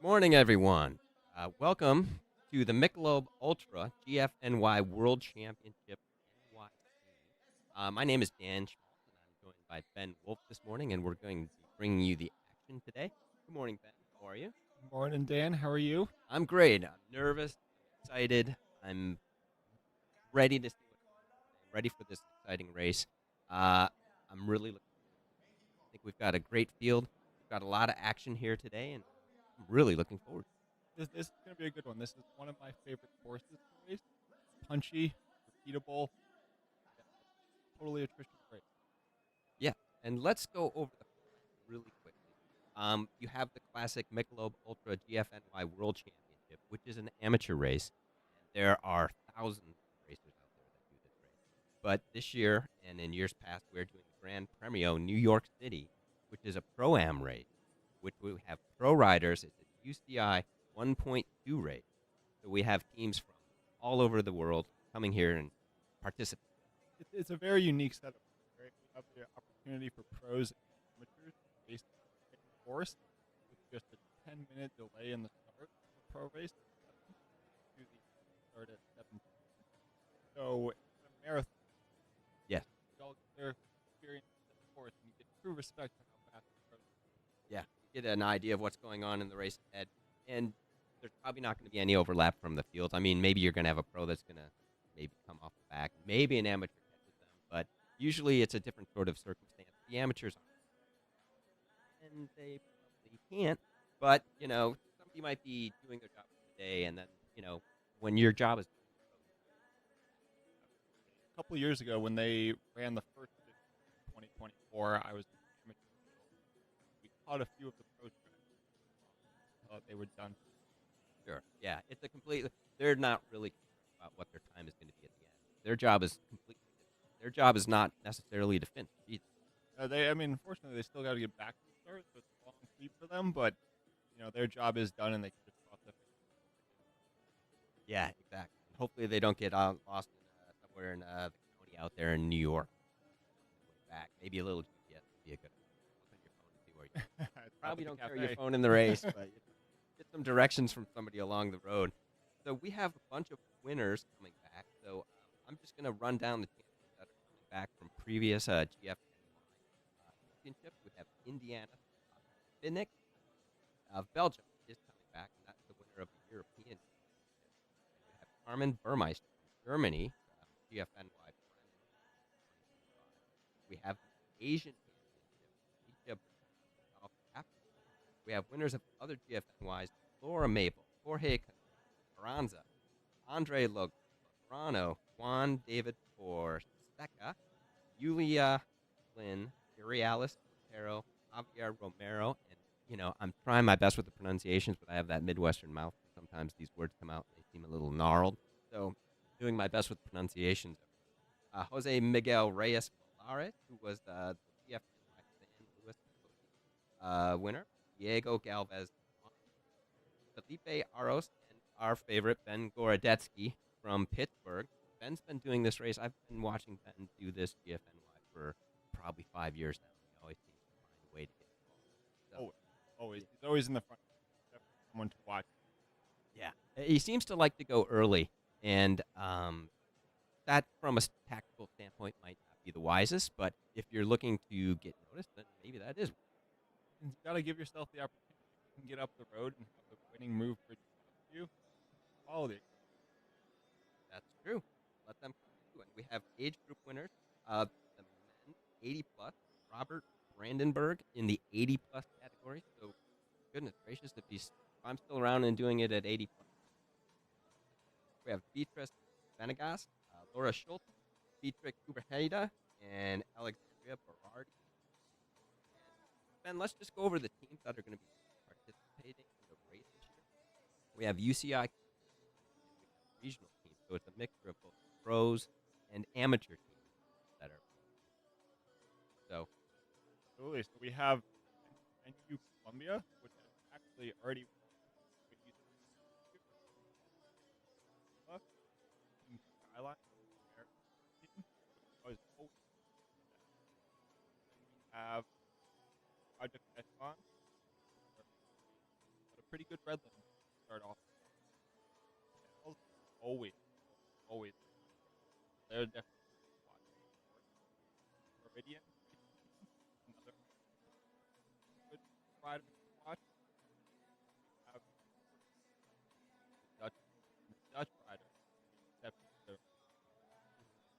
Morning, everyone. Welcome to the Michelob Ultra GFNY World Championship NYC. My name is Dan Schmaltz, and I'm joined by Ben Wolf this morning, and we're going to be bringing you the action today. Good morning, Ben. How are you? Morning, Dan. How are you? I'm great. I'm nervous. I'm excited. I'm ready to see what's today. I'm ready for this exciting race. I'm really looking. I think we've got a great field. We've got a lot of action here today, and I'm really looking forward. This is going to be a good one. This is one of my favorite courses to race. Punchy, repeatable, totally attrition race. Yeah, and let's go over the format really quickly. You have the classic Michelob Ultra GFNY World Championship, which is an amateur race, and there are thousands of racers out there that do this race. But this year and in years past, we're doing the Grand Premio New York City, which is a pro-am race, which we have pro riders. It's a UCI 1.2 race, so we have teams from all over the world coming here and participating. It's a very unique setup. Right? We have the opportunity for pros and amateurs to race the same course with just a 10-minute delay in the start of a pro race at 7 to the start at 7. So it's a marathon. Yes. You all get their experience at the course, and you get true respect for how fast the pros are. Yeah, you get an idea of what's going on in the race ahead, and there's probably not going to be any overlap from the fields. I mean, maybe you're going to have a pro that's going to maybe come off the back, maybe an amateur catches them, but usually it's a different sort of circumstance. The amateurs aren't, and they probably can't, but somebody might be doing their job for the day, and then when your job is A couple of years ago, when they ran the first edition in 2024, I was in the amateur field. We caught a few of the pro tracks. Thought they were done. sure, yeah, it's a complete. They're not really concerned about what their time is going to be at the end. Their job is completely different. Their job is not necessarily to finish either. Unfortunately, they still got to get back to the start, so it's a long sweep for them. But their job is done, and they can just cross the finish. Yeah, exactly. And hopefully they don't get lost in somewhere in the county out there in New York. Back, maybe a little GPS would be a good. Look on your phone to see where you. It's Probably probably don't the carry your cafe. phone in the race, but get some directions from somebody along the road. So we have a bunch of winners coming back. So I'm just gonna run down the champions that are coming back from previous GFNY championships. We have Indiana, Finnick, Belgium is coming back, and that's the winner of the European. We have Carmen Burmeister from Germany, GFNY Bremen 2025. We have the Asian Championship, Asia South Africa. We have winners of other GFNYs, Laura Maple, Jorge Carranza, Andre Lograno, Juan David Forseca, Yulia Lynn, Urialis Otero, Javier Romero, and I'm trying my best with the pronunciations, but I have that Midwestern mouth. Sometimes these words come out, they seem a little gnarled. So, doing my best with pronunciations. Jose Miguel Reyes Polares, who was the GFNY San Luis winner. Diego Galvez, Felipe Aros, and our favorite, Ben Gorodetsky from Pittsburgh. Ben's been doing this race. I've been watching Ben do this GFNY for probably 5 years now. He always seems to find a way to get involved. So, Always. yeah. He's always in the front. Definitely someone to watch. Yeah, he seems to like to go early, and that, from a tactical standpoint, might not be the wisest. But if you're looking to get noticed, then maybe that is. And you got to give yourself the opportunity. You can get up the road and have the winning move bridge past you. Follow the. That's true. Let them come into it. We have age group winners. The men 80 plus, Robert Brandenburg in the 80 plus category. So, goodness gracious, if I'm still around and doing it at 80 plus. We have Beatrice Venegas, Laura Schultz, Beatrix Uberheda, and Alexandria Berardi. And Ben, let's just go over the teams that are going to be participating in the race this year. We have UCI and we have regional teams, so it's a mixture of both pros and amateur teams that are. So, Absolutely. So we have NU Columbia, which has actually already Team Skyline, team, which was always then we have Project Echelon, a pretty good red always they're definitely watching. Meridian racing team, another good rider to watch. Have the Dutch rider, exception to the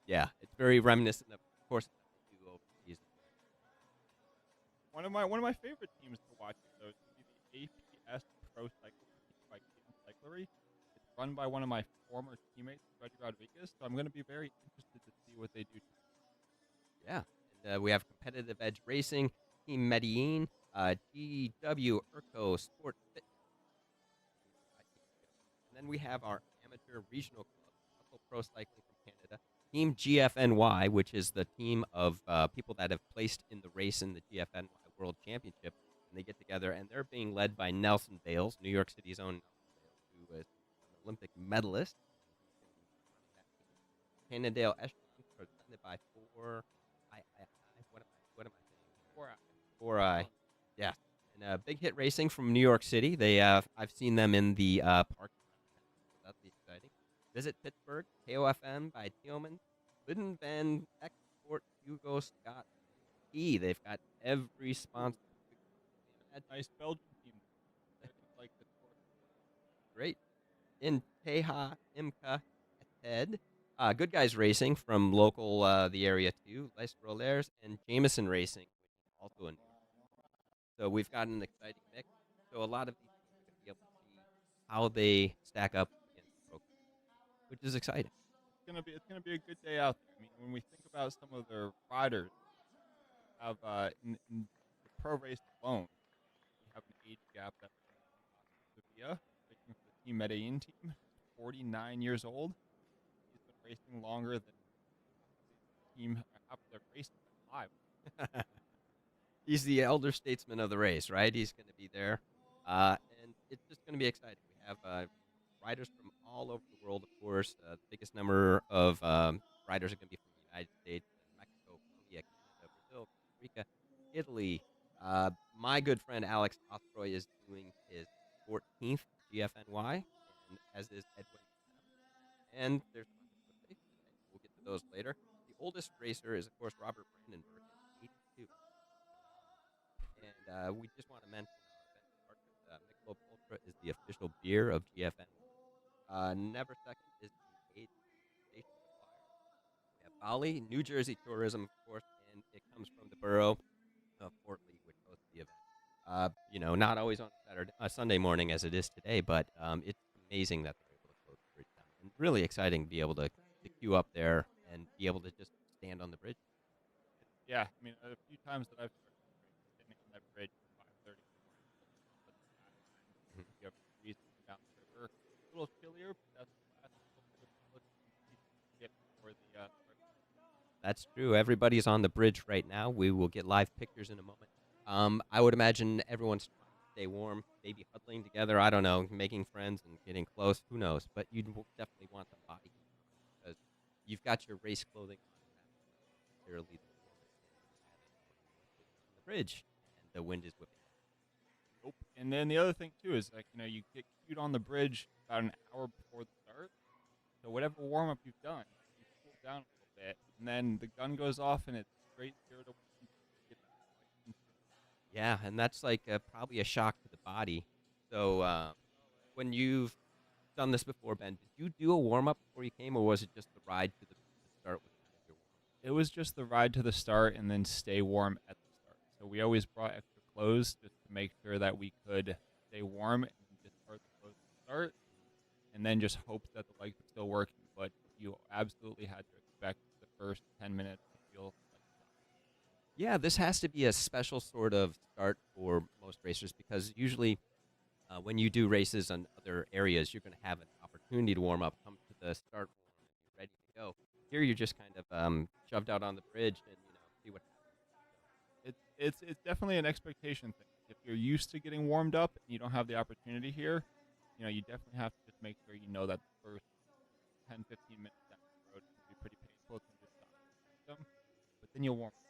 Yeah, it's very reminiscent of courses that they do overseas. one of my favorite teams to watch though is gonna be the APS Pro Cycling Team by Cleveland Cyclery. It's run by one of my former teammates, Freddie Rodriguez, so I'm going to be very interested to see what they do. Yeah, and we have Competitive Edge Racing, Team Medellin, GW Urco Sport Fitness, and then we have our amateur regional club, Russell Pro Cycling from Canada, Team GFNY, which is the team of people that have placed in the race in the GFNY World Championship, and they get together, and they're being led by Nelson Bales, New York City's own Nelson Bales, who is an Olympic medalist. Cannondale Echelon, presented by what am I saying? Four I, yeah, and Big Hit Racing from New York City. I've seen them in the park. So that's exciting. Visit Pittsburgh, KOFM by Tillman, Lyndon Van Export, Hugo Scott E. They've got every sponsor. Nice Belgian team. They're like the Great. In Teja Imka Ted. Good Guys Racing from local the area too. Les Rollers and Jameson Racing, which is also in. So we've got an exciting mix. So a lot of these teams are going to be able to see how they stack up against the pro, which is exciting. It's gonna be a good day out there. I mean, when we think about some of the riders, have in the pro race alone, we have an age gap that Sevilla racing for the Team Medellin team, 49 years old. He's been racing longer than the team half of their races alive. He's the elder statesman of the race, right? He's going to be there, and it's just going to be exciting. We have riders from all over the world, of course. The biggest number of riders are going to be from the United States, Mexico, Colombia, Canada, Brazil, Costa Rica, Italy. My good friend Alex Ostroy is doing his 14th GFNY, and as is Edwin. And there's a bunch of foot races today. We'll get to those later. The oldest racer is, of course, Robert Brandenburg at 82. And we just want to mention our event partners. Michelob Ultra is the official beer of GFN. Never Second is the aid station supplier. We have Bali, New Jersey Tourism, of course, and it comes from the borough of Fort Lee, which hosts the event. Not always on Sunday morning as it is today, but it's amazing that they're able to close the bridge down, and really exciting to be able to queue up there and be able to just stand on the bridge. Yeah, I mean, a few times that I've started standing on that bridge at 5:30 in the morning, but the last time Mhm. you have breeze coming down the river, a little chillier, but that's the last little bit of public you get before the start. That's true. Everybody's on the bridge right now. We will get live pictures in a moment. I would imagine everyone's trying to stay warm, maybe huddling together. I don't know, making friends and getting close. Who knows? But you definitely want some body heat because you've got your race clothing on, and that's not necessarily the warmest thing to have on the bridge, and the wind is whipping. Nope. And then the other thing too is like you get queued on the bridge about an hour before the start, so whatever warm up you've done, you cool down a little bit, and then the gun goes off and it's straight 0 to 1. Yeah, and that's like probably a shock to the body. So when you've done this before, Ben, did you do a warm up before you came, or was it just the ride to the start was kind of your warm up? It was just the ride to the start and then stay warm at the start. So we always brought extra clothes just to make sure that we could stay warm and just start the clothes to start, and then just hope that the legs were still working. But you absolutely had to expect the first 10 minutes to feel like Yeah, this has to be a special sort of start for most racers because usually when you do races on other areas, you're going to have an opportunity to warm up, come to the start warm, and you're ready to go. Here, you're just kind of shoved out on the bridge and see what happens. it's definitely an expectation thing. If you're used to getting warmed up and you don't have the opportunity here, you definitely have to just make sure you know that the first 10, 15 minutes down the road is going to be pretty painful. It's going to be system, but then you'll warm up.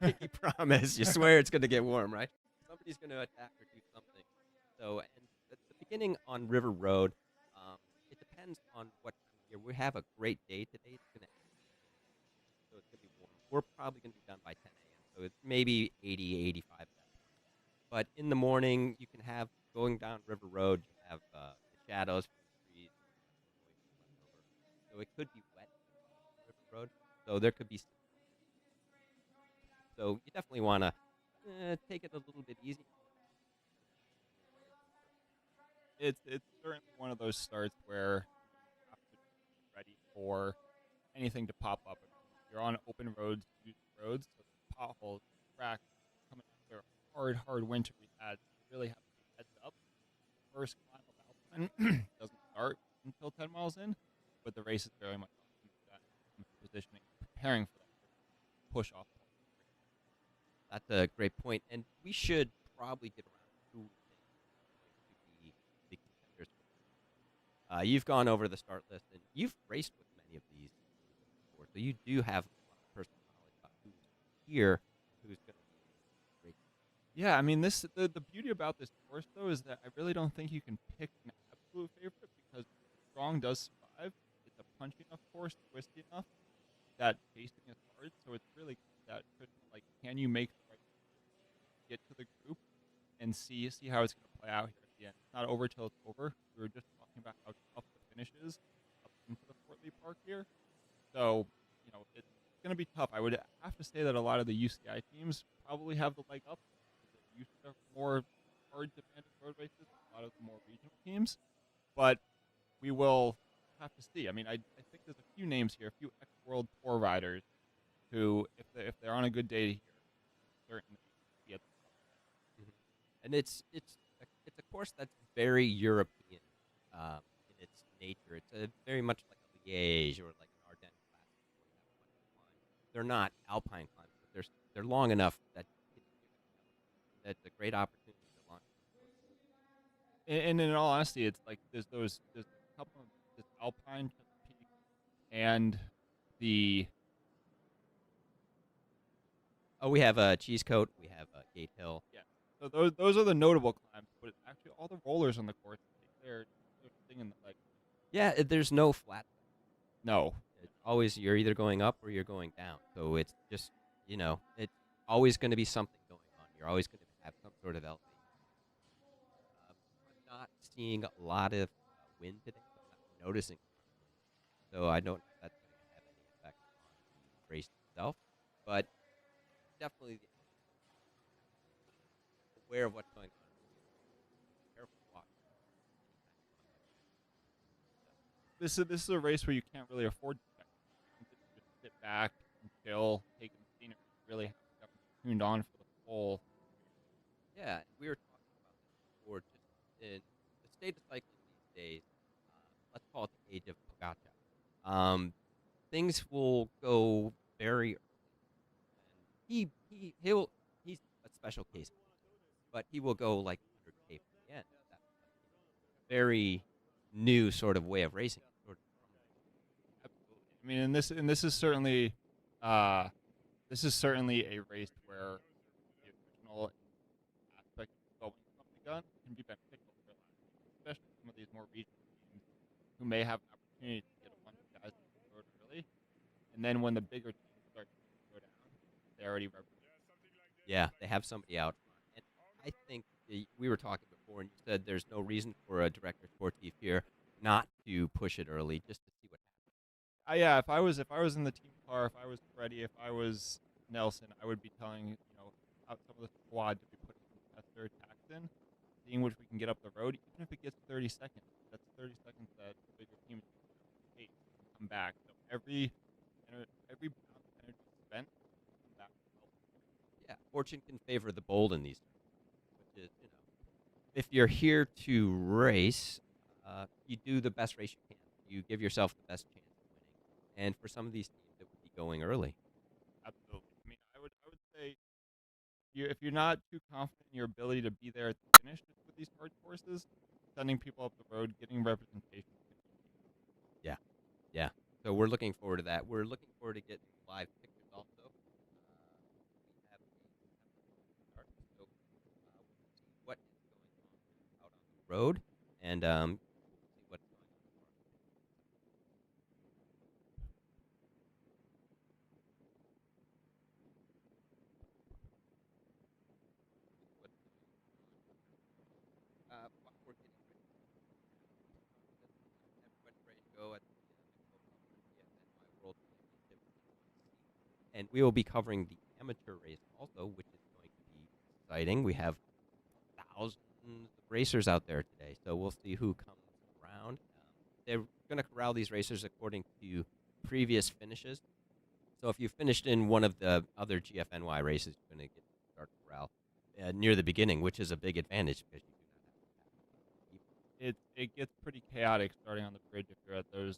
Pinky promise. You swear it's going to get warm, right? Somebody's going to attack or do something. So, and at the beginning on River Road, it depends on what time of year. We have a great day today, it's gonna so it's gonna be warm. We're probably gonna be done by 10 a.m. So it's maybe 80, 85 at that point. But in the morning, you can have going down River Road. You have the shadows from the trees, moisture left over. So it could be wet on River Road. So there could be some. So you definitely want to take it a little bit easy. It's certainly one of those starts where you have to be ready for anything to pop up. I mean, you're on open roads, used roads, so the potholes, cracks coming after a hard winter we had. So you really have to be heads up. The first climb of Alpine doesn't start until 10 miles in, but the race is very much up into that positioning, preparing for that push off. That's a great point, and we should probably get around to who we think is going to be the contenders for the start. You've gone over the start list, and you've raced with many of these before, so you do have a lot of personal knowledge about who's here, who's going to be great. Yeah, I mean, the beauty about this course though is that I really don't think you can pick an absolute favorite because strong does survive. It's a punchy enough course, twisty enough that chasing is hard. So it's really that question of like, can you make the right get to the group and see how it's going to play out here at the end? It's not over till it's over. We were just talking about how tough the finish is up into the Fort Lee Park here. So it's going to be tough. I would have to say that a lot of the UCI teams probably have the leg up because they're used to more hard demanding road races than a lot of the more regional teams. But we will have to see. I mean, I think there's a few names here, a few ex-World Tour riders who, if they're on a good day here, certainly be at the top. Mhm. And it's a course that's very European in its nature. It's a very much like a Liège or like an Ardennes Classic where you have a bunch of climbs. They're not alpine climbs, but they're long enough that you're going to know it. And that's a great opportunity to launch the sport. And in all honesty, it's like there's a couple of this Alpine Chesapeake and the Oh, we have a Cheesecoat. We have a Gate Hill. yeah. So those are the notable climbs, but actually all the rollers on the course they're stinging the leg. Yeah, there's no flat. No, It's always you're either going up or you're going down. So it's just it's always going to be something going on. You're always going to have some sort of elevation. I'm not seeing a lot of wind today. So I'm not noticing a lot of wind. So I don't know if that's going to have any effect on the race itself. But definitely aware of what's going on. Careful walking anytime you want to this is a race where you can't really afford to check. You can just sit back and chill, take in the scenery. You really have to be tuned on for the full. Yeah, and we were talking about this before, just in the state of cycling these days. Let's call it the age of Pogacar. Things will go very early, and he's a special case, but he will go like 100K from the end. That's a very new sort of way of racing, sort of from the beginning. Absolutely. I mean, uh, this is certainly a race where the attritional aspect of going from the gun can be beneficial for a lot of teams, especially some of these more regional teams who may have an opportunity to get a bunch of guys on the road early, and then when the bigger teams start to go down, they already represent. Yeah, they have somebody out front, and I think we were talking before, and you said there's no reason for a director sportif here not to push it early, just to see what happens. Yeah, if I was in the team car, if I was Freddie, if I was Nelson, I would be telling out some of the squad to be putting some tester attacks in, seeing which we can get up the road, even if it gets 30 seconds. That's 30 seconds that the bigger team is going to have to chase and come back. So every bounce of energy spent will come back to help. Yeah, fortune can favor the bold in these circumstances, which is, if you're here to race, you do the best race you can. You give yourself the best chance of winning. And for some of these teams, it would be going early. Absolutely. I mean, I would say if you're not too confident in your ability to be there at the finish with these hard courses, sending people up the road, getting representation is going to be key. Yeah, yeah. So we're looking forward to that. We're looking forward to getting live pictures also. We have a start, so we'll see what is going on out on the road, and we'll see what's going on as far as and we will be covering the amateur race also, which is going to be exciting. We have thousands of racers out there today, so we'll see who comes around. They're going to corral these racers according to previous finishes. So if you finished in one of the other GFNY races, you're going to get to start corral near the beginning, which is a big advantage because you do not have to pass people. It gets pretty chaotic starting on the bridge if you're further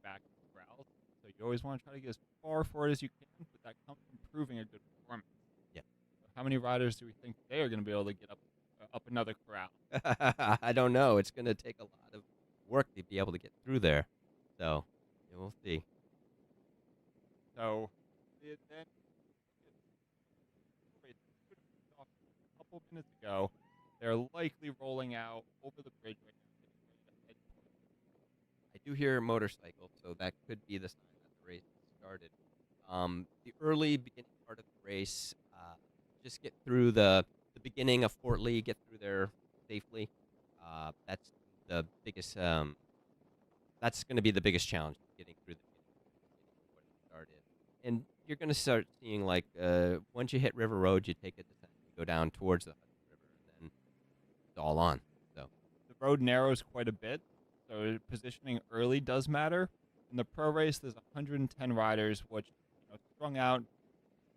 back in the corrals. So you always want to try to get as far forward as you can, but that comes from proving a good performance. Yeah. So how many riders do we think they are going to be able to get up another corral? I don't know. It's going to take a lot of work to be able to get through there. So we'll see. So then off a couple minutes ago, they're likely rolling out over the bridge right now. I do hear motorcycles, so that could be the sign that the race has started. The early beginning part of the race, just get through the beginning of Fort Lee, get through there safely. That's the biggest. That's going to be the biggest challenge, getting through the beginning where the start is. And you're going to start seeing, like, once you hit River Road, you take a descent and go down towards the Hudson River, and then it's all on. So the road narrows quite a bit, so positioning early does matter. In the pro race, there's 110 riders, which strung out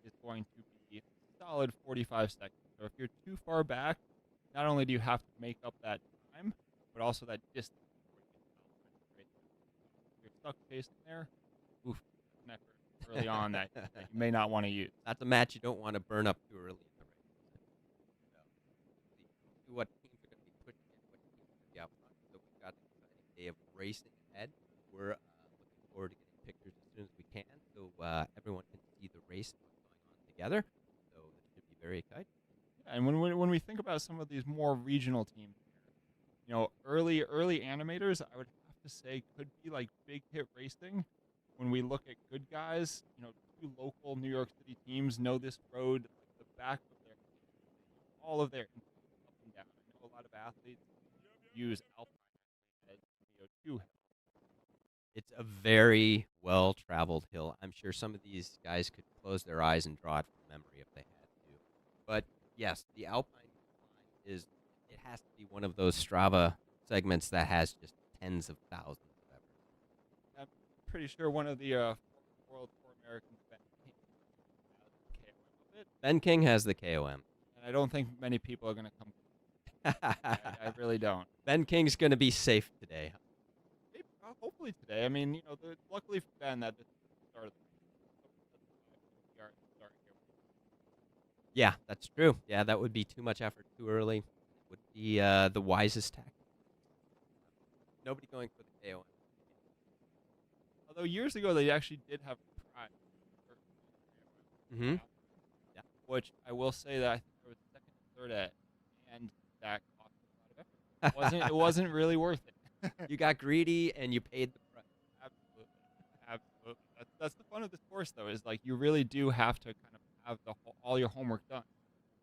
is going to be a solid 45 seconds. So if you're too far back, not only do you have to make up that time, but also that distance. If you're stuck chasing there, oof, that's an effort early on that you may not want to use. that's a match you don't want to burn up too early in the race. So we'll see what teams are going to be pushing in, what teams are going to be out front. So we've got an exciting day of racing ahead. We're looking forward to getting pictures as soon as we can, so everyone can see the race and what's going on together. So this should be very exciting. Yeah, and when we think about some of these more regional teams, early animators, I would have to say could be like Big Hit Racing. When we look at good guys, two local New York City teams know this road like the back of their hand. All of their up and down. I know a lot of athletes use Alpine as two. It's a very well-traveled hill. I'm sure some of these guys could close their eyes and draw it from memory if they had to. But yes, the Alpine line it has to be one of those Strava segments that has just tens of thousands of effort. I'm pretty sure one of the World Tour Americans, Ben King, has the KOM of it. Ben King has the KOM. And I don't think many people are going to come. I really don't. Ben King's going to be safe today. Hopefully today. I mean, luckily for Ben that this is the start of the Yeah, that's true. Yeah, that would be too much effort too early. It would be the wisest tactic. Nobody going for the KOM. Although years ago they actually did have a prize. Mm-hmm. Yeah. Which I will say that I think there was second and third at, and that cost a lot of effort. It wasn't really worth it. You got greedy and you paid the price. Absolutely. That's the fun of this course, though, is like you really do have to kind of have all your homework done.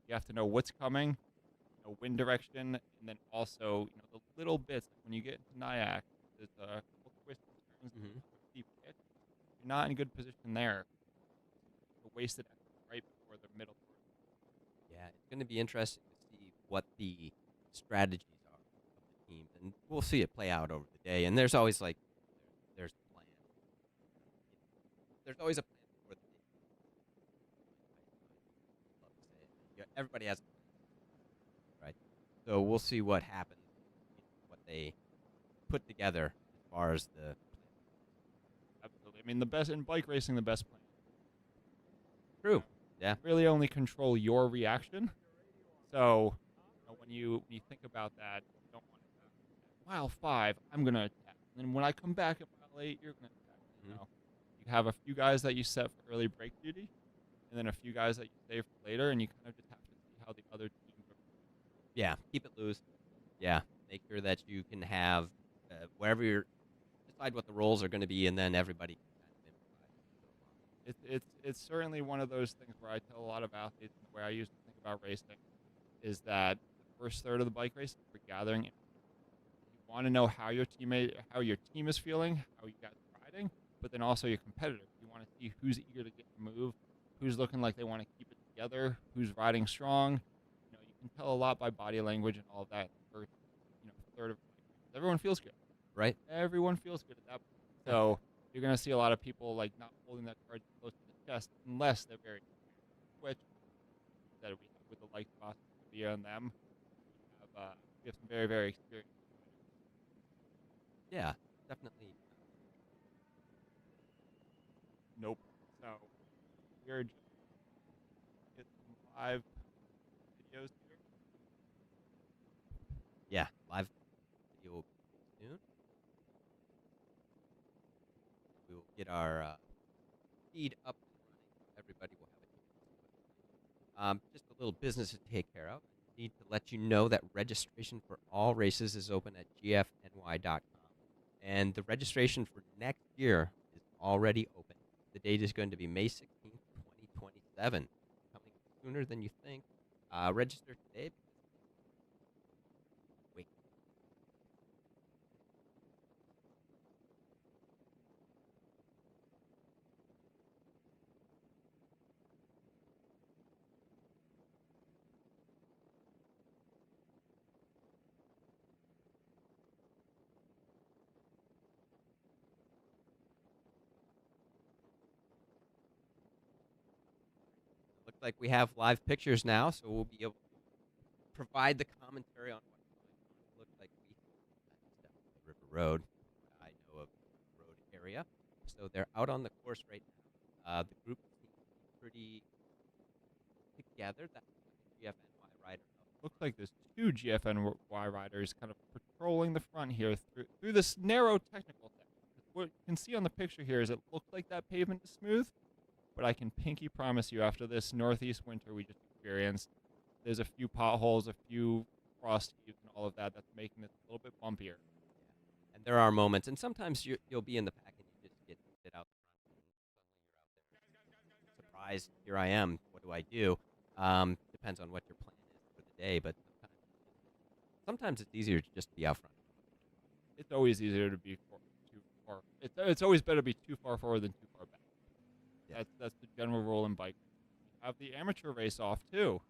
You have to know what's coming, wind direction, and then also the little bits. Like when you get into Nyack, there's a couple twists and turns, steep pitch. You're not in a good position there. It's a wasted effort right before the middle part. Yeah, it's going to be interesting to see what the strategies are of the teams, and we'll see it play out over the day. And there's always there's a plan. There's always a plan before the day. Love to say it. Yeah, everybody has a plan, right? So we'll see what happens, what they put together as far as the plan. Absolutely. I mean, the best in bike racing, the best plan. True. Yeah. Really only control your reaction. So when you think about that, you don't want to mile 5, I'm gonna attack. And then when I come back at mile 8, you're gonna attack. You have a few guys that you set for early break duty, and then a few guys that you save for later, and you kind of just have to see how the other teams are. Yeah, keep it loose. Yeah, make sure that you can have wherever you're, decide what the roles are going to be, and then everybody can kind of improvise. It's certainly one of those things where I tell a lot of athletes, and the way I used to think about racing is that the first third of the bike race for gathering. You want to know how your team is feeling, how you guys are riding, but then also your competitor. You want to see who's eager to get move, who's looking like they want to keep it together, who's riding strong. You can tell a lot by body language and all of that in the first, third of the bike. Everyone feels good. Right. Everyone feels good at that point. So you're going to see a lot of people like not holding that card close to the chest unless they're very quick. That we have with the likes of Oscar Sevilla and them, we have some very, very experienced. Yeah, definitely. Nope. So we're just get some live videos here. Yeah, live video will be soon. We will get our feed up and running. Everybody will have a chance to see what it's like. Just a little business to take care of. I need to let you know that registration for all races is open at gfny.com. And the registration for next year is already open. The date is going to be May 16th, 2027. Coming sooner than you think. Register today because wait. It looks like we have live pictures now, so we'll be able to provide the commentary on what's going on. It looks like we just definitely River Road, what I know of the road area. So they're out on the course right now. The group seems to be pretty together. That looks like a GFNY rider out. Looks like there's two GFNY riders kind of patrolling the front here through this narrow technical section. What you can see on the picture here is it looks like that pavement is smooth, but I can pinky promise you after this northeast winter we just experienced, there's a few potholes, a few frost heaves, and all of that that's making this a little bit bumpier. Yeah. And there are moments, and sometimes you'll be in the pack and you just get out the front, and suddenly you're out there. Surprise! Here I am. What do I do? Depends on what your plan is for the day, but sometimes it's easier to just be out front. It's always easier to be too far. It's always better to be too far forward than too far back. Yeah. That's the general rule in bike. We have the amateur race off too.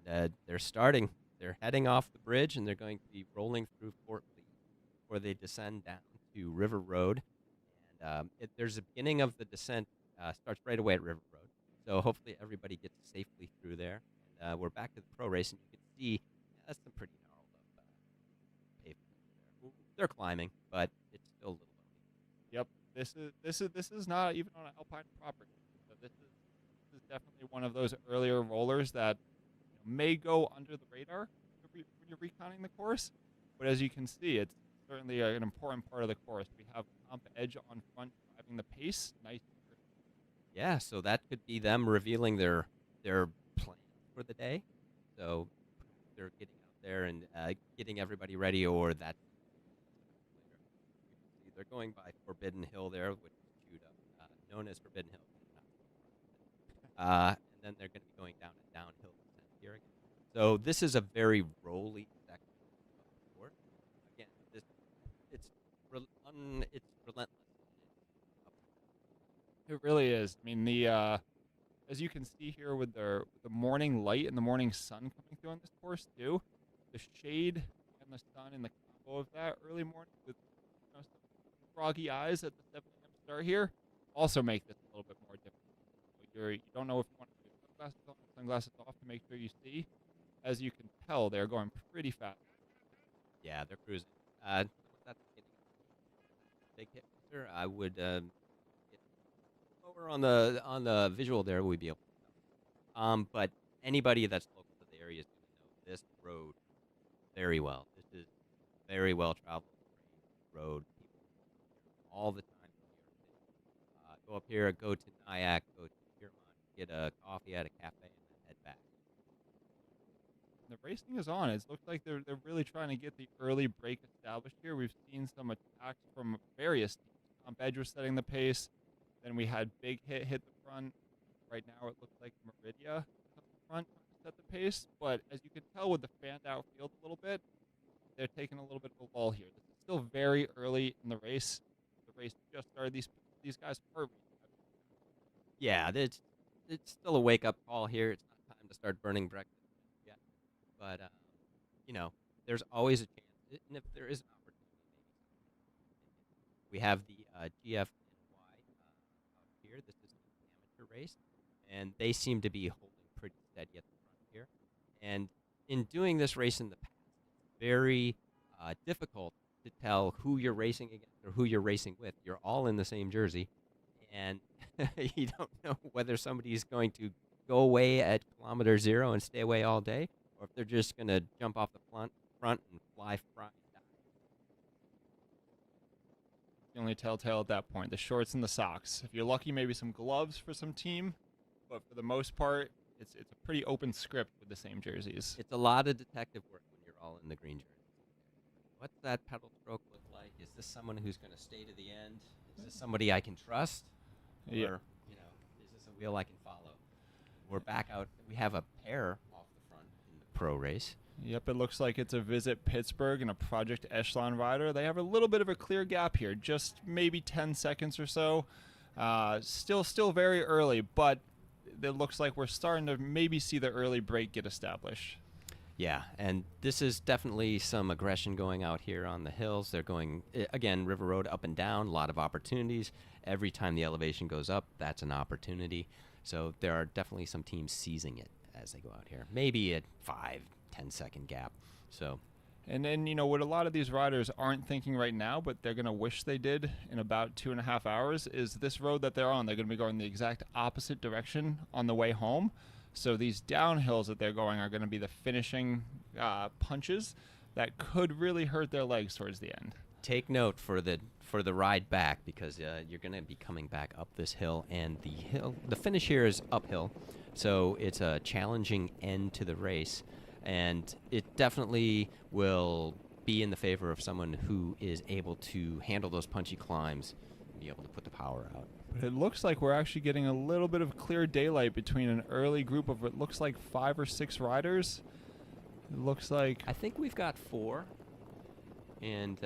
And they're starting. They're heading off the bridge, and they're going to be rolling through Fort Lee before they descend down to River Road. And there's a beginning of the descent starts right away at River Road. So hopefully everybody gets safely through there. And we're back to the pro race, and you can see that's some pretty gnarled up pavement there. They're climbing, but it's still a little bumpy. Yep, this is not even on an alpine property. So this is definitely one of those earlier rollers that may go under the radar when you're reconning the course. But as you can see, it's certainly an important part of the course. We have Comp Edge on front driving the pace. Nice. Yeah, so that could be them revealing their plan for the day. So they're getting out there and getting everybody ready, or that's later. You can see they're going by Forbidden Hill there, which is chewed up, known as Forbidden Hill. And then they're going to be going down a downhill descent here again. So this is a very rolly section of the course. Again, it's relentless. It really is. I mean, as you can see here with the morning light and the morning sun coming through on this course too, the shade and the sun and the combo of that early morning with some froggy eyes at the 7 a.m. start here also make this a little bit more difficult. You don't know if you want to put your sunglasses on or sunglasses off to make sure you see. As you can tell, they're going pretty fast. Yeah, they're cruising. Once that's getting big hit filter, I would get lower on the visual there. We'd be able to tell. But anybody that's local to the area is going to know this road very well. This is very well traveled road. People come here all the time from New York City. Go up here, go to Nyack, go to Piermont, get a coffee at a cafe, and then head back. The racing is on. It looks like they're really trying to get the early break established here. We've seen some attacks from various teams. Comp Edge was setting the pace. Then we had Big hit the front. Right now it looks like Meridia up the front trying to set the pace. But as you can tell with the fanned out field a little bit, they're taking a little bit of a lull here. This is still very early in the race. The race just started. These guys are Yeah, it's still a wake up call here. It's not time to start burning breakfast yet, but you know, there's always a chance, and if there is an opportunity, maybe we have the GFNY out here. This is the amateur race, and they seem to be holding pretty steady at the front here. And in doing this race in the past, it's very difficult to tell who you're racing against or who you're racing with. You're all in the same jersey, and you don't know whether somebody's going to go away at kilometer zero and stay away all day, or if they're just going to jump off the front and fly flying down. The only telltale at that point, the shorts and the socks. If you're lucky, maybe some gloves for some team, but for the most part, it's a pretty open script with the same jerseys. It's a lot of detective work when you're all in the green jersey. What's that pedal stroke look like? Is this someone who's going to stay to the end? Is this somebody I can trust? Or, Yeah. Is this a wheel I can follow? We're back out. We have a pair off the front in the pro race. Yep, it looks like it's a Visit Pittsburgh and a Project Echelon rider. They have a little bit of a clear gap here, just maybe 10 seconds or so. Still very early, but it looks like we're starting to maybe see the early break get established. Yeah, and this is definitely some aggression going out here on the hills. They're going, again, River Road up and down, a lot of opportunities. Every time the elevation goes up, that's an opportunity. So there are definitely some teams seizing it as they go out here. Maybe a 5-10 second gap. So, And then, what a lot of these riders aren't thinking right now, but they're going to wish they did in about 2.5 hours, is this road that they're on. They're going to be going the exact opposite direction on the way home. So these downhills that they're going are going to be the finishing punches that could really hurt their legs towards the end. take note for the ride back, because you're going to be coming back up this hill, and the finish here is uphill, so it's a challenging end to the race, and it definitely will be in the favor of someone who is able to handle those punchy climbs and be able to put the power out. But it looks like we're actually getting a little bit of clear daylight between an early group of what looks like 5 or 6 riders. It looks like... I think we've got 4, and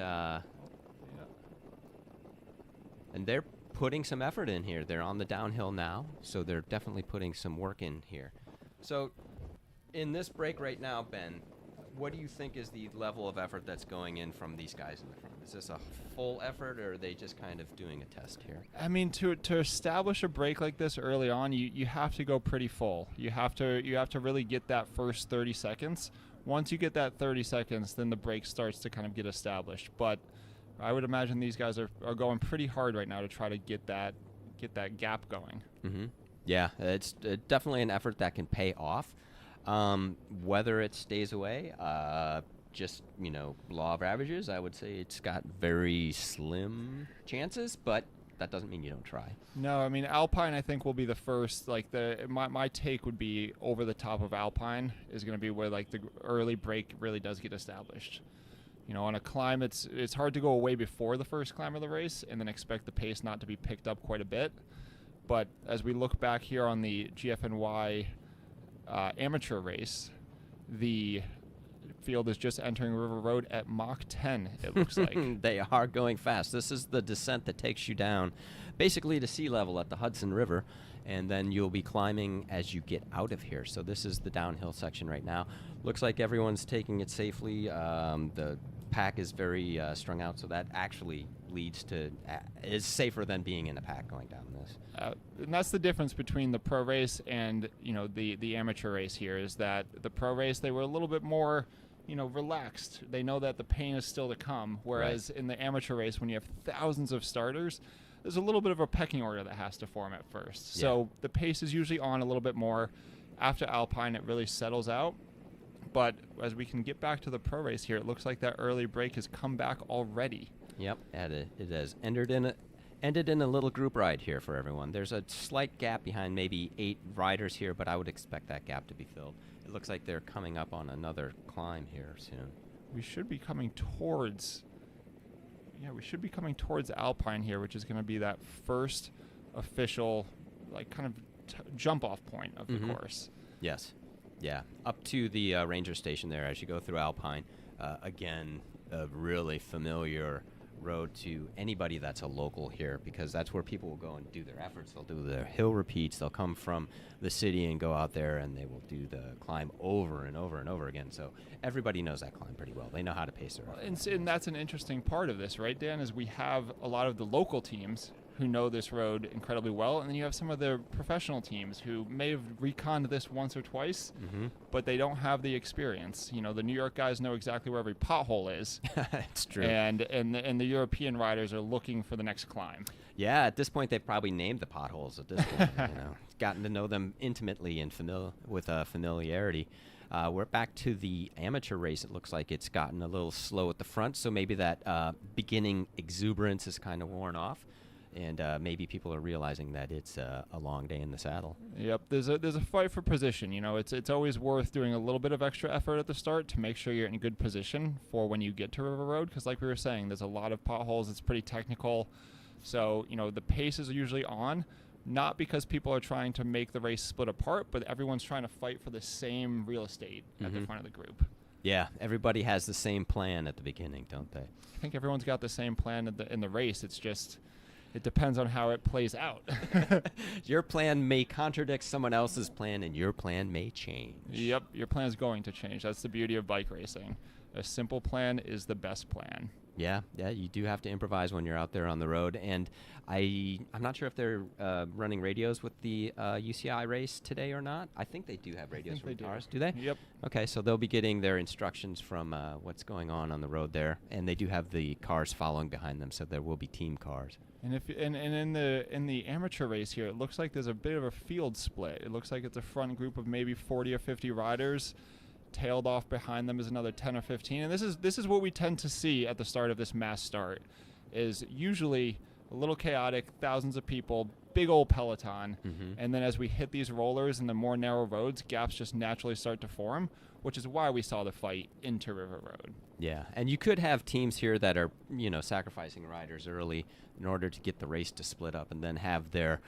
and they're putting some effort in here. They're on the downhill now, so they're definitely putting some work in here. So in this break right now, Ben, what do you think is the level of effort that's going in from these guys in the front? Is this a full effort, or are they just kind of doing a test here? I mean, to establish a break like this early on, you have to go pretty full. You have to really get that first 30 seconds. Once you get that 30 seconds, then the break starts to kind of get established. But I would imagine these guys are going pretty hard right now to try to get that gap going. Mm-hmm. Yeah, it's definitely an effort that can pay off. Whether it stays away, just, law of averages, I would say it's got very slim chances, but that doesn't mean you don't try. No, I mean, Alpine I think will be the first. My take would be over the top of Alpine is going to be where the early break really does get established. On a climb, it's hard to go away before the first climb of the race and then expect the pace not to be picked up quite a bit. But as we look back here on the GFNY amateur race, the field is just entering River Road at Mach 10, it looks like. They are going fast. This is the descent that takes you down basically to sea level at the Hudson River, and then you'll be climbing as you get out of here. So this is the downhill section right now. Looks like everyone's taking it safely. The pack is very strung out, so that actually leads to is safer than being in a pack going down this. And that's the difference between the pro race and the amateur race here, is that the pro race, they were a little bit more relaxed. They know that the pain is still to come, whereas in the amateur race, when you have thousands of starters, there's a little bit of a pecking order that has to form at first. Yeah. So the pace is usually on a little bit more. After Alpine, it really settles out. But as we can get back to the pro race here, it looks like that early break has come back already. Yep, and it has ended in a little group ride here for everyone. There's a slight gap behind maybe 8 riders here, but I would expect that gap to be filled. It looks like they're coming up on another climb here soon. We should be coming towards Alpine here, which is going to be that first official kind of jump off point of the course. Yes. Yeah, up to the ranger station there as you go through Alpine. Again, a really familiar road to anybody that's a local here, because that's where people will go and do their efforts. They'll do their hill repeats. They'll come from the city and go out there, and they will do the climb over and over and over again. So everybody knows that climb pretty well. They know how to pace their efforts. And that's an interesting part of this, right, Dan, is we have a lot of the local teams who know this road incredibly well, and then you have some of the professional teams who may have reconned this once or twice, but they don't have the experience. You know, the New York guys know exactly where every pothole is. It's true. And the European riders are looking for the next climb. Yeah, at this point, they've probably named the potholes at this point, gotten to know them intimately and with familiarity. We're back to the amateur race. It looks like it's gotten a little slow at the front, so maybe that beginning exuberance is kind of worn off. And maybe people are realizing that it's a long day in the saddle. Yep, there's a fight for position. You know, it's always worth doing a little bit of extra effort at the start to make sure you're in good position for when you get to River Road. Because like we were saying, there's a lot of potholes. It's pretty technical. So, you know, the paces are usually on, not because people are trying to make the race split apart, but everyone's trying to fight for the same real estate at the front of the group. Yeah, everybody has the same plan at the beginning, don't they? I think everyone's got the same plan in the race. It's just... it depends on how it plays out. Your plan may contradict someone else's plan, and your plan may change. Yep, your plan is going to change. That's the beauty of bike racing. A simple plan is the best plan. Yeah, you do have to improvise when you're out there on the road. And I'm not sure if they're running radios with the UCI race today or not. I think they do have radios from cars. Do they? Yep. Okay, so they'll be getting their instructions from what's going on the road there. And they do have the cars following behind them, so there will be team cars. And in the amateur race here, it looks like there's a bit of a field split. It looks like it's a front group of maybe 40 or 50 riders. Tailed off behind them is another 10 or 15. And this is what we tend to see at the start of this mass start, is usually a little chaotic, thousands of people, big old peloton. And then as we hit these rollers and the more narrow roads, gaps just naturally start to form, which is why we saw the fight into River Road. Yeah, and you could have teams here that are, sacrificing riders early in order to get the race to split up, and then have their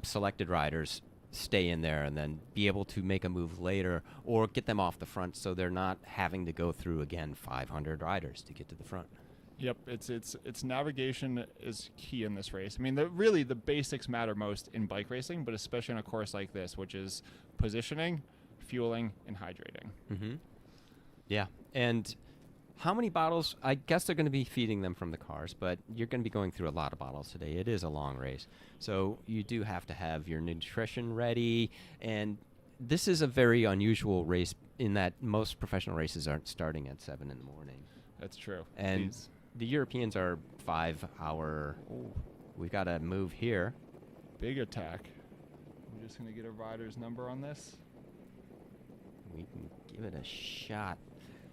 selected riders stay in there and then be able to make a move later, or get them off the front so they're not having to go through, again, 500 riders to get to the front. Yep, it's navigation is key in this race. I mean, really the basics matter most in bike racing, but especially on a course like this, which is positioning, fueling, and hydrating. Yeah, and how many bottles? I guess they're going to be feeding them from the cars, but you're going to be going through a lot of bottles today. It is a long race, so you do have to have your nutrition ready. And this is a very unusual race in that most professional races aren't starting at 7 in the morning. That's true. And the Europeans are 5 hour. We've got to move here. Big attack. I'm just going to get a rider's number on this. We can give it a shot.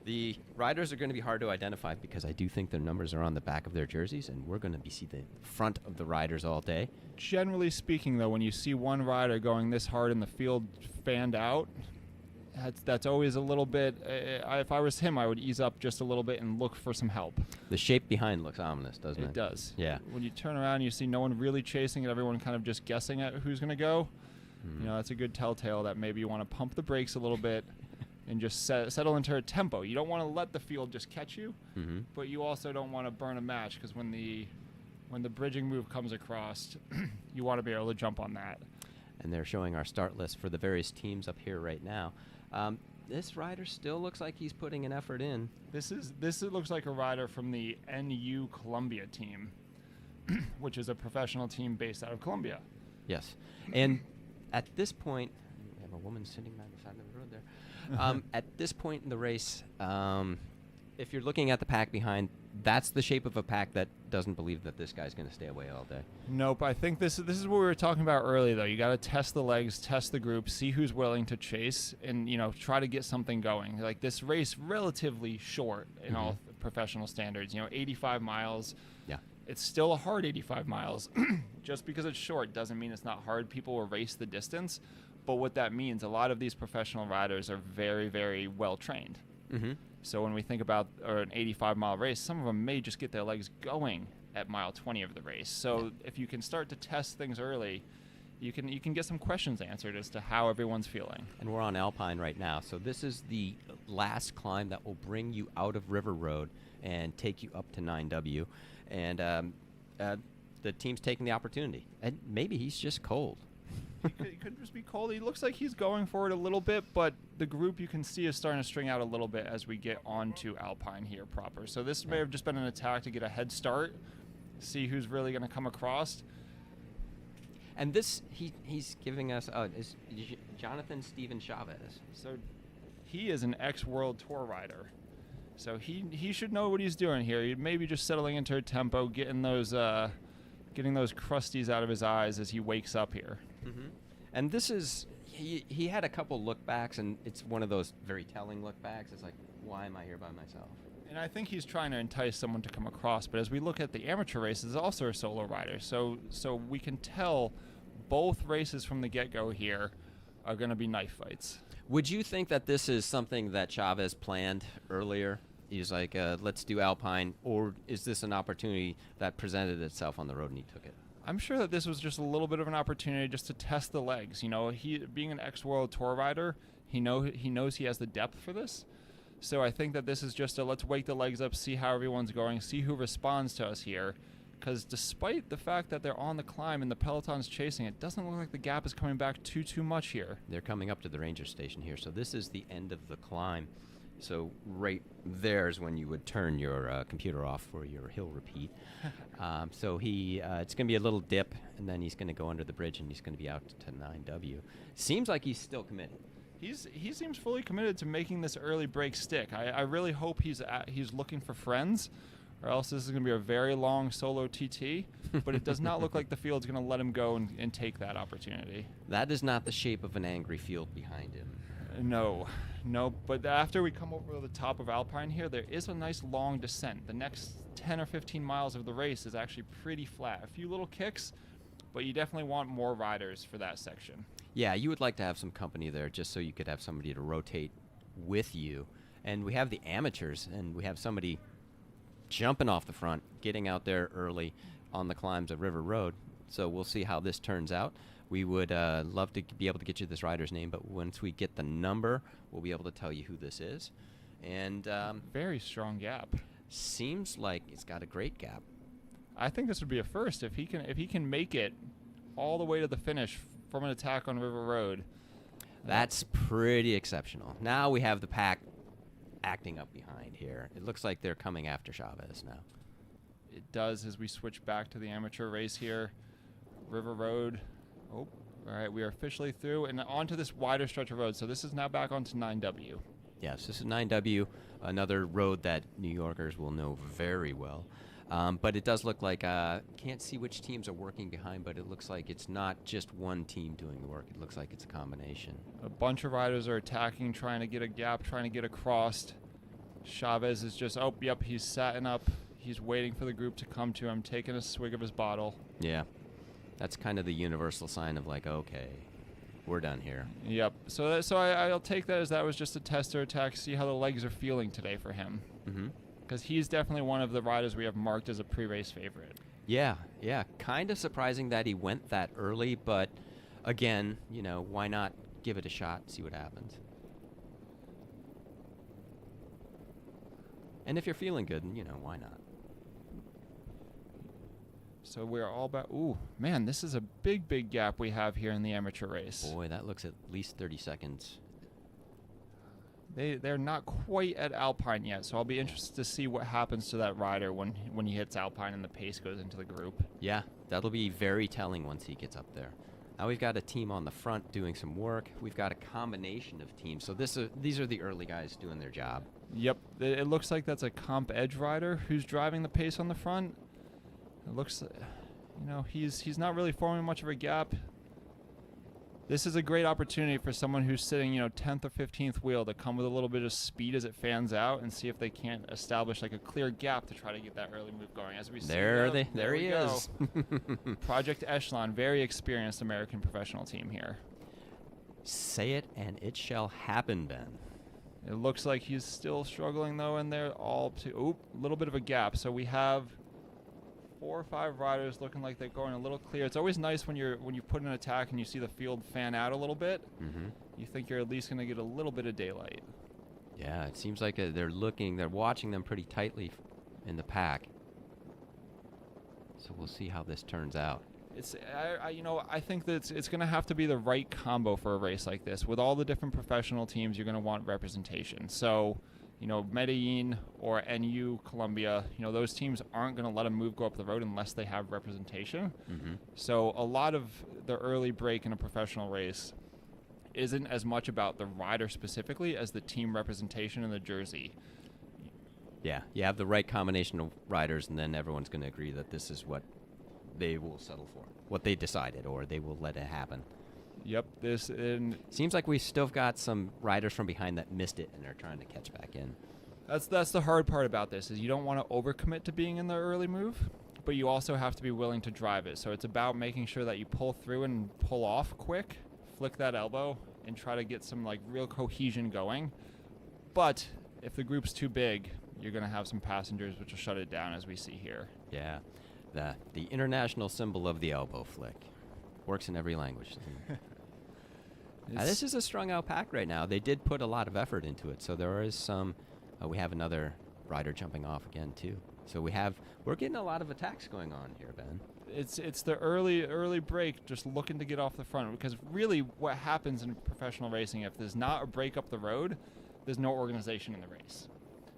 The riders are going to be hard to identify because I do think their numbers are on the back of their jerseys, and we're going to see the front of the riders all day. Generally speaking, though, when you see one rider going this hard in the field fanned out, that's always a little bit, if I was him, I would ease up just a little bit and look for some help. The shape behind looks ominous, doesn't it? It does. Yeah. When you turn around and you see no one really chasing it, everyone kind of just guessing at who's going to go, that's a good telltale that maybe you want to pump the brakes a little bit and just settle into a tempo. You don't want to let the field just catch you, but you also don't want to burn a match, because when the bridging move comes across, you want to be able to jump on that. And they're showing our start list for the various teams up here right now. This rider still looks like he's putting an effort in. This looks like a rider from the NU Columbia team, which is a professional team based out of Columbia. Yes. And at this point, we have a woman sitting by the side of the road there. At this point in the race, if you're looking at the pack behind, that's the shape of a pack that doesn't believe that this guy's going to stay away all day. Nope. I think this is what we were talking about earlier, though. You got to test the legs, test the group, see who's willing to chase, and try to get something going. Like, this race, relatively short in all professional standards. 85 miles. Yeah. It's still a hard 85 miles. Just because it's short doesn't mean it's not hard. People will race the distance. But what that means, a lot of these professional riders are very, very well trained. So when we think about an 85-mile race, some of them may just get their legs going at mile 20 of the race. So if you can start to test things early you can get some questions answered as to how everyone's feeling. And we're on Alpine right now, so this is the last climb that will bring you out of River Road and take you up to 9W. And the team's taking the opportunity. And maybe he's just cold. He could just be cold. He looks like he's going for it a little bit, but the group you can see is starting to string out a little bit as we get onto Alpine here proper. So this may have just been an attack to get a head start, see who's really going to come across. And this, he's giving us, is Jonathan Steven Chavez. So he is an ex-World Tour rider. So he should know what he's doing here. He maybe just settling into a tempo, getting those crusties out of his eyes as he wakes up here. Mm-hmm. And this is, he had a couple look backs, and it's one of those very telling look backs. It's like, why am I here by myself? And I think he's trying to entice someone to come across. But as we look at the amateur races, also a solo rider. So we can tell both races from the get-go here are going to be knife fights. Would you think that this is something that Chavez planned earlier? He's like, let's do Alpine, or is this an opportunity that presented itself on the road and he took it? I'm sure that this was just a little bit of an opportunity just to test the legs. You know, he being an ex-World Tour rider, he knows he has the depth for this. So I think that this is just a let's wake the legs up, see how everyone's going, see who responds to us here. Because despite the fact that they're on the climb and the peloton's chasing, it doesn't look like the gap is coming back too much here. They're coming up to the ranger station here, so this is the end of the climb. So right there is when you would turn your computer off for your hill repeat. So it's going to be a little dip, and then he's going to go under the bridge, and he's going to be out to 9W. Seems like he's still committed. He seems fully committed to making this early break stick. I really hope he's looking for friends, or else this is going to be a very long solo TT. But it does not look like the field's going to let him go and take that opportunity. That is not the shape of an angry field behind him. No, but after we come over the top of Alpine here, there is a nice long descent. The next 10 or 15 miles of the race is actually pretty flat. A few little kicks, but you definitely want more riders for that section. Yeah, you would like to have some company there just so you could have somebody to rotate with you. And we have the amateurs, and we have somebody jumping off the front, getting out there early on the climbs of River Road. So we'll see how this turns out. We would love to be able to get you this rider's name, but once we get the number, we'll be able to tell you who this is. And very strong gap. Seems like it's got a great gap. I think this would be a first if he can make it all the way to the finish from an attack on River Road. That's pretty exceptional. Now we have the pack acting up behind here. It looks like they're coming after Chavez now. It does as we switch back to the amateur race here. River Road. Oh, all right, we are officially through and onto this wider stretch of road. So this is now back onto 9W. Yes, this is 9W, another road that New Yorkers will know very well. But it does look like, can't see which teams are working behind, but it looks like it's not just one team doing the work. It looks like it's a combination. A bunch of riders are attacking, trying to get a gap, trying to get across. Chavez is just, he's setting up. He's waiting for the group to come to him, taking a swig of his bottle. Yeah. That's kind of the universal sign of like, okay, we're done here. Yep. So I'll take that as that was just a tester attack, see how the legs are feeling today for him. Mm-hmm. Because he's definitely one of the riders we have marked as a pre-race favorite. Yeah. Kind of surprising that he went that early, but again, why not give it a shot and see what happens? And if you're feeling good, why not? So we're all about, ooh, man, this is a big gap we have here in the amateur race. Boy, that looks at least 30 seconds. They're not quite at Alpine yet, so I'll be interested to see what happens to that rider when he hits Alpine and the pace goes into the group. Yeah, that'll be very telling once he gets up there. Now we've got a team on the front doing some work. We've got a combination of teams. So these are the early guys doing their job. Yep, it looks like that's a Comp Edge rider who's driving the pace on the front. It looks, he's not really forming much of a gap. This is a great opportunity for someone who's sitting, 10th or 15th wheel to come with a little bit of speed as it fans out and see if they can't establish like a clear gap to try to get that early move going. As we see there he is. Project Echelon, very experienced American professional team here. Say it and it shall happen, Ben. It looks like he's still struggling though, and they're all a little bit of a gap. So we have 4 or 5 riders looking like they're going a little clear. It's always nice when you put an attack and you see the field fan out a little bit. Mm-hmm. You think you're at least going to get a little bit of daylight. Yeah, it seems like they're watching them pretty tightly in the pack. So we'll see how this turns out. I think that it's going to have to be the right combo for a race like this. With all the different professional teams, you're going to want representation. So, Medellin or NU Columbia, those teams aren't going to let a move go up the road unless they have representation. Mm-hmm. So a lot of the early break in a professional race isn't as much about the rider specifically as the team representation in the jersey. Yeah, you have the right combination of riders, and then everyone's going to agree that this is what they will settle for, what they decided, or they will let it happen. Yep, seems like we still got some riders from behind that missed it, and they're trying to catch back in. That's the hard part about this, is you don't want to overcommit to being in the early move, but you also have to be willing to drive it. So it's about making sure that you pull through and pull off quick, flick that elbow, and try to get some real cohesion going. But if the group's too big, you're going to have some passengers which will shut it down, as we see here. Yeah, the international symbol of the elbow flick. Works in every language. This is a strung out pack right now. They did put a lot of effort into it, so there is some. We have another rider jumping off again too. So we're getting a lot of attacks going on here, Ben. It's the early break, just looking to get off the front, because really what happens in professional racing, if there's not a break up the road, there's no organization in the race.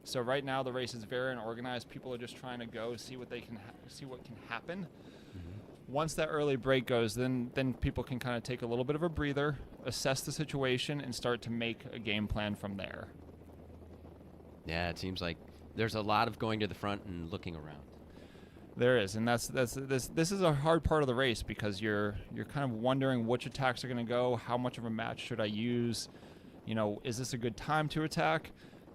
So right now the race is very unorganized. People are just trying to go see what they can see what can happen. Mm-hmm. Once that early break goes, then people can kind of take a little bit of a breather, assess the situation, and start to make a game plan from there. Yeah, it seems like there's a lot of going to the front and looking around. There is, and this is a hard part of the race, because you're kind of wondering which attacks are going to go, how much of a match should I use, is this a good time to attack?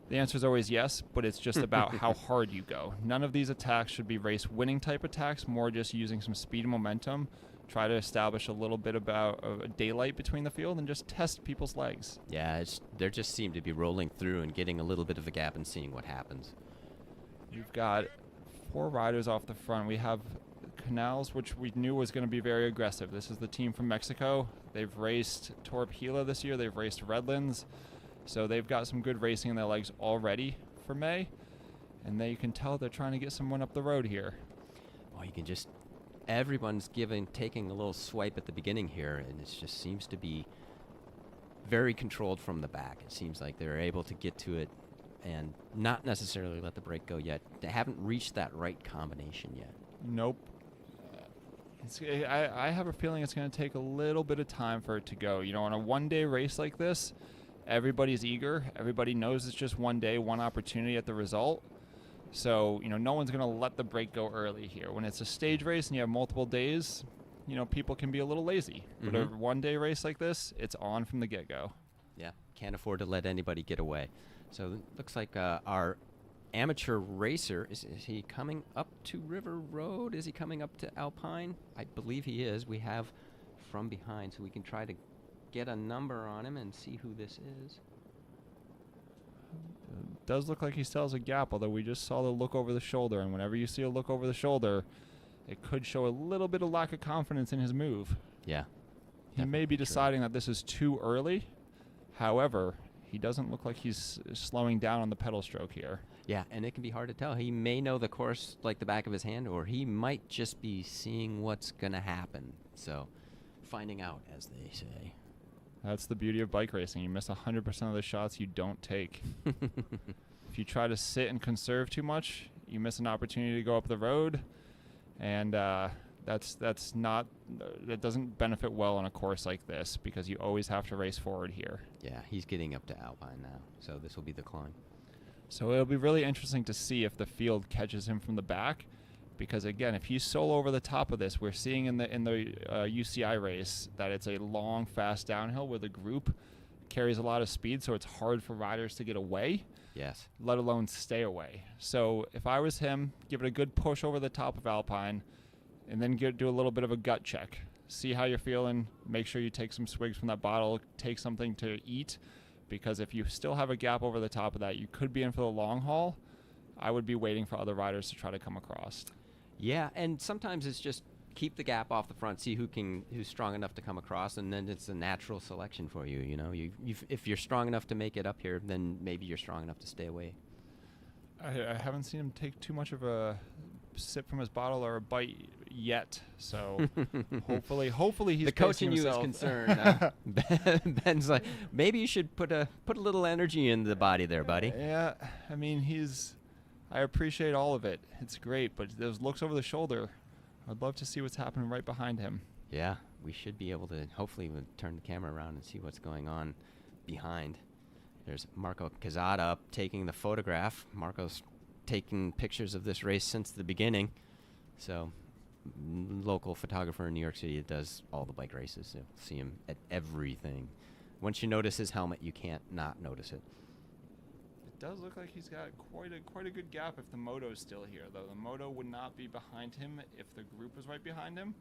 The answer is always yes, but it's just about how hard you go. None of these attacks should be race-winning type attacks, more just using some speed and momentum, try to establish a little bit about a daylight between the field, and just test people's legs. Yeah, they just seem to be rolling through and getting a little bit of a gap and seeing what happens. You've got 4 riders off the front. We have Canals, which we knew was going to be very aggressive. This is the team from Mexico. They've raced Torp Gila this year. They've raced Redlands. So they've got some good racing in their legs already for May. And you can tell they're trying to get someone up the road here. Well, everyone's taking a little swipe at the beginning here, and it just seems to be very controlled from the back. It seems like they're able to get to it and not necessarily let the brake go yet. They haven't reached that right combination yet. Nope. I have a feeling it's going to take a little bit of time for it to go. On a one-day race like this, everybody's eager. Everybody knows it's just one day, one opportunity at the result. So, no one's going to let the brake go early here. When it's a stage race and you have multiple days, people can be a little lazy. Mm-hmm. But a one-day race like this, it's on from the get-go. Yeah, can't afford to let anybody get away. So it looks like our amateur racer, is he coming up to River Road? Is he coming up to Alpine? I believe he is. We have from behind, so we can try to get a number on him and see who this is. Does look like he still has a gap, although we just saw the look over the shoulder, and whenever you see a look over the shoulder, it could show a little bit of lack of confidence in his move. Yeah. He may be deciding that this is too early. However, he doesn't look like he's slowing down on the pedal stroke here. Yeah, and it can be hard to tell. He may know the course like the back of his hand, or he might just be seeing what's going to happen. So, finding out, as they say. That's the beauty of bike racing. You miss 100% of the shots you don't take. If you try to sit and conserve too much, you miss an opportunity to go up the road, and that doesn't benefit well on a course like this, because you always have to race forward here. Yeah, he's getting up to Alpine now, so this will be the climb. So it'll be really interesting to see if the field catches him from the back, because again, if he's solo over the top of this, we're seeing in the UCI race that it's a long, fast downhill where the group carries a lot of speed, so it's hard for riders to get away. Yes. Let alone stay away. So if I was him, give it a good push over the top of Alpine, and then do a little bit of a gut check. See how you're feeling. Make sure you take some swigs from that bottle. Take something to eat, because if you still have a gap over the top of that, you could be in for the long haul. I would be waiting for other riders to try to come across. Yeah, and sometimes it's just keep the gap off the front, see who's strong enough to come across, and then it's a natural selection for you. You know, if you're strong enough to make it up here, then maybe you're strong enough to stay away. I haven't seen him take too much of a sip from his bottle or a bite yet. So hopefully he's the coach pacing in you is himself. concerned. Ben's like, maybe you should put a little energy in the body there, buddy. Yeah, I mean I appreciate all of it. It's great, but those looks over the shoulder, I'd love to see what's happening right behind him. Yeah, we should be able to. Hopefully, we'll turn the camera around and see what's going on behind. There's Marco Cazada up taking the photograph. Marco's taken pictures of this race since the beginning. So, local photographer in New York City that does all the bike races. You'll see him at everything. Once you notice his helmet, you can't not notice it. It does look like he's got quite a good gap if the moto's still here, though. The moto would not be behind him if the group was right behind him.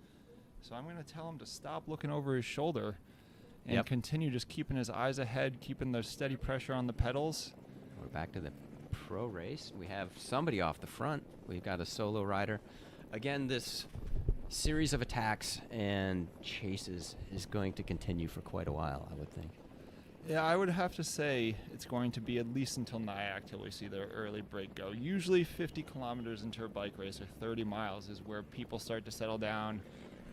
So I'm going to tell him to stop looking over his shoulder and continue just keeping his eyes ahead, keeping the steady pressure on the pedals. We're back to the pro race. We have somebody off the front. We've got a solo rider. Again, this series of attacks and chases is going to continue for quite a while, I would think. Yeah, I would have to say it's going to be at least until Nyack till we see the early break go. Usually 50 kilometers into a bike race or 30 miles is where people start to settle down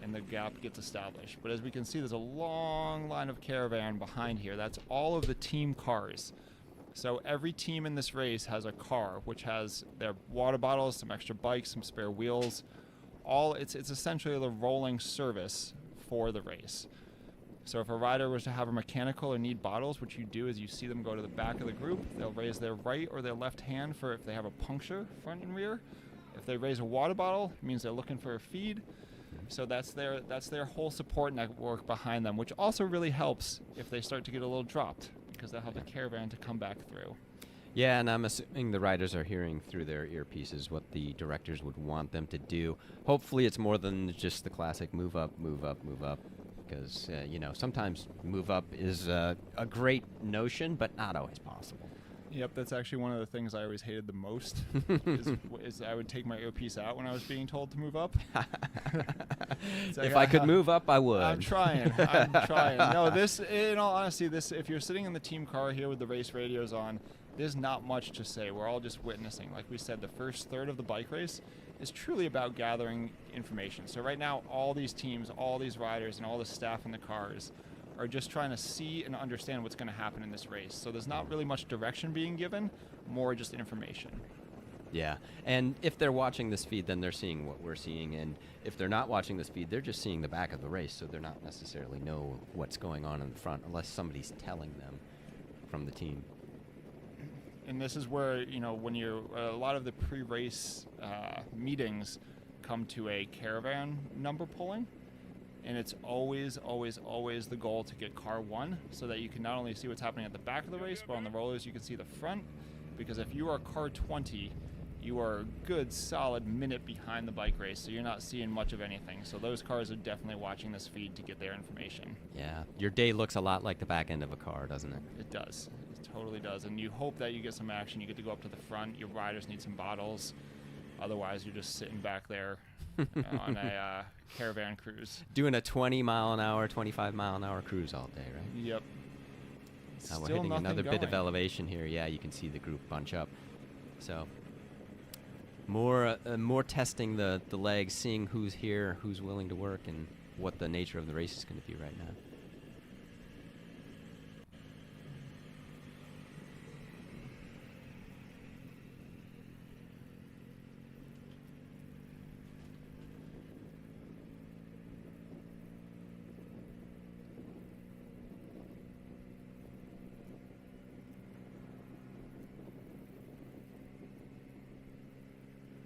and the gap gets established. But as we can see, there's a long line of caravan behind here. That's all of the team cars. So every team in this race has a car, which has their water bottles, some extra bikes, some spare wheels. It's essentially the rolling service for the race. So if a rider was to have a mechanical or need bottles, what you do is you see them go to the back of the group. They'll raise their right or their left hand for if they have a puncture, front and rear. If they raise a water bottle, it means they're looking for a feed. So that's their whole support network behind them, which also really helps if they start to get a little dropped, because they'll have the caravan to come back through. Yeah, and I'm assuming the riders are hearing through their earpieces what the directors would want them to do. Hopefully it's more than just the classic move up, move up, move up. Because, sometimes move up is a great notion, but not always possible. Yep, that's actually one of the things I always hated the most, is I would take my earpiece out when I was being told to move up. If I could move up, I would. I'm trying. No, in all honesty, if you're sitting in the team car here with the race radios on, there's not much to say. We're all just witnessing. Like we said, the first third of the bike race is truly about gathering information. So right now, all these teams, all these riders, and all the staff in the cars are just trying to see and understand what's going to happen in this race. So there's not really much direction being given, more just information. Yeah, and if they're watching this feed, then they're seeing what we're seeing, and if they're not watching this feed, they're just seeing the back of the race, so they're not necessarily know what's going on in the front, unless somebody's telling them from the team. And this is where, when a lot of the pre-race meetings come to a caravan number pulling, and it's always, always, always the goal to get car 1 so that you can not only see what's happening at the back of the race, but on the rollers you can see the front, because if you are car 20, you are a good solid minute behind the bike race, so you're not seeing much of anything. So those cars are definitely watching this feed to get their information. Yeah, your day looks a lot like the back end of a car, doesn't it? It does. It totally does. And you hope that you get some action. You get to go up to the front. Your riders need some bottles. Otherwise, you're just sitting back there on a caravan cruise. Doing a 20 mile an hour, 25 mile an hour cruise all day, right? Yep. We're hitting another bit of elevation here. Yeah, you can see the group bunch up. So more testing the legs, seeing who's here, who's willing to work, and what the nature of the race is going to be right now.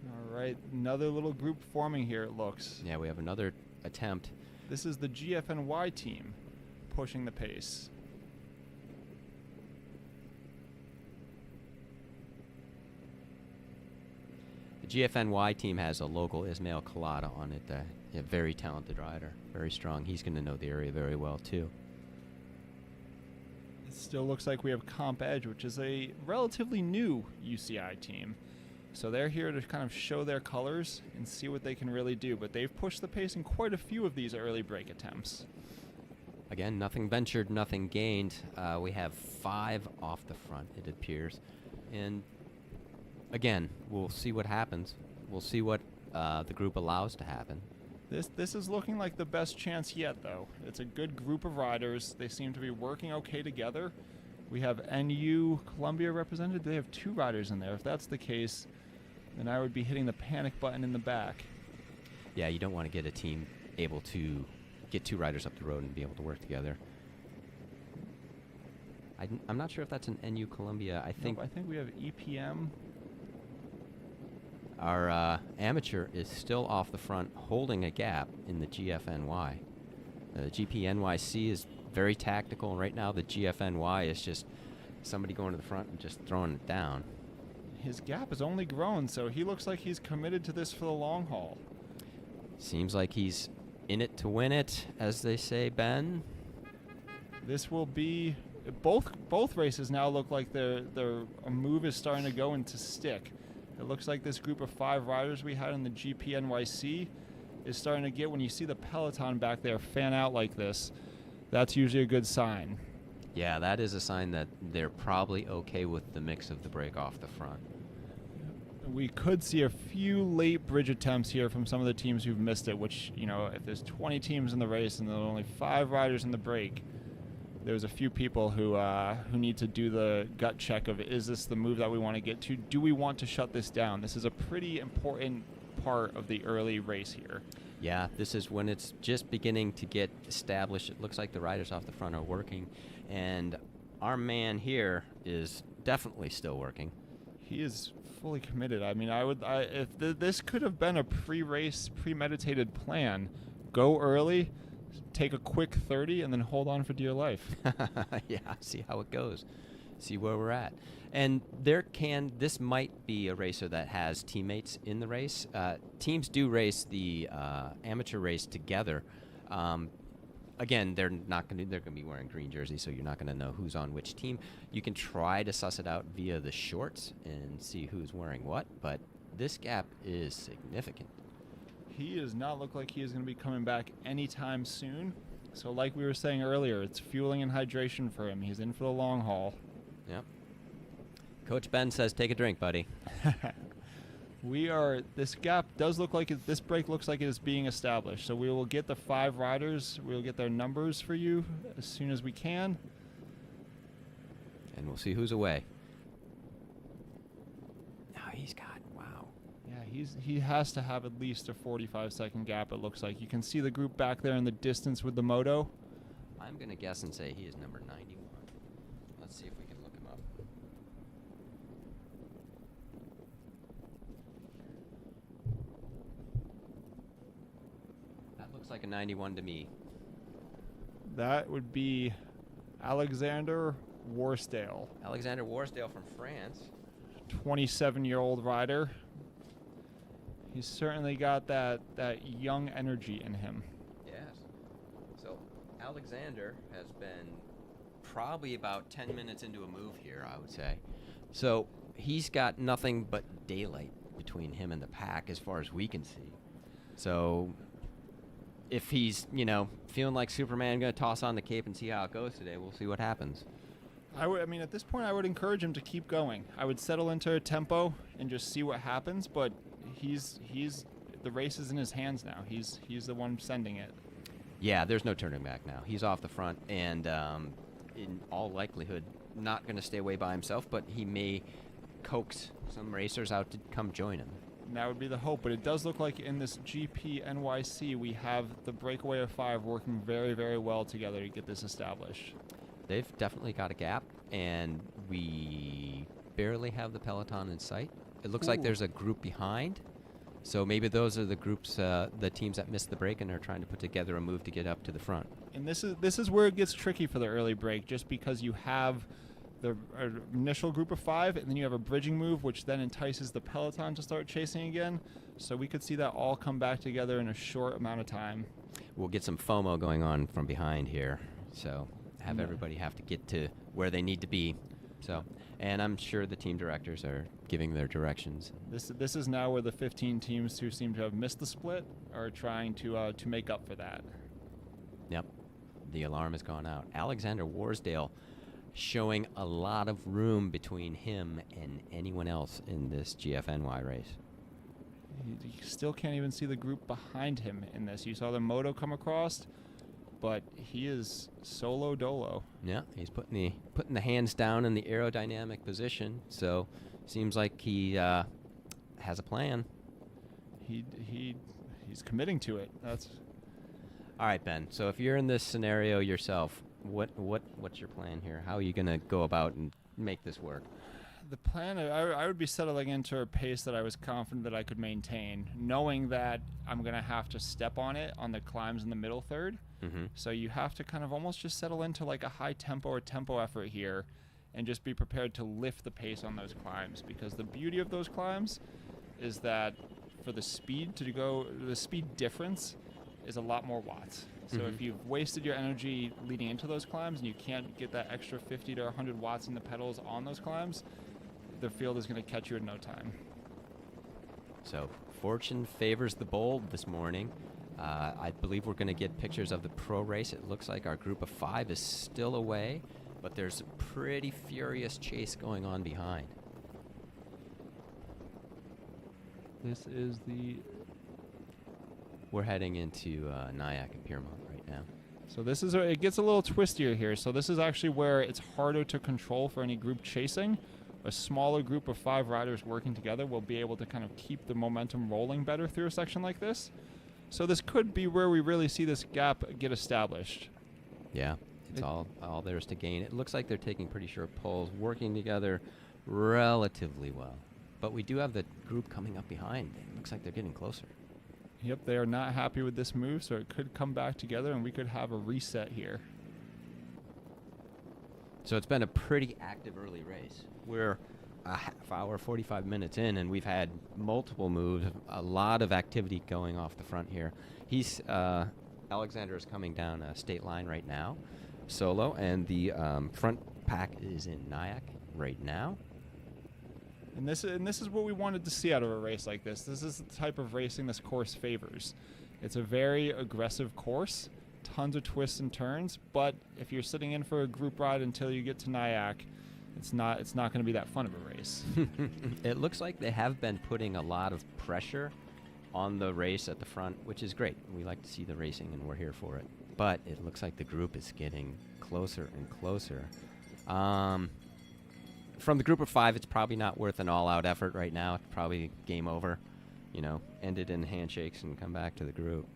All right, another little group forming here, it looks. Yeah, we have another attempt. This is the GFNY team pushing the pace. The GFNY team has a local Ismail Kalada on it, a very talented rider, very strong. He's going to know the area very well, too. It still looks like we have Comp Edge, which is a relatively new UCI team. So they're here to kind of show their colors and see what they can really do. But they've pushed the pace in quite a few of these early break attempts. Again, nothing ventured, nothing gained. We have 5 off the front, it appears. And again, we'll see what happens. We'll see what the group allows to happen. This is looking like the best chance yet, though. It's a good group of riders. They seem to be working okay together. We have NU Columbia represented. They have 2 riders in there. If that's the case, then I would be hitting the panic button in the back. Yeah, you don't want to get a team able to get 2 riders up the road and be able to work together. I'm not sure if that's an NU Columbia. I think we have EPM. Our amateur is still off the front, holding a gap in the GFNY. The GPNYC is very tactical, and right now the GFNY is just somebody going to the front and just throwing it down. His gap has only grown, so he looks like he's committed to this for the long haul. Seems like he's in it to win it, as they say, Ben. This will be both races now look like a move is starting to go into stick. It looks like this group of 5 riders we had in the GPNYC is starting to get, when you see the peloton back there fan out like this, that's usually a good sign. Yeah, that is a sign that they're probably okay with the mix of the break off the front. We could see a few late bridge attempts here from some of the teams who've missed it, which, if there's 20 teams in the race and there are only 5 riders in the break, there's a few people who need to do the gut check of, is this the move that we want to get to? Do we want to shut this down? This is a pretty important part of the early race here. Yeah, this is when it's just beginning to get established. It looks like the riders off the front are working, and our man here is definitely still working. He is fully committed. I mean, if this could have been a pre-race, premeditated plan, go early, take a quick 30, and then hold on for dear life. Yeah, see how it goes. See where we're at. And this might be a racer that has teammates in the race. Teams do race the amateur race together. Again, they're going to be wearing green jerseys, so you're not going to know who's on which team. You can try to suss it out via the shorts and see who's wearing what, but this gap is significant. He does not look like he is going to be coming back anytime soon. So like we were saying earlier, it's fueling and hydration for him. He's in for the long haul. Yep. Coach Ben says, take a drink, buddy. This gap does look like this break looks like it is being established. So we will get the 5 riders. We'll get their numbers for you as soon as we can. And we'll see who's away. Now he's got, wow. Yeah, he has to have at least a 45-second gap, it looks like. You can see the group back there in the distance with the moto. I'm going to guess and say he is number 91. Let's see if we can look him up. That looks like a 91 to me. That would be Alexander Worsdale. Alexander Worsdale from France. 27-year-old rider. He's certainly got that young energy in him. Yes. So Alexander has been probably about 10 minutes into a move here, I would say. So he's got nothing but daylight between him and the pack as far as we can see. So if he's, feeling like Superman, going to toss on the cape and see how it goes today, we'll see what happens. I mean, at this point, I would encourage him to keep going. I would settle into a tempo and just see what happens, but the race is in his hands now. He's the one sending it. Yeah, there's no turning back now. He's off the front, and in all likelihood, not going to stay away by himself, but he may coax some racers out to come join him. And that would be the hope, but it does look like in this GPNYC, we have the breakaway of 5 working very, very well together to get this established. They've definitely got a gap, and we barely have the peloton in sight. It looks like there's a group behind, so maybe those are the groups, the teams that missed the break and are trying to put together a move to get up to the front. And this is where it gets tricky for the early break, just because you have the initial group of 5, and then you have a bridging move, which then entices the peloton to start chasing again. So we could see that all come back together in a short amount of time. We'll get some FOMO going on from behind here, so have everybody have to get to where they need to be So, and I'm sure the team directors are giving their directions. This is now where the 15 teams who seem to have missed the split are trying to make up for that. Yep, the alarm has gone out. Alexander Warsdale showing a lot of room between him and anyone else in this GFNY race. You still can't even see the group behind him in this. You saw the moto come across, but he is solo dolo. Yeah, he's putting the hands down in the aerodynamic position. So seems like he has a plan. He's committing to it. That's all right, Ben. So if you're in this scenario yourself, what's your plan here? How are you gonna go about and make this work? the plan. I would be settling into a pace that I was confident that I could maintain, knowing that I'm gonna have to step on it on the climbs in the middle third. Mm-hmm. So you have to kind of almost just settle into like a high tempo or tempo effort here, and just be prepared to lift the pace on those climbs, because the beauty of those climbs is that for the speed the speed difference is a lot more watts. So if you've wasted your energy leading into those climbs and you can't get that extra 50 to 100 watts in the pedals on those climbs, the field is going to catch you in no time. So fortune favors the bold this morning. I believe we're going to get pictures of the pro race. It looks like our group of 5 is still away, but there's a pretty furious chase going on behind. This is We're heading into Nyack and Piermont right now. So this is it gets a little twistier here. So this is actually where it's harder to control for any group chasing. A smaller group of 5 riders working together will be able to kind of keep the momentum rolling better through a section like this. So this could be where we really see this gap get established. Yeah, it's all there is to gain. It looks like they're taking pretty short pulls, working together relatively well. But we do have the group coming up behind. It looks like they're getting closer. Yep, they are not happy with this move, so it could come back together and we could have a reset here. So it's been a pretty active early race. We're a half hour, 45 minutes in, and we've had multiple moves, a lot of activity going off the front here. Alexander is coming down a state line right now, solo, and the front pack is in Nyack right now. And this is what we wanted to see out of a race like this. This is the type of racing this course favors. It's a very aggressive course, tons of twists and turns, but if you're sitting in for a group ride until you get to Nyack, it's not going to be that fun of a race. It looks like they have been putting a lot of pressure on the race at the front, which is great. We like to see the racing, and we're here for it. But it looks like the group is getting closer and closer. From the group of 5, it's probably not worth an all-out effort right now. It's probably game over, end it in handshakes and come back to the group.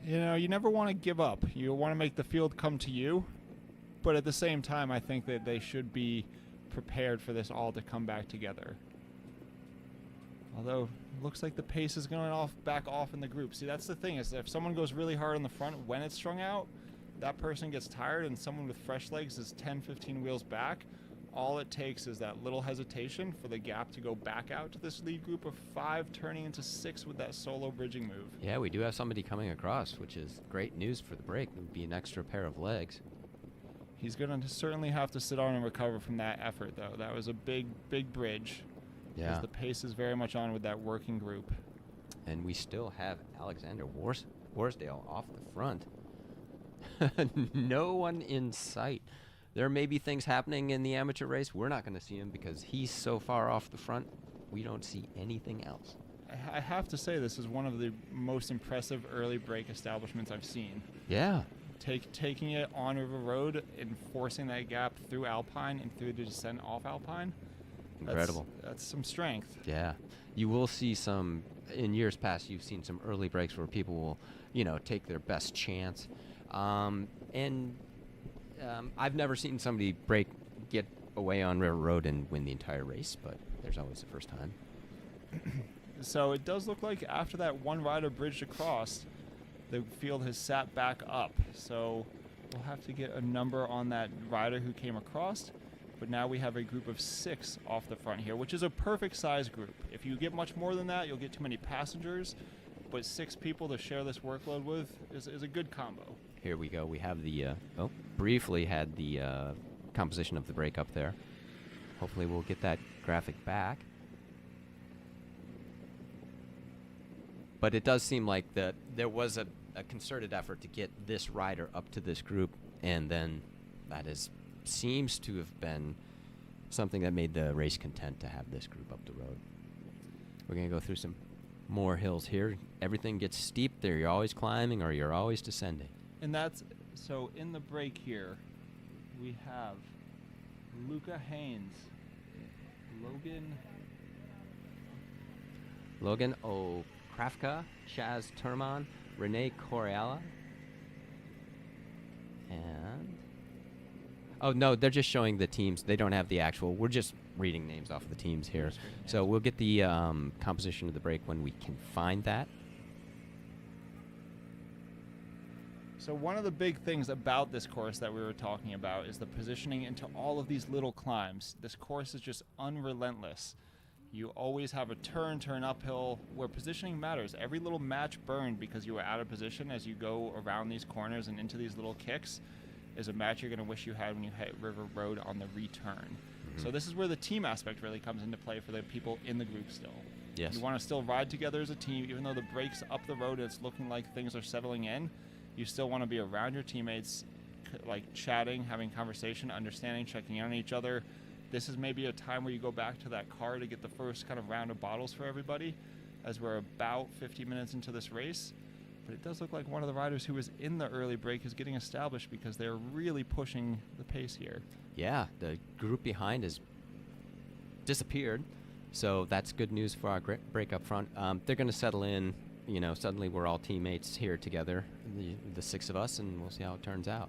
You never want to give up. You want to make the field come to you, but at the same time, I think that they should be prepared for this all to come back together. Although, it looks like the pace is going back off in the group. See, that's the thing, is if someone goes really hard on the front when it's strung out, that person gets tired, and someone with fresh legs is 10, 15 wheels back. All it takes is that little hesitation for the gap to go back out to this lead group of 5, turning into 6 with that solo bridging move. Yeah, we do have somebody coming across, which is great news for the break. It would be an extra pair of legs. He's going to certainly have to sit on and recover from that effort, though. That was a big, big bridge. Yeah. Because the pace is very much on with that working group. And we still have Alexander Warsdale off the front. No one in sight. There may be things happening in the amateur race. We're not going to see him because he's so far off the front. We don't see anything else. I have to say, this is one of the most impressive early break establishments I've seen. Yeah. Taking it on River Road and forcing that gap through Alpine and through the descent off Alpine. Incredible. That's some strength. Yeah. You will see some, in years past, you've seen some early breaks where people will, take their best chance. I've never seen somebody get away on River Road and win the entire race, but there's always the first time. So it does look like after that one rider bridged across, the field has sat back up. So we'll have to get a number on that rider who came across. But now we have a group of 6 off the front here, which is a perfect size group. If you get much more than that, you'll get too many passengers. But 6 people to share this workload with is a good combo. Here we go. We have the, briefly had the composition of the break up there. Hopefully we'll get that graphic back. But it does seem like there was a concerted effort to get this rider up to this group, and then that seems to have been something that made the race content to have this group up the road. We're going to go through some more hills here. Everything gets steep there. You're always climbing or you're always descending. And that's, so in the break here, we have Luca Haynes, Logan O'Krafka, Chaz Turman, Renee Correala, and... Oh, no, they're just showing the teams. They don't have the actual... We're just reading names off the teams here. So we'll get the composition of the break when we can find that. So one of the big things about this course that we were talking about is the positioning into all of these little climbs. This course is just unrelentless. You always have a turn uphill, where positioning matters. Every little match burned because you were out of position as you go around these corners and into these little kicks is a match you're going to wish you had when you hit River Road on the return. Mm-hmm. So this is where the team aspect really comes into play for the people in the group still. Yes. You want to still ride together as a team, even though the break's up the road and it's looking like things are settling in. You still want to be around your teammates, like chatting, having conversation, understanding, checking in on each other. This is maybe a time where you go back to that car to get the first kind of round of bottles for everybody, as we're about 50 minutes into this race. But it does look like one of the riders who was in the early break is getting established because they're really pushing the pace here. Yeah, the group behind has disappeared, so that's good news for our break up front. They're going to settle in. You know, suddenly we're all teammates here together, the six of us, and we'll see how it turns out.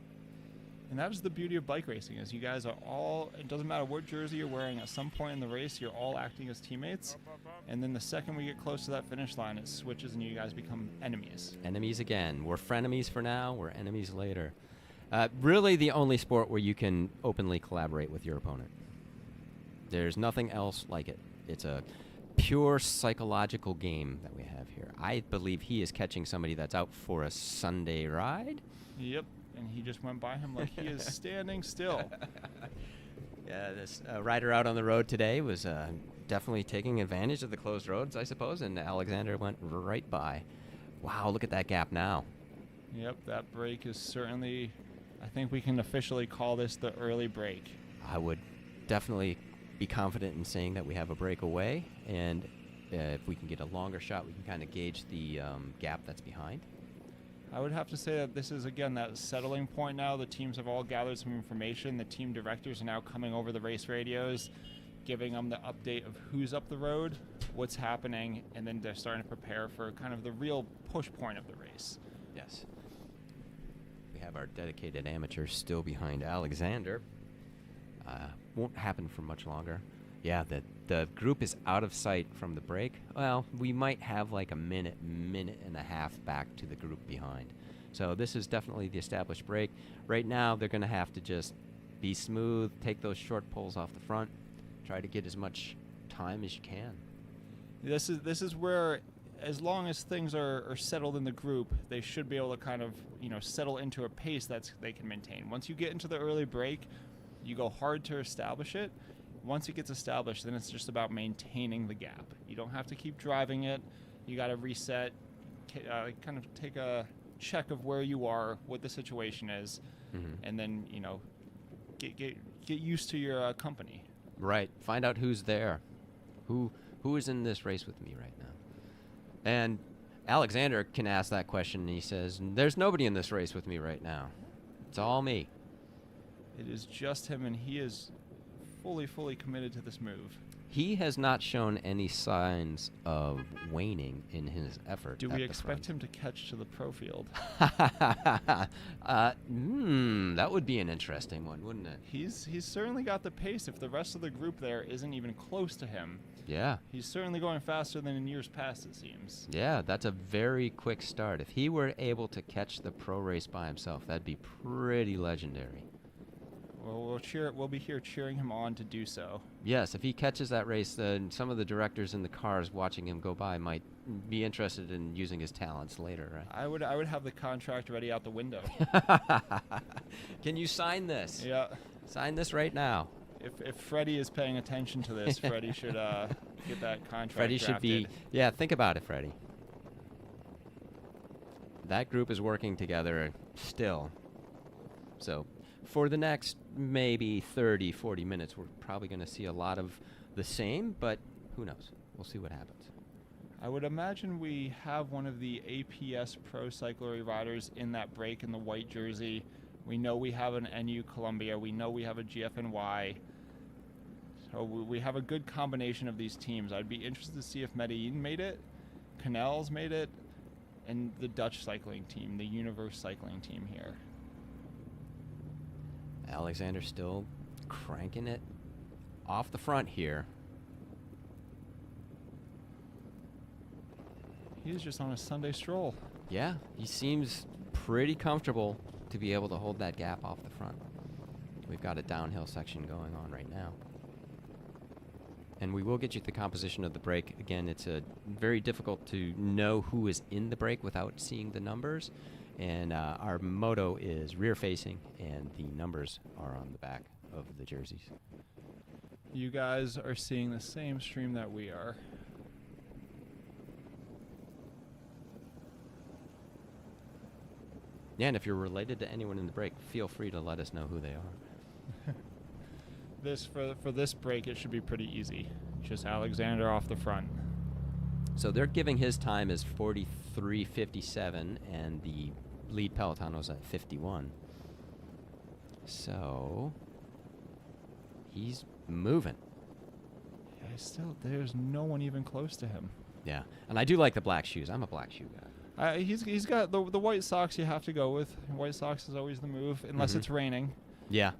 And that is the beauty of bike racing, is you guys are all, it doesn't matter what jersey you're wearing, at some point in the race, you're all acting as teammates. And then the second we get close to that finish line, it switches and you guys become enemies. Enemies again. We're frenemies for now, we're enemies later. Really the only sport where you can openly collaborate with your opponent. There's nothing else like it. It's a pure psychological game that we have here. I believe he is catching somebody that's out for a Sunday ride. Yep. And he just went by him like he is standing still. Yeah, this rider out on the road today was definitely taking advantage of the closed roads, I suppose, and Alexander went right by. Wow, look at that gap now. Yep, that break is certainly, I think we can officially call this the early break. I would definitely be confident in saying that we have a breakaway, and if we can get a longer shot, we can kind of gauge the gap that's behind. I would have to say that this is, again, that settling point now. The teams have all gathered some information. The team directors are now coming over the race radios, giving them the update of who's up the road, what's happening, and then they're starting to prepare for kind of the real push point of the race. Yes. We have our dedicated amateurs still behind Alexander. Won't happen for much longer. Yeah, the group is out of sight from the break. Well, we might have like a minute and a half back to the group behind. So this is definitely the established break. Right now, they're going to have to just be smooth, take those short pulls off the front, try to get as much time as you can. This is where, as long as things are settled in the group, they should be able to kind of, settle into a pace they can maintain. Once you get into the early break, you go hard to establish it. Once it gets established, then it's just about maintaining the gap. You don't have to keep driving it. You got to reset, kind of take a check of where you are, what the situation is, and then, get used to your company. Right. Find out who's there. Who is in this race with me right now? And Alexander can ask that question, and he says, there's nobody in this race with me right now. It's all me. It is just him, and he is fully committed to this move. He has not shown any signs of waning in his effort. Do we expect him to catch to the pro field? That would be an interesting one, wouldn't it? He's certainly got the pace. If the rest of the group there isn't even close to him, yeah, he's certainly going faster than in years past, it seems. Yeah, that's a very quick start. If he were able to catch the pro race by himself, that'd be pretty legendary. Well, we'll be here cheering him on to do so. Yes, if he catches that race, then some of the directors in the cars watching him go by might be interested in using his talents later, right? I would have the contract ready out the window. Can you sign this? Yeah. Sign this right now. if Freddie is paying attention to this, Freddie should get that contract Freddie should drafted. be. Yeah, think about it, Freddie. That group is working together still. So for the next maybe 30, 40 minutes, we're probably going to see a lot of the same, but who knows? We'll see what happens. I would imagine we have one of the APS Pro Cyclery riders in that break in the white jersey. We know we have an NU Columbia. We know we have a GFNY. So we have a good combination of these teams. I'd be interested to see if Medellin made it, Canals made it, and the Dutch cycling team, the Universe cycling team here. Alexander still cranking it off the front here. He's just on a Sunday stroll. Yeah, he seems pretty comfortable to be able to hold that gap off the front. We've got a downhill section going on right now. And we will get you the composition of the break. Again, it's very difficult to know who is in the break without seeing the numbers. And our moto is rear facing, and the numbers are on the back of the jerseys. You guys are seeing the same stream that we are. Yeah, and if you're related to anyone in the break, feel free to let us know who they are. For this break, it should be pretty easy. Just Alexander off the front. So they're giving his time as 43:57, and the lead peloton was at 51. So he's moving. Yeah, there's no one even close to him. Yeah, and I do like the black shoes. I'm a black shoe guy. He's got the white socks you have to go with. White socks is always the move, unless it's raining. Yeah.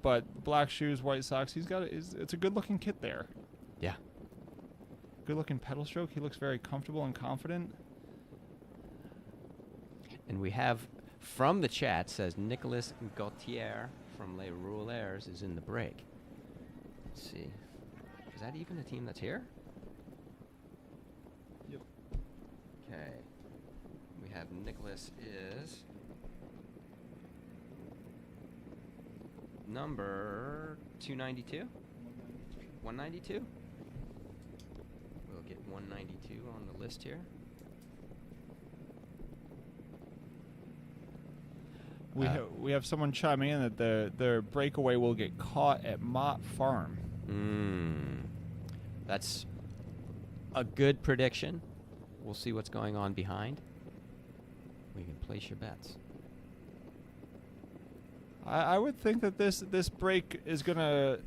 But black shoes, white socks, it's a good looking kit there. Yeah. Good looking pedal stroke. He looks very comfortable and confident. And we have from the chat says Nicolas Gauthier from Les Rouleurs is in the break. Let's see. Is that even a team that's here? Yep. Okay. We have Nicholas is number 292? 192? We'll get 192 on the list here. We have someone chiming in that their breakaway will get caught at Mott Farm. That's a good prediction. We'll see what's going on behind. We can place your bets. I would think that this break is going to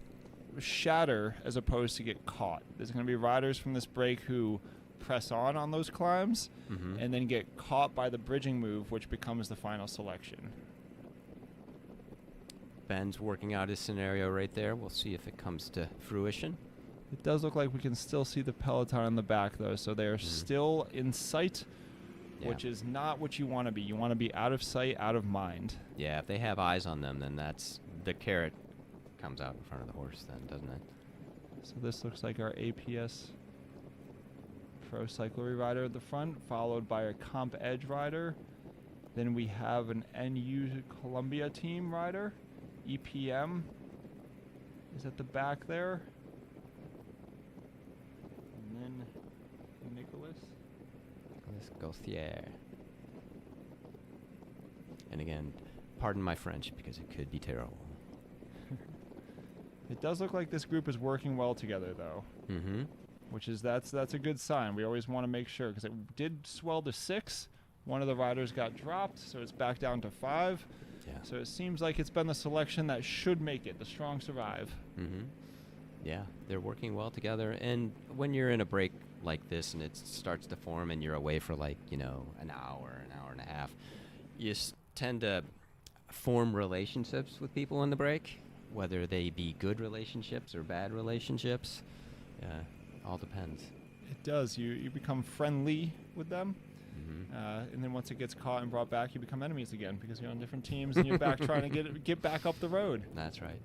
shatter as opposed to get caught. There's going to be riders from this break who press on those climbs and then get caught by the bridging move, which becomes the final selection. Ben's working out his scenario right there. We'll see if it comes to fruition. It does look like we can still see the peloton in the back, though, so they are still in sight, which is not what you want to be. You want to be out of sight, out of mind. Yeah, if they have eyes on them, then that's the carrot comes out in front of the horse then, doesn't it? So this looks like our APS Pro Cyclery rider at the front, followed by a Comp Edge rider. Then we have an NU Columbia team rider. EPM is at the back there. And then Nicholas Gauthier. And again, pardon my French because it could be terrible. It does look like this group is working well together, though. Which is that's a good sign. We always want to make sure, because it did swell to 6. One of the riders got dropped, so it's back down to 5. Yeah. So it seems like it's been the selection that should make it. The strong survive. Yeah, they're working well together. And when you're in a break like this and it starts to form and you're away for an hour and a half, you tend to form relationships with people in the break, whether they be good relationships or bad relationships. All depends. It does. You become friendly with them. And then once it gets caught and brought back, you become enemies again because you're on different teams and you're back trying to get back up the road. That's right.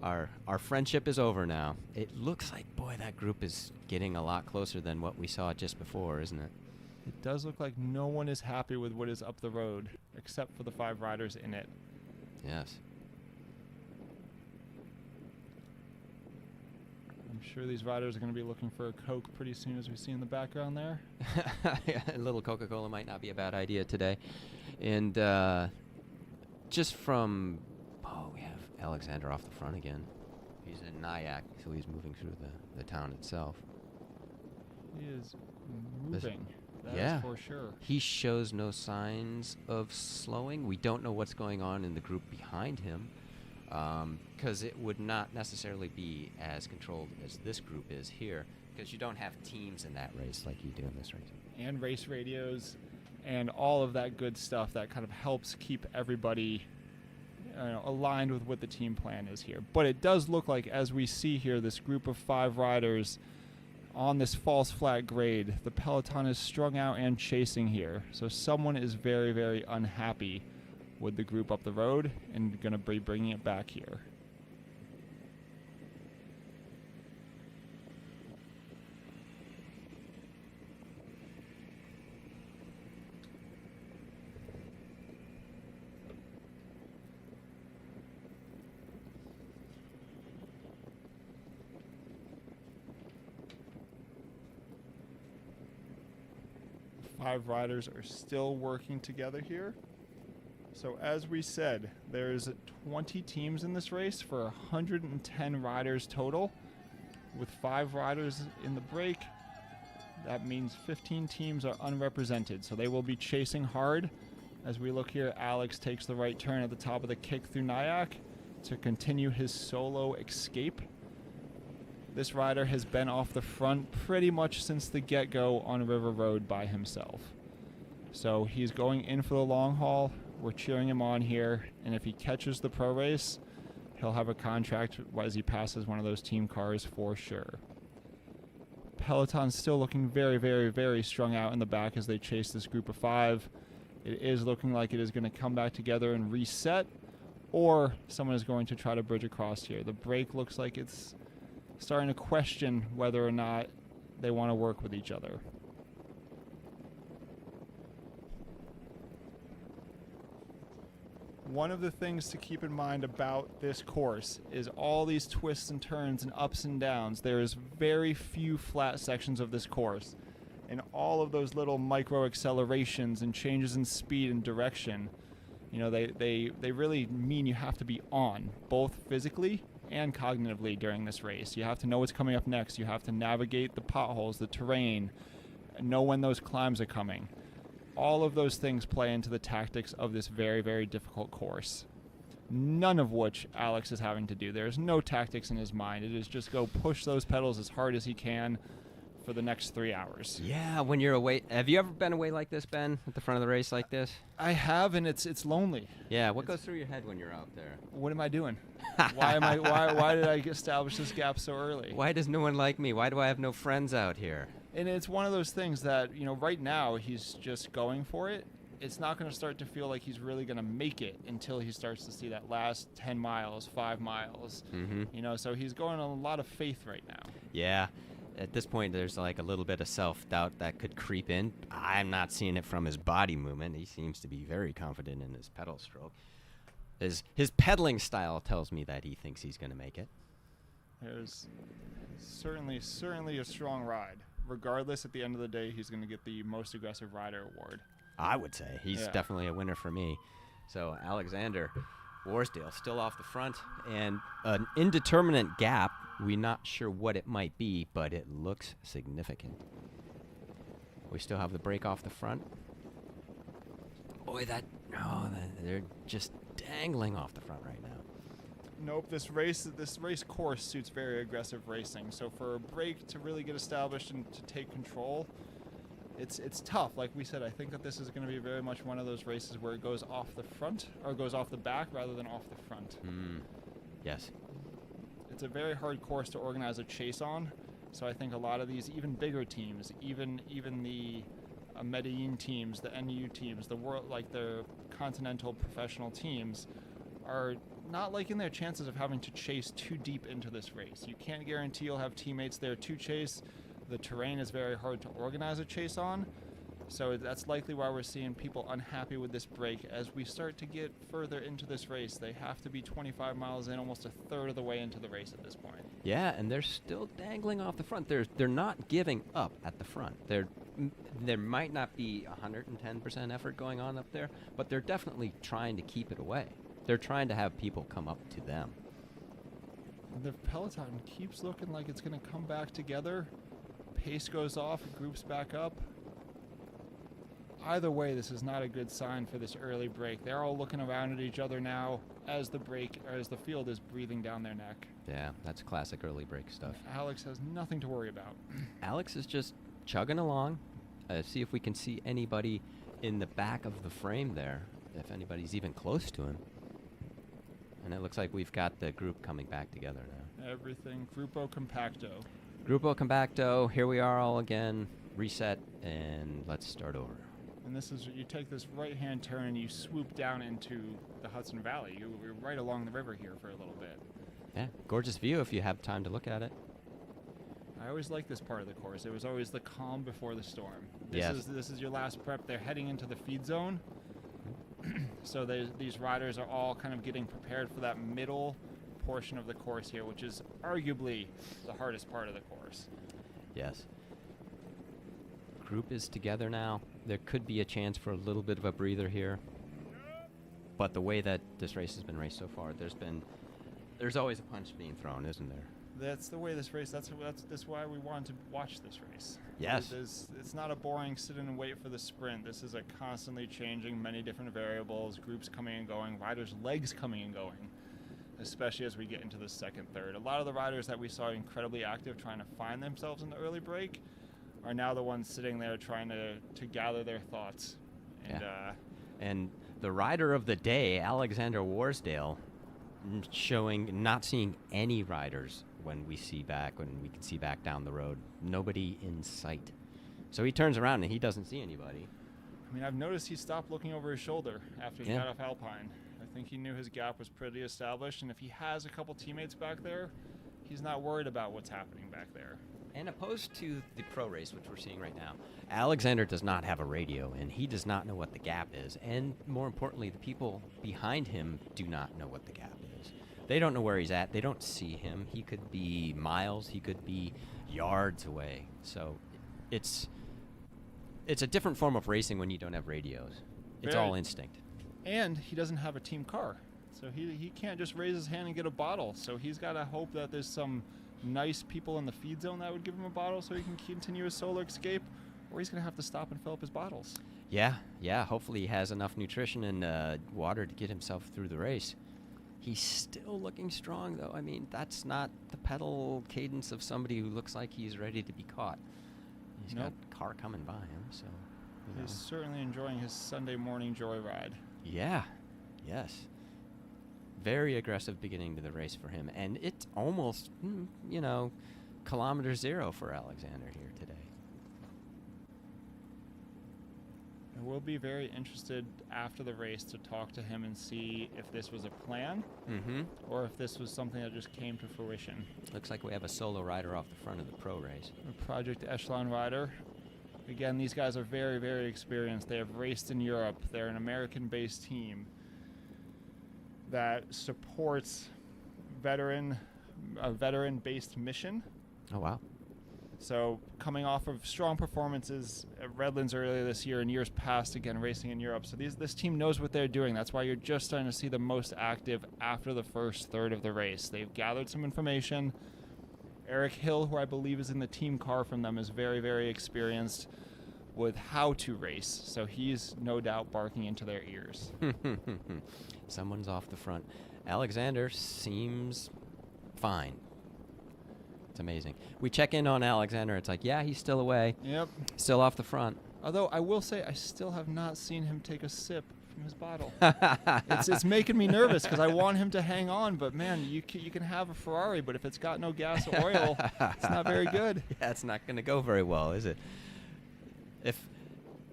Our friendship is over now. It looks like, boy, that group is getting a lot closer than what we saw just before, isn't it? It does look like no one is happy with what is up the road except for the 5 riders in it. Yes. I'm sure these riders are going to be looking for a Coke pretty soon, as we see in the background there. A little Coca-Cola might not be a bad idea today. And just from, we have Alexander off the front again. He's in Nyack, so he's moving through the town itself. He is moving. That yeah, is for sure. He shows no signs of slowing. We don't know what's going on in the group behind him, because it would not necessarily be as controlled as this group is here, because you don't have teams in that race like you do in this race. And race radios and all of that good stuff that kind of helps keep everybody aligned with what the team plan is here. But it does look like, as we see here, this group of 5 riders on this false flat grade, the peloton is strung out and chasing here. So someone is very, very unhappy with the group up the road and going to be bringing it back here. Five riders are still working together here. So as we said, there's 20 teams in this race for 110 riders total. With 5 riders in the break, that means 15 teams are unrepresented. So they will be chasing hard. As we look here, Alex takes the right turn at the top of the kick through Nyack to continue his solo escape. This rider has been off the front pretty much since the get-go on River Road by himself. So he's going in for the long haul. We're cheering him on here, and if he catches the pro race, he'll have a contract as he passes one of those team cars for sure. Peloton's still looking very, very, very strung out in the back as they chase this group of 5. It is looking like it is going to come back together and reset, or someone is going to try to bridge across here. The break looks like it's starting to question whether or not they want to work with each other. One of the things to keep in mind about this course is all these twists and turns and ups and downs. There is very few flat sections of this course, and all of those little micro accelerations and changes in speed and direction, they really mean you have to be on, both physically and cognitively during this race. You have to know what's coming up next. You have to navigate the potholes, the terrain, and know when those climbs are coming. All of those things play into the tactics of this very, very difficult course. None of which Alex is having to do. There's no tactics in his mind. It is just go push those pedals as hard as he can for the next 3 hours. Yeah, when you're away. Have you ever been away like this, Ben, at the front of the race like this? I have, and it's lonely. Yeah, what goes through your head when you're out there? What am I doing? Why did I establish this gap so early? Why does no one like me? Why do I have no friends out here? And it's one of those things that, right now he's just going for it. It's not going to start to feel like he's really going to make it until he starts to see that last 10 miles, 5 miles. Mm-hmm. So he's going on a lot of faith right now. Yeah. At this point, there's like a little bit of self-doubt that could creep in. I'm not seeing it from his body movement. He seems to be very confident in his pedal stroke. His pedaling style tells me that he thinks he's going to make it. There's certainly a strong ride. Regardless, at the end of the day, he's going to get the most aggressive rider award. I would say. He's definitely a winner for me. So Alexander Warsdale still off the front, and an indeterminate gap. We're not sure what it might be, but it looks significant. We still have the brake off the front. Boy, they're just dangling off the front right now. Nope, this race course suits very aggressive racing. So for a brake to really get established and to take control, it's tough. Like we said, I think that this is going to be very much one of those races where it goes off the front, or goes off the back rather than off the front. Yes. It's a very hard course to organize a chase on, so I think a lot of these even bigger teams, even the Medellin teams, the NU teams, the continental professional teams, are not liking their chances of having to chase too deep into this race. You can't guarantee you'll have teammates there to chase. The terrain is very hard to organize a chase on, So that's likely why we're seeing people unhappy with this break. As we start to get further into this race, they have to be 25 miles in, almost a third of the way into the race at this point. Yeah, and they're still dangling off the front. They're not giving up at the front. There might not be 110% effort going on up there, but they're definitely trying to keep it away. They're trying to have people come up to them. The peloton keeps looking like it's going to come back together. Pace goes off, groups back up. Either way, this is not a good sign for this early break. They're all looking around at each other now as the field is breathing down their neck. Yeah, that's classic early break stuff. Alex has nothing to worry about. Alex is just chugging along. See if we can see anybody in the back of the frame there, if anybody's even close to him. And it looks like we've got the group coming back together now. Everything Grupo Compacto. Grupo Compacto, here we are all again, reset, and let's start over. And this is, you take this right-hand turn and you swoop down into the Hudson Valley. You're right along the river here for a little bit. Yeah, gorgeous view if you have time to look at it. I always like this part of the course. It was always the calm before the storm. Yes. This is your last prep. They're heading into the feed zone. So these riders are all kind of getting prepared for that middle portion of the course here, which is arguably the hardest part of the course. Yes. Group is together now. There could be a chance for a little bit of a breather here. But the way that this race has been raced so far, there's always a punch being thrown, isn't there? That's the way this race, that's why we wanted to watch this race. Yes. It's not a boring sit in and wait for the sprint. This is a constantly changing, many different variables, groups coming and going, riders' legs coming and going, especially as we get into the second, third. A lot of the riders that we saw incredibly active trying to find themselves in the early break are now the ones sitting there trying to gather their thoughts. And, yeah. And the rider of the day, Alexander Warsdale, not seeing any riders when we can see back down the road. Nobody in sight. So he turns around and he doesn't see anybody. I mean, I've noticed he stopped looking over his shoulder after he got off Alpine. I think he knew his gap was pretty established, and if he has a couple teammates back there, he's not worried about what's happening back there. And opposed to the pro race, which we're seeing right now, Alexander does not have a radio, and he does not know what the gap is. And more importantly, the people behind him do not know what the gap is. They don't know where he's at. They don't see him. He could be miles. He could be yards away. So it's a different form of racing when you don't have radios. It's all instinct. And he doesn't have a team car. So he can't just raise his hand and get a bottle. So he's got to hope that there's some nice people in the feed zone that would give him a bottle so he can continue his solo escape, or he's going to have to stop and fill up his bottles. Yeah. Hopefully he has enough nutrition and water to get himself through the race. He's still looking strong, though. I mean, that's not the pedal cadence of somebody who looks like he's ready to be caught. He's got a car coming by him, so... He's certainly enjoying his Sunday morning joyride. Yeah. Yes. Very aggressive beginning to the race for him. And it's almost, kilometer zero for Alexander here today. I will be very interested after the race to talk to him and see if this was a plan or if this was something that just came to fruition. Looks like we have a solo rider off the front of the pro race. A Project Echelon rider. Again, these guys are very, very experienced. They have raced in Europe. They're an American-based team that supports a veteran-based mission. Oh, wow. So coming off of strong performances at Redlands earlier this year and years past, again, racing in Europe. So this team knows what they're doing. That's why you're just starting to see the most active after the first third of the race. They've gathered some information. Eric Hill, who I believe is in the team car from them, is very, very experienced with how to race. So he's no doubt barking into their ears. Someone's off the front. Alexander seems fine. It's amazing. We check in on Alexander. It's like, yeah, he's still away. Yep. Still off the front. Although I will say I still have not seen him take a sip from his bottle. It's making me nervous because I want him to hang on. But, man, you can have a Ferrari, but if it's got no gas or oil, it's not very good. Yeah, it's not going to go very well, is it? If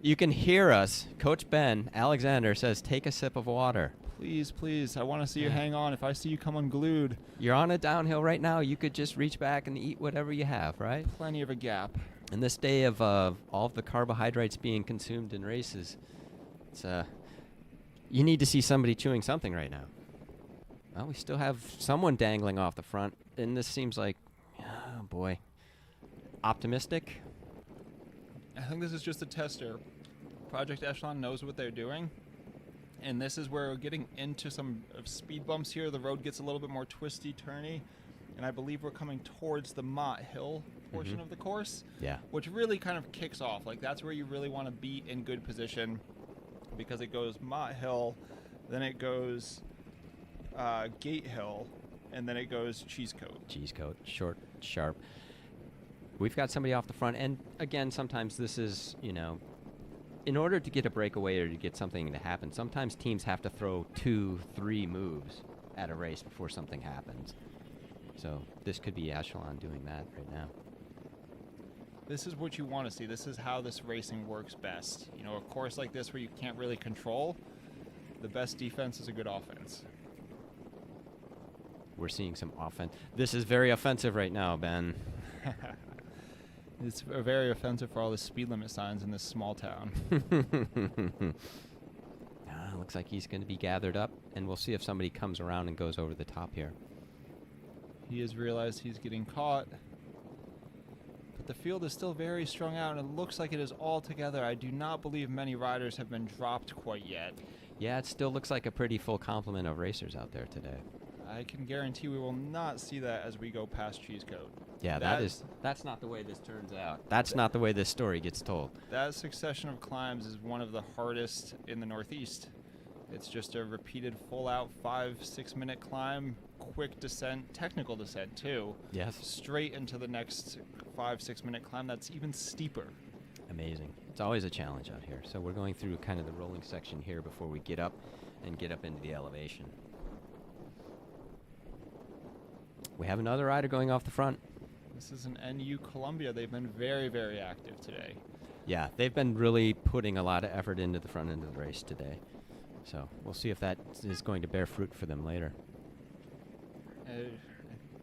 you can hear us, Coach Ben, Alexander says, take a sip of water. Please, please. I want to see you hang on. If I see you come unglued. You're on a downhill right now. You could just reach back and eat whatever you have, right? Plenty of a gap. In this day of all of the carbohydrates being consumed in races, it's you need to see somebody chewing something right now. Well, we still have someone dangling off the front, and this seems like, oh boy, optimistic. I think this is just a tester. Project Echelon knows what they're doing, and this is where we're getting into some speed bumps here. The road gets a little bit more twisty, turny, and I believe we're coming towards the Mott Hill portion of the course. Yeah. Which really kind of kicks off. Like, that's where you really want to be in good position, because it goes Mott Hill, then it goes Gate Hill, and then it goes Cheesecoat. Cheesecoat, short, sharp. We've got somebody off the front, and again, sometimes this is, in order to get a breakaway or to get something to happen, sometimes teams have to throw 2-3 moves at a race before something happens. So this could be Echelon doing that right now. This is what you want to see. This is how this racing works best. A course like this where you can't really control, the best defense is a good offense. We're seeing some offense. This is very offensive right now, Ben. It's very offensive for all the speed limit signs in this small town. Looks like he's going to be gathered up, and we'll see if somebody comes around and goes over the top here. He has realized he's getting caught. But the field is still very strung out, and it looks like it is all together. I do not believe many riders have been dropped quite yet. Yeah, it still looks like a pretty full complement of racers out there today. I can guarantee we will not see that as we go past Cheesecoat. Yeah, that's not the way this turns out. That's not the way this story gets told. That succession of climbs is one of the hardest in the Northeast. It's just a repeated full-out 5-6 minute climb, quick descent, technical descent too. Yes. Straight into the next 5-6 minute climb that's even steeper. Amazing. It's always a challenge out here. So we're going through kind of the rolling section here before we get up into the elevation. We have another rider going off the front. This is an NU Columbia. They've been very, very active today. Yeah, they've been really putting a lot of effort into the front end of the race today. So we'll see if that is going to bear fruit for them later.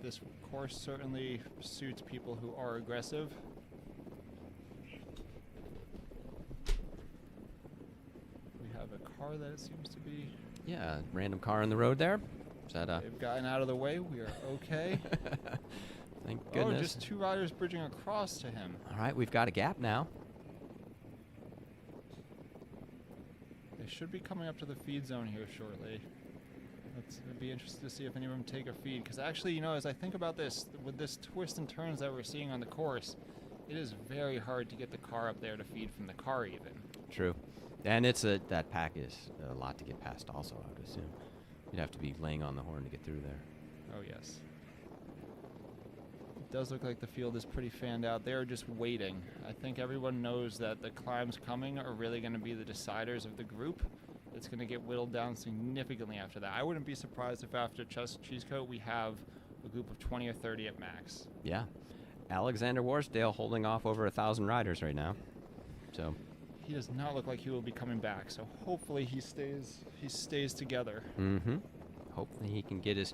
This course certainly suits people who are aggressive. We have a car that it seems to be. Yeah, random car on the road there. Is that They've gotten out of the way. We are okay. Thank goodness. Oh, just two riders bridging across to him. All right, we've got a gap now. They should be coming up to the feed zone here shortly. It'd be interesting to see if any of them take a feed. Because actually, as I think about this, with this twist and turns that we're seeing on the course, it is very hard to get the car up there to feed from the car even. True. And that pack is a lot to get past also, I would assume. You'd have to be laying on the horn to get through there. Oh, yes. It does look like the field is pretty fanned out. They're just waiting. I think everyone knows that the climbs coming are really going to be the deciders of the group. It's going to get whittled down significantly after that. I wouldn't be surprised if after Cheesecoat we have a group of 20 or 30 at max. Yeah. Alexander Warsdale holding off over 1,000 riders right now. So he does not look like he will be coming back, so hopefully he stays together. Mm-hmm. Hopefully he can get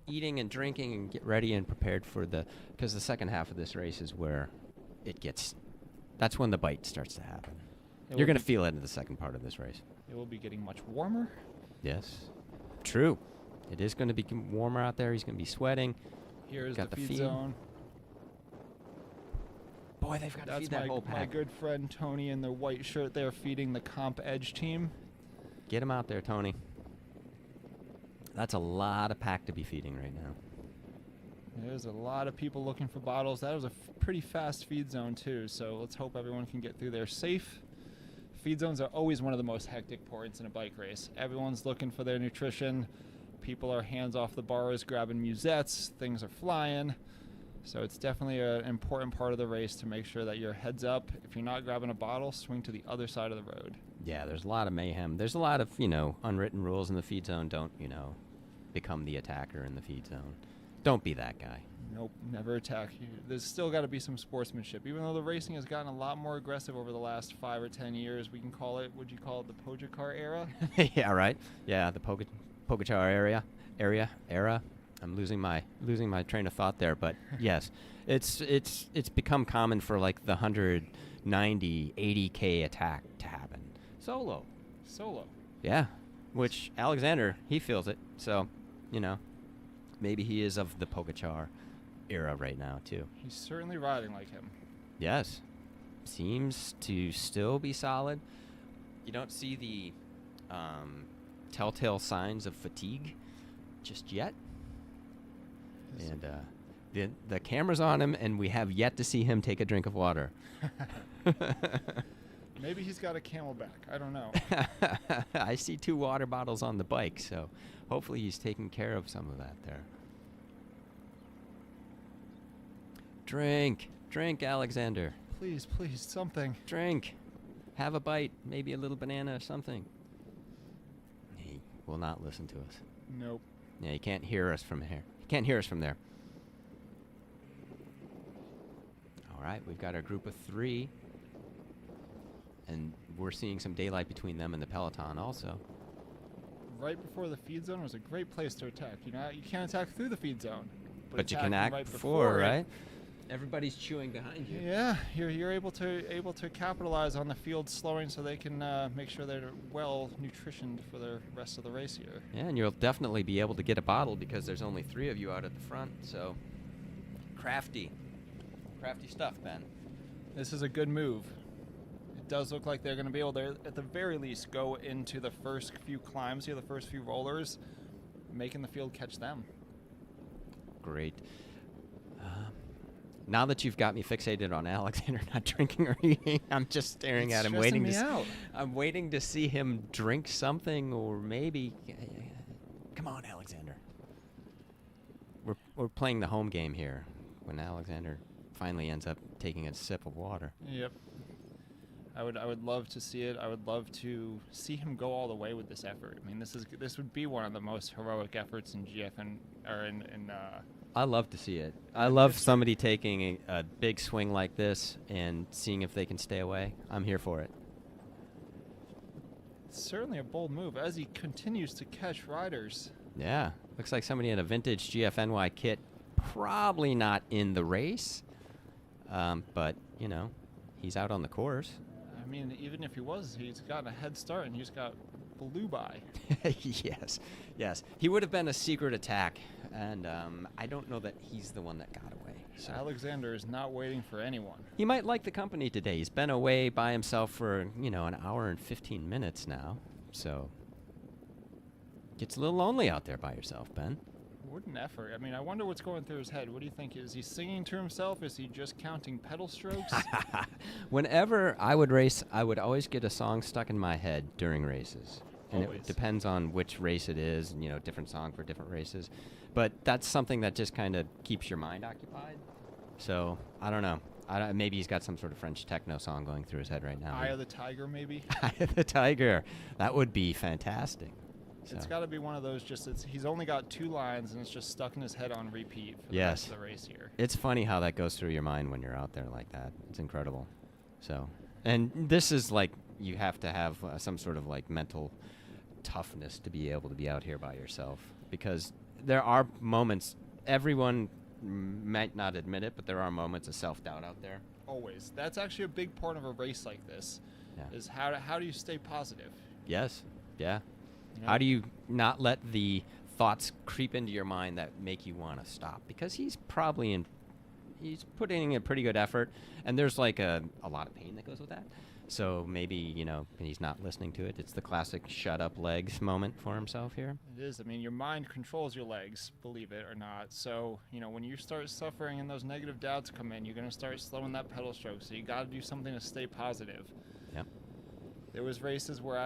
eating and drinking and get ready and prepared for because the second half of this race is where that's when the bite starts to happen. You're going to feel it in the second part of this race. It will be getting much warmer. Yes. True. It is going to be warmer out there. He's going to be sweating. Here's the feed zone. Boy, they've got to feed that whole pack. My good friend Tony in the white shirt there feeding the Comp Edge team. Get him out there, Tony. That's a lot of pack to be feeding right now. There's a lot of people looking for bottles. That was a pretty fast feed zone too, so let's hope everyone can get through there safe. Feed zones are always one of the most hectic points in a bike race. Everyone's looking for their nutrition. People are hands off the bars, grabbing musettes. Things are flying. So it's definitely an important part of the race to make sure that you're heads up. If you're not grabbing a bottle, swing to the other side of the road. Yeah, there's a lot of mayhem. There's a lot of, unwritten rules in the feed zone. Don't, become the attacker in the feed zone. Don't be that guy. Nope, never attack. There's still got to be some sportsmanship. Even though the racing has gotten a lot more aggressive over the last 5 or 10 years, we can call it, would you call it the Pogacar era? Yeah, right. Yeah, the Pogacar era. I'm losing my train of thought there, but yes, it's become common for like the 190, 80K attack to happen solo. Solo. Yeah, which Alexander, he feels it. So, you know, maybe he is of the Pogacar era right now too. He's certainly riding like him. Yes, seems to still be solid. You don't see the telltale signs of fatigue just yet. And the camera's on him, and we have yet to see him take a drink of water. Maybe he's got a Camelback. I don't know. I see 2 water bottles on the bike, so hopefully he's taking care of some of that there. Drink, Alexander. Please, something. Drink. Have a bite, maybe a little banana or something. He will not listen to us. Nope. Yeah, he can't hear us from here. He can't hear us from there. All right, we've got our group of 3. And we're seeing some daylight between them and the peloton also. Right before the feed zone was a great place to attack. You know, you can't attack through the feed zone. But you can act right before, right? Everybody's chewing behind you. Yeah, you're able to capitalize on the field slowing so they can make sure they're well nutritioned for the rest of the race here. Yeah, and you'll definitely be able to get a bottle because there's only 3 of you out at the front. So, crafty stuff, Ben. This is a good move. It does look like they're going to be able to, at the very least, go into the first few climbs here, the first few rollers, making the field catch them. Great. Now that you've got me fixated on Alexander not drinking or eating, I'm just staring at him, waiting to I'm waiting to see him drink something, or maybe. Come on, Alexander. We're playing the home game here. When Alexander finally ends up taking a sip of water. Yep. I would love to see it. I would love to see him go all the way with this effort. I mean, this would be one of the most heroic efforts in GFN or in I love to see it. I love somebody taking a big swing like this and seeing if they can stay away. I'm here for it. It's certainly a bold move as he continues to catch riders. Yeah. Looks like somebody in a vintage GFNY kit. Probably not in the race. But, you know, he's out on the course. I mean, even if he was, he's gotten a head start and he just got blew by. Yes. He would have been a secret attack, and I don't know that he's the one that got away. So Alexander is not waiting for anyone. He might like the company today. He's been away by himself for, an hour and 15 minutes now. So gets a little lonely out there by yourself, Ben. What an effort. I mean, I wonder what's going through his head. What do you think? Is he singing to himself? Is he just counting pedal strokes? Whenever I would race, I would always get a song stuck in my head during races. And Always. It depends on which race it is, different song for different races. But that's something that just kind of keeps your mind occupied. So, I don't know. Maybe he's got some sort of French techno song going through his head right now. Eye of the Tiger, maybe? Eye of the Tiger. That would be fantastic. It's got to be one of those he's only got 2 lines and it's just stuck in his head on repeat for the rest of the race here. It's funny how that goes through your mind when you're out there like that. It's incredible. So, and this is like, you have to have some sort of like mental toughness to be able to be out here by yourself, because there are moments, everyone might not admit it, but there are moments of self-doubt out there. Always. That's actually a big part of a race like this, is how do you stay positive? Yes. Yeah. Yeah. How do you not let the thoughts creep into your mind that make you want to stop? Because he's putting in a pretty good effort, and there's like a lot of pain that goes with that. So maybe, he's not listening to it. It's the classic shut up legs moment for himself here. It is. I mean, your mind controls your legs, believe it or not. So, when you start suffering and those negative doubts come in, you're going to start slowing that pedal stroke. So you got to do something to stay positive. Yep. There was races where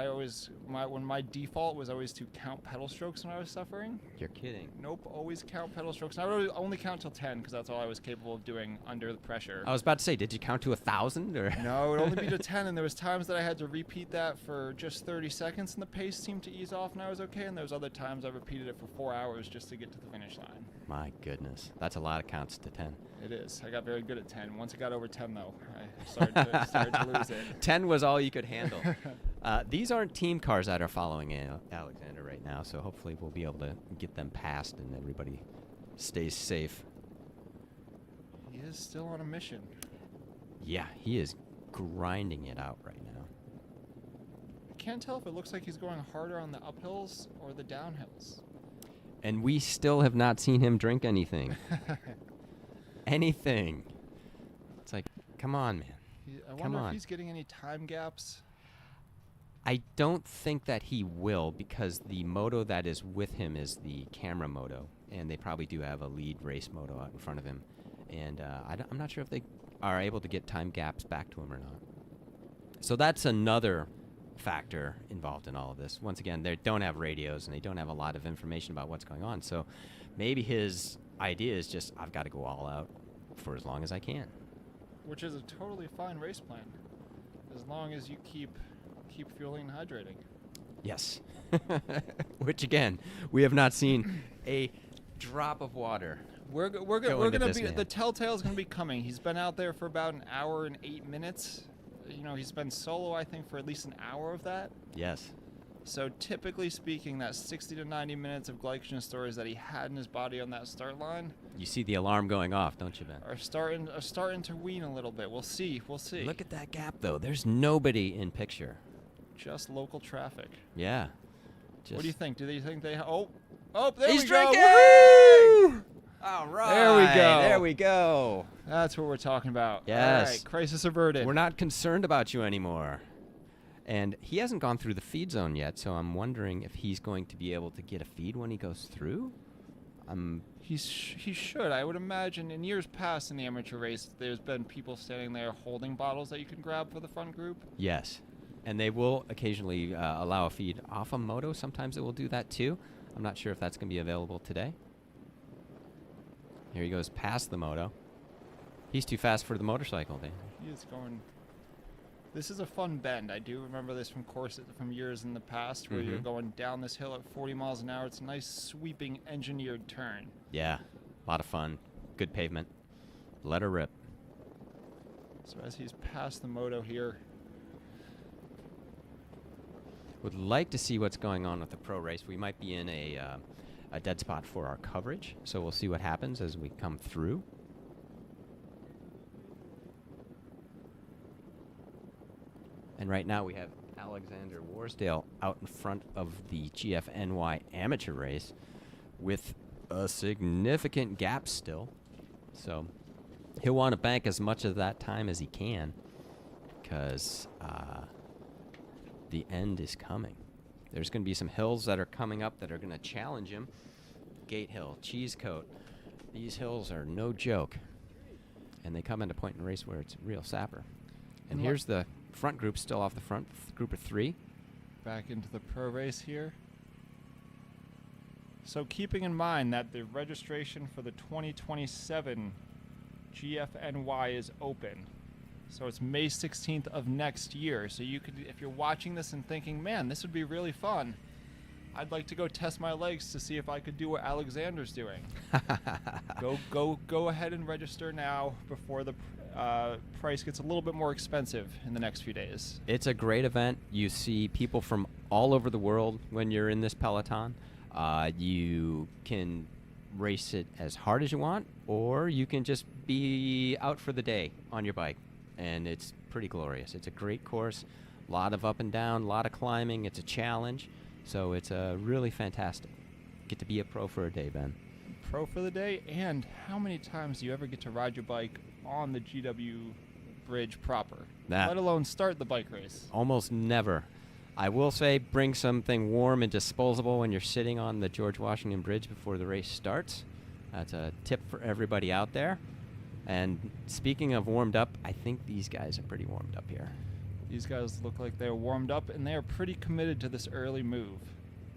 when my default was always to count pedal strokes when I was suffering. You're kidding. Nope, always count pedal strokes. I would only count till 10 because that's all I was capable of doing under the pressure. I was about to say, did you count to 1,000 or? No, it would only be to 10, and there was times that I had to repeat that for just 30 seconds, and the pace seemed to ease off, and I was okay. And there was other times I repeated it for 4 hours just to get to the finish line. My goodness, that's a lot of counts to 10. It is. I got very good at 10. Once it got over 10, though, I started to lose it. 10 was all you could handle. These aren't team cars that are following Alexander right now, so hopefully we'll be able to get them past and everybody stays safe. He is still on a mission. Yeah, he is grinding it out right now. I can't tell if it looks like he's going harder on the uphills or the downhills. And we still have not seen him drink anything. Anything. It's like, come on, man. I wonder if he's getting any time gaps. I don't think that he will, because the moto that is with him is the camera moto, and they probably do have a lead race moto out in front of him. And I'm not sure if they are able to get time gaps back to him or not. So that's another factor involved in all of this. Once again, they don't have radios, and they don't have a lot of information about what's going on. So maybe his idea is just, I've got to go all out for as long as I can. Which is a totally fine race plan, as long as you keep fueling and hydrating. Yes. Which, again, we have not seen a drop of water. We're gonna be, the telltale's gonna be coming. He's been out there for about an hour and 8 minutes. You know, he's been solo, I think, for at least an hour of that. Yes. So typically speaking, that 60 to 90 minutes of glycogen storage that he had in his body on that start line. You see the alarm going off, don't you, Ben? Are starting to wean a little bit. We'll see. Look at that gap, though. There's nobody in picture. Just local traffic. Yeah. What do you think? Do they think they? Oh, there He's we drinking! go! Woo-hoo! All right. There we go. go. That's what we're talking about. Yes. All right, crisis averted. We're not concerned about you anymore. And he hasn't gone through the feed zone yet, so I'm wondering if he's going to be able to get a feed when he goes through. He should. I would imagine in years past in the amateur race, there's been people standing there holding bottles that you can grab for the front group. Yes. And they will occasionally allow a feed off a moto. Sometimes it will do that too. I'm not sure if that's going to be available today. Here he goes past the moto. He's too fast for the motorcycle, Dan. He is going. This is a fun bend. I do remember this from courses from years in the past where you're going down this hill at 40 miles an hour. It's a nice sweeping engineered turn. Yeah, a lot of fun. Good pavement. Let her rip. So as he's past the moto here. Would like to see what's going on with the pro race. We might be in a dead spot for our coverage, so we'll see what happens as we come through. And right now we have Alexander Warsdale out in front of the GFNY amateur race with a significant gap still. So he'll want to bank as much of that time as he can, because the end is coming. There's going to be some hills that are coming up that are going to challenge him. Gate Hill, Cheese Coat. These hills are no joke. And they come into point in race where it's real sapper. And here's the front group still off the front, group of 3. Back into the pro race here. So keeping in mind that the registration for the 2027 GFNY is open. So it's May 16th of next year. So you could, if you're watching this and thinking, man, this would be really fun, I'd like to go test my legs to see if I could do what Alexander's doing. Go ahead and register now before the price gets a little bit more expensive in the next few days. It's a great event. You see people from all over the world when you're in this peloton. You can race it as hard as you want, or you can just be out for the day on your bike. And it's pretty glorious. It's a great course, a lot of up and down, a lot of climbing. It's a challenge, so it's really fantastic. Get to be a pro for a day, Ben. Pro for the day, and how many times do you ever get to ride your bike on the GW bridge proper, let alone start the bike race? Almost never. I will say bring something warm and disposable when you're sitting on the George Washington Bridge before the race starts. That's a tip for everybody out there. And speaking of warmed up, I think these guys are pretty warmed up here. These guys look like they're warmed up, and they are pretty committed to this early move,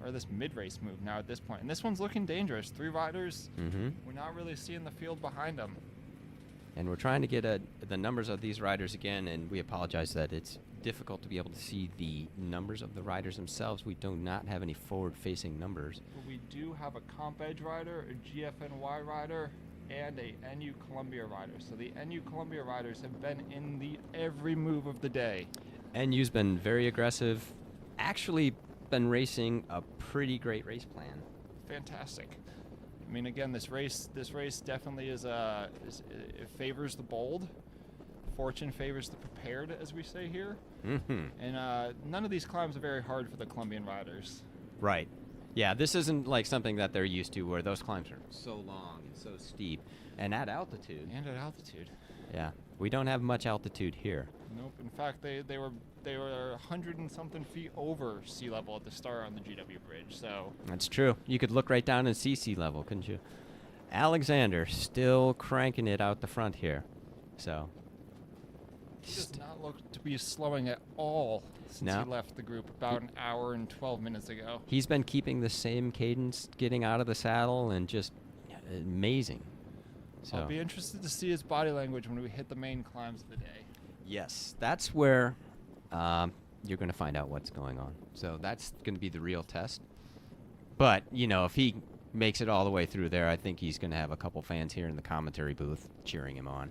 or this mid-race move now at this point. And this one's looking dangerous. 3 riders. We're not really seeing the field behind them. And we're trying to get the numbers of these riders again, and we apologize that it's difficult to be able to see the numbers of the riders themselves. We do not have any forward-facing numbers. But we do have a Comp Edge rider, a GFNY rider, and a NU Columbia rider. So the NU Columbia riders have been in the every move of the day. NU's been very aggressive. Actually, been racing a pretty great race plan. Fantastic. I mean, again, this race definitely it favors the bold. Fortune favors the prepared, as we say here. Mm-hmm. And none of these climbs are very hard for the Colombian riders. Right. Yeah, this isn't like something that they're used to, where those climbs are so long and so steep, and at altitude. Yeah, we don't have much altitude here. Nope. In fact, they were 100 and something feet over sea level at the start on the GW bridge. So That's true. You could look right down and see sea level, couldn't you? Alexander still cranking it out the front here. So he does not look to be slowing at all since he left the group about an hour and 12 minutes ago. He's been keeping the same cadence, getting out of the saddle, and just amazing. So I'll be interested to see his body language when we hit the main climbs of the day. yes, that's where you're going to find out what's going on. So that's going to be the real test. But, you know, if he makes it all the way through there, I think he's going to have a couple fans here in the commentary booth cheering him on.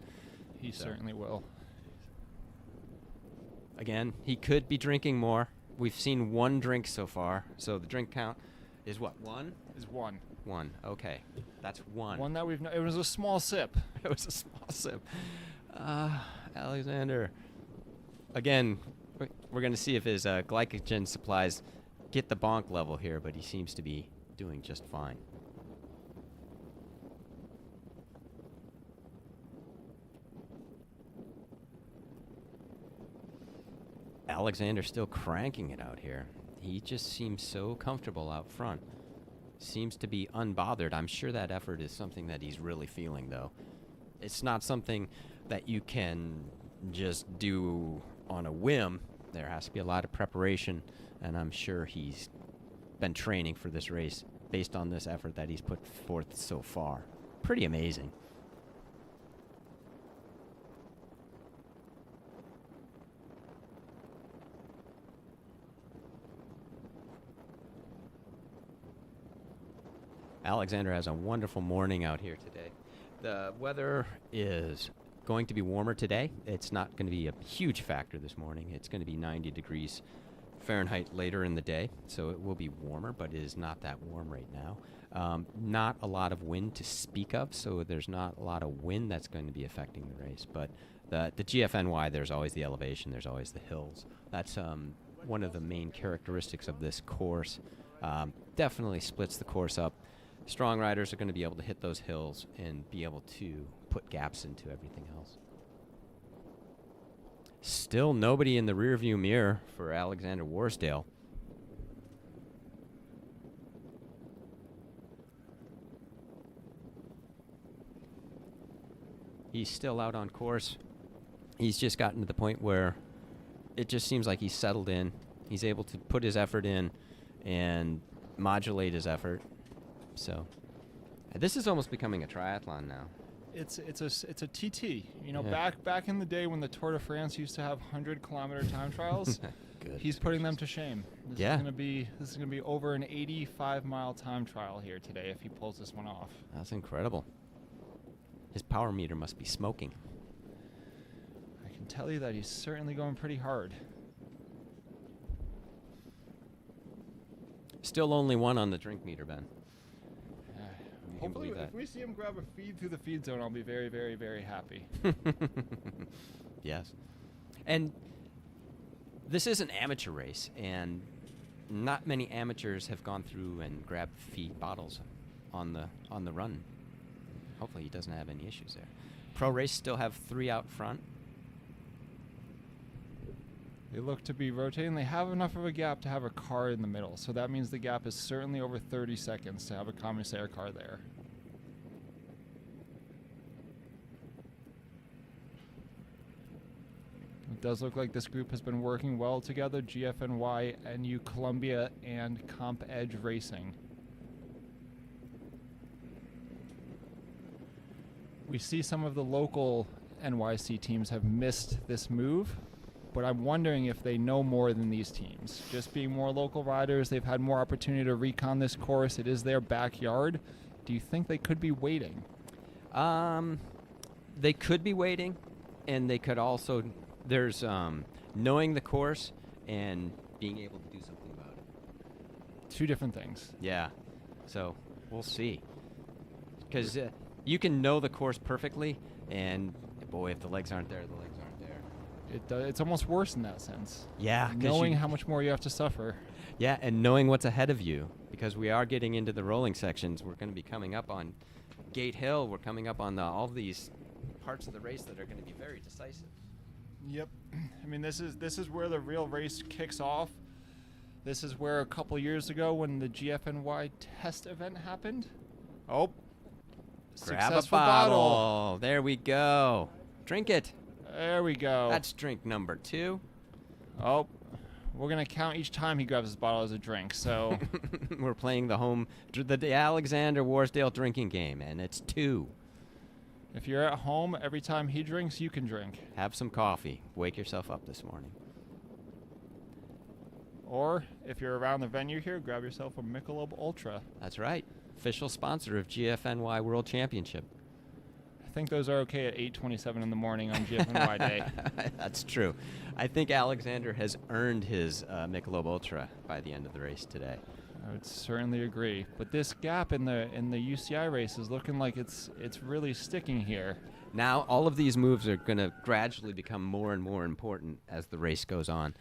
He certainly will. Again, he could be drinking more. We've seen one drink so far. So the drink count is what, one? Is one. One, okay. That's one. One that it was a small sip. It was a small sip. Alexander. Again, we're going to see if his glycogen supplies get the bonk level here, but he seems to be doing just fine. Alexander still cranking it out here. He just seems so comfortable out front. Seems to be unbothered. I'm sure that effort is something that he's really feeling, though. It's not something that you can just do on a whim. There has to be a lot of preparation, and I'm sure he's been training for this race based on this effort that he's put forth so far. Pretty amazing. Alexander has a wonderful morning out here today. The weather is going to be warmer today. It's not going to be a huge factor this morning. It's going to be 90 degrees Fahrenheit later in the day, so it will be warmer, but it is not that warm right now. Not a lot of wind to speak of, so there's not a lot of wind that's going to be affecting the race. But the GFNY, there's always the elevation, there's always the hills. That's one of the main characteristics of this course. Definitely splits the course up. Strong riders are going to be able to hit those hills and be able to put gaps into everything else. Still nobody in the rearview mirror for Alexander Warsdale. He's still out on course. He's just gotten to the point where it just seems like he's settled in. He's able to put his effort in and modulate his effort. So this is almost becoming a triathlon now. It's a TT. You know, back in the day when the Tour de France used to have 100-kilometer time trials, he's putting them to shame. This is gonna be over an 85-mile time trial here today if he pulls this one off. That's incredible. His power meter must be smoking. I can tell you that he's certainly going pretty hard. Still only one on the drink meter, Ben. Hopefully, if we see him grab a feed through the feed zone, I'll be very, very, very happy. Yes. And this is an amateur race, and not many amateurs have gone through and grabbed feed bottles on the run. Hopefully he doesn't have any issues there. Pro race still have 3 out front. They look to be rotating. They have enough of a gap to have a car in the middle, so that means the gap is certainly over 30 seconds to have a commissaire car there. It does look like this group has been working well together, GFNY, NU Columbia, and Comp Edge Racing. We see some of the local NYC teams have missed this move, but I'm wondering if they know more than these teams. Just being more local riders, they've had more opportunity to recon this course. It is their backyard. Do you think they could be waiting? They could be waiting, and they could also There's knowing the course and being able to do something about it. Two different things. Yeah. So we'll see. Because you can know the course perfectly, and boy, if the legs aren't there, the legs aren't there. It's almost worse in that sense. Yeah. Knowing how much more you have to suffer. Yeah, and knowing what's ahead of you, because we are getting into the rolling sections. We're going to be coming up on Gate Hill. We're coming up on all these parts of the race that are going to be very decisive. Yep. I mean, this is where the real race kicks off. This is where a couple years ago when the GFNY test event happened. Oh. Grab a bottle. There we go. Drink it. There we go. That's drink number 2. Oh. We're going to count each time he grabs his bottle as a drink, so... We're playing the Alexander Warsdale drinking game, and it's 2. If you're at home, every time he drinks, you can drink. Have some coffee. Wake yourself up this morning. Or, if you're around the venue here, grab yourself a Michelob Ultra. That's right. Official sponsor of GFNY World Championship. I think those are okay at 8:27 in the morning on GFNY Day. That's true. I think Alexander has earned his Michelob Ultra by the end of the race today. I would certainly agree. But this gap in the UCI race is looking like it's really sticking here. Now, all of these moves are going to gradually become more and more important as the race goes on.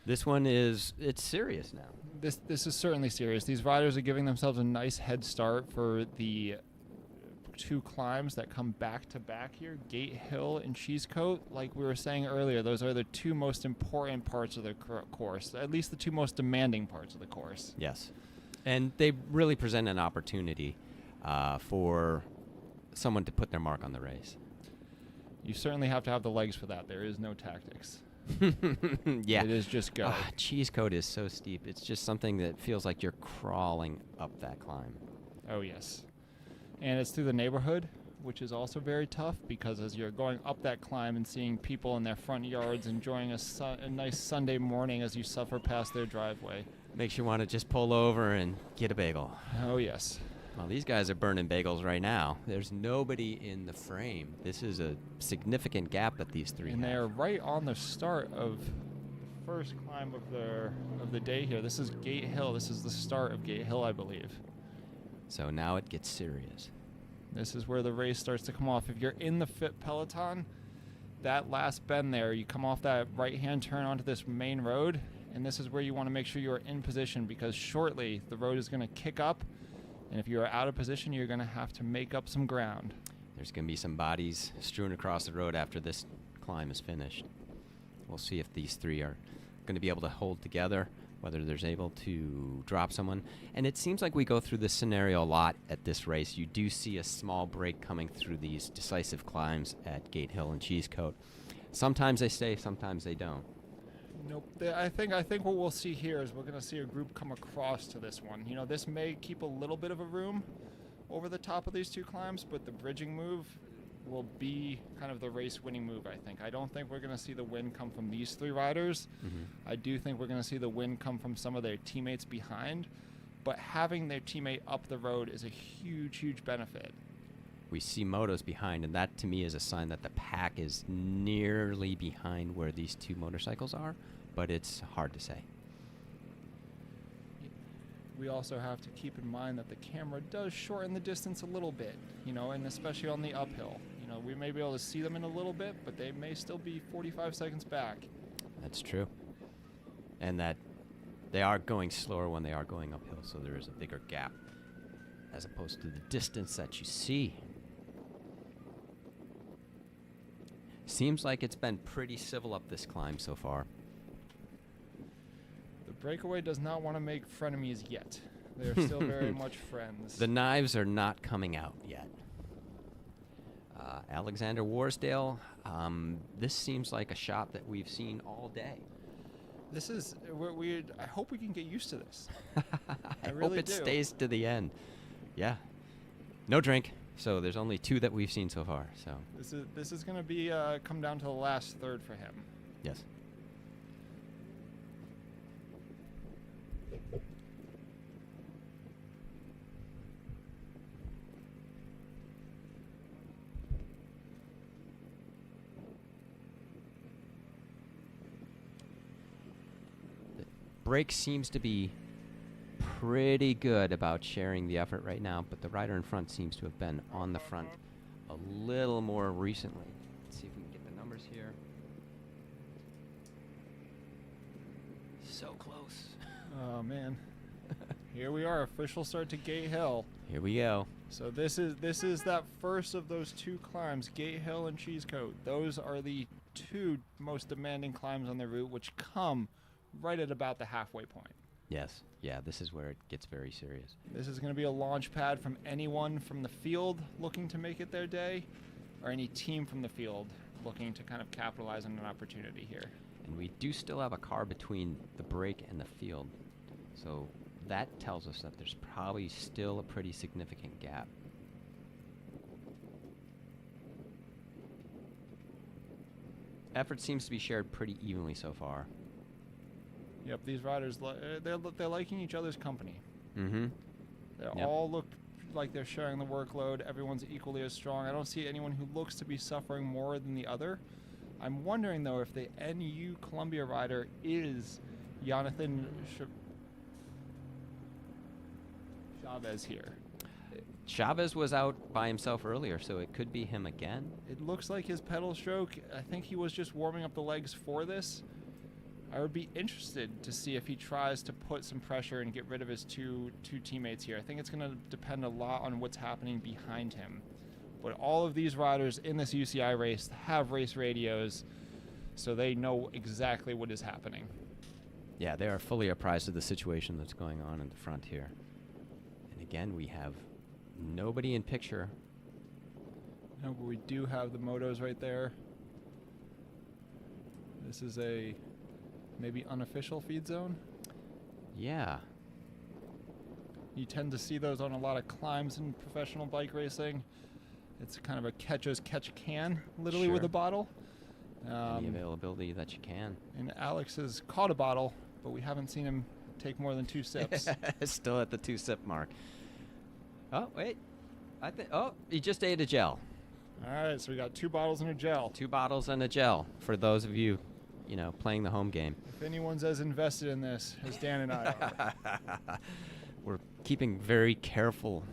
This one it's serious now. This is certainly serious. These riders are giving themselves a nice head start for the 2 climbs that come back to back here, Gate Hill and Cheesecoat. Like we were saying earlier, those are the 2 most important parts of the course, at least the 2 most demanding parts of the course. Yes. And they really present an opportunity for someone to put their mark on the race. You certainly have to have the legs for that. There is no tactics. Yeah. It is just go. Cheesecoat is so steep. It's just something that feels like you're crawling up that climb. Oh, yes. And it's through the neighborhood, which is also very tough because as you're going up that climb and seeing people in their front yards enjoying a nice Sunday morning as you suffer past their driveway. Makes you want to just pull over and get a bagel. Oh, yes. Well, these guys are burning bagels right now. There's nobody in the frame. This is a significant gap that these 3 And have. they're right on the start of the first climb of the day here. This is Gate Hill. This is the start of Gate Hill, I believe. So now it gets serious. This is where the race starts to come off. If you're in the fit peloton, that last bend there, you come off that right-hand turn onto this main road, and this is where you want to make sure you're in position because shortly the road is going to kick up, and if you're out of position, you're going to have to make up some ground. There's going to be some bodies strewn across the road after this climb is finished. We'll see if these 3 are going to be able to hold together, whether there's able to drop someone. And it seems like we go through this scenario a lot at this race. You do see a small break coming through these decisive climbs at Gate Hill and Cheesecoat. Sometimes they stay, sometimes they don't. Nope. I think what we'll see here is we're going to see a group come across to this one. You know, this may keep a little bit of a room over the top of these 2 climbs, but the bridging move will be kind of the race-winning move, I think. I don't think we're going to see the win come from these 3 riders. I do think we're going to see the win come from some of their teammates behind, but having their teammate up the road is a huge, huge benefit. We see motos behind, and that to me is a sign that the pack is nearly behind where these 2 motorcycles are, but it's hard to say. We also have to keep in mind that the camera does shorten the distance a little bit, you know, and especially on the uphill. You know, we may be able to see them in a little bit, but they may still be 45 seconds back. That's true. And that they are going slower when they are going uphill, so there is a bigger gap as opposed to the distance that you see. Seems like it's been pretty civil up this climb so far. The breakaway does not want to make frenemies yet. They're still very much friends. The knives are not coming out yet. Alexander Warsdale, this seems like a shot that we've seen all day. This is weird. I hope we can get used to this. I really hope it do. stays to the end. Yeah. No drink. So there's only 2 that we've seen so far. So This is going to be come down to the last third for him. yes. break seems to be pretty good about sharing the effort right now, but the rider in front seems to have been on the front a little more recently. Let's see if we can get the numbers here. So close. Oh man. Here we are, official start to Gate Hill. Here we go. So this is that first of those two climbs, Gate Hill and Cheesecoat. Those are the two most demanding climbs on the route, which come right at about the halfway point. Yes. Yeah, this is where it gets very serious. This is going to be a launch pad from anyone from the field looking to make it their day, or any team from the field looking to kind of capitalize on an opportunity here. And we do still have a car between the break and the field. So that tells us that there's probably still a pretty significant gap. Effort seems to be shared pretty evenly so far. Yep, these riders, they're liking each other's company. Mm-hmm. They all look like they're sharing the workload. Everyone's equally as strong. I don't see anyone who looks to be suffering more than the other. I'm wondering, though, if the NU Columbia rider is Jonathan Chavez here. Chavez was out by himself earlier, so it could be him again. It looks like his pedal stroke. I think he was just warming up the legs for this. I would be interested to see if he tries to put some pressure and get rid of his two teammates here. I think it's going to depend a lot on what's happening behind him. But all of these riders in this UCI race have race radios, so they know exactly what is happening. Yeah, they are fully apprised of the situation that's going on in the front here. And again, we have nobody in picture. No, but we do have the motos right there. This is a maybe unofficial feed zone. Yeah. You tend to see those on a lot of climbs in professional bike racing. It's kind of a catch as catch can, literally, Sure. with a bottle. Any availability that you can. And Alex has caught a bottle, but we haven't seen him take more than 2 sips. Still at the 2-sip mark. Oh, wait. He just ate a gel. All right, so we got 2 bottles and a gel. 2 bottles and a gel for those of you, playing the home game. If anyone's as invested in this as Dan and I are. We're keeping very careful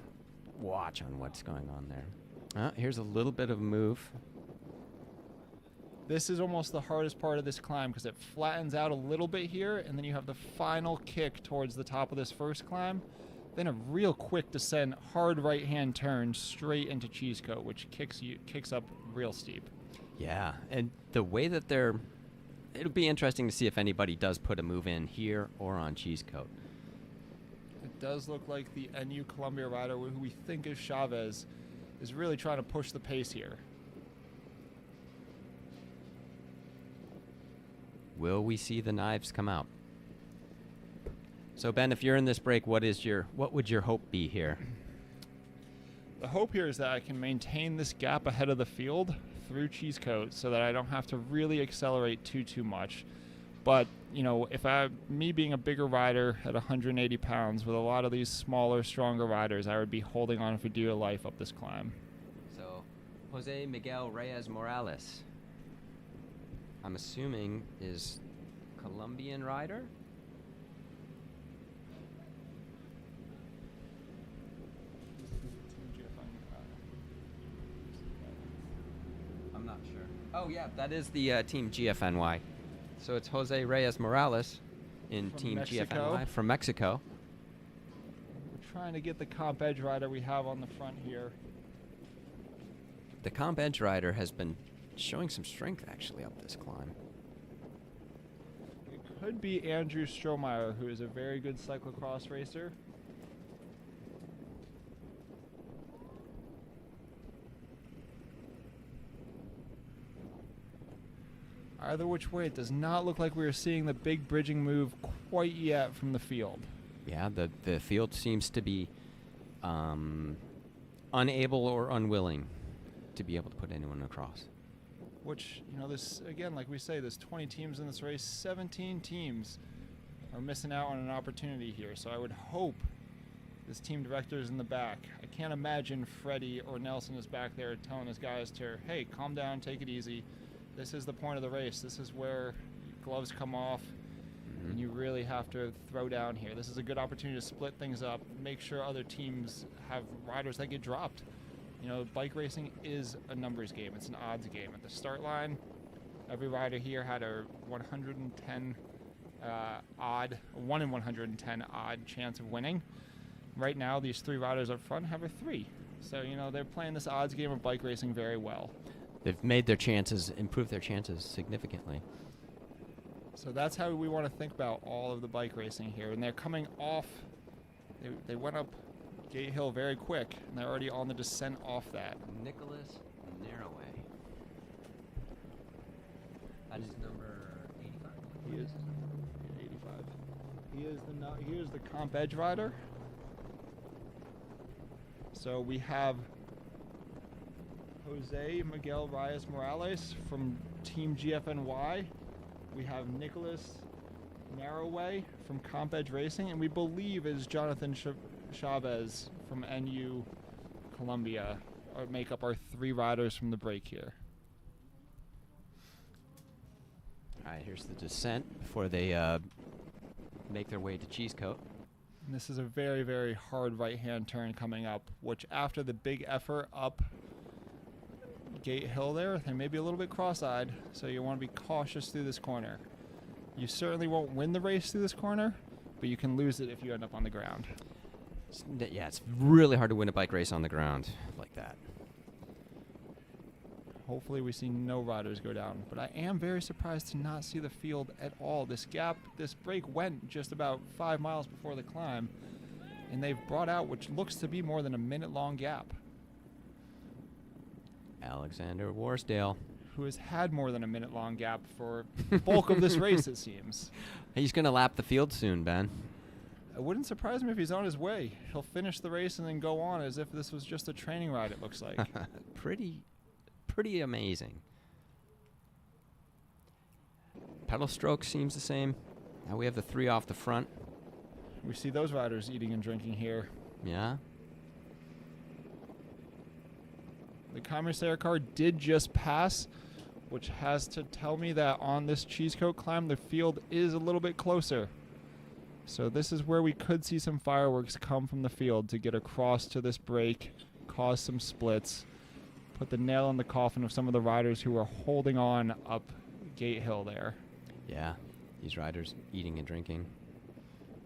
watch on what's going on there. Here's a little bit of a move. This is almost the hardest part of this climb because it flattens out a little bit here, and then you have the final kick towards the top of this first climb. Then a real quick descent, hard right-hand turn straight into Cheesecoat, which kicks up real steep. Yeah, and the way that it'll be interesting to see if anybody does put a move in here or on Cheesecoat. It does look like the NU Columbia rider, who we think is Chavez, is really trying to push the pace here. Will we see the knives come out? So Ben, if you're in this break, what would your hope be here? The hope here is that I can maintain this gap ahead of the field through Cheesecoat so that I don't have to really accelerate too much. But, me being a bigger rider at 180 pounds with a lot of these smaller, stronger riders, I would be holding on for dear life up this climb. So, Jose Miguel Reyes Morales, I'm assuming, is Colombian rider? I'm not sure. Oh, yeah, that is the Team GFNY. So it's Jose Reyes Morales in From Team Mexico. GFNY from Mexico. We're trying to get the comp edge rider we have on the front here. The comp edge rider has been showing some strength, actually, up this climb. It could be Andrew Strohmeyer, who is a very good cyclocross racer. Either which way, it does not look like we are seeing the big bridging move quite yet from the field. Yeah, the field seems to be unable or unwilling to be able to put anyone across. Which, this, again, like we say, there's 20 teams in this race. 17 teams are missing out on an opportunity here. So I would hope this team director is in the back. I can't imagine Freddie or Nelson is back there telling his guys to, hey, calm down, take it easy. This is the point of the race. This is where gloves come off. And you really have to throw down here. This is a good opportunity to split things up, make sure other teams have riders that get dropped. You know, bike racing is a numbers game. It's an odds game. At the start line, every rider here had a 110 1 in 110 odd chance of winning. Right now, these 3 riders up front have a 3. So, you know, they're playing this odds game of bike racing very well. They've made their chances, improved their chances significantly. So that's how we want to think about all of the bike racing here. And they're coming off, they went up Gate Hill very quick, and they're already on the descent off that. Nicholas Narrowway. That is number 85? He is 85. He is the comp edge rider. So we have Jose Miguel Reyes Morales from Team GFNY. We have Nicholas Narrowway from Comp Edge Racing, and we believe is Jonathan Chavez from NU Columbia, make up our 3 riders from the break here. All right, here's the descent before they make their way to Cheesecoat. And this is a very, very hard right-hand turn coming up, which after the big effort up Gate Hill there, they may be a little bit cross-eyed, so you want to be cautious through this corner. You certainly won't win the race through this corner, but you can lose it if you end up on the ground. Yeah, it's really hard to win a bike race on the ground like that. Hopefully we see no riders go down, but I am very surprised to not see the field at all. This break went just about 5 miles before the climb, and they've brought out what looks to be more than a minute-long gap. Alexander Warsdale, who has had more than a minute-long gap for the bulk of this race, it seems. He's going to lap the field soon, Ben. It wouldn't surprise me if he's on his way. He'll finish the race and then go on as if this was just a training ride, it looks like. Pretty amazing. Pedal stroke seems the same. Now we have the 3 off the front. We see those riders eating and drinking here. Yeah. The Commissaire car did just pass, which has to tell me that on this Cheesecoat climb, the field is a little bit closer. So this is where we could see some fireworks come from the field to get across to this break, cause some splits, put the nail in the coffin of some of the riders who are holding on up Gate Hill there. Yeah, these riders eating and drinking.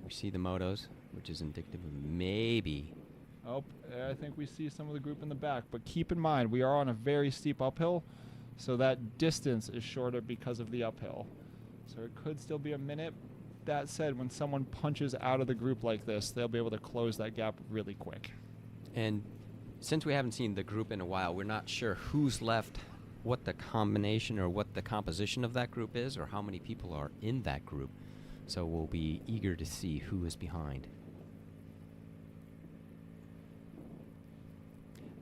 We see the motos, which is indicative of maybe. Oh, I think we see some of the group in the back, but keep in mind we are on a very steep uphill, so that distance is shorter because of the uphill. So it could still be a minute. That said, when someone punches out of the group like this, they'll be able to close that gap really quick. And since we haven't seen the group in a while, we're not sure who's left, what the combination or what the composition of that group is, or how many people are in that group. So we'll be eager to see who is behind.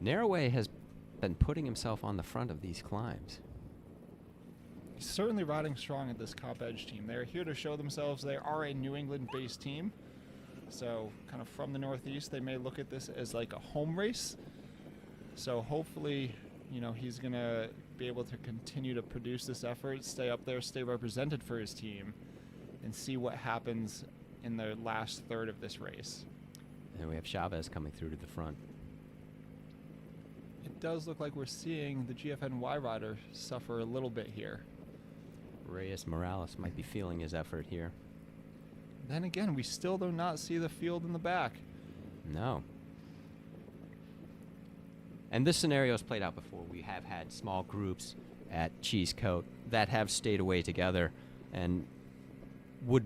Narrowway has been putting himself on the front of these climbs. He's certainly riding strong at this Comp Edge team. They're here to show themselves. They are a New England-based team. So kind of from the Northeast, they may look at this as like a home race. So hopefully, you know, he's going to be able to continue to produce this effort, stay up there, stay represented for his team, and see what happens in the last third of this race. And we have Chavez coming through to the front. It does look like we're seeing the GFNY rider suffer a little bit here. Reyes Morales might be feeling his effort here. Then again, we still do not see the field in the back. No. And this scenario has played out before. We have had small groups at Cheesecoat that have stayed away together and would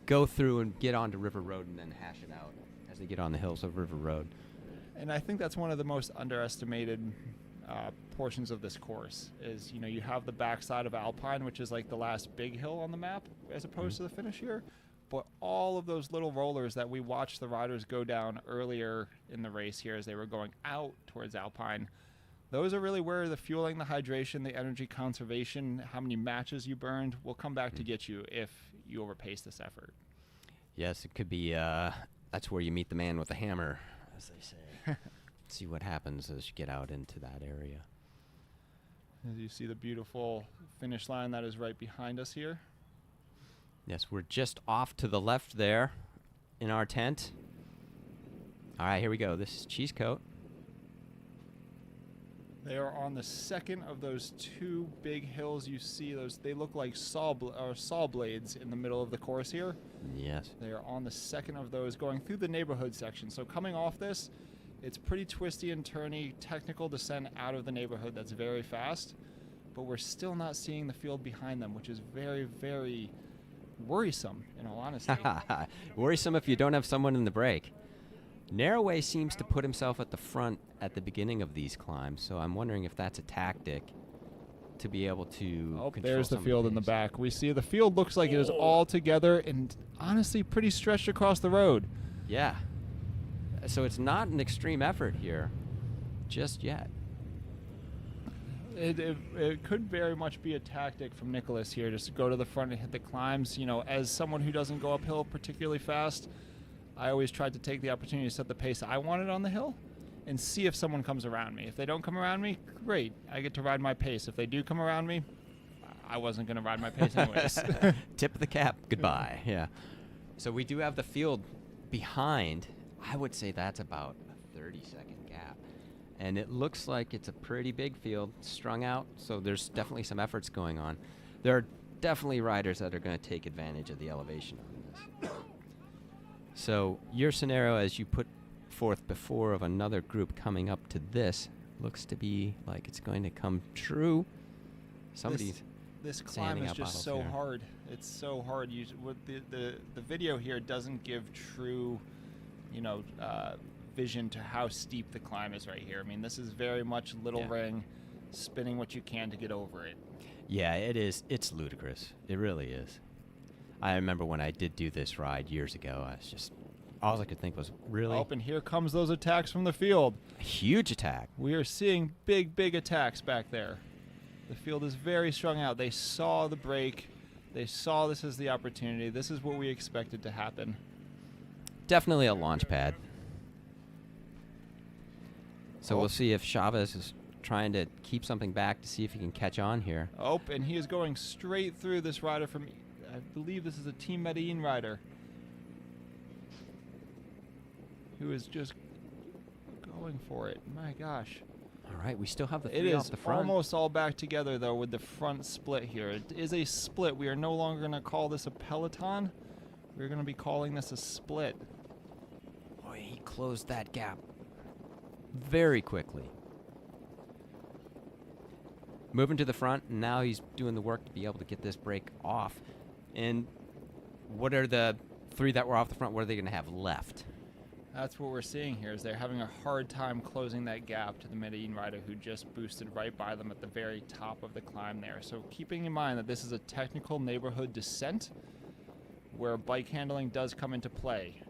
go through and get onto River Road and then hash it out as they get on the hills of River Road. And I think that's one of the most underestimated portions of this course is, you know, you have the backside of Alpine, which is like the last big hill on the map as opposed to the finish here. But all of those little rollers that we watched the riders go down earlier in the race here as they were going out towards Alpine, those are really where the fueling, the hydration, the energy conservation, how many matches you burned will come back to get you if you overpace this effort. Yes, it could be, that's where you meet the man with the hammer, as they say. See what happens as you get out into that area. As you see the beautiful finish line that is right behind us here. Yes, we're just off to the left there in our tent. All right, here we go. This is Cheese Coat. They are on the second of those two big hills you see. Those they look like saw blades in the middle of the course here. Yes. They are on the second of those going through the neighborhood section. So coming off this, it's pretty twisty and turny, technical descent out of the neighborhood that's very fast. But we're still not seeing the field behind them, which is very, very worrisome, in all honesty. Worrisome if you don't have someone in the break. Narrowway seems to put himself at the front at the beginning of these climbs, so I'm wondering if that's a tactic to be able to Oh, control there's the some of field in the pace. back. We see the field looks like it is all together and honestly pretty stretched across the road. Yeah. So it's not an extreme effort here just yet. It could very much be a tactic from Nicholas here, just to go to the front and hit the climbs. You know, as someone who doesn't go uphill particularly fast, I always tried to take the opportunity to set the pace I wanted on the hill and see if someone comes around me. If they don't come around me, great. I get to ride my pace. If they do come around me, I wasn't going to ride my pace anyways. Tip of the cap. Goodbye. Yeah. So we do have the field behind. I would say that's about a 30-second gap. And it looks like it's a pretty big field strung out, so there's definitely some efforts going on. There are definitely riders that are going to take advantage of the elevation on this. So your scenario, as you put forth before, of another group coming up to this, looks to be like it's going to come true. Somebody's This climb sanding is out just bottles so here. hard. It's so hard. The video here doesn't give true, vision to how steep the climb is right here. I mean, this is very much little Yeah. ring, spinning what you can to get over it. Yeah, it is. It's ludicrous. It really is. I remember when I did do this ride years ago, I was just, all I could think was, really? Oh, and here comes those attacks from the field. A huge attack. We are seeing big attacks back there. The field is very strung out. They saw the break. They saw this as the opportunity. This is what we expected to happen. Definitely a launch pad. So Oh. we'll see if Chavez is trying to keep something back to see if he can catch on here. Oh, and he is going straight through this rider from, I believe this is a Team Medellin rider, who is just going for it. My gosh. All right, we still have the It three is off the front. almost all back together, though, with the front split here. It is a split. We are no longer going to call this a peloton. We're going to be calling this a split. Boy, he closed that gap very quickly. Moving to the front, and now he's doing the work to be able to get this break off. And what are the three that were off the front, what are they going to have left? That's what we're seeing here, is they're having a hard time closing that gap to the Medellin rider who just boosted right by them at the very top of the climb there. So keeping in mind that this is a technical neighborhood descent where bike handling does come into play.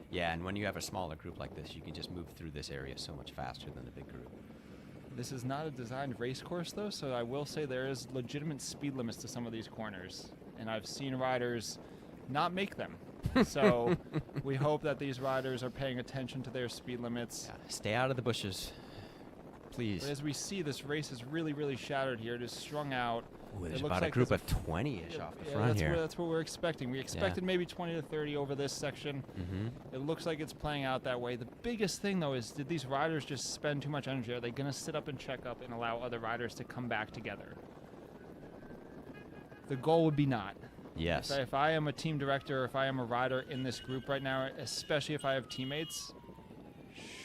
Yeah, and when you have a smaller group like this, you can just move through this area so much faster than the big group. This is not a designed race course, though, so I will say there is legitimate speed limits to some of these corners, and I've seen riders not make them. So we hope that these riders are paying attention to their speed limits. Yeah, stay out of the bushes, please. But as we see, this race is really shattered here. It is strung out. Ooh, It there's looks about a like group there's of 20-ish off the Yeah, front here. that's what we're expecting. We expected maybe 20 to 30 over this section. Mm-hmm. It looks like it's playing out that way. The biggest thing, though, is did these riders just spend too much energy? Are they going to sit up and check up and allow other riders to come back together? The goal would be not. Yes. If I am a team director, if I am a rider in this group right now, especially if I have teammates,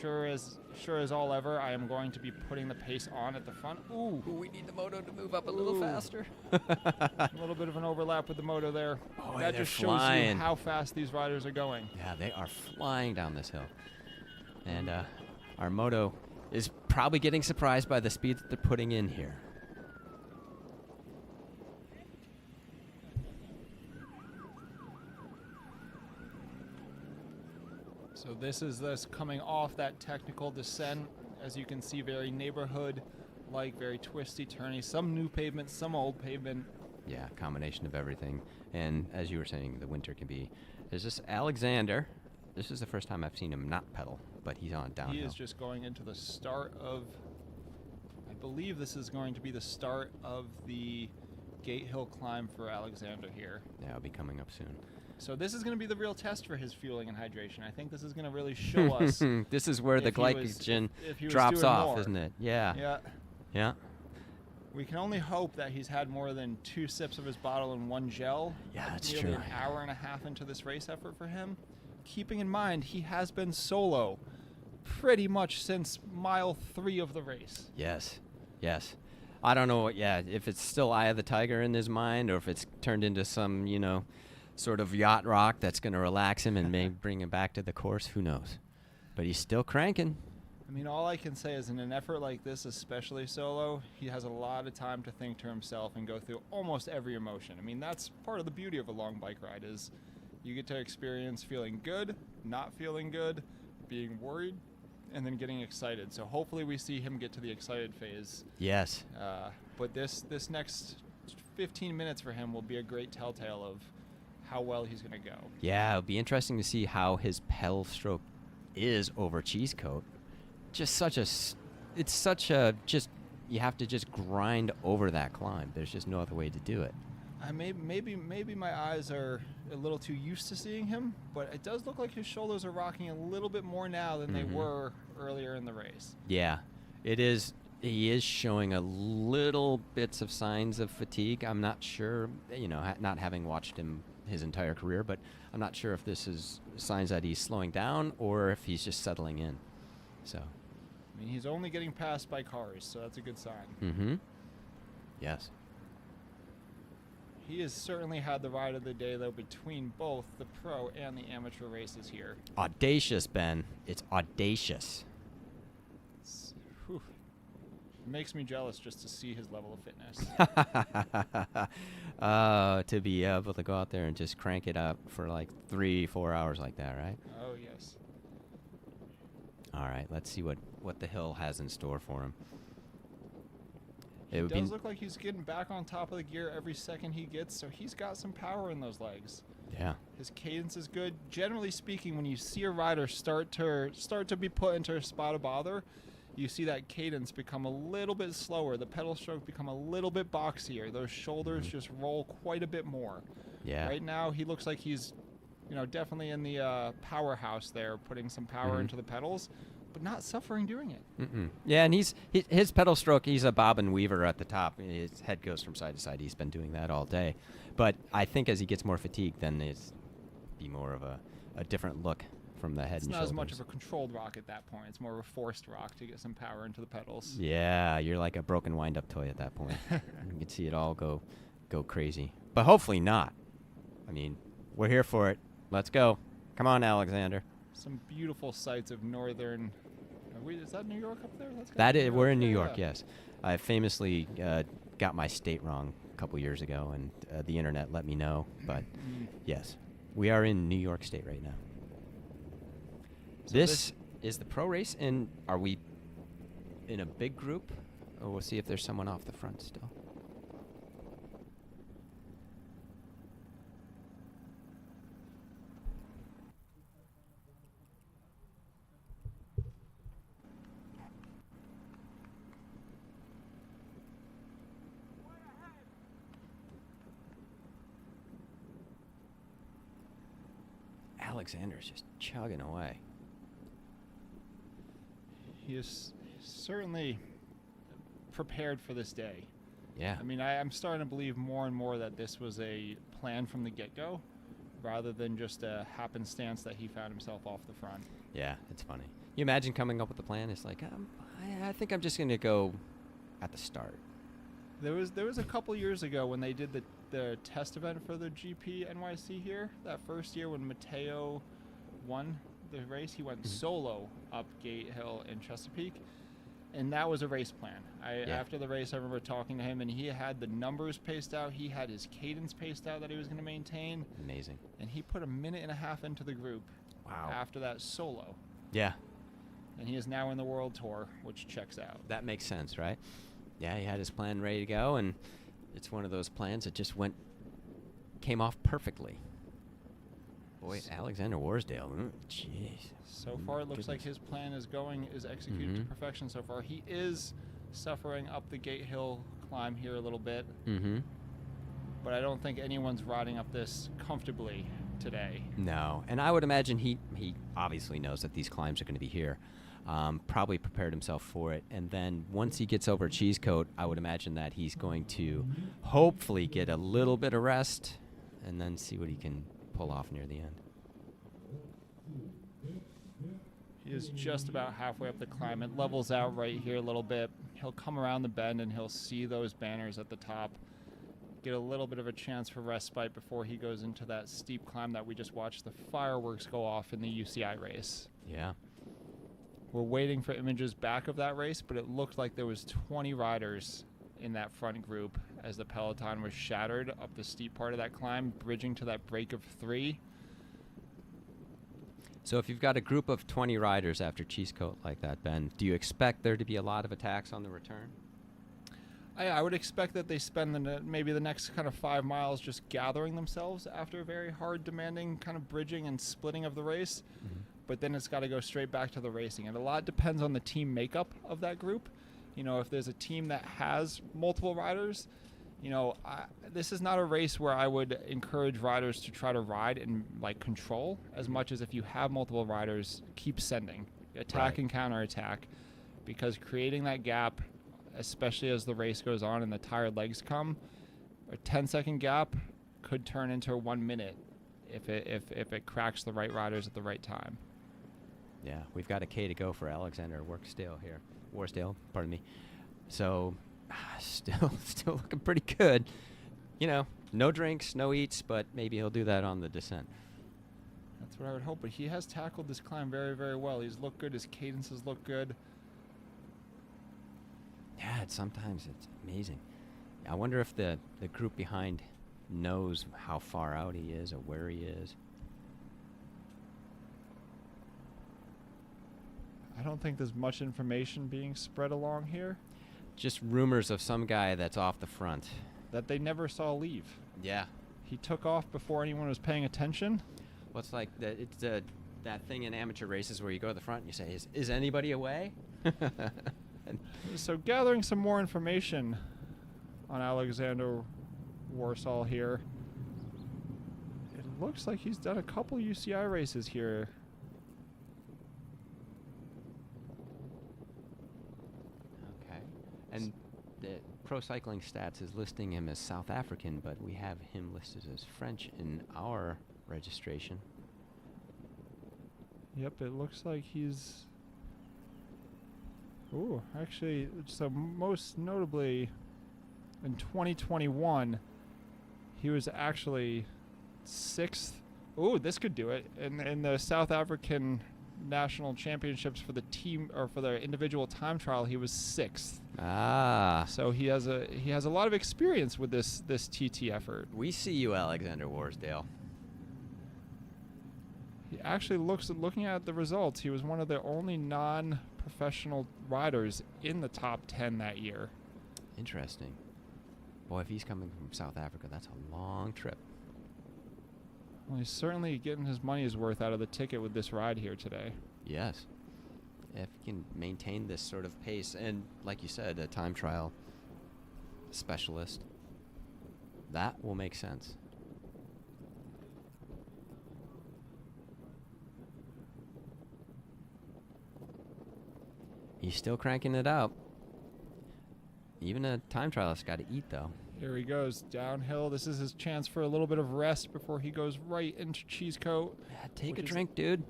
sure as all ever, I am going to be putting the pace on at the front. Ooh, we need the moto to move up a little Ooh. faster. a little bit of an overlap with the moto there. Boy, That they're just shows flying. you how fast these riders are going. Yeah, they are flying down this hill. And our moto is probably getting surprised by the speed that they're putting in here. So this is coming off that technical descent. As you can see, very neighborhood-like, very twisty, turny. Some new pavement, some old pavement. Yeah, combination of everything. And as you were saying, the winter can be... There's this Alexander. This is the first time I've seen him not pedal, but he's on downhill. He is just going into the start of... I believe this is going to be the start of the gate hill climb for Alexander here. Yeah, I'll be coming up soon. So this is going to be the real test for his fueling and hydration. I think this is going to really show us. This is where the glycogen if he was drops doing off, more. isn't it? Yeah. Yeah. Yeah. We can only hope that he's had more than 2 sips of his bottle in one gel. Yeah, that's nearly true. an hour and a half into this race effort for him. Keeping in mind, he has been solo pretty much since mile 3 of the race. Yes. Yes. I don't know if it's still Eye of the Tiger in his mind or if it's turned into some, sort of yacht rock that's going to relax him and maybe bring him back to the course. Who knows? But he's still cranking. I mean, all I can say is in an effort like this, especially solo, he has a lot of time to think to himself and go through almost every emotion. I mean, that's part of the beauty of a long bike ride is you get to experience feeling good, not feeling good, being worried, and then getting excited. So hopefully we see him get to the excited phase. Yes. But this next 15 minutes for him will be a great telltale of how well he's going to go. Yeah, it'll be interesting to see how his pedal stroke is over cheese coat. You have to just grind over that climb. There's just no other way to do it. Maybe my eyes are a little too used to seeing him, but it does look like his shoulders are rocking a little bit more now than they were earlier in the race. Yeah, it is. He is showing a little bits of signs of fatigue. I'm not sure, not having watched him his entire career, but I'm not sure if this is signs that he's slowing down or if he's just settling in. So. I mean, he's only getting passed by cars, so that's a good sign. Mm-hmm. Yes. He has certainly had the ride of the day, though, between both the pro and the amateur races here. Audacious, Ben. It's audacious. It makes me jealous just to see his level of fitness. To be able to go out there and just crank it up for like 3-4 hours like that, right? Oh, yes. All right, let's see what the hill has in store for him. It does look like he's getting back on top of the gear every second he gets, so he's got some power in those legs. Yeah. His cadence is good. Generally speaking, when you see a rider start to be put into a spot of bother, you see that cadence become a little bit slower. The pedal stroke become a little bit boxier. Those shoulders just roll quite a bit more. Yeah. Right now, he looks like he's, definitely in the powerhouse there, putting some power into the pedals, but not suffering doing it. Mm-mm. Yeah, and his pedal stroke, he's a bob and weaver at the top. His head goes from side to side. He's been doing that all day. But I think as he gets more fatigued, then it's be more of a different look from the head and shoulders. It's not as much of a controlled rock at that point. It's more of a forced rock to get some power into the pedals. Yeah, you're like a broken wind-up toy at that point. You can see it all go crazy. But hopefully not. I mean, we're here for it. Let's go. Come on, Alexander. Some beautiful sights of northern... is that New York up there? We're in New York, yes. I famously got my state wrong a couple years ago, and the internet let me know. But yes, we are in New York State right now. So this is the pro race, and are we in a big group? Or we'll see if there's someone off the front still. Alexander's just chugging away. He is certainly prepared for this day. Yeah. I mean, I'm starting to believe more and more that this was a plan from the get-go rather than just a happenstance that he found himself off the front. Yeah, it's funny. You imagine coming up with a plan? It's like, I think I'm just going to go at the start. There was a couple years ago when they did the test event for the GFNY here. That first year when Mateo won the race, he went solo up Gate Hill in Chesapeake, and that was a race plan. After the race, I remember talking to him, and he had the numbers paced out. He had his cadence paced out that he was going to maintain. Amazing. And he put 1.5 minutes into the group. Wow. After that solo. Yeah. And he is now in the World Tour, which checks out. That makes sense, right? Yeah, he had his plan ready to go, and it's one of those plans that just came off perfectly. Boy, Alexander Worsdale, jeez. So far, it looks like his plan is executed to perfection so far. He is suffering up the Gate Hill climb here a little bit. but I don't think anyone's riding up this comfortably today. No, and I would imagine he obviously knows that these climbs are going to be here. Probably prepared himself for it, and then once he gets over Cheesecoat, I would imagine that he's going to hopefully get a little bit of rest, and then see what he can pull off near the end. He is just about halfway up the climb. It levels out right here a little bit. He'll come around the bend and he'll see those banners at the top. Get a little bit of a chance for respite before he goes into that steep climb that we just watched the fireworks go off in the UCI race. Yeah. We're waiting for images back of that race, but it looked like there was 20 riders in that front group as the peloton was shattered up the steep part of that climb, bridging to that break of 3. So if you've got a group of 20 riders after Cheesecoat like that, Ben, do you expect there to be a lot of attacks on the return? I would expect that they spend maybe the next kind of 5 miles just gathering themselves after a very hard, demanding kind of bridging and splitting of the race. Mm-hmm. But then it's got to go straight back to the racing. And a lot depends on the team makeup of that group. You know, if there's a team that has multiple riders, you know, this is not a race where I would encourage riders to try to ride and like control as much as if you have multiple riders, keep sending, attack and counterattack, because creating that gap, especially as the race goes on and the tired legs come, a 10-second gap could turn into a 1 minute if it cracks the right riders at the right time. Yeah, we've got a K to go for Alexander Warsdale, pardon me. So, still looking pretty good. You know, no drinks, no eats, but maybe he'll do that on the descent. That's what I would hope, but he has tackled this climb very, very well. He's looked good, his cadences look good. Yeah, sometimes it's amazing. I wonder if the group behind knows how far out he is or where he is. I don't think there's much information being spread along here. Just rumors of some guy that's off the front. That they never saw leave. Yeah. He took off before anyone was paying attention. Well, it's like it's that thing in amateur races where you go to the front and you say, is anybody away? So gathering some more information on Alexander Warsaw here. It looks like he's done a couple UCI races here. Okay. And the Pro Cycling Stats is listing him as South African, but we have him listed as French in our registration. Yep, it looks like he's... Ooh, actually, so most notably, in 2021, he was actually 6th. Ooh, this could do it. In the South African National Championships for the team or for the individual time trial, he was 6th. Ah. So he has a lot of experience with this TT effort. We see you, Alexander Warsdale. He actually looking at the results, he was one of the only non-professional riders in the top 10 that year. Interesting. Boy, if he's coming from South Africa, that's a long trip. Well, he's certainly getting his money's worth out of the ticket with this ride here today. Yes. If he can maintain this sort of pace, and like you said, a time trial specialist, that will make sense. He's still cranking it out. Even a time trialist got to eat, though. Here he goes downhill. This is his chance for a little bit of rest before he goes right into Cheesecoat. Yeah, take a drink, dude.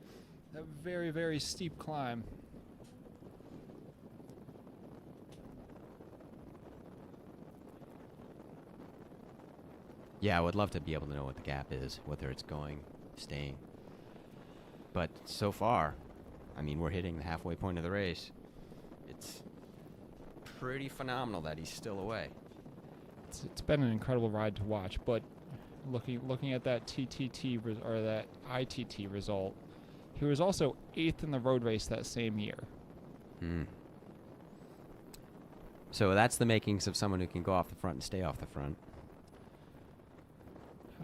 A very, very steep climb. Yeah, I would love to be able to know what the gap is, whether it's going, staying. But so far, I mean, we're hitting the halfway point of the race. It's pretty phenomenal that he's still away. It's been an incredible ride to watch, but looking at that TTT or that ITT result, he was also 8th in the road race that same year. So that's the makings of someone who can go off the front and stay off the front.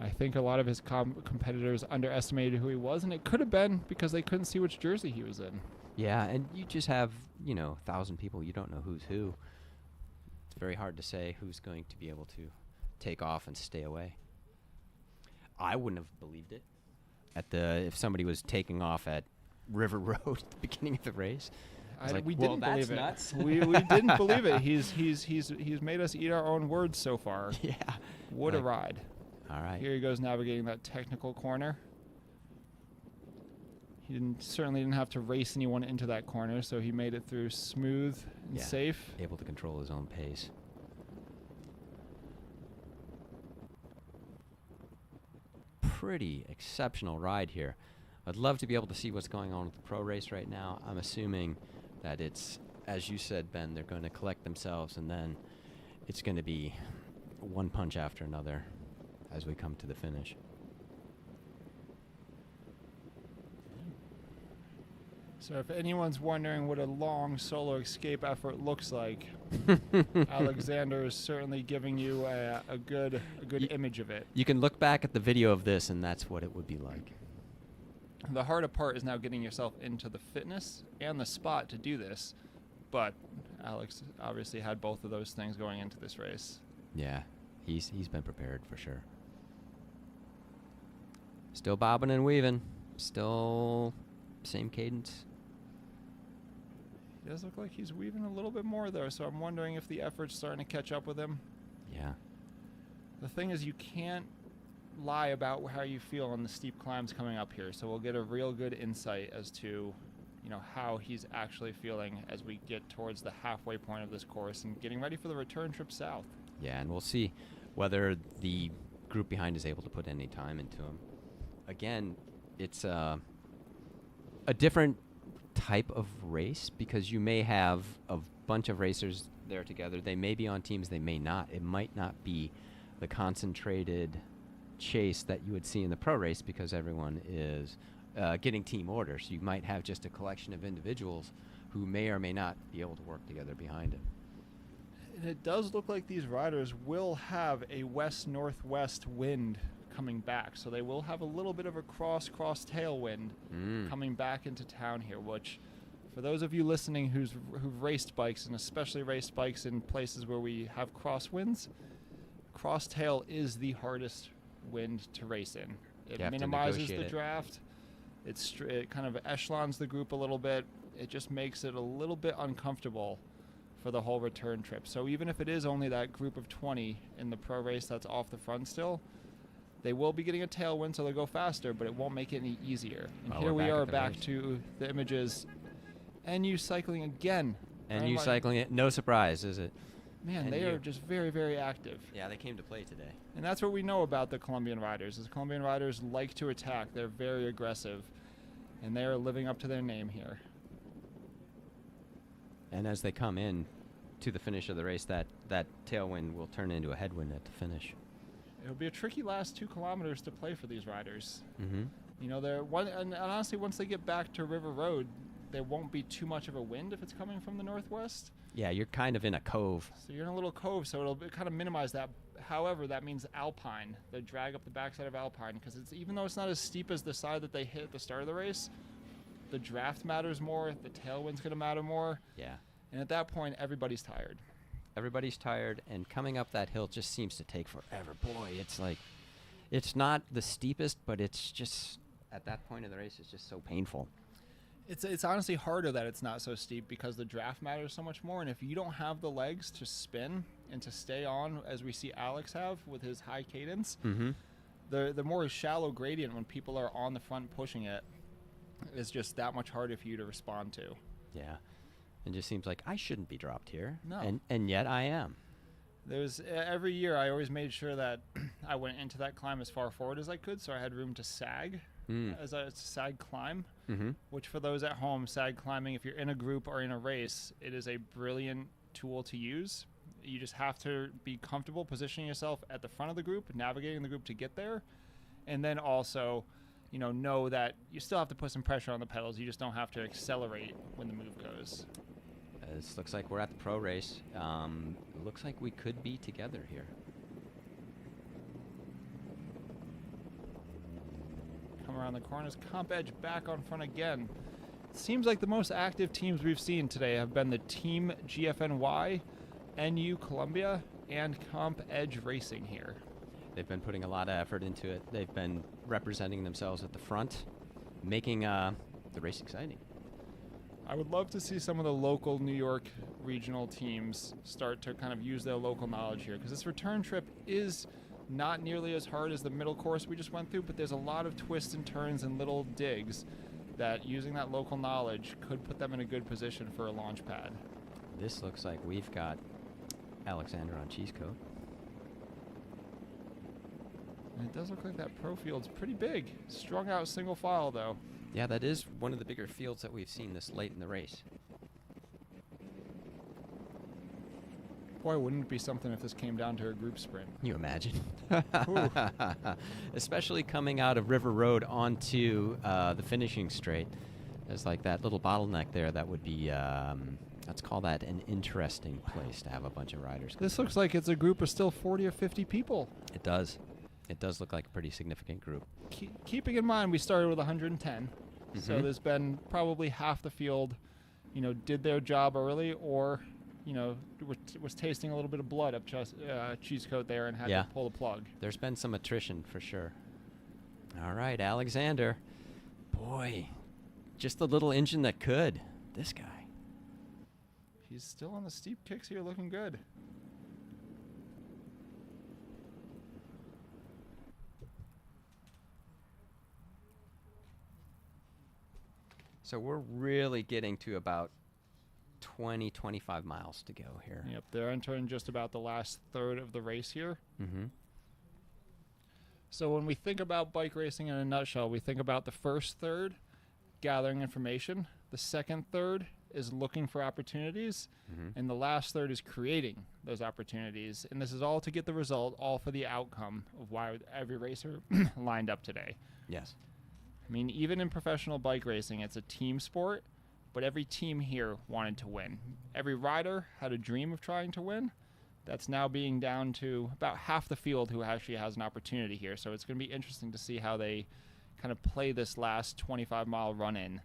I think a lot of his competitors underestimated who he was, and it could have been because they couldn't see which jersey he was in. Yeah, and you just have, 1,000 people. You don't know who's who. It's very hard to say who's going to be able to take off and stay away. I wouldn't have believed it if somebody was taking off at River Road at the beginning of the race. We didn't believe it. Nuts. we didn't believe it. He's made us eat our own words so far. Yeah. What a ride. All right. Here he goes navigating that technical corner. He certainly didn't have to race anyone into that corner, so he made it through smooth and safe. Able to control his own pace. Pretty exceptional ride here. I'd love to be able to see what's going on with the pro race right now. I'm assuming that it's, as you said, Ben, they're going to collect themselves, and then it's going to be one punch after another as we come to the finish. So if anyone's wondering what a long solo escape effort looks like, Alexander is certainly giving you a good image of it. You can look back at the video of this, and that's what it would be like. The harder part is now getting yourself into the fitness and the spot to do this, but Alex obviously had both of those things going into this race. Yeah, he's been prepared for sure. Still bobbing and weaving. Still same cadence. He does look like he's weaving a little bit more there, so I'm wondering if the effort's starting to catch up with him. Yeah. The thing is, you can't lie about how you feel on the steep climbs coming up here, so we'll get a real good insight as to how he's actually feeling as we get towards the halfway point of this course and getting ready for the return trip south. Yeah, and we'll see whether the group behind is able to put any time into him. Again, it's a different type of race because you may have a bunch of racers there together. They may be on teams, they may not. It might not be the concentrated chase that you would see in the pro race because everyone is getting team orders. You might have just a collection of individuals who may or may not be able to work together behind it. And it does look like these riders will have a west-northwest wind coming back, so they will have a little bit of a cross tailwind coming back into town here, which for those of you listening who've raced bikes, and especially raced bikes in places where we have crosswinds, cross tail is the hardest wind to race in. It minimizes the draft. It kind of echelons the group a little bit. It just makes it a little bit uncomfortable for the whole return trip. So even if it is only that group of 20 in the pro race that's off the front still, they will be getting a tailwind, so they'll go faster, but it won't make it any easier. And here we are back to the images. NU cycling again. NU cycling it, no surprise, is it? Man, they are just very, very active. Yeah, they came to play today. And that's what we know about the Colombian riders, is Colombian riders like to attack. They're very aggressive, and they are living up to their name here. And as they come in to the finish of the race, that tailwind will turn into a headwind at the finish. It'll be a tricky last 2 kilometers to play for these riders. Mm-hmm. And honestly, once they get back to River Road, there won't be too much of a wind if it's coming from the northwest. Yeah, you're kind of in a cove. So you're in a little cove, so it'll kind of minimize that. However, that means Alpine. They drag up the backside of Alpine because even though it's not as steep as the side that they hit at the start of the race, the draft matters more, the tailwind's going to matter more. Yeah. And at that point, everybody's tired. Everybody's tired, and coming up that hill just seems to take forever. Boy, it's like, it's not the steepest, but it's just, at that point of the race, it's just so painful. It's honestly harder that it's not so steep because the draft matters so much more, and if you don't have the legs to spin and to stay on, as we see Alex have with his high cadence, the more shallow gradient when people are on the front pushing it is just that much harder for you to respond to. Yeah. It just seems like I shouldn't be dropped here. No. And yet I am. Every year I always made sure that I went into that climb as far forward as I could, so I had room to sag as a sag climb, which for those at home, sag climbing, if you're in a group or in a race, it is a brilliant tool to use. You just have to be comfortable positioning yourself at the front of the group, navigating the group to get there, and then also know that you still have to put some pressure on the pedals. You just don't have to accelerate when the move goes. This looks like we're at the pro race. Looks like we could be together here. Come around the corners. Comp Edge back on front again. It seems like the most active teams we've seen today have been the Team GFNY, NU Columbia, and Comp Edge Racing here. They've been putting a lot of effort into it. They've been representing themselves at the front, making the race exciting. I would love to see some of the local New York regional teams start to kind of use their local knowledge here, because this return trip is not nearly as hard as the middle course we just went through, but there's a lot of twists and turns and little digs that using that local knowledge could put them in a good position for a launch pad. This looks like we've got Alexander on cheese coat. And it does look like that pro field's pretty big. Strung out single file, though. Yeah, that is one of the bigger fields that we've seen this late in the race. Boy, wouldn't it be something if this came down to a group sprint? Can you imagine? Especially coming out of River Road onto the finishing straight. There's like that little bottleneck there that would be, let's call that an interesting place to have a bunch of riders. This looks like it's a group of still 40 or 50 people. It does. It does look like a pretty significant group. Keeping in mind we started with 110, so there's been probably half the field, did their job early, or, was tasting a little bit of blood up cheese coat there and had to pull the plug. There's been some attrition for sure. All right, Alexander. Boy, just the little engine that could. This guy. He's still on the steep kicks here, looking good. So we're really getting to about 20, 25 miles to go here. Yep, they're entering just about the last third of the race here. Mm-hmm. So when we think about bike racing in a nutshell, we think about the first third, gathering information. The second third is looking for opportunities. Mm-hmm. And the last third is creating those opportunities. And this is all to get the result, all for the outcome of why every racer lined up today. Yes. I mean, even in professional bike racing, it's a team sport, but every team here wanted to win. Every rider had a dream of trying to win. That's now being down to about half the field who actually has an opportunity here. So it's going to be interesting to see how they kind of play this last 25-mile run-in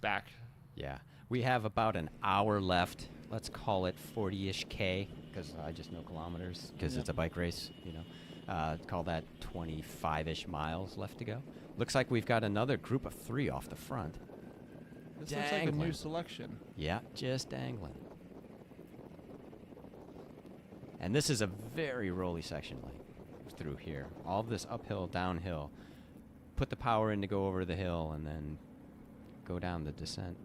back. Yeah. We have about an hour left. Let's call it 40-ish K, because I just know kilometers, because it's a bike race, call that 25-ish miles left to go. Looks like we've got another group of 3 off the front. This looks like a new selection. Yeah, just dangling. And this is a very rolly section like through here. All of this uphill, downhill. Put the power in to go over the hill and then go down the descent.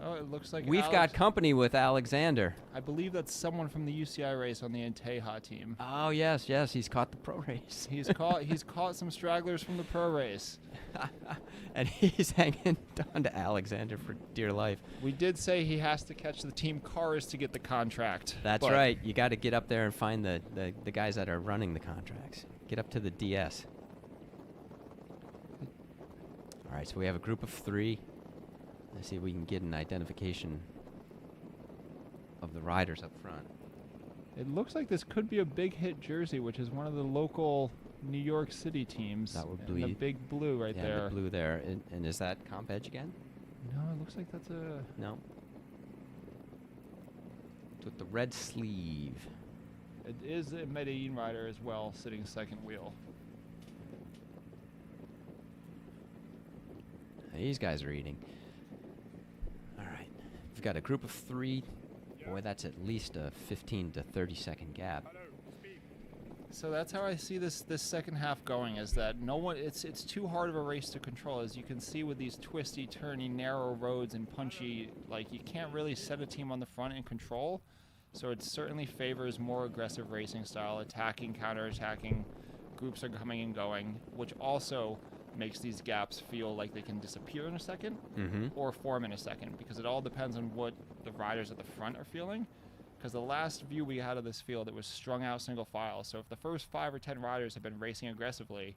Oh, it looks like we've got company with Alexander. I believe that's someone from the UCI race on the Inteja team. Oh yes, he's caught the pro race. He's caught some stragglers from the pro race. And he's hanging on to Alexander for dear life. We did say he has to catch the team cars to get the contract. That's right. You got to get up there and find the guys that are running the contracts. Get up to the DS. All right, so we have a group of 3. Let's see if we can get an identification of the riders up front. It looks like this could be a Big Hit Jersey, which is one of the local New York City teams. That would be the big blue right there. Yeah, the blue there. And is that Comp Edge again? No, it looks like that's a... No. It's with the red sleeve. It is a Medellin rider as well, sitting second wheel. These guys are eating. All right. We've got a group of 3. Boy, that's at least a 15 to 30 second gap. So that's how I see this second half going, is that it's too hard of a race to control. As you can see with these twisty, turny, narrow roads and punchy, like you can't really set a team on the front and control. So it certainly favors more aggressive racing style, attacking, counterattacking. Groups are coming and going, which also makes these gaps feel like they can disappear in a second or form in a second, because it all depends on what the riders at the front are feeling. Because the last view we had of this field, it was strung out single file. So if the first 5 or 10 riders have been racing aggressively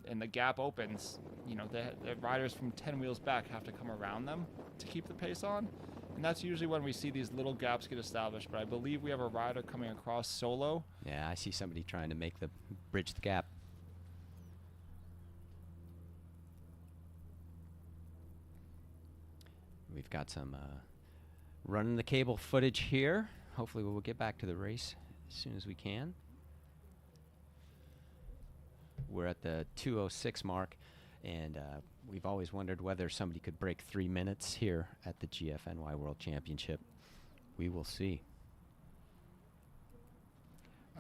and the gap opens, the riders from 10 wheels back have to come around them to keep the pace on. And that's usually when we see these little gaps get established. But I believe we have a rider coming across solo. Yeah, I see somebody trying to bridge the gap. We've got some running the cable footage here hopefully we'll get back to the race as soon as we can. We're at the 2:06 mark, and we've always wondered whether somebody could break 3 minutes here at the GFNY World Championship. We will see.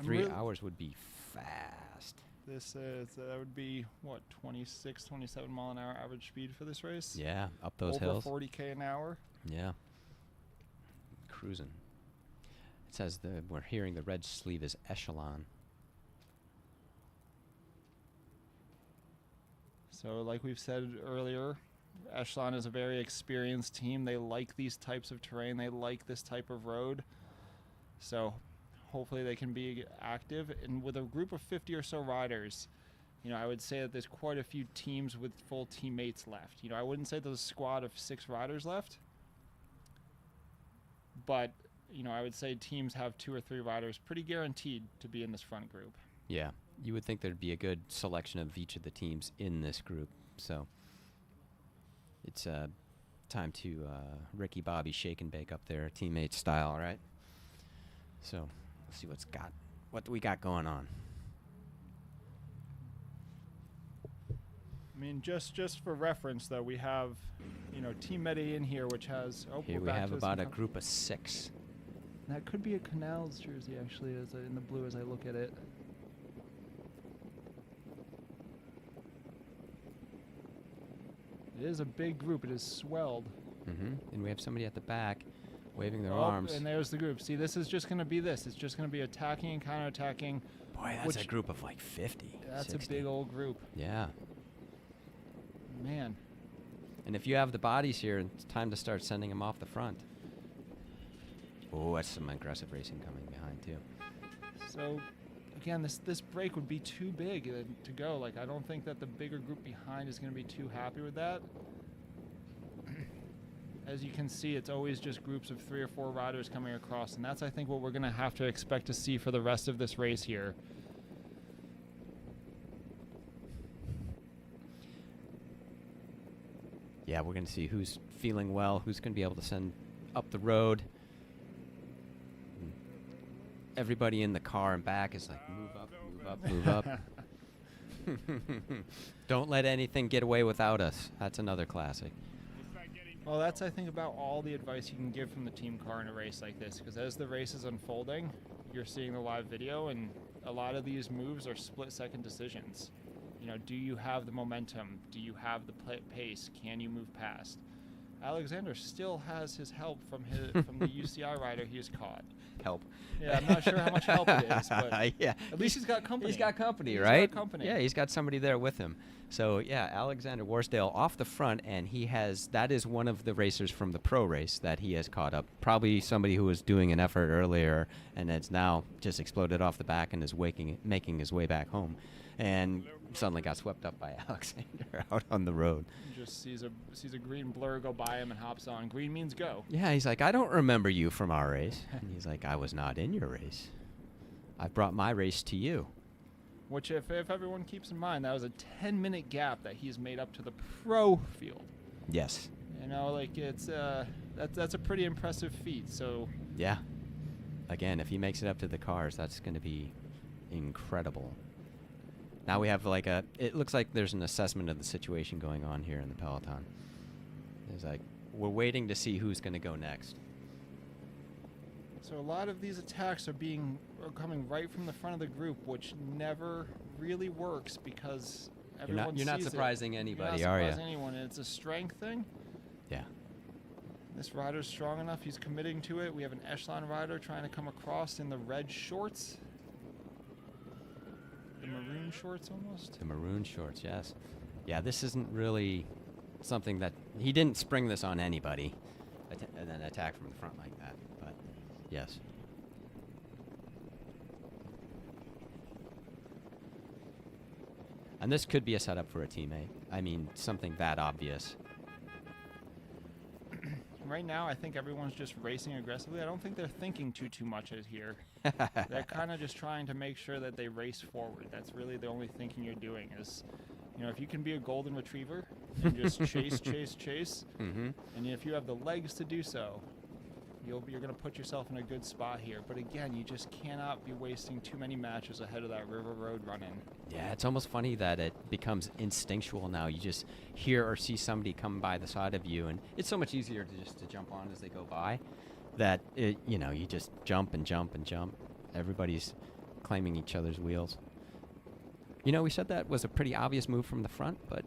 3 hours would be fast. This is that would be what, 26, 27 mile an hour average speed for this race. Yeah, up those over hills. 40K an hour. Yeah, cruising. It says we're hearing the red sleeve is Echelon. So like we've said earlier, Echelon is a very experienced team. They like these types of terrain. They like this type of road. So hopefully they can be active. And with a group of 50 or so riders, I would say that there's quite a few teams with full teammates left. I wouldn't say there's a squad of 6 riders left. But, I would say teams have 2 or 3 riders pretty guaranteed to be in this front group. Yeah, you would think thered be a good selection of each of the teams in this group. So it's time to Ricky Bobby shake and bake up there, teammate style, right? So let's see what do we got going on. I mean, just for reference, though, we have, Team Medi in here, which has... Here we have about a group of 6. That could be a Canals jersey, actually, in the blue as I look at it. It is a big group. It is swelled. And we have somebody at the back waving their arms. And there's the group. See, this is just going to be this. It's just going to be attacking and counterattacking. Boy, that's a group of like 50. That's 60. a big old group. Yeah. Man. And if you have the bodies here, it's time to start sending them off the front. Oh, that's some aggressive racing coming behind, too. So, again, this break would be too big to go. Like, I don't think that the bigger group behind is going to be too happy with that. As you can see, it's always just groups of 3 or 4 riders coming across, and that's, I think, what we're going to have to expect to see for the rest of this race here. Yeah, we're going to see who's feeling well, who's going to be able to send up the road. Everybody in the car and back is like, move up, move up, move up. Don't let anything get away without us. That's another classic. Well, that's, I think, about all the advice you can give from the team car in a race like this, because as the race is unfolding, you're seeing the live video, and a lot of these moves are split-second decisions. Do you have the momentum? Do you have the pace? Can you move past? Alexander still has his help from the UCI rider he has caught. Help. Yeah, I'm not sure how much help it is, but yeah. At least he's got company. He's got company, He's right? got company. Yeah, he's got somebody there with him. So, yeah, Alexander Warsdale off the front, and that is one of the racers from the pro race that he has caught up. Probably somebody who was doing an effort earlier and has now just exploded off the back and is making his way back home. And suddenly got swept up by Alexander out on the road. Just sees a green blur go by him and hops on. Green means go. Yeah, he's like, I don't remember you from our race. And he's like, I was not in your race. I brought my race to you. Which, if everyone keeps in mind, that was a 10-minute gap that he's made up to the pro field. Yes. It's that's a pretty impressive feat. So yeah. Again, if he makes it up to the cars, that's going to be incredible. Now we have it looks like there's an assessment of the situation going on here in the peloton. It's like, we're waiting to see who's going to go next. So a lot of these attacks are coming right from the front of the group, which never really works because everyone You're not sees surprising it. anybody, You're not are you? surprising anyone, and it's a strength thing. Yeah. This rider's strong enough. He's committing to it. We have an Echelon rider trying to come across in the red shorts. The maroon shorts almost. The maroon shorts, yes. Yeah, this isn't really something that... He didn't spring this on anybody and then attack from the front like that, but yes. And this could be a setup for a teammate. I mean, something that obvious. Right now, I think everyone's just racing aggressively. I don't think they're thinking too much here. They're kind of just trying to make sure that they race forward. That's really the only thinking you're doing is, if you can be a golden retriever and just chase, chase, chase, Mm-hmm. and if you have the legs to do so, you're going to put yourself in a good spot here. But again, you just cannot be wasting too many matches ahead of that River Road run-in. Yeah, it's almost funny that it becomes instinctual now. You just hear or see somebody come by the side of you, and it's so much easier to just to jump on as they go by that you just jump and jump and jump. Everybody's claiming each other's wheels. We said that was a pretty obvious move from the front, but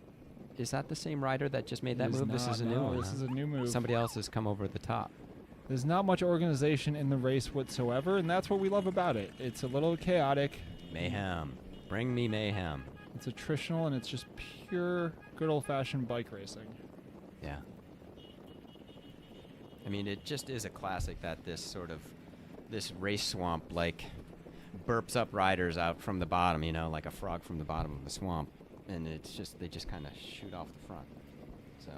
is that the same rider that just made that move? This is a new one. This is a new move. Somebody else has come over the top. There's not much organization in the race whatsoever, and that's what we love about it. It's a little chaotic. Mayhem. Bring me mayhem. It's attritional, and it's just pure, good old-fashioned bike racing. Yeah. I mean, it just is a classic that this race swamp, burps up riders out from the bottom, like a frog from the bottom of the swamp. And they just kind of shoot off the front. So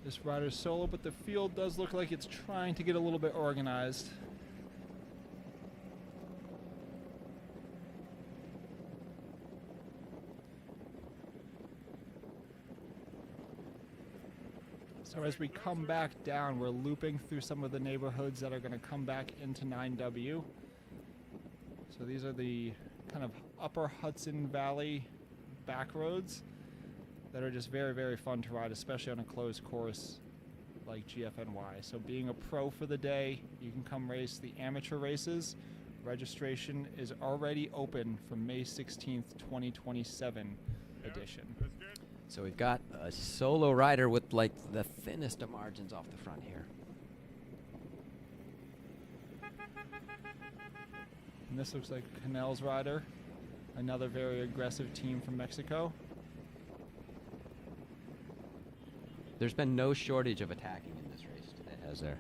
this rider's solo, but the field does look like it's trying to get a little bit organized. So as we come back down, we're looping through some of the neighborhoods that are going to come back into 9W. So these are the kind of upper Hudson Valley back roads that are just very, very fun to ride, especially on a closed course like GFNY. So being a pro for the day, you can come race the amateur races. Registration is already open for May 16th, 2027 edition. So we've got a solo rider with the thinnest of margins off the front here. And this looks like Canel's rider, another very aggressive team from Mexico. There's been no shortage of attacking in this race today, has there?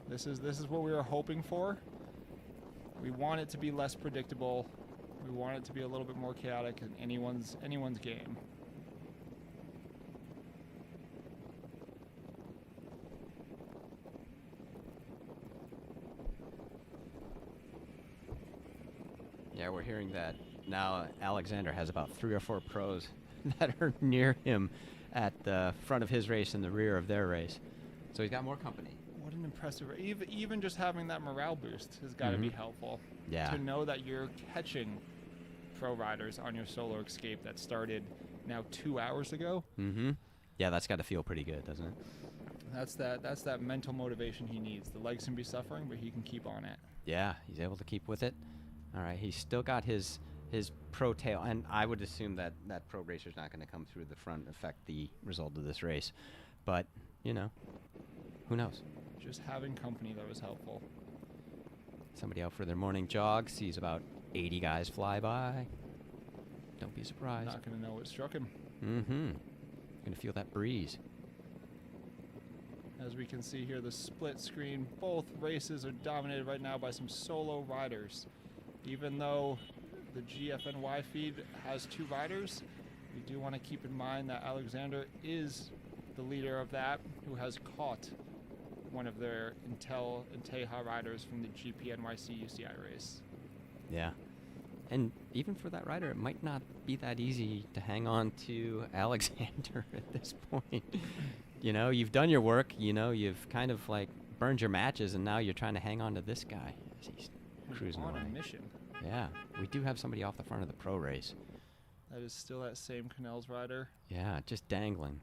This is what we were hoping for. We want it to be less predictable. We want it to be a little bit more chaotic in anyone's game. Yeah, we're hearing that now Alexander has about 3 or 4 pros that are near him at the front of his race and the rear of their race. So he's got more company. What an impressive race. Even just having that morale boost has got to be helpful. Yeah. To know that you're catching pro riders on your solo escape that started now 2 hours ago. Mm-hmm. Yeah, that's got to feel pretty good, doesn't it? That's that mental motivation he needs. The legs can be suffering, but he can keep on it. Yeah, he's able to keep with it. All right, he's still got his pro tail, and I would assume that pro racer's not going to come through the front and affect the result of this race. But, who knows? Just having company, though, is helpful. Somebody out for their morning jog sees about 80 guys fly by. Don't be surprised. Not going to know what struck him. Mm-hmm. Going to feel that breeze. As we can see here, the split screen, both races are dominated right now by some solo riders. Even though the GFNY feed has 2 riders, we do want to keep in mind that Alexander is the leader of that, who has caught one of their Intel and Teja riders from the GPNYC UCI race. Yeah. And even for that rider, it might not be that easy to hang on to Alexander at this point. You've done your work, you've kind of burned your matches, and now you're trying to hang on to this guy as he's cruising on away. a mission. Yeah, we do have somebody off the front of the pro race. That is still that same Canel's rider. Yeah, just dangling.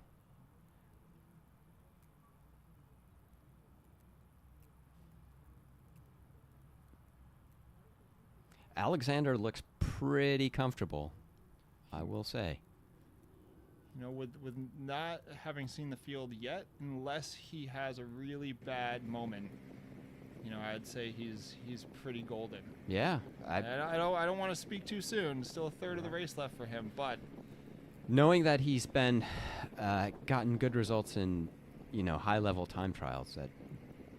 Alexander looks pretty comfortable, I will say. With not having seen the field yet, unless he has a really bad moment, I'd say he's pretty golden. Yeah, I don't want to speak too soon. Still a third of the race left for him, but knowing that he's been gotten good results in high-level time trials, that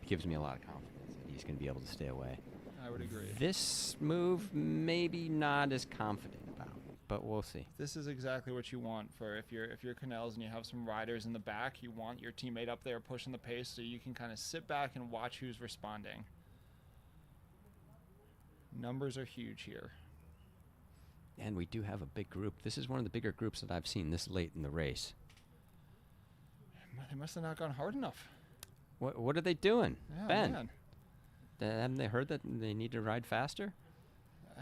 gives me a lot of confidence that he's going to be able to stay away. I would agree. This move, maybe not as confident about, but we'll see. This is exactly what you want for if you're Canels and you have some riders in the back. You want your teammate up there pushing the pace so you can kind of sit back and watch who's responding. Numbers are huge here. And we do have a big group. This is one of the bigger groups that I've seen this late in the race. They must have not gone hard enough. What are they doing, Yeah, Ben? man. Haven't they heard that they need to ride faster?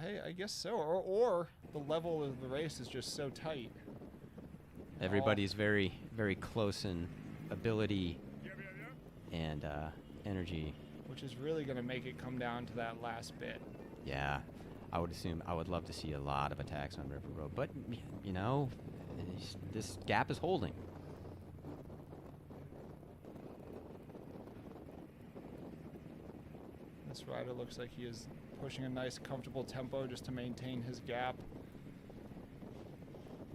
Hey, I guess so. Or the level of the race is just so tight. Everybody's very, very close in ability and energy. Which is really going to make it come down to that last bit. Yeah, I would love to see a lot of attacks on River Road, but you know, this gap is holding. This rider looks like he is pushing a nice, comfortable tempo just to maintain his gap.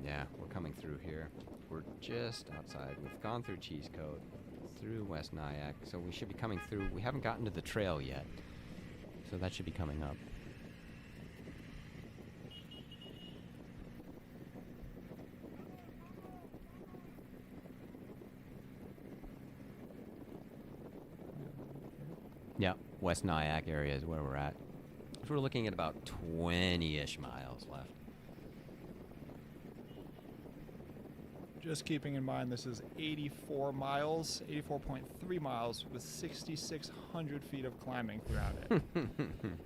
Yeah, we're coming through here. We're just outside. We've gone through Cheese Coat, through West Nyack, so we should be coming through. We haven't gotten to the trail yet, so that should be coming up. Yeah, West Nyack area is where we're at. So we're looking at about 20-ish miles left. Just keeping in mind this is 84 miles, 84.3 miles with 6,600 feet of climbing throughout it.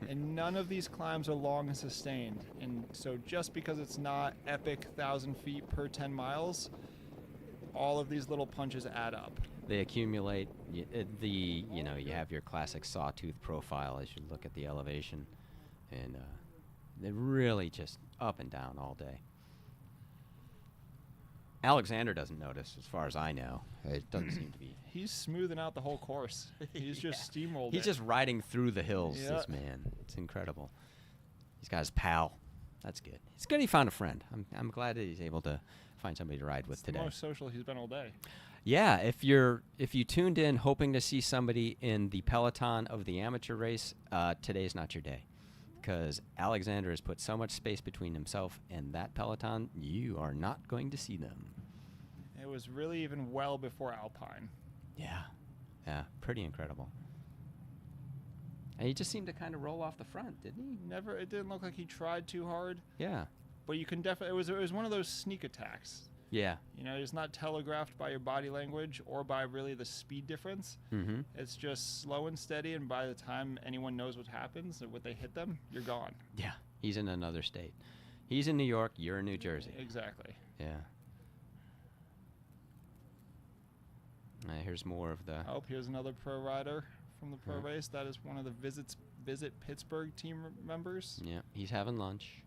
And none of these climbs are long and sustained. And so just because it's not epic 1,000 feet per 10 miles, all of these little punches add up. They accumulate. You know, you have your classic sawtooth profile as you look at the elevation, and they're really just up and down all day. Alexander doesn't notice, as far as I know. It doesn't seem to be. He's smoothing out the whole course. He's just steamrolled He's it. just riding through the hills, Yeah. this man. It's incredible. He's got his pal. That's good. It's good he found a friend. I'm glad that he's able to find somebody to ride with It's the today. most social he's been all day. Yeah, if you tuned in hoping to see somebody in the peloton of the amateur race, today's not your day, because Alexander has put so much space between himself and that peloton, you are not going to see them. It was really even well before Alpine. Yeah, pretty incredible. And he just seemed to kind of roll off the front, didn't he? Never. It didn't look like he tried too hard, Yeah, but you can definitely. It was one of those sneak attacks. yeah. You know, it's not telegraphed by your body language or by really the speed difference. Mm-hmm. It's just slow and steady, and by the time anyone knows what happens or what they hit them, you're gone. Yeah, he's in another state. He's in New York, you're in New Jersey. Exactly. Yeah. Here's more of the... Oh, here's another pro rider from the pro Yeah. race. That is one of the Visit Pittsburgh team members. Yeah, he's having lunch.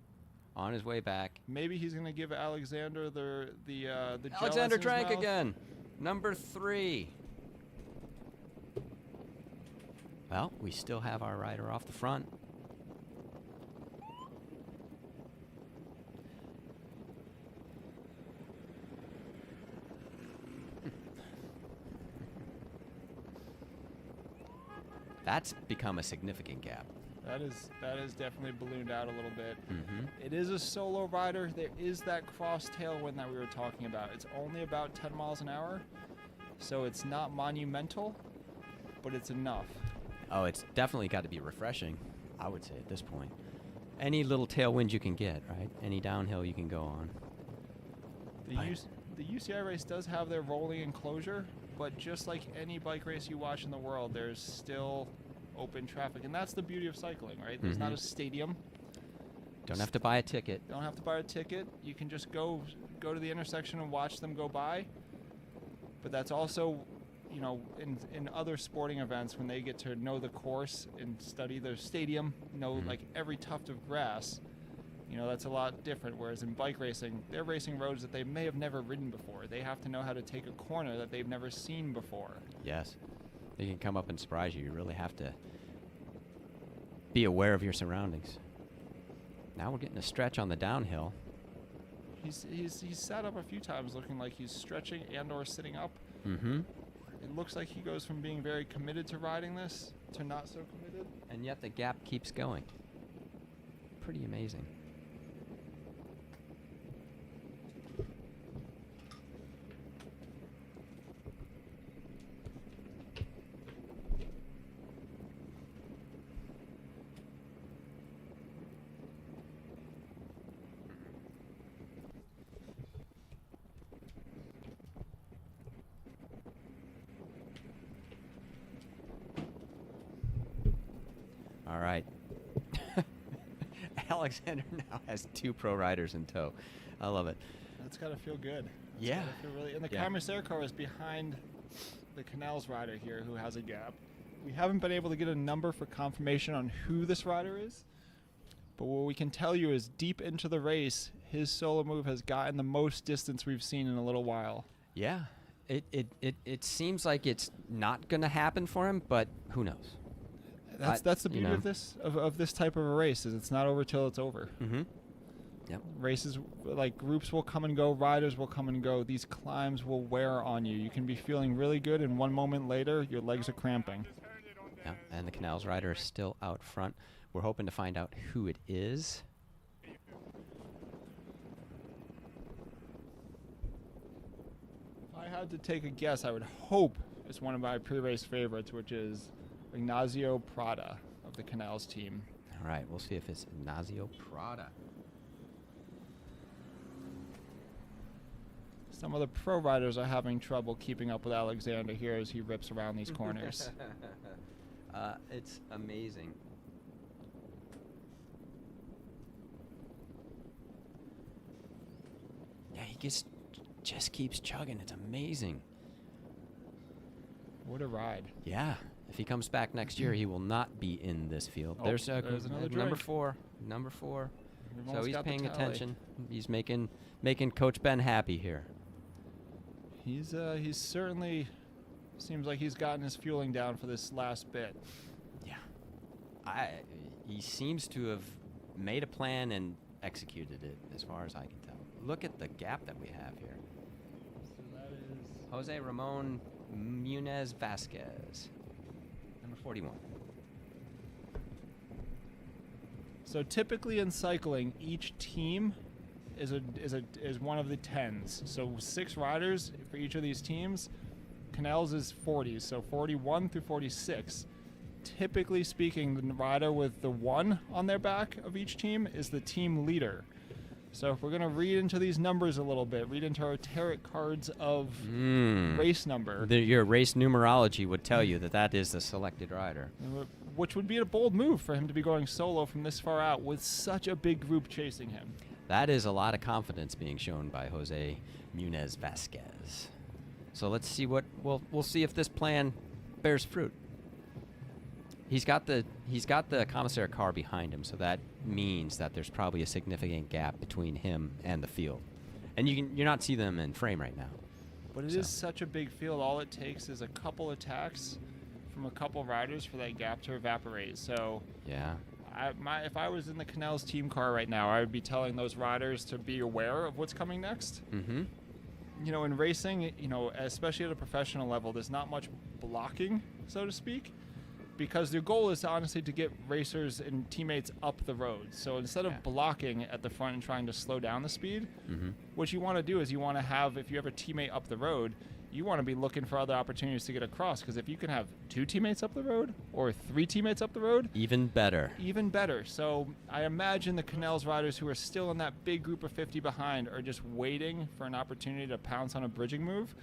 On his way back. Maybe he's gonna give Alexander the gel Alexander in his drank mouth. again. Number 3. Well, we still have our rider off the front. That's become a significant gap. That is definitely ballooned out a little bit. Mm-hmm. It is a solo rider. There is that cross tailwind that we were talking about. It's only about 10 miles an hour, so it's not monumental, but it's enough. Oh, it's definitely got to be refreshing, I would say, at this point. Any little tailwind you can get, right? Any downhill you can go on. The UCI race does have their rolling enclosure, but just like any bike race you watch in the world, there's still open traffic, and that's the beauty of cycling, right? There's not a stadium. Don't have to buy a ticket. You don't have to buy a ticket. You can just go to the intersection and watch them go by. But that's also, you know, in other sporting events, when they get to know the course and study the stadium, know like every tuft of grass, you know, that's a lot different. Whereas in bike racing, they're racing roads that they may have never ridden before. They have to know how to take a corner that they've never seen before. Yes. They can come up and surprise you. You really have to be aware of your surroundings. Now we're getting a stretch on the downhill. He's sat up a few times looking like he's stretching and or sitting up. Mm-hmm. It looks like he goes from being very committed to riding this to not so committed. And yet the gap keeps going. Pretty amazing. All right. Alexander now has 2 pro riders in tow. I love it. That's got to feel good. That's Yeah. gotta feel really. And the Yeah. Commissar car is behind the Canals rider here, who has a gap. We haven't been able to get a number for confirmation on who this rider is, but what we can tell you is deep into the race, his solo move has gotten the most distance we've seen in a little while. Yeah. It seems like it's not going to happen for him, but who knows? That's the you beauty know. of this type of a race, is it's not over till it's over. Mm-hmm. Yep. Races, like, groups will come and go, riders will come and go. These climbs will wear on you. You can be feeling really good, and 1 moment later, your legs are cramping. Yeah. And the Canals rider is still out front. We're hoping to find out who it is. If I had to take a guess, I would hope it's one of my pre-race favorites, which is Ignacio Prada of the Canals team. All right. We'll see if it's Ignacio Prada. Some of the pro riders are having trouble keeping up with Alexander here as he rips around these corners. It's amazing. Yeah, he just keeps chugging. It's amazing. What a ride. Yeah. If he comes back next year, he will not be in this field. Oh, there's there's another number drink. 4. Number 4. We've So almost he's got the paying tally. attention. He's making Coach Ben happy here. He's certainly seems like he's gotten his fueling down for this last bit. Yeah. He seems to have made a plan and executed it, as far as I can tell. Look at the gap that we have here. So that is Jose Ramon Munez Vasquez, number 41. So typically in cycling, each team is one of the 10s. So 6 riders for each of these teams. Canals is 40s, so 41 through 46. Typically speaking, the rider with the 1 on their back of each team is the team leader. So if we're going to read into these numbers a little bit, read into our tarot cards of race number, Your race numerology would tell you that is the selected rider. which would be a bold move for him to be going solo from this far out with such a big group chasing him. That is a lot of confidence being shown by Jose Munez Vasquez. So let's see we'll see if this plan bears fruit. He's got the commissary car behind him, so that means that there's probably a significant gap between him and the field, and you're not see them in frame right now. But it is such a big field. All it takes is a couple attacks from a couple riders for that gap to evaporate. So Yeah. if I was in the Canals team car right now, I would be telling those riders to be aware of what's coming next. Mm-hmm. You know, in racing, especially at a professional level, there's not much blocking, so to speak, because the goal is honestly to get racers and teammates up the road. So instead of blocking at the front and trying to slow down the speed, what you want to do is you want to have, if you have a teammate up the road, you want to be looking for other opportunities to get across, because if you can have 2 teammates up the road or 3 teammates up the road, Even better. even better. So I imagine the Canals riders who are still in that big group of 50 behind are just waiting for an opportunity to pounce on a bridging move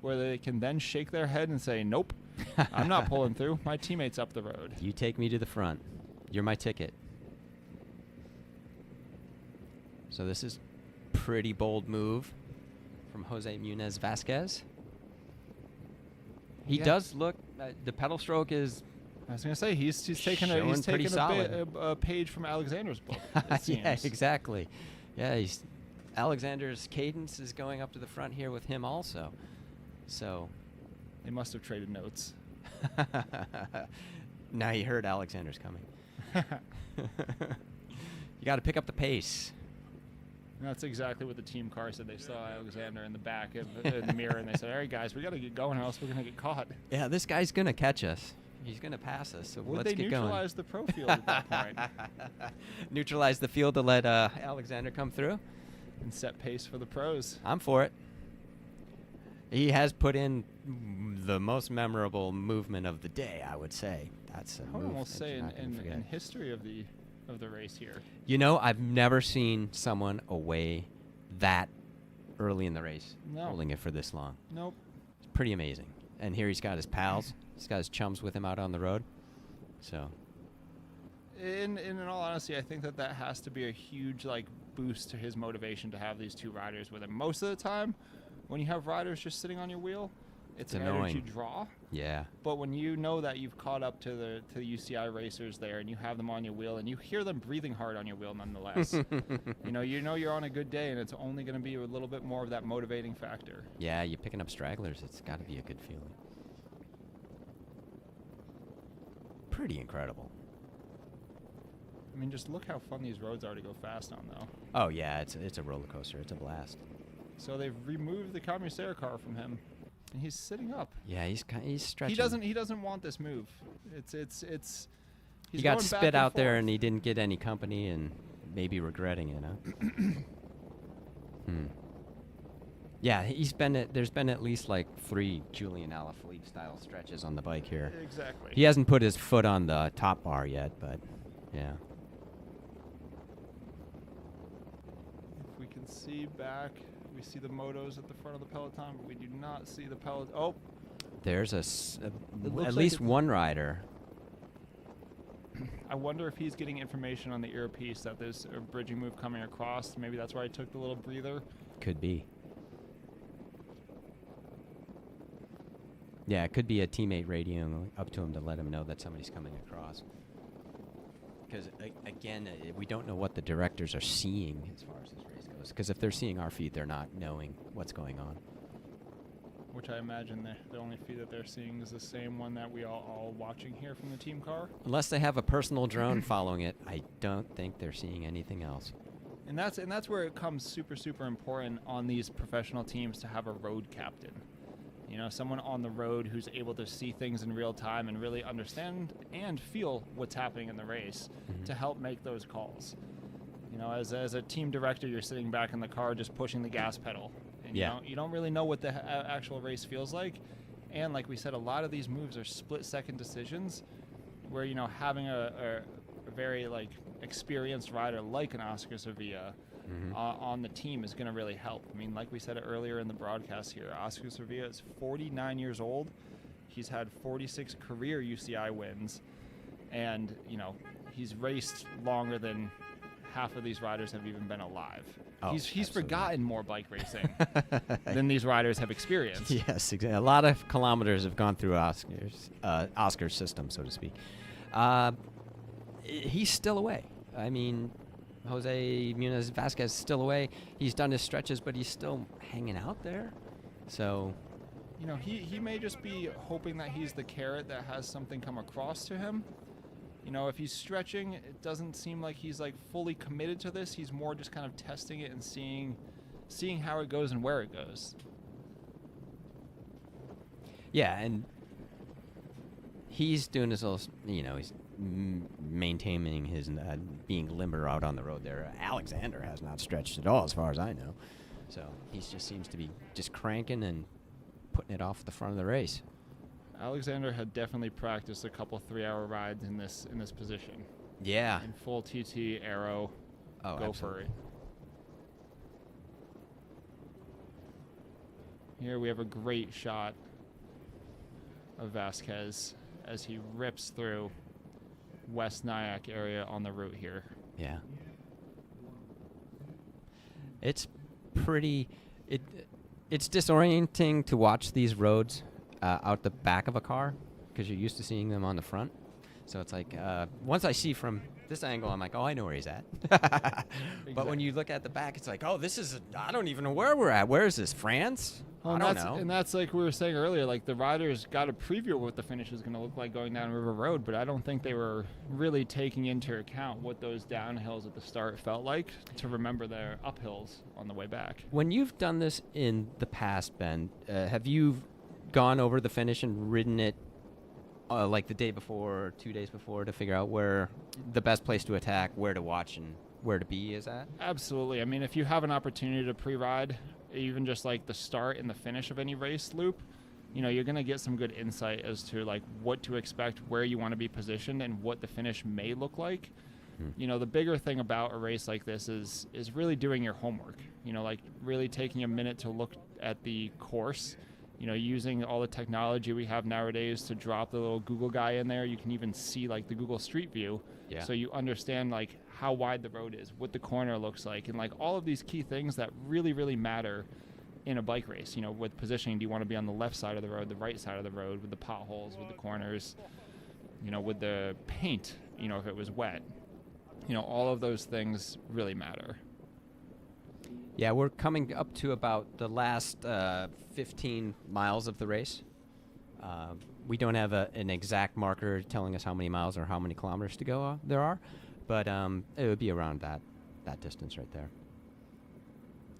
where they can then shake their head and say, nope, I'm not pulling through. My teammate's up the road. You take me to the front. You're my ticket. So this is pretty bold move from Jose Munez Vasquez. He Yeah. does look. The pedal stroke is. I was going to say, he's taking Showing pretty a page from Alexander's book, it seems. Yeah, exactly. Yeah, Alexander's cadence is going up to the front here with him also. So. They must have traded notes. Now you heard Alexander's coming. You got to pick up the pace. And that's exactly what the team car said. They saw Alexander in the back in the mirror, and they said, all right, guys, we got to get going or else we're going to get caught. Yeah, this guy's going to catch us. He's going to pass us, so Would let's they get going. neutralize the pro field at that point Neutralize the field to let Alexander come through? and set pace for the pros? I'm for it. He has put in the most memorable movement of the day, I would say. That's a I would move almost that say you're not gonna forget. in history of the race here. You know, I've never seen someone away that early in the race, No. holding it for this long. Nope. It's pretty amazing. And here he's got his pals. He's got his chums with him out on the road. So In all honesty, I think that has to be a huge like boost to his motivation to have these two riders with him. Most of the time, when you have riders just sitting on your wheel, it's an annoying. energy draw. Yeah. But when you know that you've caught up to the UCI racers there, and you have them on your wheel, and you hear them breathing hard on your wheel, nonetheless, you know you're on a good day, and it's only going to be a little bit more of that motivating factor. Yeah, you're picking up stragglers. It's got to be a good feeling. Pretty incredible. I mean, just look how fun these roads are to go fast on, though. Oh yeah, it's a roller coaster. It's a blast. So they've removed the commissaire car from him, and he's sitting up. Yeah, he's stretching. He doesn't want this move. It's. He He's got going back spit and out there, forth. and he didn't get any company, and maybe regretting it, huh? Yeah, there's been at least like 3 Julian Alaphilippe style stretches on the bike here. Exactly. He hasn't put his foot on the top bar yet, but yeah. If we can see back, we see the motos at the front of the peloton, but we do not see the peloton. Oh, There's looks at like least it's- one rider. I wonder if he's getting information on the earpiece that there's a bridging move coming across. Maybe that's why he took the little breather. Could be. Yeah, it could be a teammate radioing up to him to let him know that somebody's coming across. Because, again, we don't know what the directors are seeing as far as this race goes. Because if they're seeing our feed, they're not knowing what's going on. Which I imagine the only feed that they're seeing is the same one that we all watching here from the team car. Unless they have a personal drone following it, I don't think they're seeing anything else. And that's where it comes super important on these professional teams to have a road captain. You know, someone on the road who's able to see things in real time and really understand and feel what's happening in the race to help make those calls. You know, as a team director, you're sitting back in the car just pushing the gas pedal. And Yeah. you don't really know what the actual race feels like. And like we said, a lot of these moves are split-second decisions where, you know, having a very, like, experienced rider like an Oscar Sevilla on the team is going to really help. I mean, like we said earlier in the broadcast here, Oscar Sevilla is 49 years old. He's had 46 career UCI wins. And, you know, he's raced longer than half of these riders have even been alive. Oh, He's absolutely. forgotten more bike racing than these riders have experienced. Yes, exactly. A lot of kilometers have gone through Oscar's system, so to speak. He's still away. I mean, Jose Munoz Vasquez is still away. He's done his stretches, but he's still hanging out there. So, You know, he may just be hoping that he's the carrot that has something come across to him. You know, if he's stretching, it doesn't seem like he's like fully committed to this. He's more just kind of testing it and seeing how it goes and where it goes. yeah, and he's doing his little, you know, he's maintaining his being limber out on the road there. Alexander has not stretched at all, as far as I know. So he just seems to be just cranking and putting it off the front of the race. Alexander had definitely practiced a couple 3-hour rides in this position. Yeah. In full TT aero. Oh, Go absolutely. for it. Here we have a great shot of Vasquez as he rips through West Nyack area on the route here. Yeah. It's pretty. It's disorienting to watch these roads out the back of a car because you're used to seeing them on the front. So it's like once I see from this angle, I'm like, oh, I know where he's at. But when you look at the back, it's like, oh, this is. I don't even know where we're at. Where is this? France? I don't know. And that's like we were saying earlier, like the riders got a preview of what the finish is going to look like going down River Road, but I don't think they were really taking into account what those downhills at the start felt like to remember their uphills on the way back. When you've done this in the past, Ben, have you gone over the finish and ridden it like the day before or 2 days before to figure out where the best place to attack, where to watch, and where to be is at? Absolutely. I mean, if you have an opportunity to pre-ride, even just like the start and the finish of any race loop, you know, you're going to get some good insight as to like what to expect, where you want to be positioned, and what the finish may look like. You know, the bigger thing about a race like this is really doing your homework. You know, like really taking a minute to look at the course using all the technology we have nowadays to drop the little Google guy in there, you can even see like the Google Street View. Yeah. So you understand like how wide the road is, what the corner looks like, and like all of these key things that really, really matter in a bike race. With positioning, do you want to be on the left side of the road, the right side of the road, with the potholes, with the corners, with the paint, if it was wet. All of those things really matter. Yeah, we're coming up to about the last 15 miles of the race. We don't have an exact marker telling us how many miles or how many kilometers to go there are, but it would be around that distance right there.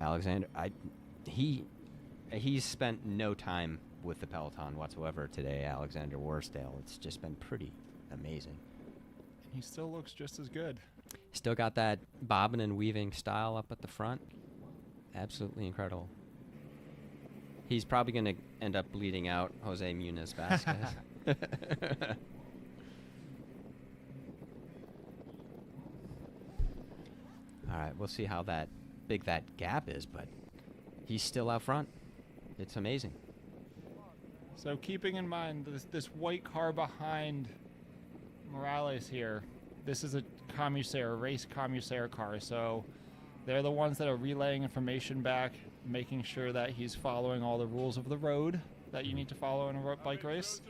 Alexander, he's spent no time with the peloton whatsoever today, Alexander Worsdale. It's just been pretty amazing. He still looks just as good. Still got that bobbing and weaving style up at the front. Absolutely incredible. He's probably going to end up bleeding out Jose Muniz Vasquez. All right, we'll see how big that gap is, but he's still out front. It's amazing. So keeping in mind this white car behind Morales here, this is a race Commusair car, so they're the ones that are relaying information back, making sure that he's following all the rules of the road that you need to follow in a bike race.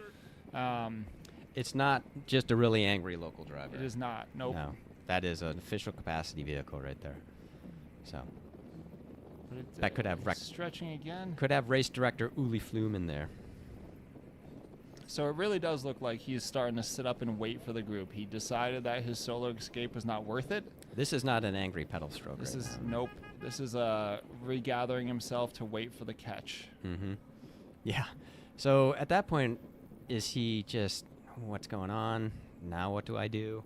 It's not just a really angry local driver. It is not. Nope. No, that is an official capacity vehicle right there. So that could have stretching again. Could have race director Uli Flume in there. So it really does look like he's starting to sit up and wait for the group. He decided that his solo escape was not worth it. This is not an angry pedal stroke. Nope. This is regathering himself to wait for the catch. Mm-hmm. Yeah. So at that point, is he just, what's going on? Now what do I do?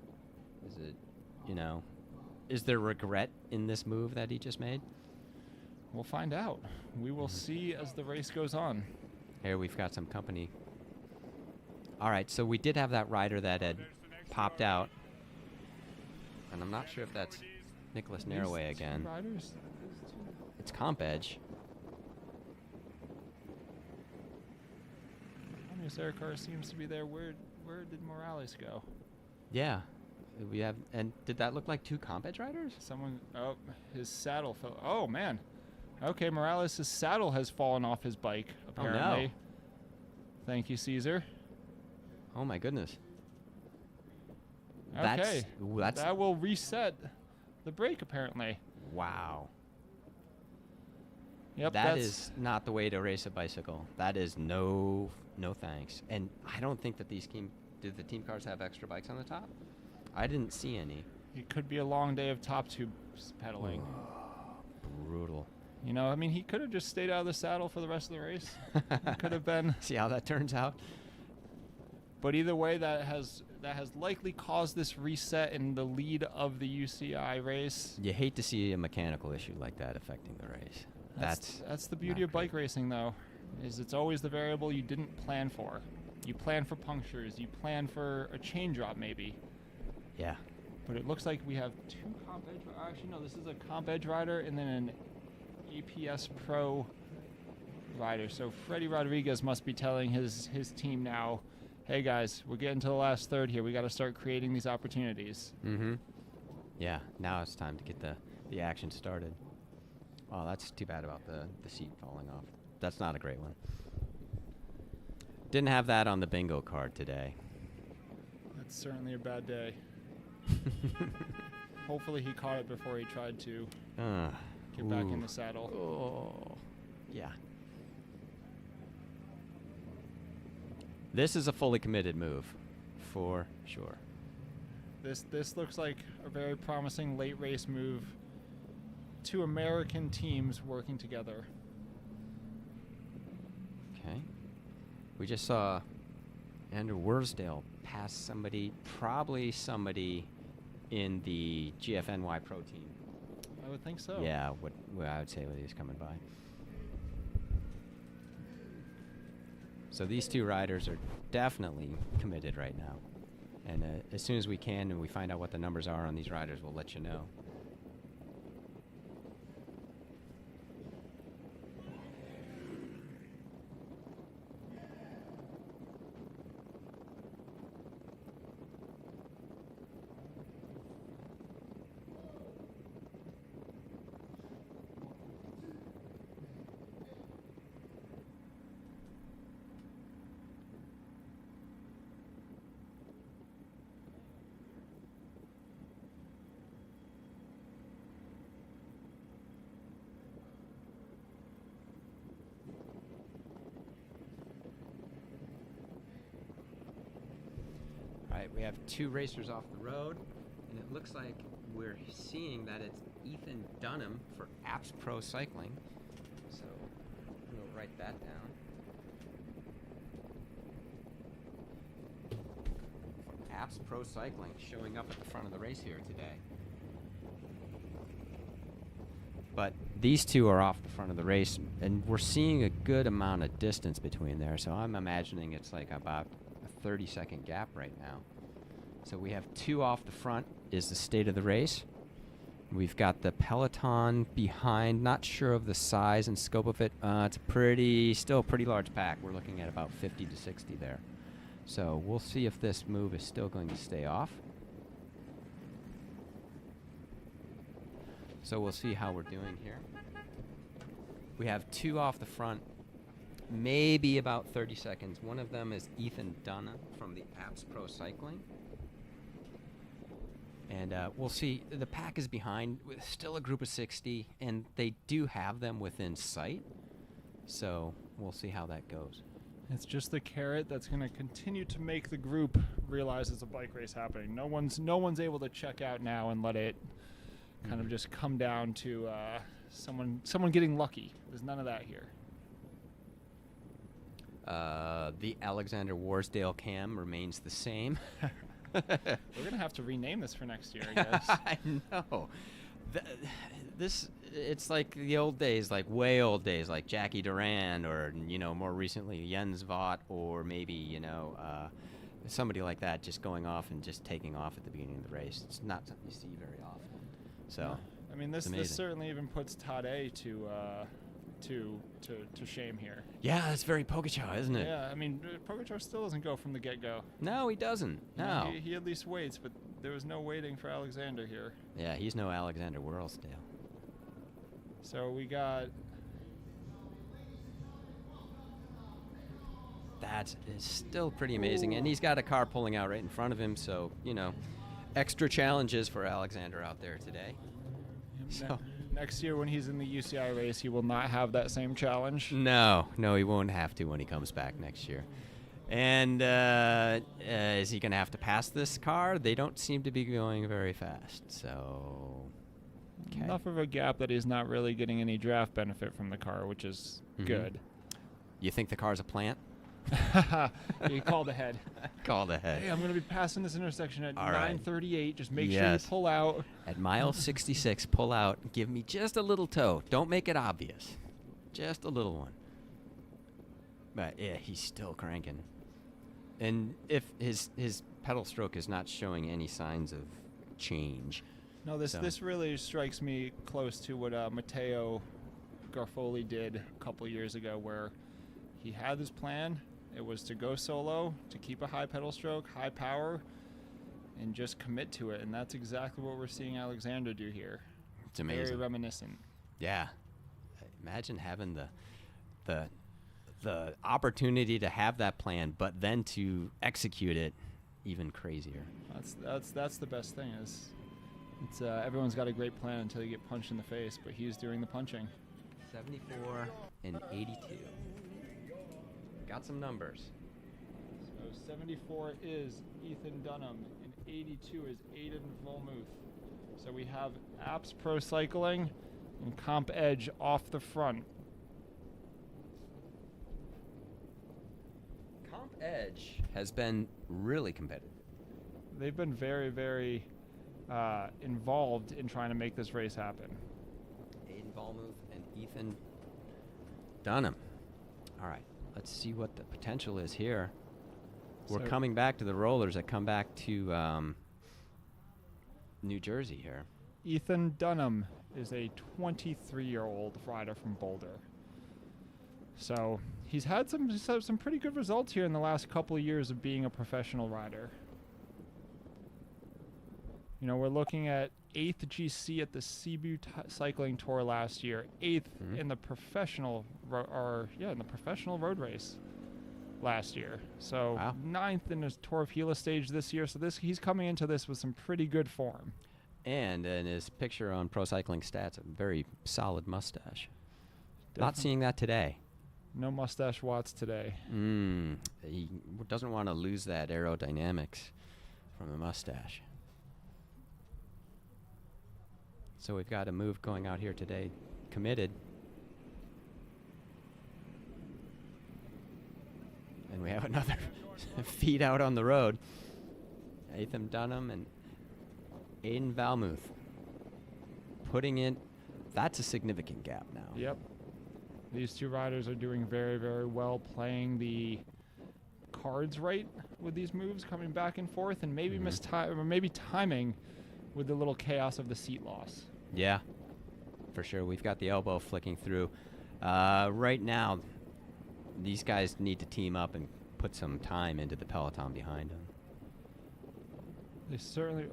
Is it, is there regret in this move that he just made? We'll find out. We will see as the race goes on. Here we've got some company. All right, so we did have that rider that had popped out. And I'm not sure if that's Nicholas Narroway again. Riders? It's Comp Edge. Commusair car seems to be there. Where did Morales go? Yeah. We have, and did that look like two Comp Edge riders? His saddle fell. Oh, man. Okay, Morales' saddle has fallen off his bike, apparently. Oh, no. Thank you, Caesar. Oh, my goodness. Okay. That's that will reset the brake, apparently. Wow. Yep, that is not the way to race a bicycle. That is no thanks. And I don't think that did the team cars have extra bikes on the top? I didn't see any. It could be a long day of top tube pedaling. Brutal. He could have just stayed out of the saddle for the rest of the race. It could have been. See how that turns out? But either way, that has likely caused this reset in the lead of the UCI race. You hate to see a mechanical issue like that affecting the race. That's the beauty of bike racing, though, is it's always the variable you didn't plan for. You plan for punctures. You plan for a chain drop, maybe. Yeah. But it looks like we have two Comp Edge. Actually, no, this is a Comp Edge rider and then an APS Pro rider. So Freddie Rodriguez must be telling his team now, hey guys, we're getting to the last third here. We got to start creating these opportunities. Mm-hmm. Yeah, now it's time to get the action started. Oh, that's too bad about the seat falling off. That's not a great one. Didn't have that on the bingo card today. That's certainly a bad day. Hopefully he caught it before he tried to get back in the saddle. Oh, yeah. This is a fully committed move, for sure. This looks like a very promising late race move. Two American teams working together. Okay. We just saw Andrew Worsdale pass probably somebody in the GFNY Pro team. I would think so. Yeah, what I would say when he's coming by. So these two riders are definitely committed right now. And as soon as we can and we find out what the numbers are on these riders, we'll let you know. right, we have 2 racers off the road, and it looks like we're seeing that it's Ethan Dunham for Apps Pro Cycling. So we'll write that down. For Apps Pro Cycling, showing up at the front of the race here today. But these 2 are off the front of the race, and we're seeing a good amount of distance between there, so I'm imagining it's like about a 30-second gap right now. So we have 2 off the front is the state of the race. We've got the peloton behind, not sure of the size and scope of it. It's still a pretty large pack. We're looking at about 50 to 60 there. So we'll see if this move is still going to stay off. So we'll see how we're doing here. We have 2 off the front, maybe about 30 seconds. One of them is Ethan Dunham from the Apps Pro Cycling. And we'll see. The pack is behind with still a group of 60, and they do have them within sight. So we'll see how that goes. It's just the carrot that's going to continue to make the group realize there's a bike race happening. No one's able to check out now and let it kind of just come down to someone getting lucky. There's none of that here. The Alexander Warsdale cam remains the same. We're going to have to rename this for next year, I guess. I know. It's like the old days, like way old days, like Jackie Duran, or, more recently Jens Vogt, or maybe, somebody like that just going off and just taking off at the beginning of the race. It's not something you see very often. So, I mean, this certainly even puts Tadej to shame here. Yeah, that's very Pogacar, isn't it? Yeah, I mean, Pogacar still doesn't go from the get-go. No, he doesn't. No. He at least waits, but there was no waiting for Alexander here. Yeah, he's no Alexander Worsdale. So we got... That is still pretty amazing. And he's got a car pulling out right in front of him, so, extra challenges for Alexander out there today. So next year when he's in the UCI race, he will not have that same challenge. No, he won't have to when he comes back next year. And is he going to have to pass this car? They don't seem to be going very fast, so... Okay. Enough of a gap that he's not really getting any draft benefit from the car, which is good. You think the car's a plant? He called ahead. Called ahead. Hey, I'm going to be passing this intersection at All right. 9:38. Just make sure you pull out. At mile 66, pull out. Give me just a little toe. Don't make it obvious. Just a little one. But yeah, he's still cranking. And if his pedal stroke is not showing any signs of change. No, this really strikes me close to what Matteo Garfoli did a couple years ago, where he had this plan. It was to go solo, to keep a high pedal stroke, high power, and just commit to it. And that's exactly what we're seeing Alexander do here. It's amazing. Very reminiscent. Yeah. Imagine having the opportunity to have that plan, but then to execute it even crazier. That's the best thing. It's everyone's got a great plan until you get punched in the face, but he's doing the punching. 74 and 82. Got some numbers. So 74 is Ethan Dunham, and 82 is Aidan Volmuth. So we have Apps Pro Cycling and Comp Edge off the front. Comp Edge has been really competitive. They've been very, very involved in trying to make this race happen. Aidan Volmuth and Ethan Dunham. All right, let's see what the potential is here. We're coming back to the rollers that come back to New Jersey here. Ethan Dunham is a 23-year-old rider from Boulder. So he's had some pretty good results here in the last couple of years of being a professional rider. We're looking at 8th GC at the Cebu Cycling Tour last year, 8th in the professional road race last year. So 9th in his Tour of Gila stage this year. So he's coming into this with some pretty good form. And in his picture on Pro Cycling Stats, a very solid mustache. Definitely. Not seeing that today. No mustache Watts today. He doesn't want to lose that aerodynamics from the mustache. So we've got a move going out here today, committed. And we have another feed out on the road. Ethan Dunham and Aiden Valmuth putting in. That's a significant gap now. Yep. These two riders are doing very, very well, playing the cards right with these moves, coming back and forth, and maybe maybe timing with the little chaos of the seat loss. Yeah, for sure. We've got the elbow flicking through. Right now, these guys need to team up and put some time into the peloton behind them. They certainly...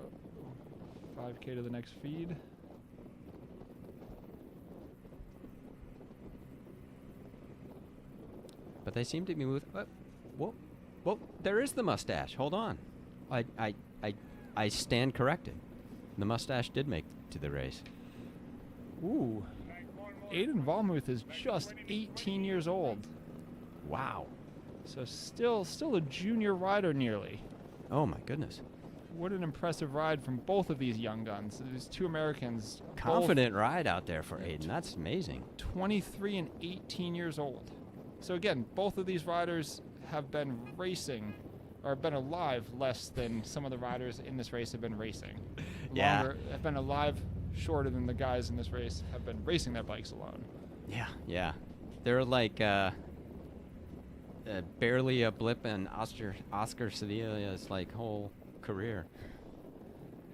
5K to the next feed. But they seem to be moving. Whoa, there is the mustache. Hold on. I stand corrected. The mustache did make to the race. Ooh. Aiden Valmuth is just 18 years old. Wow. So still a junior rider nearly. Oh my goodness. What an impressive ride from both of these young guns. These two Americans. Confident ride out there for Aiden. That's amazing. 23 and 18 years old. So again, both of these riders have been racing, or been alive less than some of the riders in this race have been racing. Yeah. Have been alive shorter than the guys in this race have been racing their bikes alone. Yeah. They're like barely a blip in Oscar Sevilla's like whole career.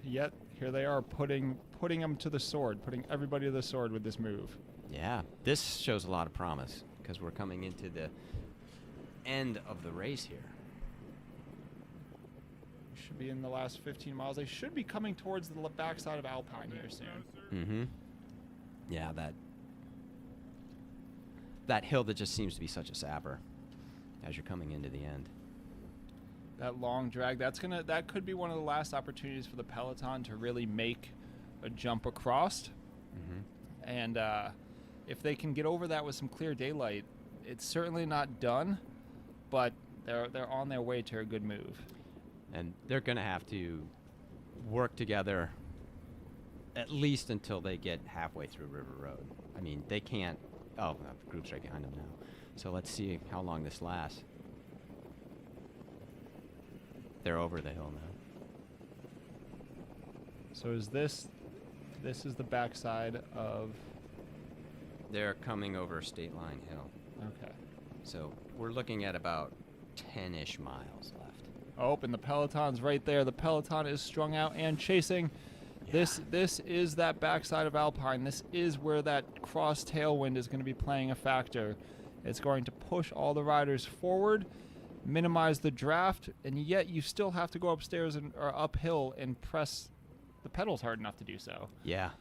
Yet here they are putting them to the sword, putting everybody to the sword with this move. Yeah, this shows a lot of promise because we're coming into the end of the race here. Should be in the last 15 miles. They should be coming towards the backside of Alpine here soon. Mm-hmm. Yeah, that hill that just seems to be such a sapper as you're coming into the end. That long drag, that could be one of the last opportunities for the peloton to really make a jump across. Mm-hmm. And if they can get over that with some clear daylight, it's certainly not done, but they're on their way to a good move. And they're going to have to work together at least until they get halfway through River Road. I mean, they can't... Oh, the group's right behind them now. So let's see how long this lasts. They're over the hill now. So is this is the backside of... They're coming over State Line Hill. Okay. So we're looking at about 10-ish miles left. Oh, and the peloton's right there. The peloton is strung out and chasing. Yeah. This is that backside of Alpine. This is where that cross tailwind is going to be playing a factor. It's going to push all the riders forward, minimize the draft, and yet you still have to go upstairs or uphill and press the pedals hard enough to do so. Yeah.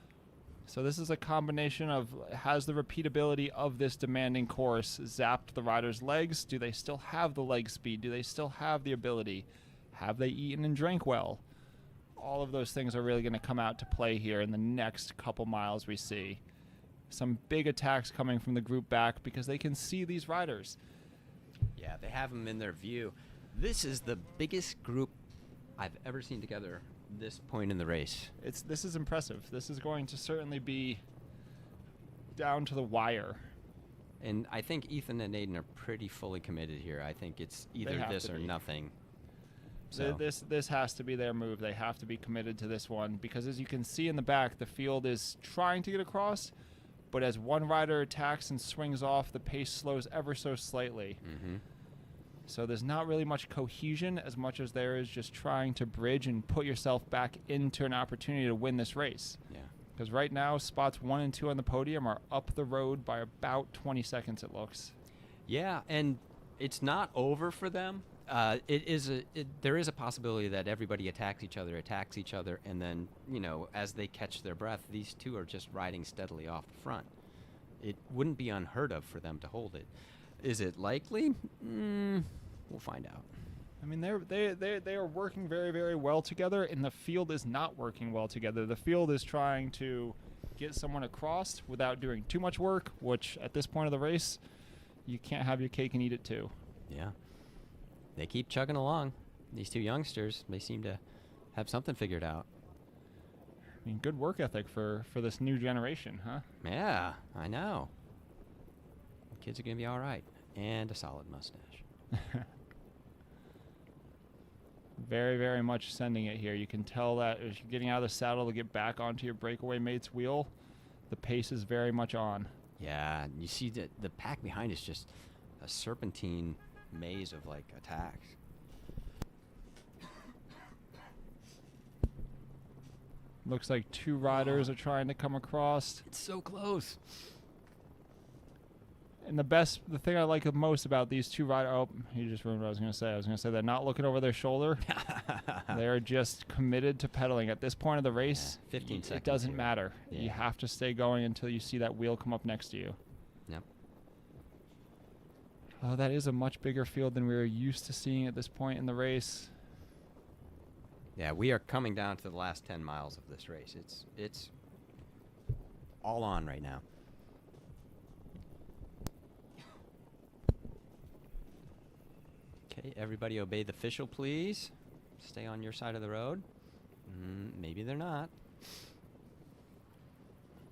So this is a combination of, has the repeatability of this demanding course zapped the riders' legs? Do they still have the leg speed? Do they still have the ability? Have they eaten and drank well? All of those things are really going to come out to play here in the next couple miles we see. Some big attacks coming from the group back because they can see these riders. Yeah, they have them in their view. This is the biggest group I've ever seen together this point in the race. This is impressive. This is going to certainly be down to the wire. And I think Ethan and Aiden are pretty fully committed here. I think it's either this or nothing. So This has to be their move. They have to be committed to this one because, as you can see in the back, the field is trying to get across, but as one rider attacks and swings off, the pace slows ever so slightly. Mm-hmm. So there's not really much cohesion as much as there is just trying to bridge and put yourself back into an opportunity to win this race. Yeah. Because right now, spots 1 and 2 on the podium are up the road by about 20 seconds, it looks. Yeah, and it's not over for them. There is a possibility that everybody attacks each other, and then, as they catch their breath, these two are just riding steadily off the front. It wouldn't be unheard of for them to hold it. Is it likely? We'll find out. I mean, they are working very, very well together, and the field is not working well together. The field is trying to get someone across without doing too much work, which at this point of the race, you can't have your cake and eat it too. Yeah. They keep chugging along. These two youngsters, they seem to have something figured out. I mean, good work ethic for this new generation, huh? Yeah, I know. Kids are gonna be all right, and a solid mustache. Very, very much sending it here. You can tell that as you're getting out of the saddle to get back onto your breakaway mate's wheel, the pace is very much on. Yeah, you see the pack behind is just a serpentine maze of like attacks. Looks like two riders are trying to come across. It's so close. And the thing I like the most about these two riders, oh, he just ruined what I was going to say. I was going to say they're not looking over their shoulder. They're just committed to pedaling. At this point of the race, 15 seconds it doesn't here. matter. Yeah. You have to stay going until you see that wheel come up next to you. Yep. Oh, that is a much bigger field than we were used to seeing at this point in the race. Yeah, we are coming down to the last 10 miles of this race. It's all on right now. Okay, everybody obey the official, please. Stay on your side of the road. Maybe they're not.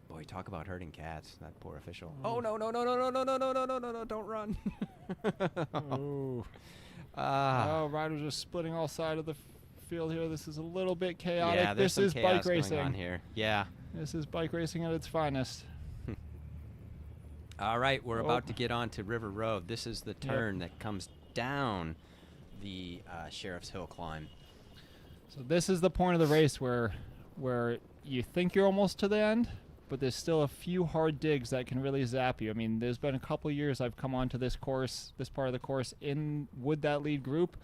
Boy, talk about hurting cats, that poor official. Oh, no, no, no, no, no, no, no, no, no, no, no, no, don't run. Oh. Ah. Oh, riders are splitting all sides of the field here. This is a little bit chaotic. Yeah, there's This some is chaos bike racing. going on here. Yeah. This is bike racing at its finest. All right, we're Oh. about to get on to River Road. This is the turn that comes down the Sheriff's Hill climb. So this is the point of the race where you think you're almost to the end, but there's still a few hard digs that can really zap you. I mean, there's been a couple years I've come onto this course, this part of the course, with that lead group,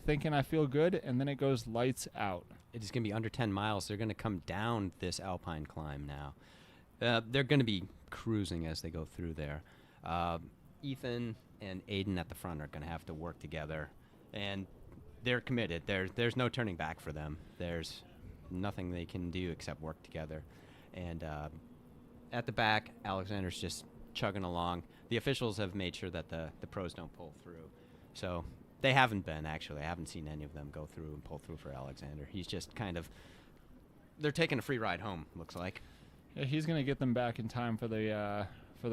thinking I feel good, and then it goes lights out. It is going to be under 10 miles. They're going to come down this alpine climb now. They're going to be cruising as they go through there. Ethan and Aiden at the front are going to have to work together, and they're committed. There's no turning back for them. There's nothing they can do except work together. And at the back, Alexander's just chugging along. The officials have made sure that the pros don't pull through. So they haven't been, actually. I haven't seen any of them go through and pull through for Alexander. He's just kind of... They're taking a free ride home, looks like. Yeah, he's going to get them back in time for the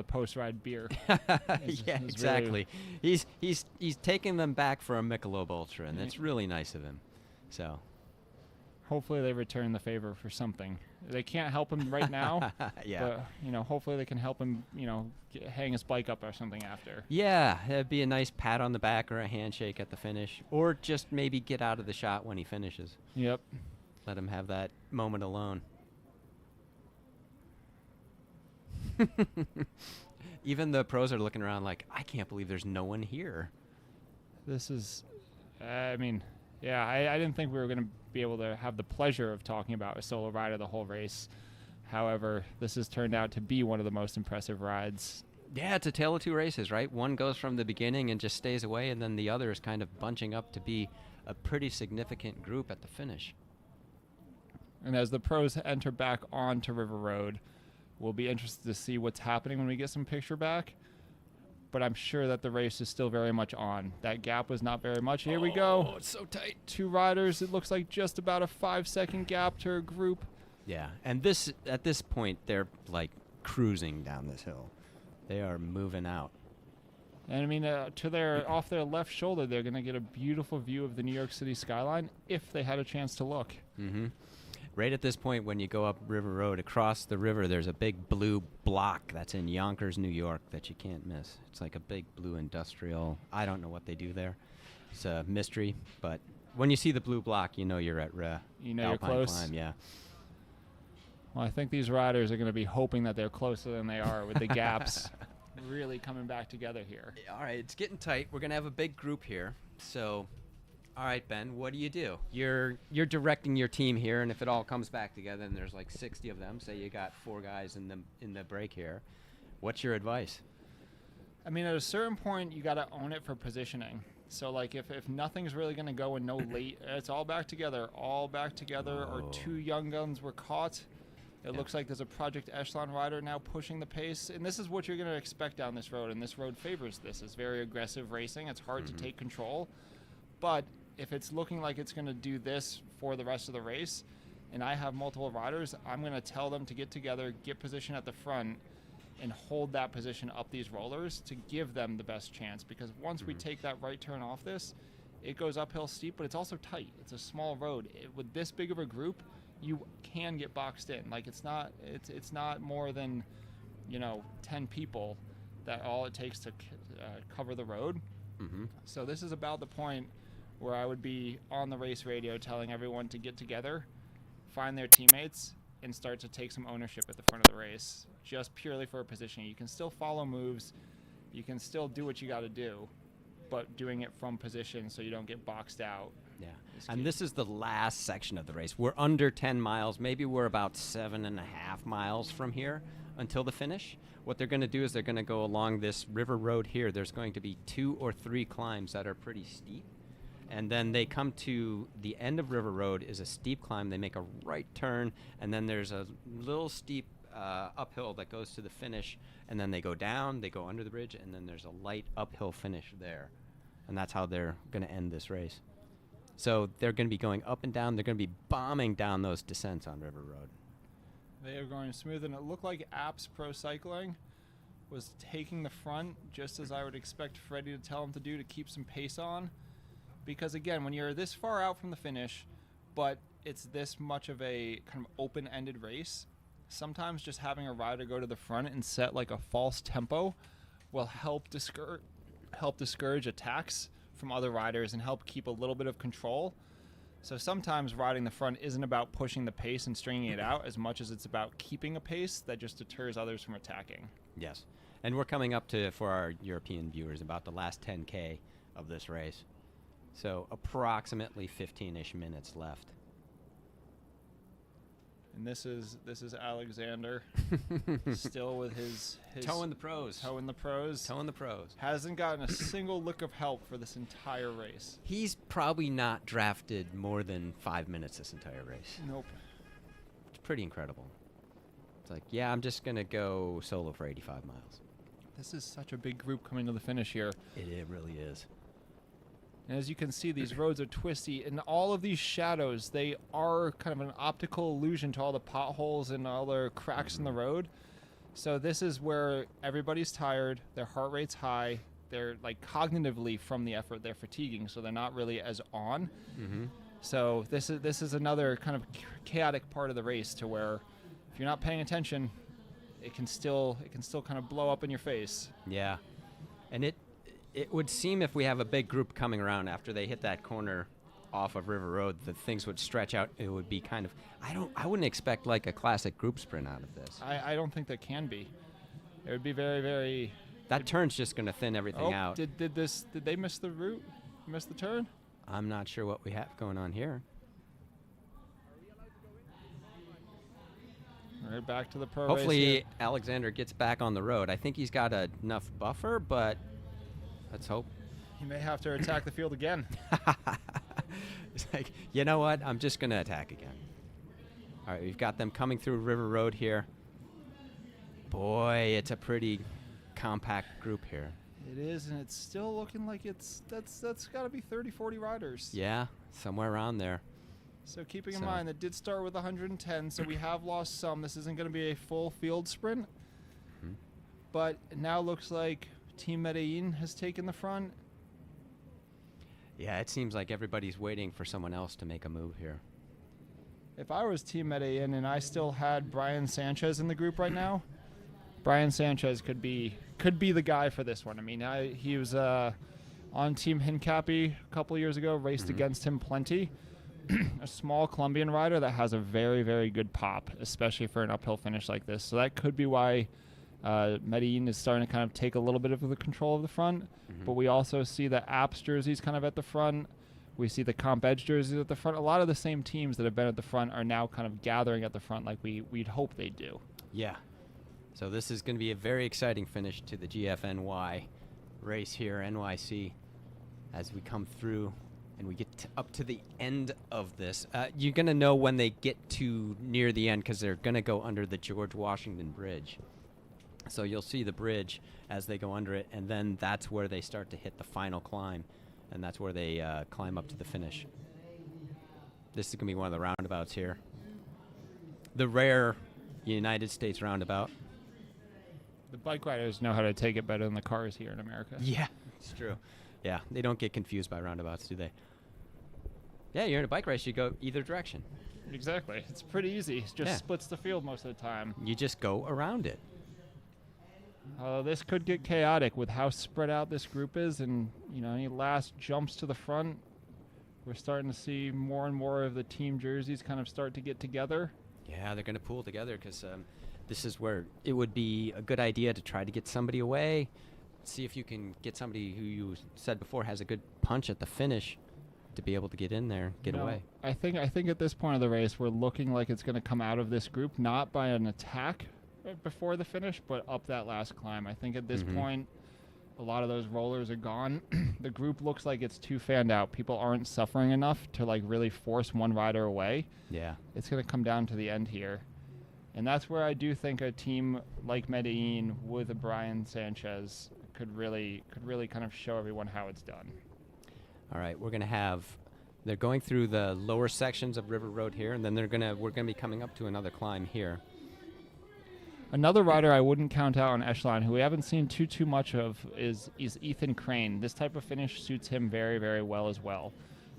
post-ride beer. Yeah, exactly. He's taking them back for a Michelob Ultra, and that's really nice of him. So Hopefully they return the favor for something. They can't help him right now, yeah. but hopefully they can help him, hang his bike up or something after. Yeah, it'd be a nice pat on the back or a handshake at the finish, or just maybe get out of the shot when he finishes. Yep. Let him have that moment alone. Even the pros are looking around like, I can't believe there's no one here. This is, I didn't think we were going to be able to have the pleasure of talking about a solo rider the whole race. However, this has turned out to be one of the most impressive rides. Yeah, it's a tale of two races, right? One goes from the beginning and just stays away, and then the other is kind of bunching up to be a pretty significant group at the finish. And as the pros enter back onto River Road, we'll be interested to see what's happening when we get some picture back. But I'm sure that the race is still very much on. That gap was not very much. Here we go. Oh, it's so tight. Two riders. It looks like just about a 5-second gap to a group. Yeah, and at this point, they're like cruising down this hill. They are moving out. And I mean, off their left shoulder, they're going to get a beautiful view of the New York City skyline if they had a chance to look. Mm-hmm. Right at this point, when you go up River Road, across the river, there's a big blue block that's in Yonkers, New York, that you can't miss. It's like a big blue industrial. I don't know what they do there. It's a mystery, but when you see the blue block, you know you're at you're Alpine close. Climb, yeah. Well, I think these riders are going to be hoping that they're closer than they are with the gaps really coming back together here. All right, it's getting tight. We're going to have a big group here. So, all right, Ben, what do? You're directing your team here, and if it all comes back together and there's like 60 of them, say you got 4 guys in the break here, what's your advice? I mean, at a certain point, you got to own it for positioning. So, like, if nothing's really going to go and no late, it's all back together, or 2 young guns were caught. It looks like there's a Project Echelon rider now pushing the pace, and this is what you're going to expect down this road, and this road favors this. It's very aggressive racing. It's hard to take control, but if it's looking like it's going to do this for the rest of the race, and I have multiple riders, I'm going to tell them to get together, get position at the front, and hold that position up these rollers to give them the best chance. Because once we take that right turn off this, it goes uphill steep, but it's also tight. It's a small road. With this big of a group, you can get boxed in. Like it's not more than 10 people that all it takes to cover the road. So this is about the point where I would be on the race radio telling everyone to get together, find their teammates, and start to take some ownership at the front of the race, just purely for a positioning. You can still follow moves, you can still do what you got to do, but doing it from position so you don't get boxed out. Yeah, and this is the last section of the race. We're under 10 miles. Maybe we're about 7.5 miles from here until the finish. What they're going to do is they're going to go along this river road here. There's going to be 2 or 3 climbs that are pretty steep. And then they come to the end of River Road is a steep climb. They make a right turn, and then there's a little steep uphill that goes to the finish. And then they go down, they go under the bridge, and then there's a light uphill finish there. And that's how they're going to end this race. So they're going to be going up and down. They're going to be bombing down those descents on River Road. They are going smooth, and it looked like Apps Pro Cycling was taking the front, just as I would expect Freddie to tell him to do, to keep some pace on. Because again, when you're this far out from the finish, but it's this much of a kind of open-ended race, sometimes just having a rider go to the front and set like a false tempo will help discourage attacks from other riders and help keep a little bit of control. So sometimes riding the front isn't about pushing the pace and stringing it out as much as it's about keeping a pace that just deters others from attacking. Yes. And we're coming up to, for our European viewers, about the last 10K of this race. So approximately 15-ish minutes left. And this is Alexander, still with his toe in the pros. Toe in the pros. Toe in the pros. Hasn't gotten a single lick of help for this entire race. He's probably not drafted more than 5 minutes this entire race. Nope. It's pretty incredible. It's like, yeah, I'm just going to go solo for 85 miles. This is such a big group coming to the finish here. It really is. And as you can see, these roads are twisty, and all of these shadows, they are kind of an optical illusion to all the potholes and all the cracks in the road. So this is where everybody's tired, their heart rate's high, they're like cognitively from the effort, they're fatiguing, so they're not really as on. So this is another kind of chaotic part of the race, to where if you're not paying attention, it can still kind of blow up in your face. Yeah. And it would seem if we have a big group coming around after they hit that corner off of River Road, that things would stretch out. It would be kind of, I wouldn't expect like a classic group sprint out of this. I don't think there can be. It would be very, very... That turn's just going to thin everything out. Did they miss the route? Miss the turn? I'm not sure what we have going on here. Right back to the pro Hopefully race Alexander gets back on the road. I think he's got enough buffer, but let's hope. He may have to attack the field again. It's like, you know what? I'm just going to attack again. All right, we've got them coming through River Road here. Boy, it's a pretty compact group here. It is, and it's still looking like that's got to be 30, 40 riders. Yeah, somewhere around there. So keeping in mind, that did start with 110, so we have lost some. This isn't going to be a full field sprint. But it now looks like Team Medellin has taken the front. Yeah, it seems like everybody's waiting for someone else to make a move here. If I was Team Medellin and I still had Brian Sanchez in the group right now, Brian Sanchez could be the guy for this one. I mean, he was on Team Hincapie a couple years ago, raced against him plenty. A small Colombian rider that has a very, very good pop, especially for an uphill finish like this. So that could be why Medellin is starting to kind of take a little bit of the control of the front. But we also see the Apps jerseys kind of at the front. We see the Comp Edge jerseys at the front. A lot of the same teams that have been at the front are now kind of gathering at the front like we'd hope they do. Yeah. So this is going to be a very exciting finish to the GFNY race here, NYC, as we come through and we get up to the end of this. You're going to know when they get to near the end because they're going to go under the George Washington Bridge. So you'll see the bridge as they go under it, and then that's where they start to hit the final climb. and that's where they climb up to the finish. This is going to be one of the roundabouts here. The rare United States roundabout. The bike riders know how to take it better than the cars here in America. Yeah, it's true. Yeah, they don't get confused by roundabouts, do they? Yeah, you're in a bike race, you go either direction. Exactly. It's pretty easy. It just splits the field most of the time. You just go around it. This could get chaotic with how spread out this group is, and any last jumps to the front. We're starting to see more and more of the team jerseys kind of start to get together. Yeah, they're going to pool together because this is where it would be a good idea to try to get somebody away. See if you can get somebody who you said before has a good punch at the finish to be able to get in there, get away. I think at this point of the race, we're looking like it's going to come out of this group not by an attack before the finish, but up that last climb. I think at this point, a lot of those rollers are gone. The group looks like it's too fanned out. People aren't suffering enough to really force one rider away. Yeah. It's going to come down to the end here. And that's where I do think a team like Medellin with a Brian Sanchez could really kind of show everyone how it's done. All right, they're going through the lower sections of River Road here, and then we're gonna be coming up to another climb here. Another rider I wouldn't count out on Echelon, who we haven't seen too much of, is Ethan Crane. This type of finish suits him very, very well as well.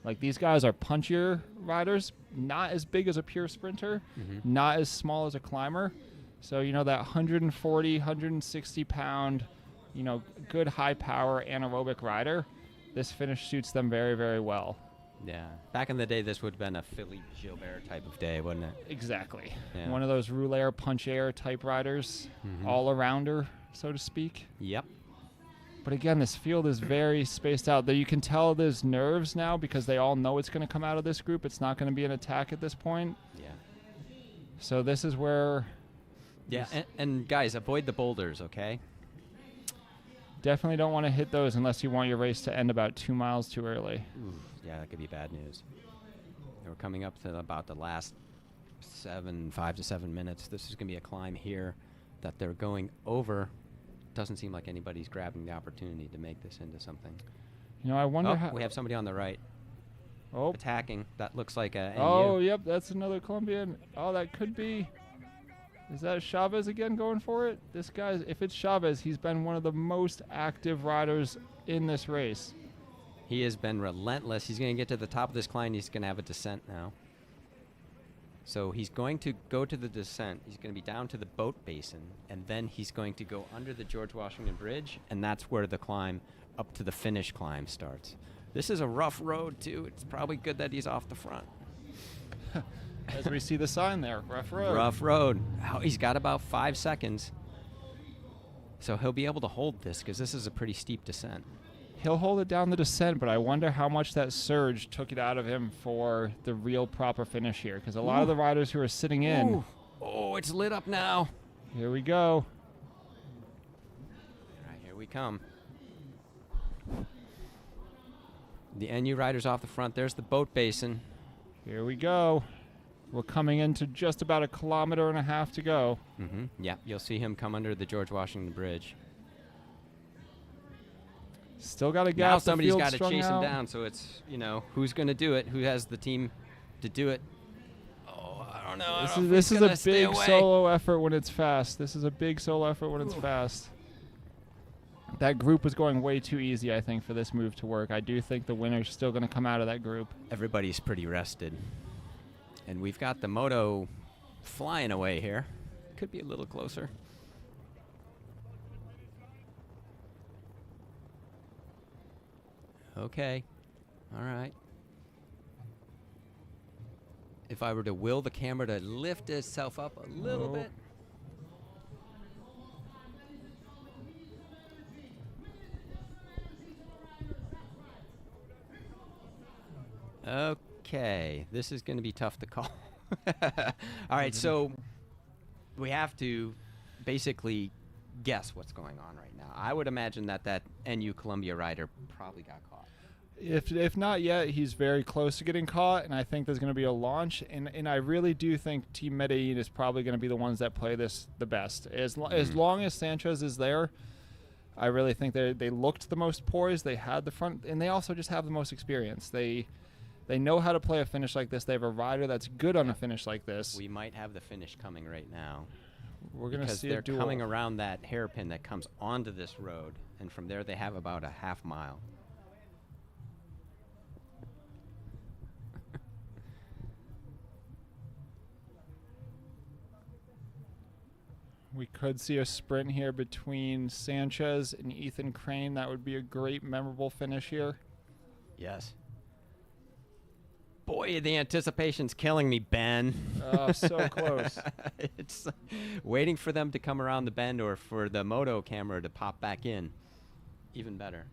Like, these guys are punchier riders, not as big as a pure sprinter, not as small as a climber. So, that 140, 160 pound, good high power anaerobic rider, this finish suits them very, very well. Yeah. Back in the day, this would have been a Philippe Gilbert type of day, wouldn't it? Exactly. Yeah. One of those roulaire, punch air type riders, all-arounder, so to speak. Yep. But again, this field is very spaced out. You can tell there's nerves now because they all know it's going to come out of this group. It's not going to be an attack at this point. Yeah. So this is where... Yeah, and guys, avoid the boulders, okay? Definitely don't want to hit those unless you want your race to end about 2 miles too early. Ooh, yeah, that could be bad news. We're coming up to about the last 5 to 7 minutes. This is going to be a climb here that they're going over. Doesn't seem like anybody's grabbing the opportunity to make this into something. I wonder how... We have somebody on the right attacking. That looks like a NU. Oh, yep, that's another Colombian. Oh, that could be... Is that Chavez again going for it? This guy, if it's Chavez, he's been one of the most active riders in this race. He has been relentless. He's going to get to the top of this climb. He's going to have a descent now. So he's going to go to the descent. He's going to be down to the boat basin, and then he's going to go under the George Washington Bridge, and that's where the climb up to the finish climb starts. This is a rough road, too. It's probably good that he's off the front. As we see the sign there, rough road. Rough road. Oh, he's got about 5 seconds. So he'll be able to hold this because this is a pretty steep descent. He'll hold it down the descent, but I wonder how much that surge took it out of him for the real proper finish here. Because a lot of the riders who are sitting in... Ooh. Oh, it's lit up now. Here we go. All right, here we come. The NU riders off the front. There's the boat basin. Here we go. We're coming into just about 1.5 kilometers to go. Yeah, you'll see him come under the George Washington Bridge. Still got a gap. Now somebody's got to strung chase him out. down, so it's, who's going to do it? Who has the team to do it? Oh, I don't know. This is a big solo effort when it's fast. This is a big solo effort when it's fast. That group was going way too easy, I think, for this move to work. I do think the winner's still going to come out of that group. Everybody's pretty rested. And we've got the moto flying away here. Could be a little closer. Okay. All right. If I were to will the camera to lift itself up a little bit. Okay, this is going to be tough to call. All right, so we have to basically guess what's going on right now. I would imagine that NU Columbia rider probably got caught. If not yet, he's very close to getting caught, and I think there's going to be a launch. And I really do think Team Medellin is probably going to be the ones that play this the best. As long as Sanchez is there, I really think they looked the most poised. They had the front, and they also just have the most experience. They know how to play a finish like this. They have a rider that's good on a finish like this. We might have the finish coming right now. We're going to Because see they're a duel. coming around that hairpin that comes onto this road, and from there they have about a half mile. We could see a sprint here between Sanchez and Ethan Crane. That would be a great, memorable finish here. Yes. Boy, the anticipation's killing me, Ben. Oh, so close. It's waiting for them to come around the bend or for the moto camera to pop back in. Even better.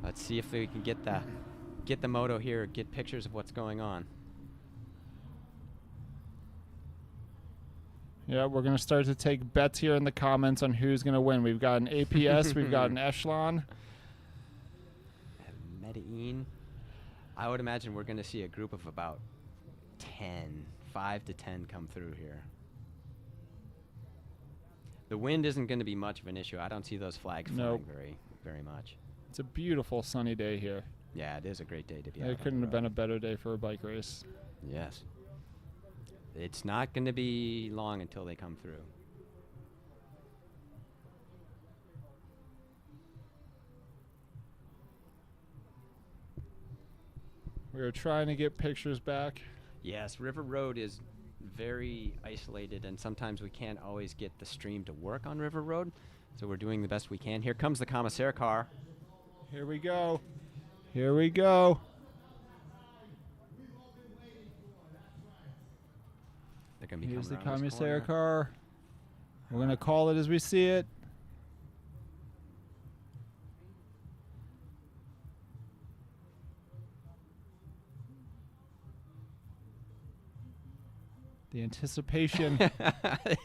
Let's see if we can get the moto here, get pictures of what's going on. Yeah, we're going to start to take bets here in the comments on who's going to win. We've got an APS, we've got an Echelon. Medellin. I would imagine we're going to see a group of about 5 to 10 come through here. The wind isn't going to be much of an issue. I don't see those flags Nope. flying very much. It's a beautiful sunny day here. Yeah, it is a great day to be out. It couldn't have been a better day for a bike race. Yes. It's not going to be long until they come through. We are trying to get pictures back. Yes, River Road is very isolated, and sometimes we can't always get the stream to work on River Road, so we're doing the best we can. Here comes the commissaire car. Here we go. Here we go. They're going to be Here's the coming around this commissaire corner. car. We're going to call it as we see it. The anticipation.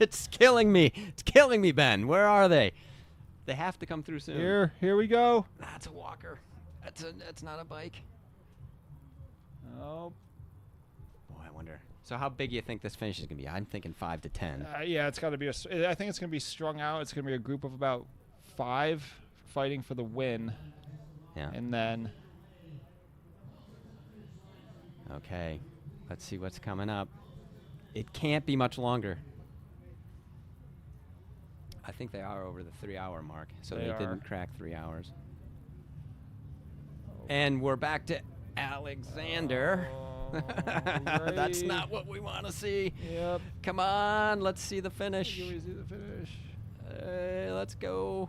It's killing me. It's killing me, Ben. Where are they? They have to come through soon. Here we go. That's a walker. That's not a bike. Oh, Boy, I wonder. So how big do you think this finish is going to be? I'm thinking 5 to 10. yeah, it's got to be I think it's going to be strung out. It's going to be a group of about 5 fighting for the win. Yeah. And then Okay. Let's see what's coming up. It can't be much longer. I think they are over the 3-hour mark, so They they are. didn't crack 3 hours. And we're back to Alexander. That's Alrighty. not what we want to see. Yep. Come on, let's see the finish. Can we see the finish? Let's go.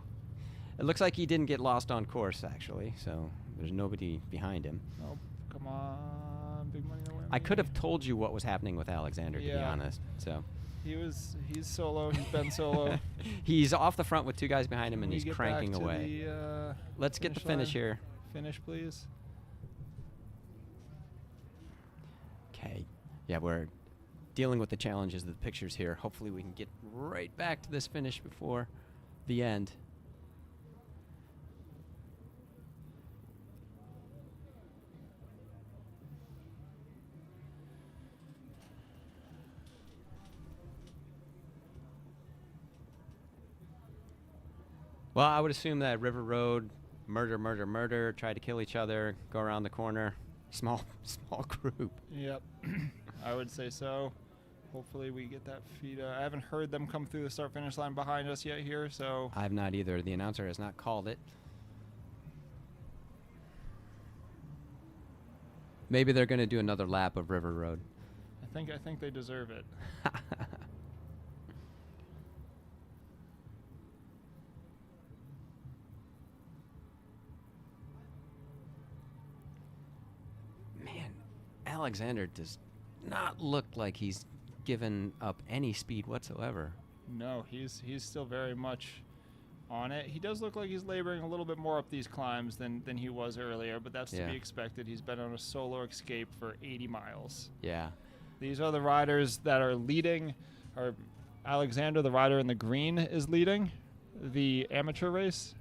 It looks like he didn't get lost on course, actually, so there's nobody behind him. Nope. Come on. Big money no win. I could have told you what was happening with Alexander, to be Yeah. honest. So He's solo. He's been solo. he's off the front with 2 guys behind him, and Can we he's get cranking back to away. the, Let's get the finish finish line? here. Finish, please. Okay. Yeah, we're dealing with the challenges of the pictures here. Hopefully we can get right back to this finish before the end. Well, I would assume that River Road, murder, try to kill each other, go around the corner. Small group. Yep. I would say so. Hopefully we get that feed. I haven't heard them come through the start-finish line behind us yet here, so I've not either. The announcer has not called it. Maybe they're going to do another lap of River Road. I think they deserve it. Man, Alexander does not look like he's given up any speed whatsoever. No, he's still very much on it. He does look like he's laboring a little bit more up these climbs than he was earlier, but that's to Yeah. be expected. He's been on a solo escape for 80 miles. Yeah. These are the riders that are leading. Or Alexander, the rider in the green, is leading the amateur race.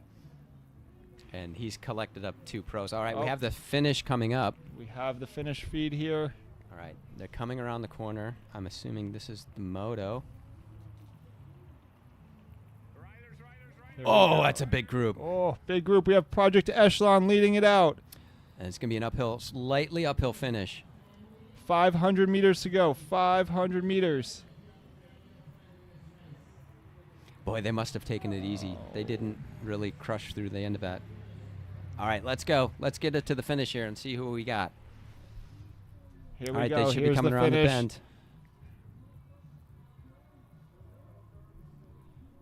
And he's collected up 2 pros. All right, we Oh. have the finish coming up. We have the finish feed here. All right, they're coming around the corner. I'm assuming this is the moto. There we Oh, go. that's a big group. Oh, big group. We have Project Echelon leading it out. And it's going to be an uphill, slightly uphill finish. 500 meters to go. 500 meters. Boy, they must have taken it easy. They didn't really crush through the end of that. All right, let's go. Let's get it to the finish here and see who we got. Here All we right, go. they should Here's be coming the around finish. the bend.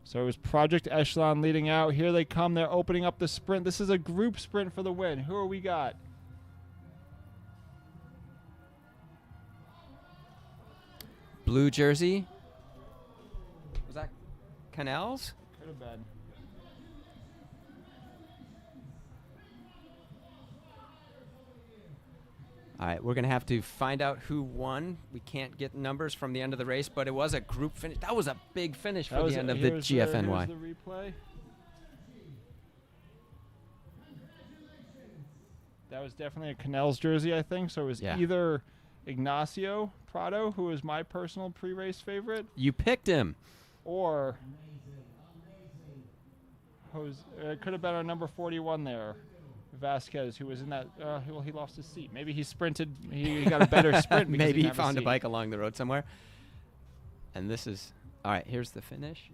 So it was Project Echelon leading out. Here they come. They're opening up the sprint. This is a group sprint for the win. Who are we got? Blue jersey. Was that Canals? Could have been. All right, we're going to have to find out who won. We can't get numbers from the end of the race, but it was a group finish. That was a big finish for the end of the GFNY. Here's the replay. That was definitely a Canals jersey, I think. So it was either Ignacio Prado, who was my personal pre-race favorite, You picked him. or it could have been our number 41 there, Vasquez, who was in that. Well, he lost his seat. Maybe he sprinted. He got a better sprint. Because Maybe he didn't have found a seat. bike along the road somewhere. And this is, all right, here's the finish.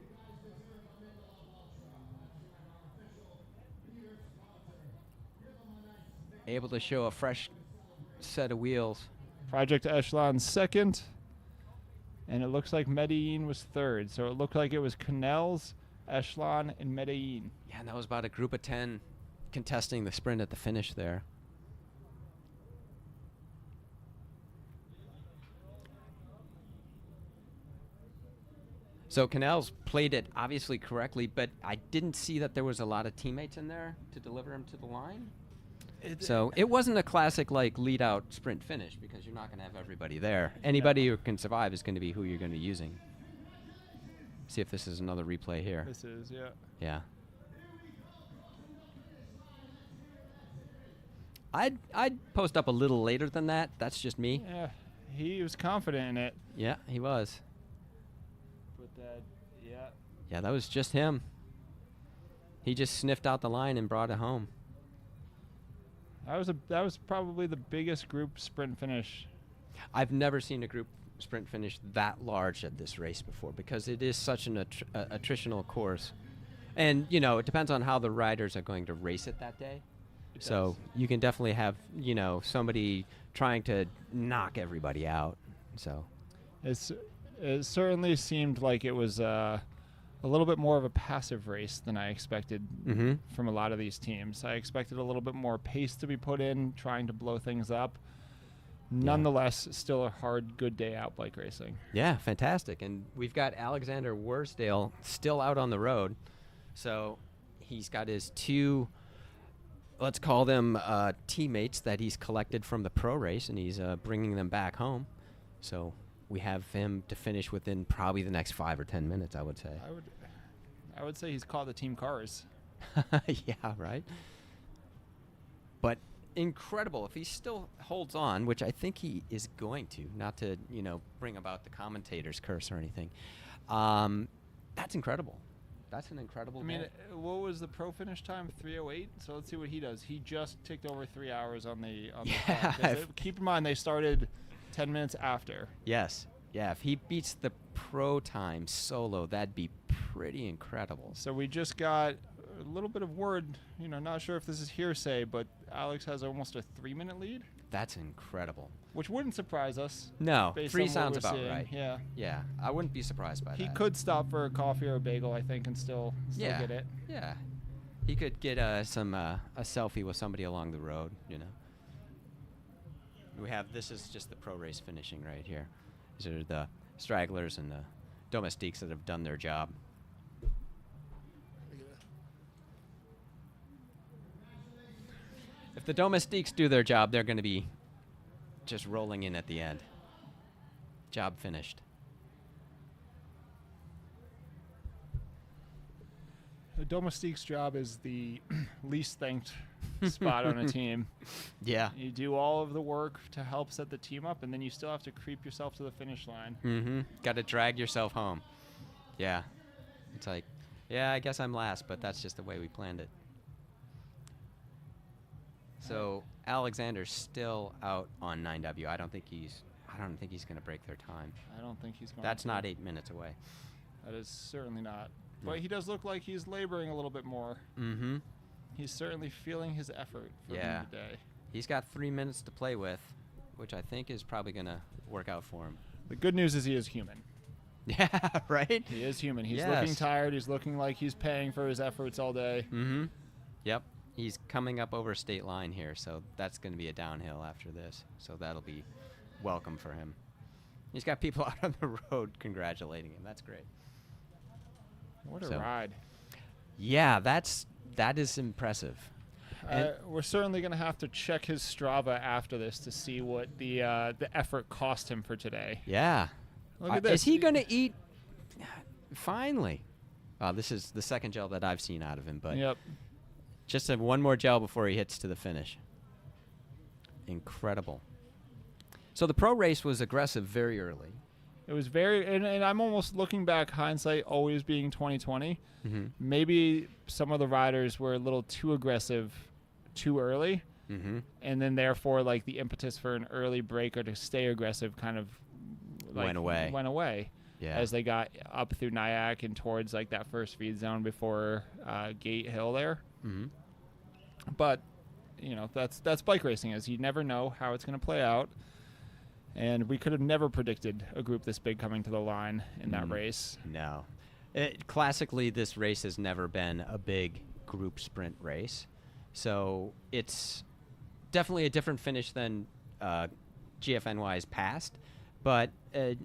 Able to show a fresh set of wheels. Project Echelon second, and it looks like Medellin was third. So it looked like it was Canals, Echelon, and Medellin. Yeah, and that was about a group of 10 contesting the sprint at the finish there. So Canals played it obviously correctly, but I didn't see that there was a lot of teammates in there to deliver him to the line. So it wasn't a classic like lead out sprint finish because you're not going to have everybody there. Anybody who can survive is going to be who you're going to be using. See if this is another replay here. This is, yeah. Yeah. I'd post up a little later than that. That's just me. Yeah, he was confident in it. Yeah, he was. But yeah. Yeah, that was just him. He just sniffed out the line and brought it home. That was probably the biggest group sprint finish. I've never seen a group sprint finish that large at this race before because it is such an attritional course. And, you know, it depends on how the riders are going to race it that day. So you can definitely have, you know, somebody trying to knock everybody out. So it certainly seemed like it was a little bit more of a passive race than I expected from a lot of these teams. I expected a little bit more pace to be put in, trying to blow things up. Nonetheless, still a hard, good day out bike racing. Yeah, fantastic. And we've got Alexander Worsdale still out on the road. So he's got his two, let's call them teammates that he's collected from the pro race, and he's bringing them back home. So we have him to finish within probably the next 5 or 10 minutes, I would say. I would say he's caught the team cars. Yeah, right. But incredible if he still holds on, which I think he is going to, not to, you know, bring about the commentator's curse or anything. That's incredible. That's an incredible I mean, day. what was the pro finish time? 3:08. So let's see what he does. He just ticked over 3 hours on the clock. 'Cause keep in mind they started 10 minutes after. Yes. Yeah, if he beats the pro time solo, that'd be pretty incredible. So we just got a little bit of word, you know, not sure if this is hearsay, but Alex has almost a 3-minute lead, That's incredible. which wouldn't surprise us. No, based 3 on what sounds we're about seeing. right. Yeah. Yeah, I wouldn't be surprised by He that. could stop for a coffee or a bagel, I think, and still Yeah. get it. Yeah. He could get a selfie with somebody along the road, you know. This is just the pro race finishing right here. These are the stragglers and the domestiques that have done their job. If the domestiques do their job, they're going to be just rolling in at the end. Job finished. The domestique's job is the least thanked spot on a team. Yeah. You do all of the work to help set the team up, and then you still have to creep yourself to the finish line. Mm-hmm. Got to drag yourself home. Yeah. It's like, Yeah, I guess I'm last, but that's just the way we planned it. So Alexander's still out on 9W. I don't think he's going to break their time. I don't think he's going That's to. not 8 minutes away. That is certainly not. No. But he does look like he's laboring a little bit more. Mm-hmm. He's certainly feeling his effort for him today. He's got 3 minutes to play with, which I think is probably going to work out for him. The good news is he is human. Yeah, right? He is human. He's looking tired. He's looking like he's paying for his efforts all day. Mm-hmm. Yep. He's coming up over state line here, so that's going to be a downhill after this. So that'll be welcome for him. He's got people out on the road congratulating him. That's great. What a ride. Yeah, that is impressive. We're certainly going to have to check his Strava after this to see what the effort cost him for today. Yeah. Look at this. Is he going to eat? Finally. This is the second gel that I've seen out of him, but Yep. just one more gel before he hits to the finish. Incredible. So the pro race was aggressive very early. It was very, and I'm almost looking back, hindsight always being 2020. Mm-hmm. Maybe some of the riders were a little too aggressive too early, Mm-hmm. and then therefore like the impetus for an early break or to stay aggressive kind of Went away. Yeah. as they got up through Nyack and towards like that first feed zone before Gate Hill there. Mm-hmm. But you know, that's bike racing, is you never know how it's going to play out. And we could have never predicted a group this big coming to the line in that race. No. Classically, this race has never been a big group sprint race. So it's definitely a different finish than GFNY's past. But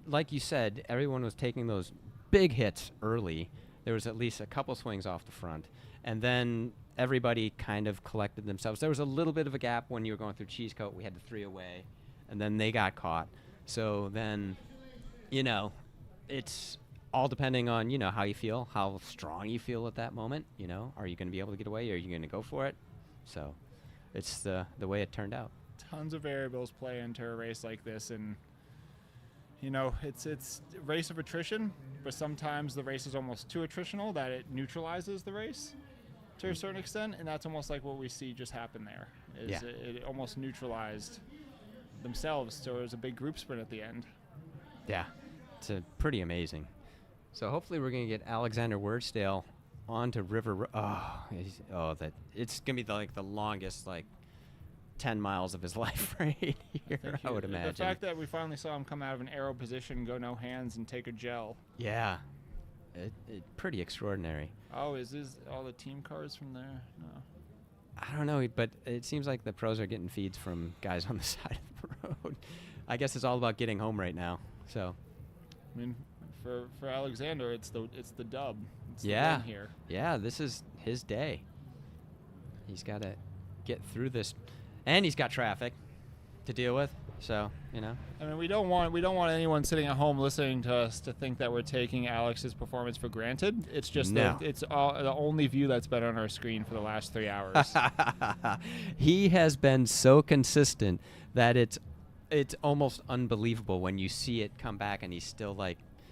like you said, everyone was taking those big hits early. There was at least a couple swings off the front. And then everybody kind of collected themselves. There was a little bit of a gap when you were going through Cheesecoat. We had the 3 away. And then they got caught. So then, you know, it's all depending on, you know, how you feel, how strong you feel at that moment. You know, are you going to be able to get away? Or are you going to go for it? So it's the way it turned out. Tons of variables play into a race like this. And, you know, it's a race of attrition. But sometimes the race is almost too attritional that it neutralizes the race to a certain extent. And that's almost like what we see just happen there. Is it almost neutralized themselves, so it was a big group sprint at the end. Yeah, it's pretty amazing. So hopefully we're going to get Alexander Wordsdale onto River. That it's going to be the longest 10 miles of his life right here. I would imagine. The fact that we finally saw him come out of an aero position, go no hands, and take a gel. Yeah, it pretty extraordinary. Oh, is this all the team cars from there? No. I don't know, but it seems like the pros are getting feeds from guys on the side of the road. I guess it's all about getting home right now. So, I mean, for Alexander, it's the dub. It's the yeah, win here. Yeah, this is his day. He's got to get through this, and he's got traffic to deal with. So, you know. I mean, we don't want anyone sitting at home listening to us to think that we're taking Alex's performance for granted. It's just that it's the only view that's been on our screen for the last 3 hours. He has been so consistent that it's almost unbelievable when you see it come back and he's still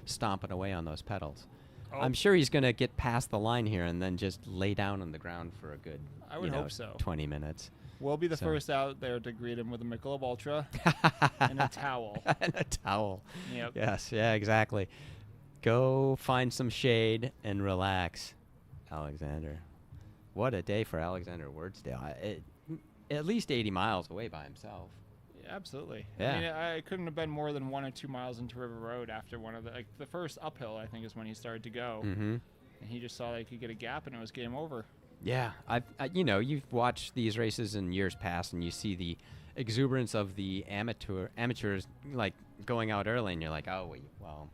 stomping away on those pedals. Oh. I'm sure he's going to get past the line here and then just lay down on the ground for a good I would hope so. 20 minutes. We'll be the first out there to greet him with a Michelob Ultra and a towel. And a towel. Yep. Yes, yeah, exactly. Go find some shade and relax, Alexander. What a day for Alexander Wordsdale. At least 80 miles away by himself. Yeah, absolutely. Yeah. I mean, I couldn't have been more than 1 or 2 miles into River Road after one of the first uphill, I think, is when he started to go. Mm-hmm. And he just saw that he could get a gap and it was game over. Yeah, you've watched these races in years past, and you see the exuberance of the amateurs going out early, and you're like, oh, well,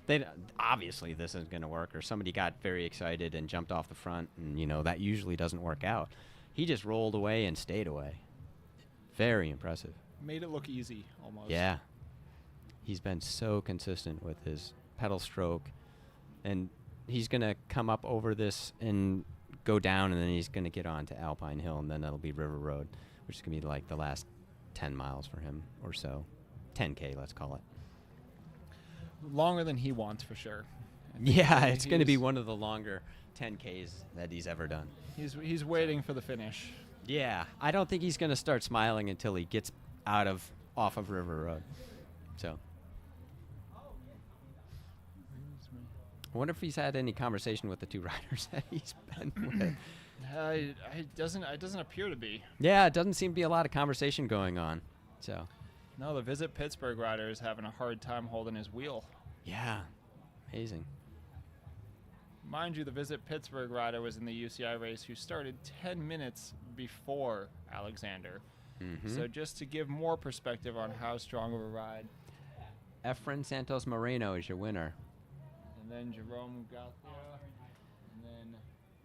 they obviously this isn't going to work, or somebody got very excited and jumped off the front, and that usually doesn't work out. He just rolled away and stayed away. Very impressive. Made it look easy almost. Yeah, he's been so consistent with his pedal stroke, and he's going to come up over this and go down, and then he's going to get on to Alpine Hill, and then that'll be River Road, which is going to be the last 10 miles for him or so. 10K, let's call it. Longer than he wants, for sure. Yeah, it's going to be he's- one of the longer 10Ks that he's ever done. He's waiting for the finish. Yeah, I don't think he's going to start smiling until he gets off of River Road. So, I wonder if he's had any conversation with the two riders that he's been with. It doesn't appear to be. Yeah, it doesn't seem to be a lot of conversation going on. So, No, the Visit Pittsburgh rider is having a hard time holding his wheel. yeah, amazing. Mind you, the Visit Pittsburgh rider was in the UCI race who started 10 minutes before Alexander. Mm-hmm. So just to give more perspective on how strong of a ride. Efren Santos Moreno is your winner. And then Jerome Gauthier. And then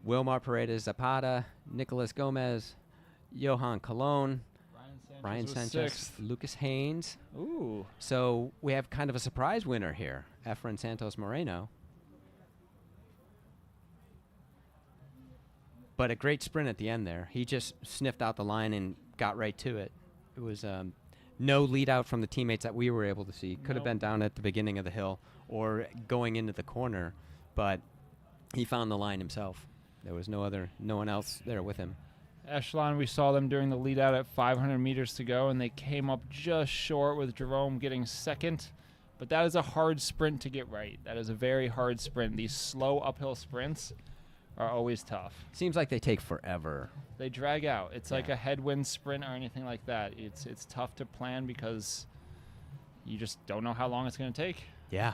Wilmar Paredes Zapata, Nicolas Gomez, Johan Colon, Ryan was Sanchez, sixth. Lucas Haynes. Ooh. So we have kind of a surprise winner here, Efren Santos Moreno. But a great sprint at the end there. He just sniffed out the line and got right to it. It was no lead out from the teammates that we were able to see. Could have Nope. been down at the beginning of the hill or going into the corner, but he found the line himself. There was no one else there with him. Echelon, we saw them during the lead out at 500 meters to go, and they came up just short with Jerome getting second. But that is a hard sprint to get right. That is a very hard sprint. These slow uphill sprints are always tough. Seems like they take forever. They drag out. It's like Yeah. a headwind sprint or anything like that. It's tough to plan because you just don't know how long it's going to take. Yeah.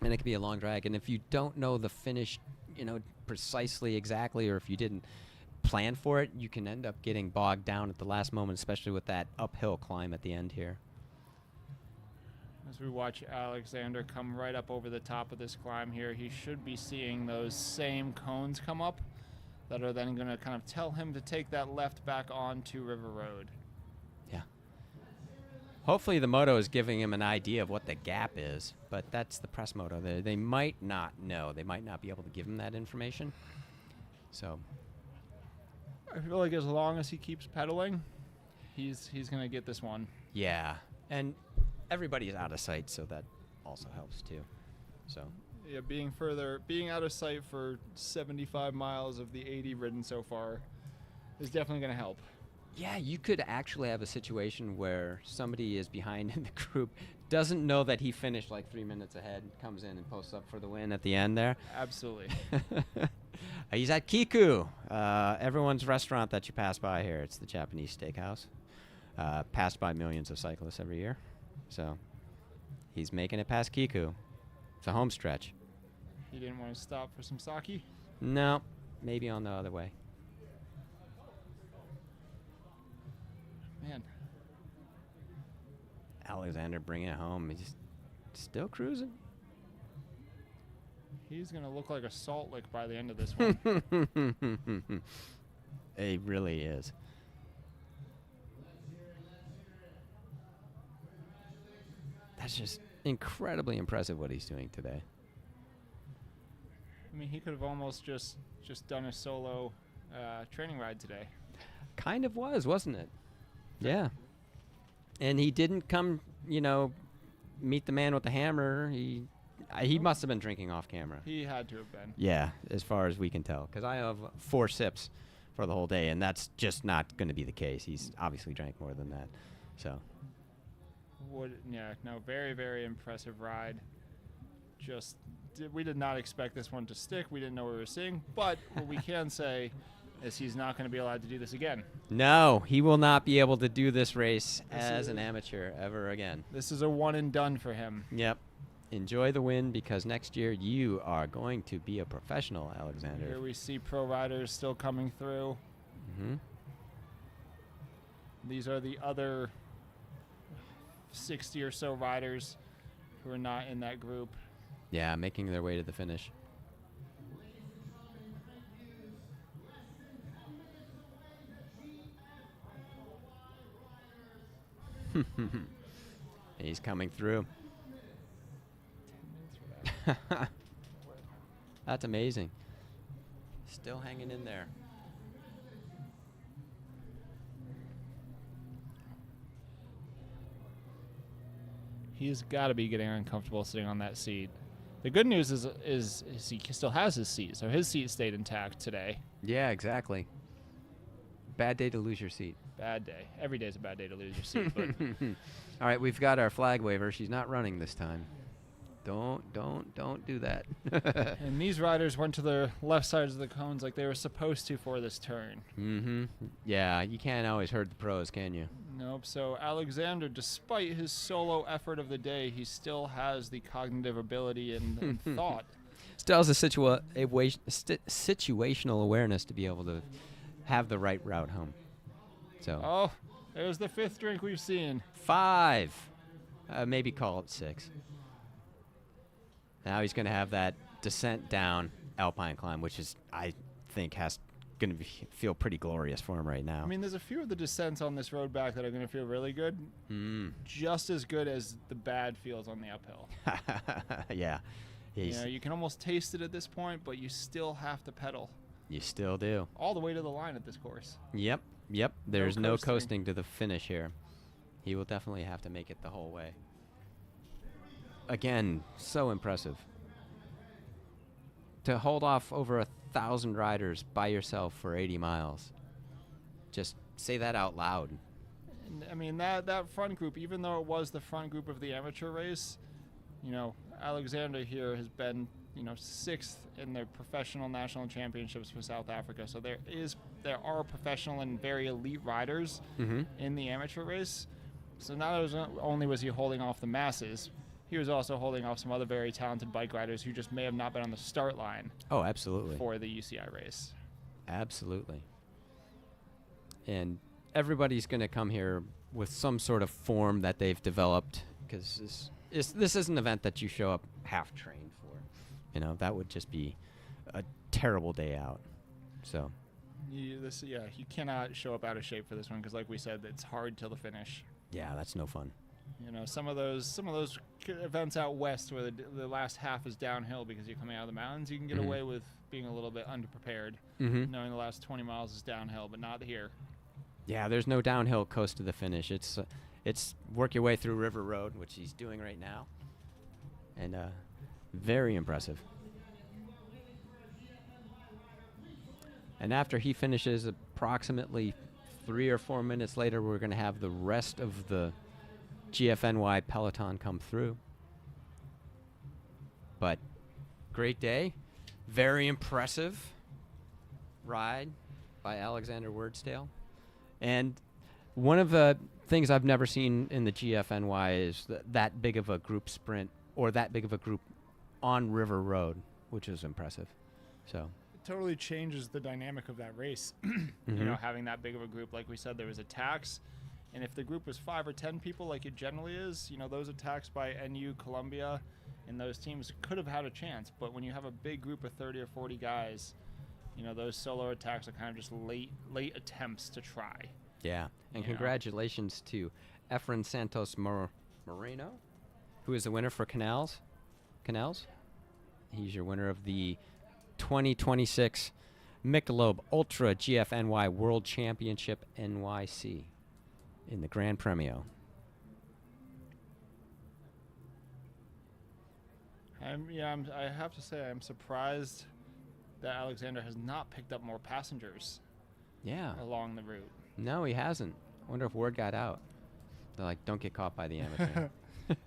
And it could be a long drag. And if you don't know the finish, precisely exactly, or if you didn't plan for it, you can end up getting bogged down at the last moment, especially with that uphill climb at the end here. As we watch Alexander come right up over the top of this climb here, he should be seeing those same cones come up that are then going to kind of tell him to take that left back onto River Road. Yeah. Hopefully the moto is giving him an idea of what the gap is, but that's the press moto. They might not know. They might not be able to give him that information. So, I feel like as long as he keeps pedaling, he's going to get this one. yeah. And everybody's out of sight, so that also helps too. So, Yeah, being out of sight for 75 miles of the 80 ridden so far is definitely going to help. yeah, you could actually have a situation where somebody is behind in the group, doesn't know that he finished like 3 minutes ahead, comes in and posts up for the win at the end there. Absolutely. He's at Kiku, everyone's restaurant that you pass by here. It's the Japanese steakhouse, passed by millions of cyclists every year. So he's making it past Kiku. It's a home stretch. He didn't want to stop for some sake. No, maybe on the other way. Man, Alexander bringing it home. He's still cruising. he's going to look like a salt lick by the end of this one. He really is. That's just incredibly impressive what he's doing today. I mean, he could have almost just done a solo training ride today. Kind of was, wasn't it? Yeah. And he didn't come, meet the man with the hammer. He must have been drinking off camera. He had to have been. Yeah, as far as we can tell. Because I have 4 sips for the whole day, and that's just not going to be the case. He's obviously drank more than that. So, Very, very impressive ride. We did not expect this one to stick. We didn't know what we were seeing. But what we can say is he's not going to be allowed to do this again. no, he will not be able to do this race as an amateur ever again. This is a one and done for him. Yep. Enjoy the win, because next year you are going to be a professional, Alexander. Here we see pro riders still coming through. Mm-hmm. These are the other 60 or so riders who are not in that group. Yeah, making their way to the finish. He's coming through. 10 minutes for that. That's amazing. Still hanging in there. He's got to be getting uncomfortable sitting on that seat. The good news is he still has his seat, so his seat stayed intact today. Yeah, exactly. Bad day to lose your seat. Bad day. Every day's a bad day to lose your seat. But All right, we've got our flag waiver. She's not running this time. Don't do that. and these riders went to the left sides of the cones like they were supposed to for this turn. Mm-hmm. Yeah, you can't always hurt the pros, can you? Nope. So Alexander, despite his solo effort of the day, he still has the cognitive ability and thought. Still has a situational awareness to be able to have the right route home. So Oh, there's the 5th drink we've seen. 5, maybe call it 6. Now he's going to have that descent down alpine climb, which is, I think, going to feel pretty glorious for him right now. I mean, there's a few of the descents on this road back that are going to feel really good. Just as good as the bad feels on the uphill. Yeah. You know, you can almost taste it at this point, but you still have to pedal. You still do. All the way to the line at this course. Yep. There's no coasting. coasting to the finish here. He will definitely have to make it the whole way. Again, so impressive. To hold off over 1,000 riders by yourself for 80 miles. Just say that out loud. And, I mean, that front group, even though it was the front group of the amateur race, you know, Alexander here has been, you know, 6th in the professional national championships for South Africa. So there are professional and very elite riders in the amateur race. So not only was he holding off the masses, he was also holding off some other very talented bike riders who just may have not been on the start line. Oh, absolutely. For the UCI race. Absolutely. And everybody's going to come here with some sort of form that they've developed, because this is an event that you show up half trained for. You know, that would just be a terrible day out. So You cannot show up out of shape for this one because, like we said, it's hard till the finish. yeah, that's no fun. You know, some of those events out west where the last half is downhill because you're coming out of the mountains, you can get away with being a little bit underprepared, knowing the last 20 miles is downhill, but not here. Yeah, there's no downhill coast to the finish. It's work your way through River Road, which he's doing right now, and very impressive. And after he finishes, approximately 3 or 4 minutes later, we're going to have the rest of the GFNY peloton come through. But great day. Very impressive ride by Alexander Wordsdale. And one of the things I've never seen in the GFNY is that big of a group sprint or that big of a group on River Road, which is impressive. So Totally changes the dynamic of that race. You know, having that big of a group, like we said, there was attacks, and if the group was 5 or 10 people, like it generally is, you know, those attacks by NU, Columbia, and those teams could have had a chance. But when you have a big group of 30 or 40 guys, you know, those solo attacks are kind of just late attempts to try. yeah, and You know. congratulations to Efren Santos Moreno, who is the winner for Canals. He's your winner of the 2026 Michelob Ultra GFNY World Championship NYC in the Grand Premio. I have to say I'm surprised that Alexander has not picked up more passengers Yeah. along the route. No, he hasn't. I wonder if word got out. They're like, don't get caught by the amateur.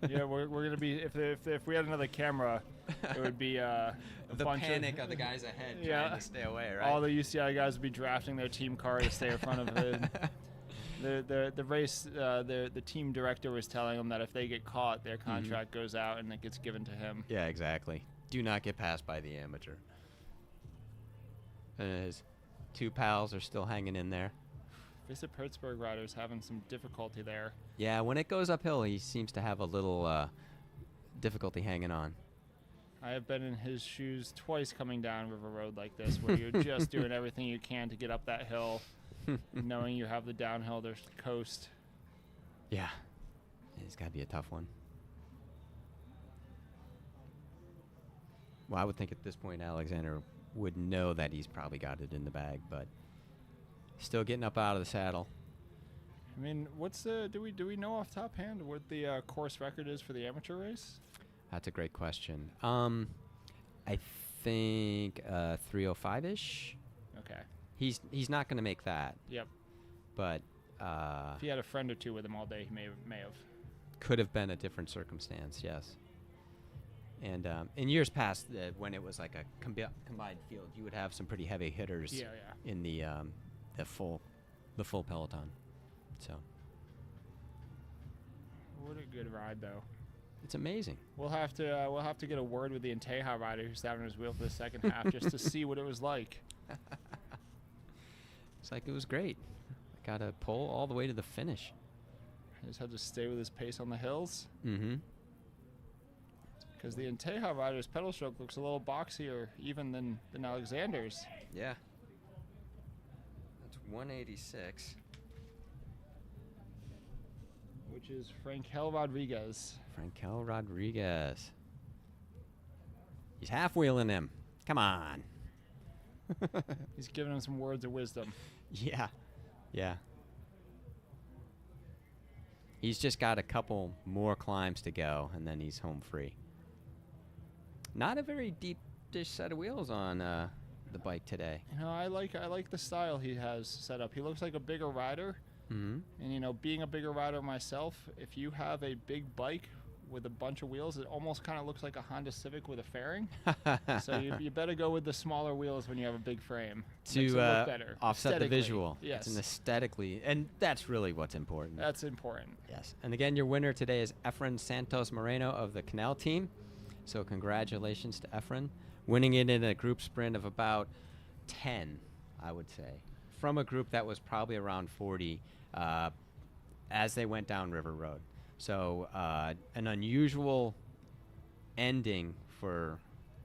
Yeah, we're gonna be if we had another camera, it would be a The bunch panic of the guys ahead Yeah. trying to stay away, right? all the UCI guys would be drafting their team car to stay in front of it. The race, the team director was telling them that if they get caught, their contract goes out and it gets given to him. Yeah, exactly. Do not get passed by the amateur. And his 2 pals are still hanging in there. Visit Pittsburgh riders having some difficulty there. Yeah, when it goes uphill, he seems to have a little difficulty hanging on. I have been in his shoes twice coming down River Road like this, where you're just doing everything you can to get up that hill, knowing you have the downhill to coast. Yeah. It's got to be a tough one. Well, I would think at this point Alexander would know that he's probably got it in the bag, but still getting up out of the saddle. I mean, do we know off top hand what the course record is for the amateur race? That's a great question. I think 305-ish. Okay. He's not going to make that, Yep. but If he had a friend or two with him all day, he may have. could have been a different circumstance, yes. And in years past, when it was like a combined field, you would have some pretty heavy hitters Yeah. in the full peloton. So What a good ride, though. it's amazing. We'll have to get a word with the Inteja rider who's having his wheel for the second half just to see what it was like. It's like it was great. I got a pole all the way to the finish. He just had to stay with his pace on the hills. Mm-hmm. Because the Inteja rider's pedal stroke looks a little boxier even than Alexander's. Yeah. That's 186. Which is Frankel Rodriguez. Frankel Rodriguez. He's half wheeling him. Come on. He's giving him some words of wisdom. Yeah. Yeah. He's just got a couple more climbs to go, and then he's home free. Not a very deep dish set of wheels on the bike today. You know, I like the style he has set up. He looks like a bigger rider. Mm-hmm. And, you know, being a bigger rider myself, if you have a big bike with a bunch of wheels, it almost kind of looks like a Honda Civic with a fairing. So you better go with the smaller wheels when you have a big frame. Makes it To look better. offset the Aesthetically, visual. Yes. It's an aesthetically, and that's really what's important. That's important. Yes. And again, your winner today is Efren Santos Moreno of the Canal team. So congratulations to Efren. Winning it in a group sprint of about 10, I would say, from a group that was probably around 40 as they went down River Road. So an unusual ending for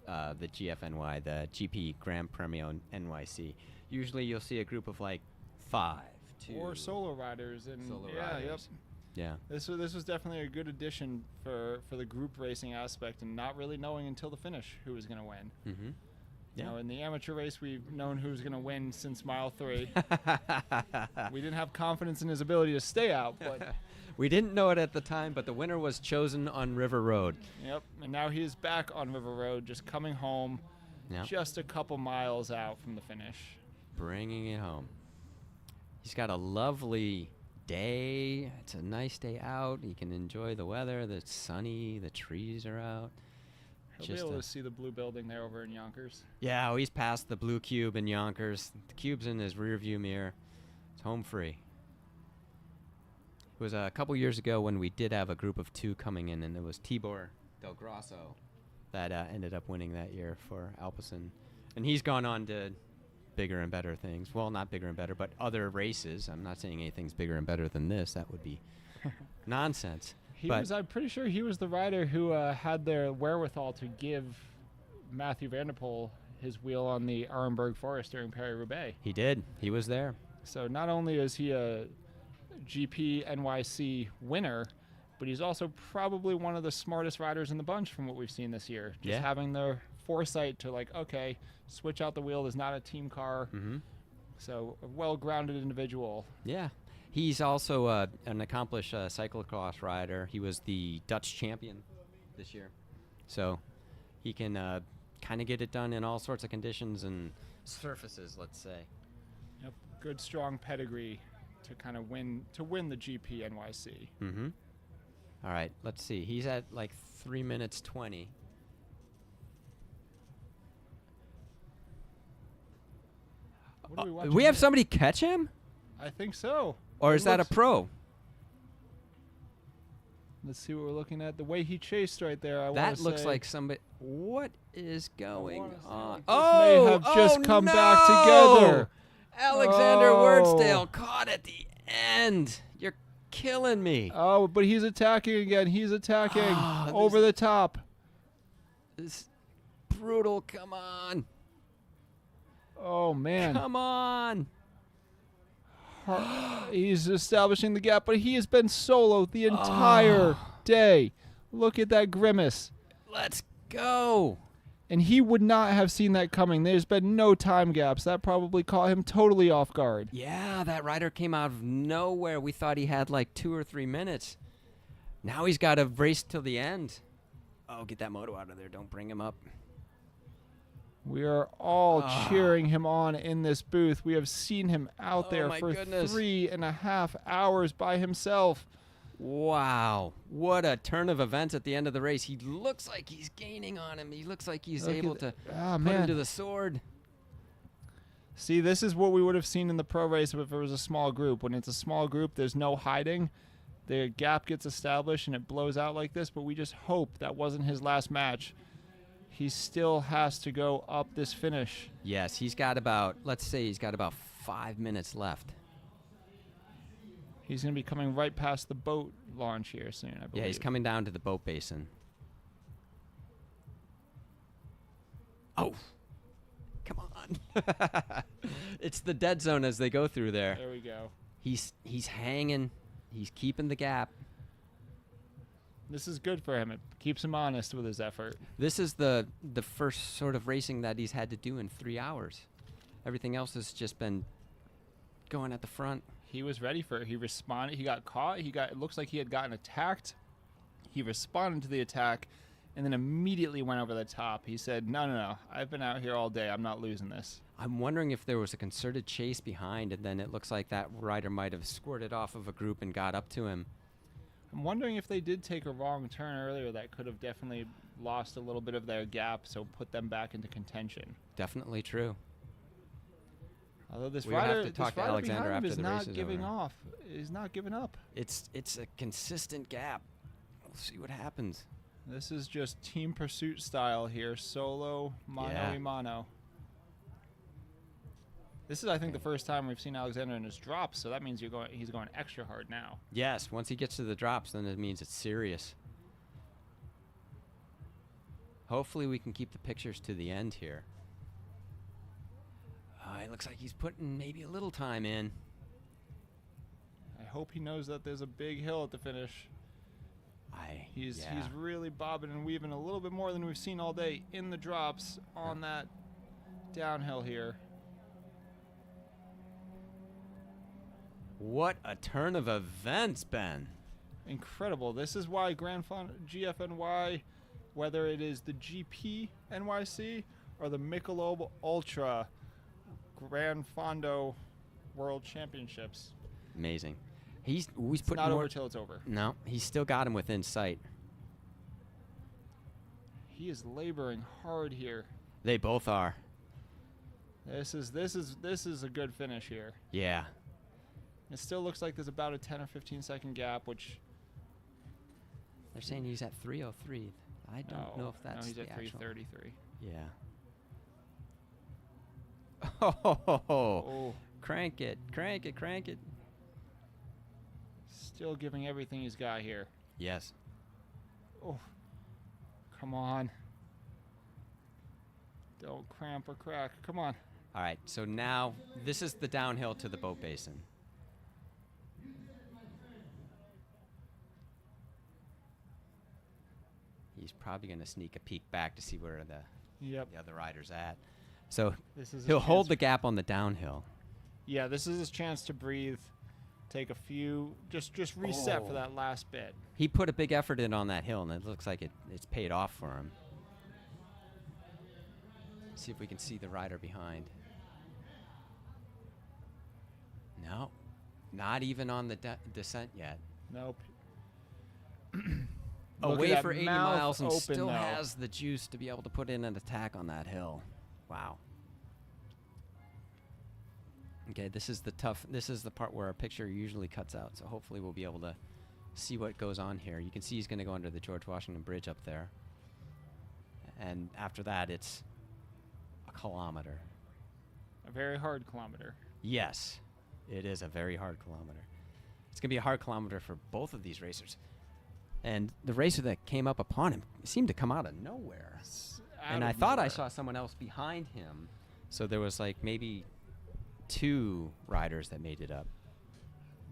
the GFNY, the GP Grand Premio NYC. Usually you'll see a group of like 5 to Or solo riders. And solo yeah, riders. Yep. Yeah. This was definitely a good addition for the group racing aspect, and not really knowing until the finish who was going to win. Mm-hmm. You Yeah. know, in the amateur race, we've known who's going to win since mile 3. We didn't have confidence in his ability to stay out, but We didn't know it at the time, but the winner was chosen on River Road. yep. And now he is back on River Road, just coming home, Yeah. just a couple miles out from the finish. Bringing it home. He's got a lovely day. It's a nice day out. You can enjoy the weather. It's sunny. The trees are out. He'll Just be able a- to see the blue building there over in Yonkers. Yeah, he's past the blue cube in Yonkers. The cube's in his rear view mirror. It's home free. It was a couple years ago when we did have a group of 2 coming in, and it was Tibor Del Grosso that ended up winning that year for Alpecin. And he's gone on to bigger and better things. Well, not bigger and better, but other races. I'm not saying anything's bigger and better than this. That would be nonsense. I'm pretty sure he was the rider who had the wherewithal to give Matthew Vanderpool his wheel on the Arenberg Forest during Paris-Roubaix. He did. He was there. So not only is he a GP NYC winner, but he's also probably one of the smartest riders in the bunch from what we've seen this year. Just Yeah. having the foresight to, like, okay, switch out the wheel. There's not a team car. Mm-hmm. So a well-grounded individual. Yeah. He's also an accomplished cyclocross rider. He was the Dutch champion this year. So he can kind of get it done in all sorts of conditions and surfaces, let's say. Yep. Good, strong pedigree to kind of win the GP NYC. Mm-hmm. All right, let's see. He's at like 3 minutes 20. What are we watching? Do we have here? somebody catch him? I think so. Or It is that a looks- pro? Let's see what we're looking at. The way he chased right there, That looks like somebody. What is going wanna say, on? like, this may have just come back no! together. Alexander Oh. Wurtsdale caught at the end. You're killing me. Oh, but he's attacking again. He's attacking Ah, over the top. This brutal. Come on. Oh, man. Come on. He's establishing the gap, but he has been solo the entire day. Look at that grimace. Let's go. And he would not have seen that coming. There's been no time gaps. That probably caught him totally off guard. Yeah, that rider came out of nowhere. We thought he had like 2 or 3 minutes. Now he's got to race till the end. Oh, get that moto out of there. Don't bring him up. We are all Ah. cheering him on in this booth. We have seen him out Oh there my for goodness. 3.5 hours by himself. Wow. What a turn of events at the end of the race. He looks like he's gaining on him. He looks like he's Look at able to Oh, put him man. to the sword. See, this is what we would have seen in the pro race if it was a small group. When it's a small group, there's no hiding. The gap gets established and it blows out like this, but we just hope that wasn't his last match. He still has to go up this finish. Yes, he's got about, let's say he's got about 5 minutes left. He's going to be coming right past the boat launch here soon, I believe. Yeah, he's coming down to the boat basin. Oh, come on. It's the dead zone as they go through there. There we go. He's hanging. He's keeping the gap. This is good for him. It keeps him honest with his effort. This is the first sort of racing that he's had to do in 3 hours. Everything else has just been going at the front. He was ready for it. He responded. He got caught. It looks like he had gotten attacked. He responded to the attack and then immediately went over the top. He said, no. I've been out here all day. I'm not losing this. I'm wondering if there was a concerted chase behind, and then it looks like that rider might have squirted off of a group and got up to him. I'm wondering if they did take a wrong turn earlier that could have definitely lost a little bit of their gap, so put them back into contention. Definitely true. Although this We would have rider, to talk this to rider Alexander behind him after is the race not is giving over. off. He's not giving up. It's a consistent gap. We'll see what happens. This is just team pursuit style here, solo, mano a mano. This is, I think, the first time we've seen Alexander in his drops, so that means he's going extra hard now. Yes, once he gets to the drops, then it means it's serious. Hopefully we can keep the pictures to the end here. It looks like he's putting maybe a little time in. I hope he knows that there's a big hill at the finish. He's really bobbing and weaving a little bit more than we've seen all day in the drops on that downhill here. What a turn of events, Ben. Incredible. This is why GFNY, whether it is the GP NYC or the Michelob Ultra Gran Fondo World Championships. Amazing. He's always It's putting not more. over till it's over. No, he's still got him within sight. He is laboring hard here. They both are. This is a good finish here. Yeah. It still looks like there's about a 10 or 15 second gap, which They're saying he's at 3:03. I don't know if that's no, he's the at actual. 3:33. Yeah. Oh, Oh, crank it, crank it, crank it. still giving everything he's got here. Yes. Oh, come on. Don't cramp or crack. Come on. All right, so now this is the downhill to the boat basin. He's probably going to sneak a peek back to see where the other rider's at. So This is he'll his hold chance. the gap on the downhill. Yeah, this is his chance to breathe. Take a few, just reset for that last bit. He put a big effort in on that hill, and it looks like it's paid off for him. See if we can see the rider behind. No, not even on the descent yet. Nope. Look at Away that for 80 mouth miles and open, still though. has the juice to be able to put in an attack on that hill. Wow. Okay, this is the part where our picture usually cuts out, so hopefully we'll be able to see what goes on here. You can see he's going to go under the George Washington Bridge up there. And after that, it's a kilometer. A very hard kilometer. Yes, it is a very hard kilometer. It's going to be a hard kilometer for both of these racers. And the racer that came up upon him seemed to come out of nowhere. And I thought I saw someone else behind him. So there was like maybe 2 riders that made it up.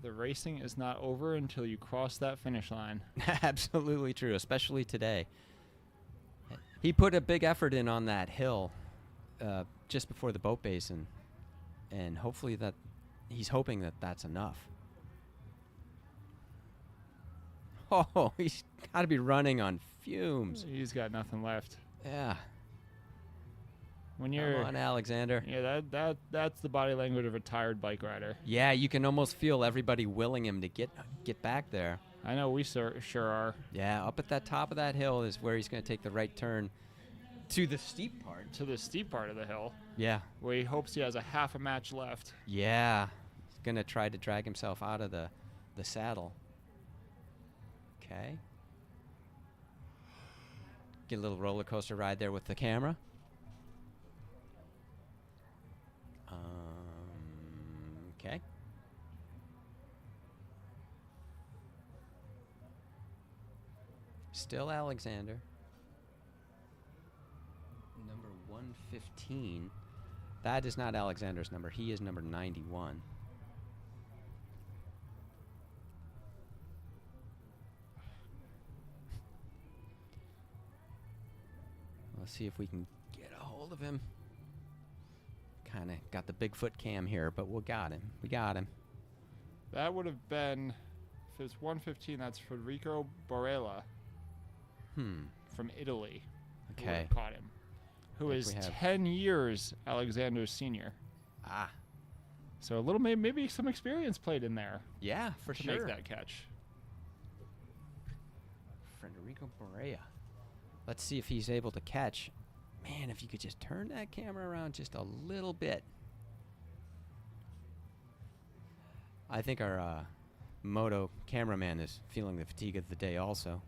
The racing is not over until you cross that finish line. Absolutely true, especially today. He put a big effort in on that hill just before the boat basin. And hopefully he's hoping that that's enough. Oh, he's Gotta be running on fumes. He's got nothing left. Yeah. When you're Come on, Alexander. Yeah, that's the body language of a tired bike rider. Yeah, you can almost feel everybody willing him to get back there. I know we sure are. Yeah, up at that top of that hill is where he's going to take the right turn to the steep part. To the steep part of the hill, Yeah. where he hopes he has a half a match left. Yeah. He's going to try to drag himself out of the saddle. Okay. Get a little roller coaster ride there with the camera. Okay. Still Alexander. Number 115. That is not Alexander's number. He is number 91. Let's see if we can get a hold of him. Kind of got the Bigfoot cam here, but we got him. We got him. That would have been, if it's 115, that's Federico Borella from Italy. Who would Okay. have caught him. Who is we have- 10 years Alexander's senior. Ah. So a little, maybe some experience played in there Yeah, for to sure. make that catch. Federico Borea. Let's see if he's able to catch. Man, if you could just turn that camera around just a little bit. I think our moto cameraman is feeling the fatigue of the day also.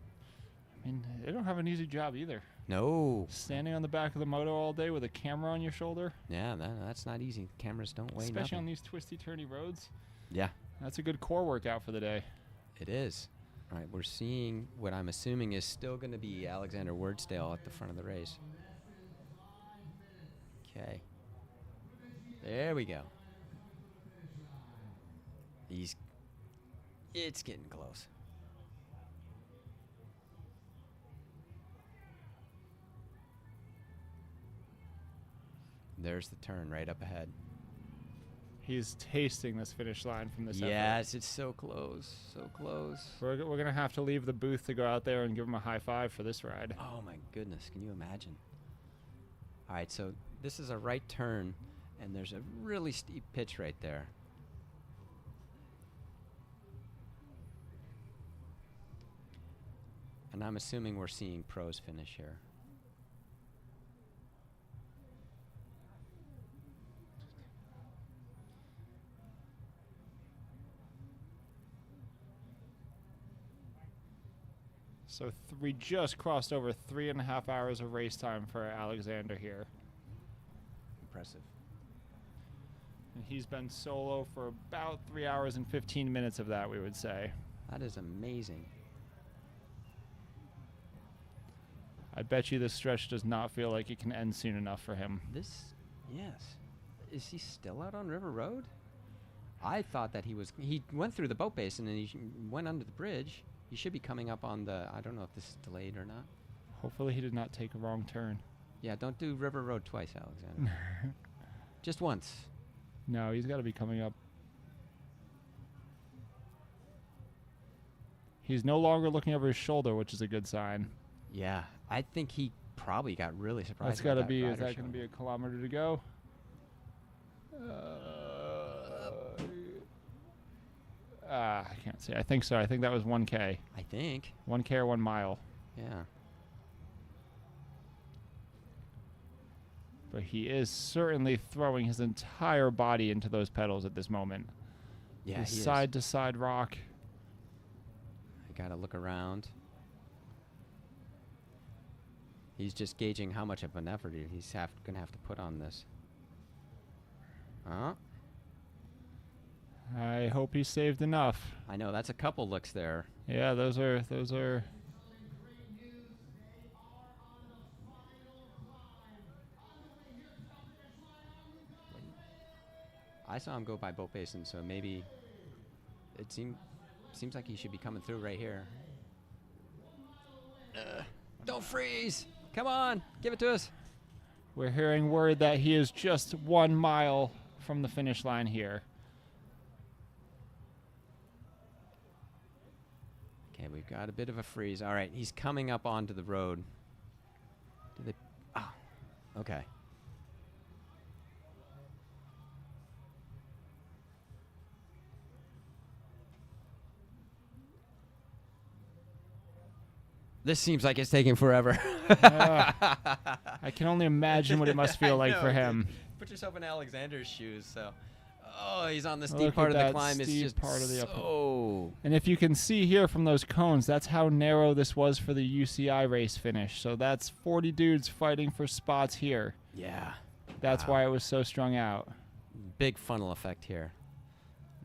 I mean, they don't have an easy job either. No. Standing on the back of the moto all day with a camera on your shoulder, Yeah, that's not easy. Cameras don't weigh especially on nothing. these twisty, turny roads. Yeah, That's a good core workout for the day. it is. All right, we're seeing what I'm assuming is still going to be Alexander Wordsdale at the front of the race. Okay. There we go. It's getting close. There's the turn right up ahead. He's tasting this finish line from this effort. Yes, it's so close, so close. We're going to have to leave the booth to go out there and give him a high five for this ride. Oh my goodness, can you imagine? All right, so this is a right turn, and there's a really steep pitch right there. And I'm assuming we're seeing pros finish here. So we just crossed over 3.5 hours of race time for Alexander here. Impressive. And he's been solo for about 3 hours and 15 minutes of that, we would say. That is amazing. I bet you this stretch does not feel like it can end soon enough for him. Yes. Is he still out on River Road? I thought that he went through the boat basin and he went under the bridge. He should be coming up on the, I don't know if this is delayed or not. Hopefully he did not take a wrong turn. Yeah, don't do River Road twice, Alexander. Just once. No, he's got to be coming up. He's no longer looking over his shoulder, which is a good sign. Yeah, I think he probably got really surprised. That's got to by be, is rider that going to be shoulder. a kilometer to go? I can't see. I think so. I think that was 1K. I think. 1K or 1 mile. Yeah. But he is certainly throwing his entire body into those pedals at this moment. Yeah, His he is. side to side rock. I gotta look around. He's just gauging how much of an effort he's gonna have to put on this. Huh? I hope he saved enough. I know that's a couple looks there. Yeah, those are. I saw him go by boat basin, so maybe it seems like he should be coming through right here. Don't freeze! Come on, give it to us. We're hearing word that he is just 1 mile from the finish line here. Okay, we We've got a bit of a freeze. All right, he's coming up onto the road. Do they? Oh, okay. This seems like it's taking forever. I can only imagine what it must feel like for him. Put yourself in Alexander's shoes. So, oh, he's on the Look steep at part of the that climb. It's steep just part of the uphill. so. And if you can see here from those cones, that's how narrow this was for the UCI race finish. So that's 40 dudes fighting for spots here. Yeah. That's Wow. why it was so strung out. Big funnel effect here.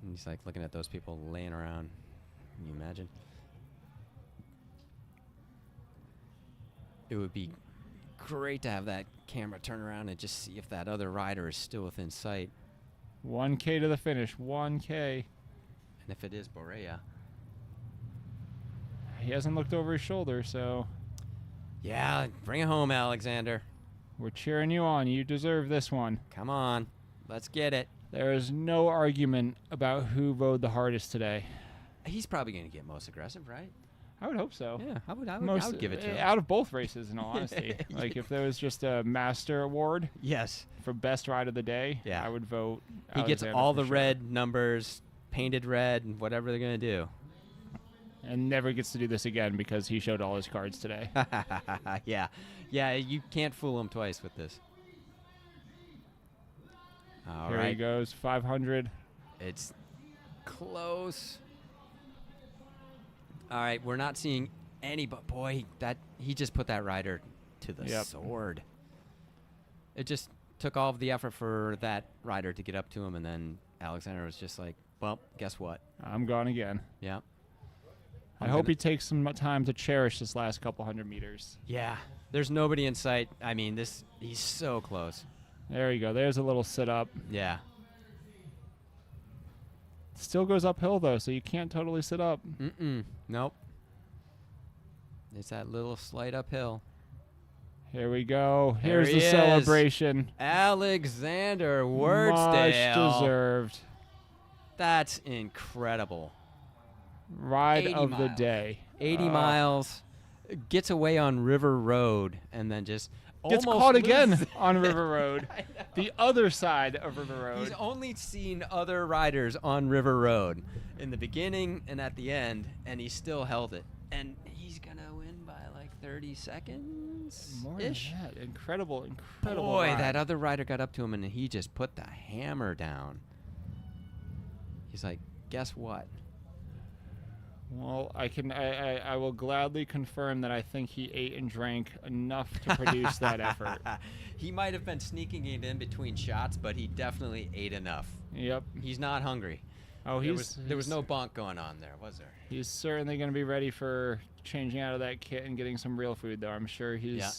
And he's like looking at those people laying around. Can you imagine? It would be great to have that camera turn around and just see if that other rider is still within sight. 1K to the finish. 1K. And if it is Borea. He hasn't looked over his shoulder, so Yeah, bring it home, Alexander. we're cheering you on. You deserve this one. Come on. Let's get it. There is no argument about who rode the hardest today. He's probably going to get most aggressive, right? I would hope so. Yeah, I would give it to him. Out of both races, in all honesty. Like, if there was just a master award Yes. for best ride of the day, Yeah. I would vote He gets Alexander all for the sure. red numbers, painted red, and whatever they're going to do. And never gets to do this again because he showed all his cards today. Yeah. Yeah, you can't fool him twice with this. All Here he right. goes, 500. It's close. All right, we're not seeing any, but boy, he just put that rider to the Yep. sword. It just took all of the effort for that rider to get up to him, and then Alexander was just like, well, guess what? I'm gone again. Yeah. I hope he takes some time to cherish this last couple hundred meters. Yeah. There's nobody in sight. I mean, he's so close. There you go. There's a little sit-up. Yeah. Still goes uphill, though, so you can't totally sit up. Nope. It's that little slight uphill. Here we go. There Here's he the is. celebration. Alexander Much Wurzdale. deserved. That's incredible. Ride 80 of the miles. day. 80 miles, gets away on River Road, and then just Gets almost caught again loses- on River Road. I know. The other side of River Road. He's only seen other riders on River Road in the beginning and at the end, and he still held it. And he's going to win by like 30 seconds More than ish. that. Incredible Boy, ride. that other rider got up to him, and he just put the hammer down. He's like, guess what? Well, I will gladly confirm that I think he ate and drank enough to produce that effort. He might have been sneaking it in between shots, but he definitely ate enough. Yep. He's not hungry. Oh, There was no bonk going on there, was there? He's certainly going to be ready for changing out of that kit and getting some real food, though. I'm sure he's. Yeah.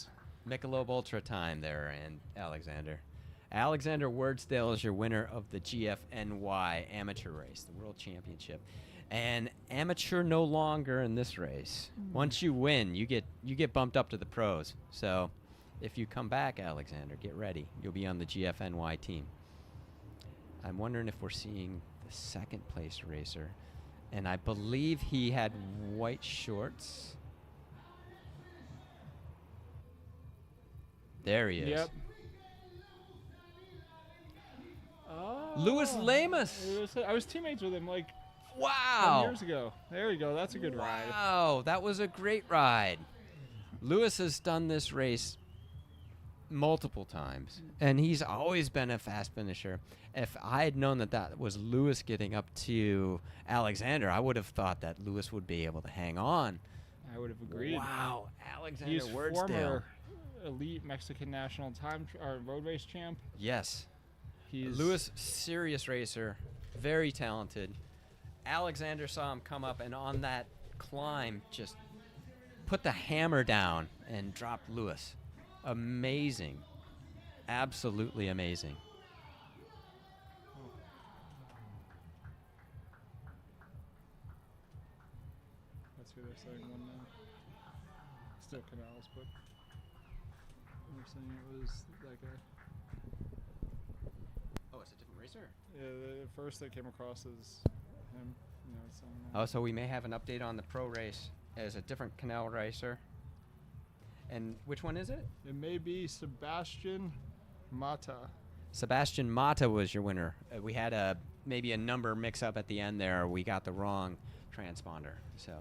Michelob Ultra time there, and Alexander. Alexander Wurzdale is your winner of the GFNY amateur race, the World Championship. And amateur no longer in this race. Once you win, you get bumped up to the pros. So if you come back, Alexander, get ready. You'll be on the GFNY team. I'm wondering if we're seeing the second place racer. And I believe he had white shorts. There he is. Yep. Louis Lamus. I was teammates with him like 10 Wow. years ago. There you go. That's a good ride. Wow, that was a great ride. Lewis has done this race multiple times, and he's always been a fast finisher. If I had known that was Lewis getting up to Alexander, I would have thought that Lewis would be able to hang on. I would have agreed. Wow, Alexander He's Wurzdale. former elite Mexican national road race champ. Yes. He's Lewis, serious racer, very talented. Alexander saw him come up, and on that climb, just put the hammer down and dropped Lewis. Amazing. Absolutely amazing. That's who they're saying one now. Still Canals, but they're saying it was that guy. Oh, it's a different racer? Yeah, the first that came across is him. You know, saying that. Oh, so we may have an update on the pro race as a different canal racer. And which one is it? It may be Sebastian Mata. Sebastian Mata was your winner. We had maybe a number mix-up at the end there. We got the wrong transponder. So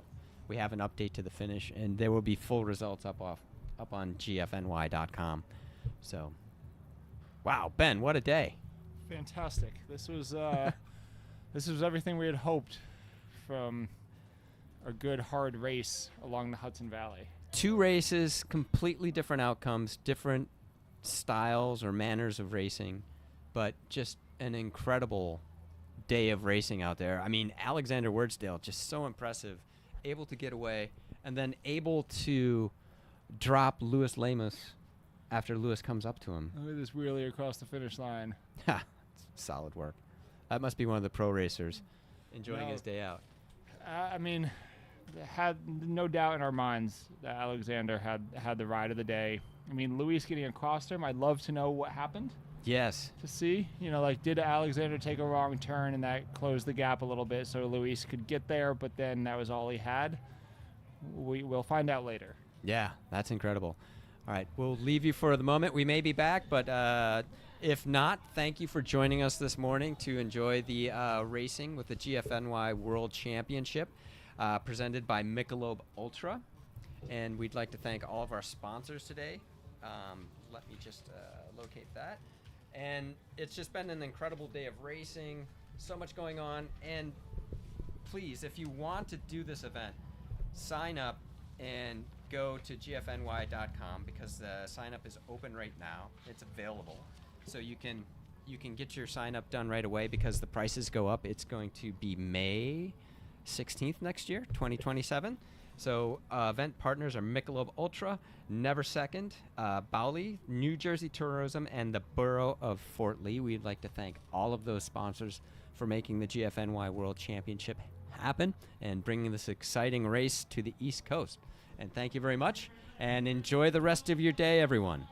we have an update to the finish, and there will be full results up on GFNY.com. So, wow, Ben, what a day. Fantastic. This was everything we had hoped from a good hard race along the Hudson Valley. 2 races, completely different outcomes, different styles or manners of racing, but just an incredible day of racing out there. I mean, Alexander Wurzdale, just so impressive, able to get away, and then able to drop Luis Lemos after Luis comes up to him. Look at this wheelie across the finish line. Ha! Solid work. That must be one of the pro racers enjoying his day out. I mean, had no doubt in our minds that Alexander had the ride of the day. I mean, Luis getting across him, I'd love to know what happened. Yes. To see, like, did Alexander take a wrong turn and that closed the gap a little bit so Luis could get there, but then that was all he had? We'll find out later. Yeah, that's incredible. All right, we'll leave you for the moment. We may be back, but if not, thank you for joining us this morning to enjoy the racing with the GFNY World Championship presented by Michelob Ultra. And we'd like to thank all of our sponsors today. Let me just locate that. And it's just been an incredible day of racing, so much going on. And please, if you want to do this event, sign up and go to gfny.com because the sign up is open right now. It's available. So you can get your sign up done right away because the prices go up. It's going to be May 16th next year, 2027. So event partners are Michelob Ultra, Never Second, Bowley, New Jersey Tourism, and the Borough of Fort Lee. We'd like to thank all of those sponsors for making the GFNY World Championship happen and bringing this exciting race to the East Coast. And thank you very much, and enjoy the rest of your day, everyone.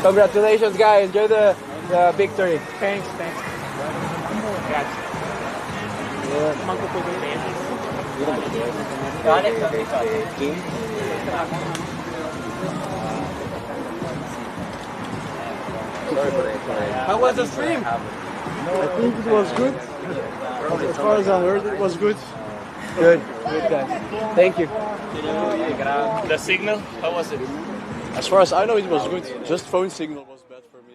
Congratulations, guys. Enjoy the victory. Thanks. Grazie. Manco poi due mesi. How was the stream? I think it was good. As far as I heard, it was good. Good, guys. Thank you. The signal, how was it? As far as I know, it was good. Just phone signal was bad for me.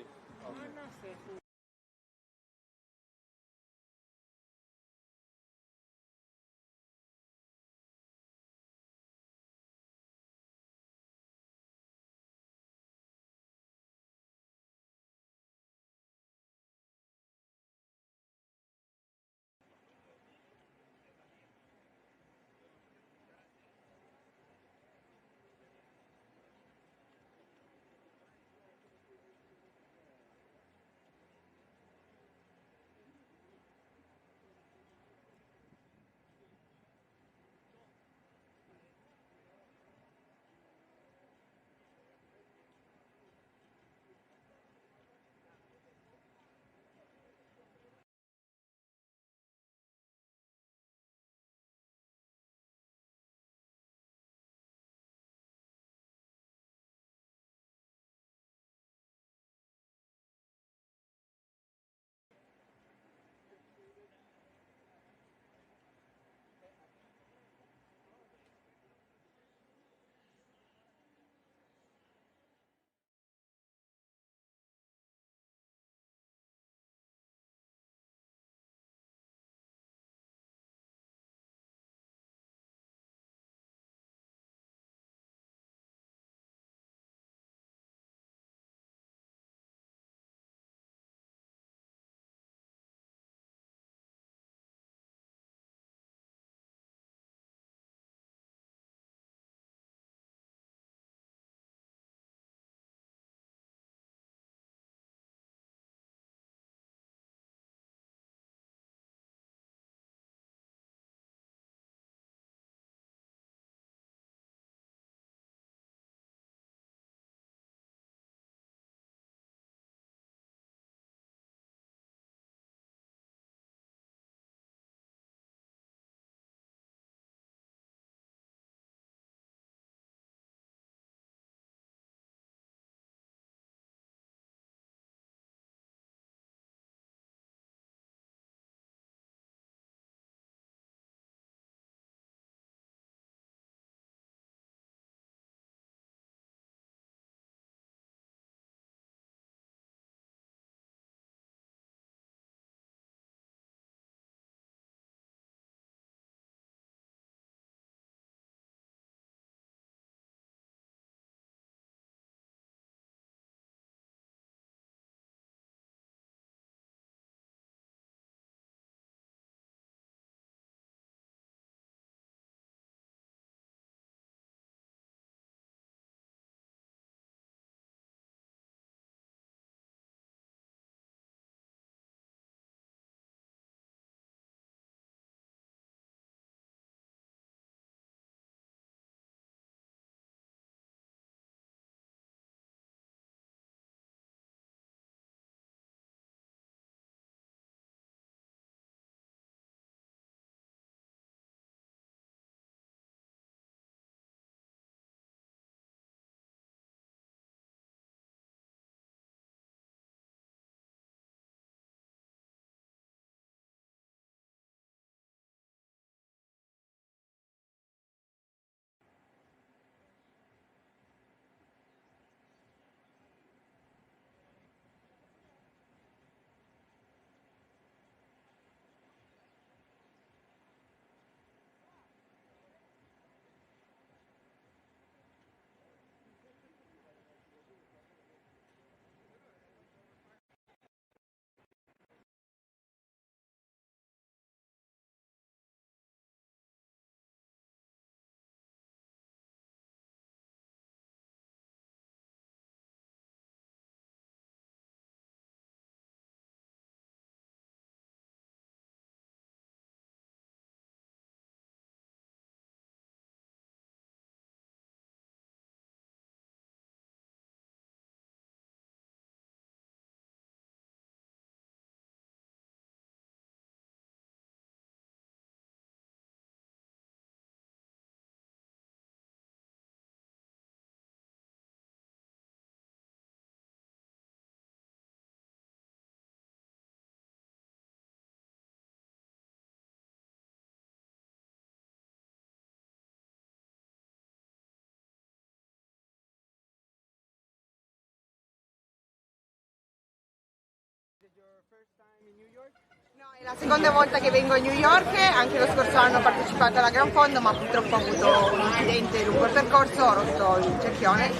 No, è la seconda volta che vengo a New York, anche lo scorso anno ho partecipato alla Gran Fondo, ma purtroppo ho avuto un incidente lungo il percorso, ho rotto il ginocchione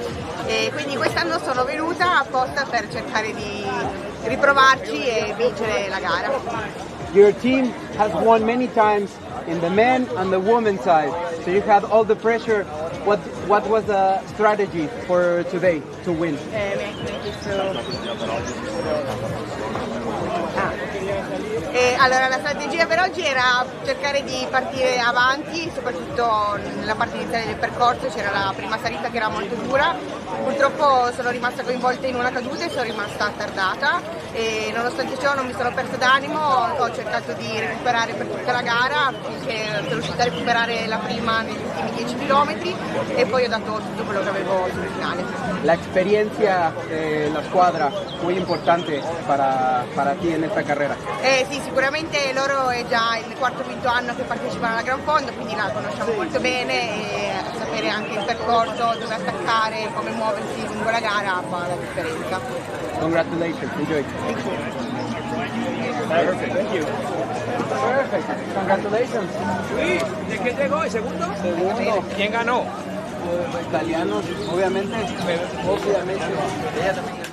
e quindi quest'anno sono venuta apposta per cercare di riprovarci e vincere la gara. Your team has won many times in the men and the women side, so you had all the pressure. What was the strategy for today to win? Allora la strategia per oggi era cercare di partire avanti, soprattutto nella parte iniziale del percorso c'era la prima salita che era molto dura, purtroppo sono rimasta coinvolta in una caduta e sono rimasta attardata e nonostante ciò non mi sono persa d'animo, ho cercato di recuperare per tutta la gara finché sono riuscita a recuperare la prima negli ultimi 10 km e poi ho dato tutto quello che avevo sul finale. La experiencia de la squadra muy importante para ti en esta carrera. Sì, sicuramente loro è già il quarto o quinto anno che partecipano alla Gran Fondo, quindi la conosciamo molto bene e sapere anche il percorso, dove attaccare, come muoversi lungo la gara fa la differenza. Congratulations, enjoy. Thank you. Perfect, thank you. Perfect, congratulations. ¿De qué llegó el segundo? Segundo, ¿Quién ganó? italianos, obviamente. Obviamente.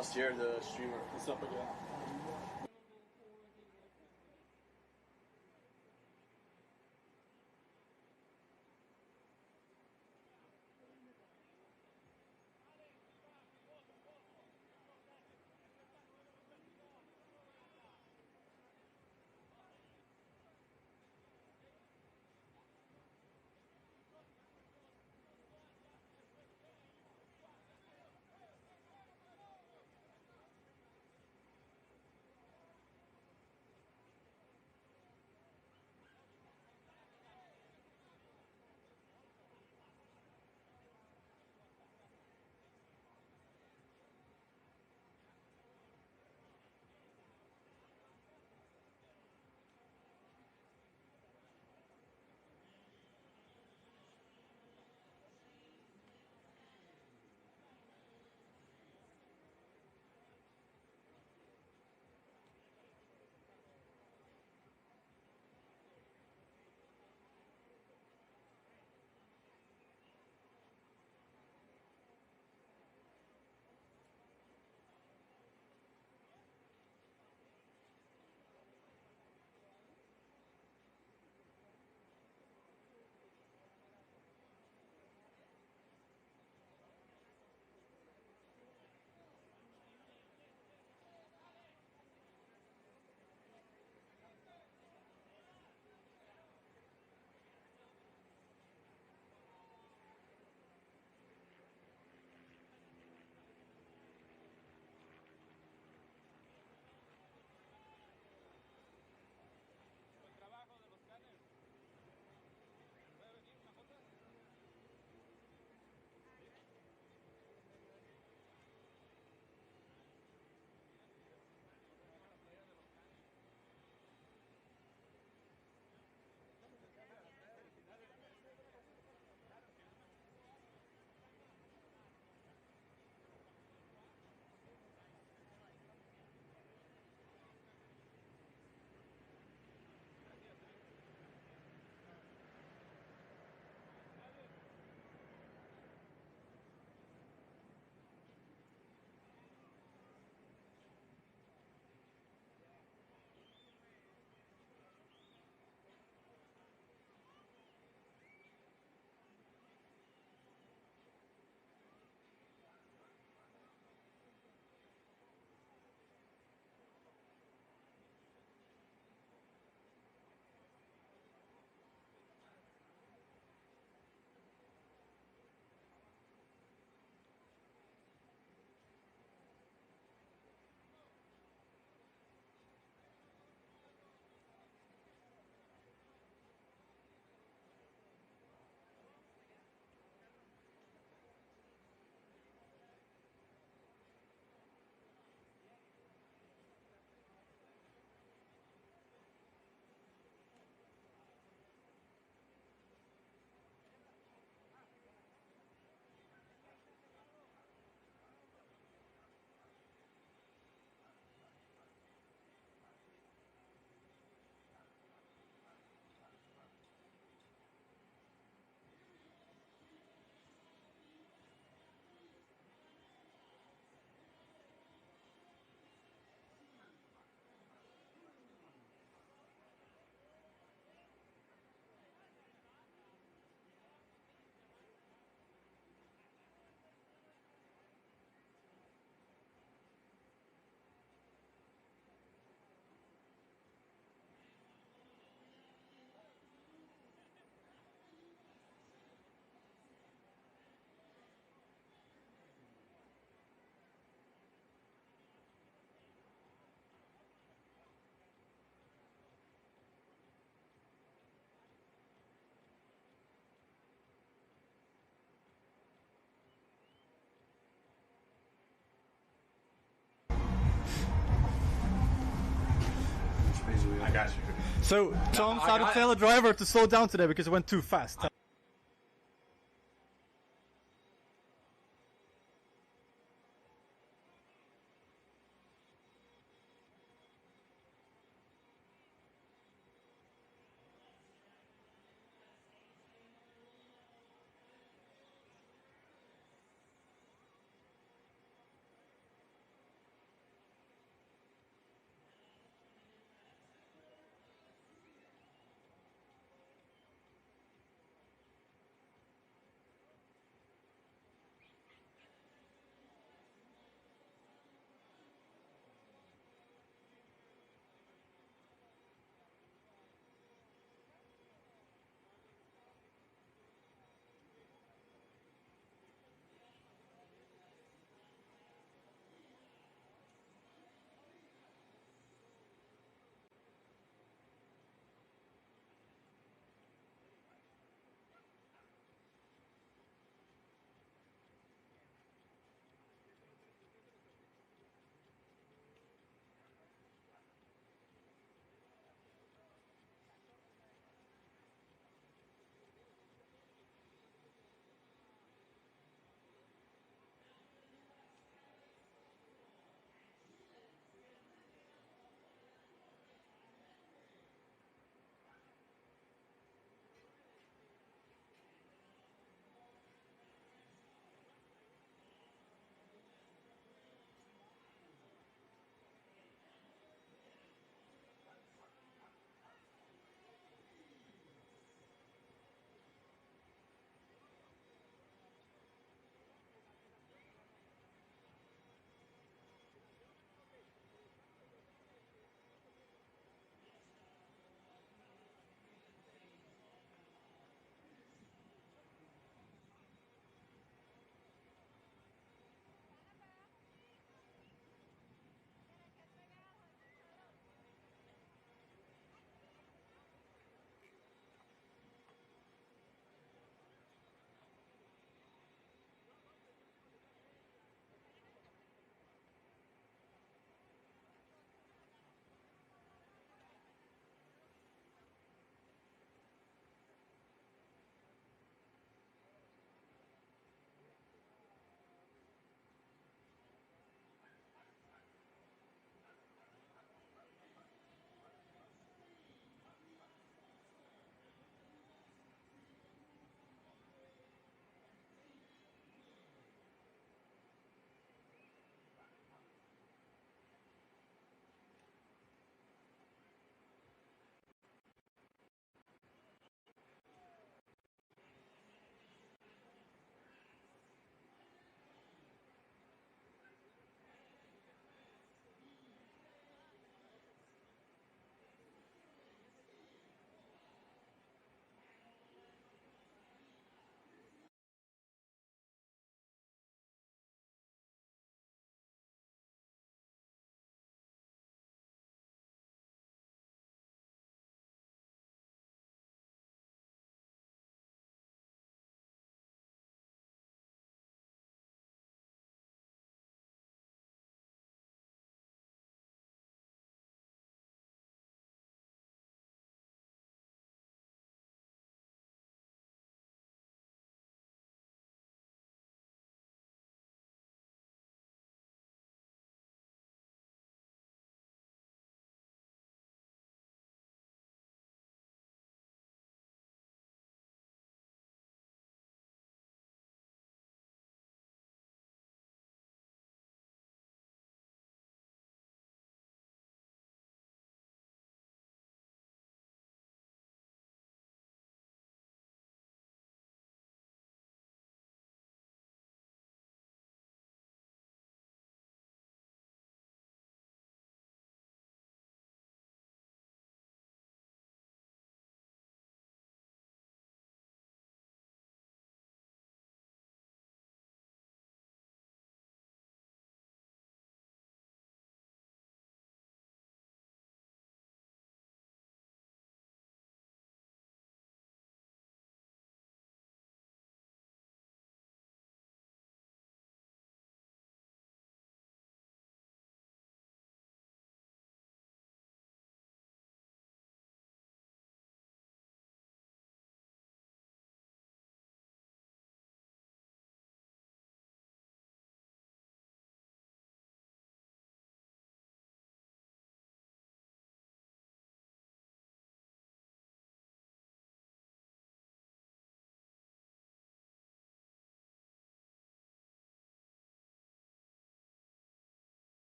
Bustier, the streamer. What's up again? I got you. So, Tom, how to tell a driver to slow down today because it went too fast.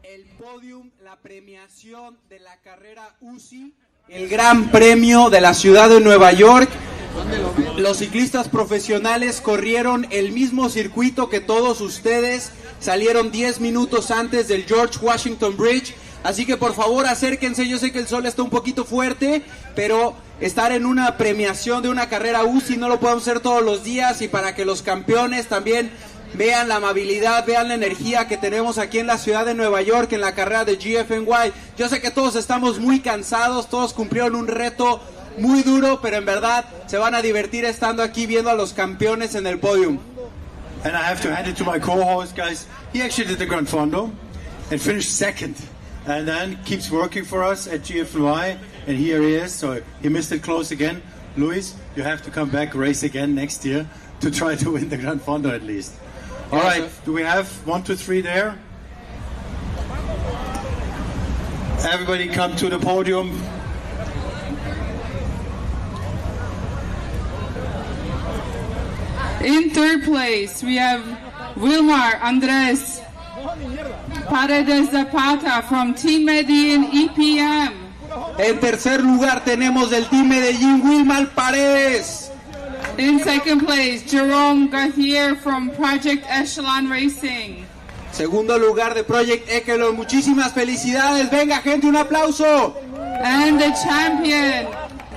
El podium, la premiación de la carrera UCI, el Gran Premio de la Ciudad de Nueva York. Los ciclistas profesionales corrieron el mismo circuito que todos ustedes, salieron 10 minutos antes del George Washington Bridge, así que por favor acérquense. Yo sé que el sol está un poquito fuerte, pero estar en una premiación de una carrera UCI no lo podemos hacer todos los días, y para que los campeones también vean la amabilidad, vean la energía que tenemos aquí en la ciudad de Nueva York en la carrera de GFNY. Yo sé que todos estamos muy cansados, todos cumplieron un reto muy duro, pero en verdad se van a divertir estando aquí viendo a los campeones en el podium. And I have to hand it to my co-host, guys. He actually did the Gran Fondo and finished second, and then keeps working for us at GFNY, and here he is. So he missed it close again. Luis, you have to come back, race again next year to try to win the Gran Fondo at least. All right, do we have 1, 2, 3 there? Everybody come to the podium. In third place, we have Wilmar Andres Paredes Zapata from Team Medellin EPM. En tercer lugar tenemos del Team Medellín Wilmar Paredes. In second place, Jerome Garthier from Project Echelon Racing. Segundo lugar de Project Echelon. Muchísimas felicidades. Venga, gente, un aplauso. And the champion,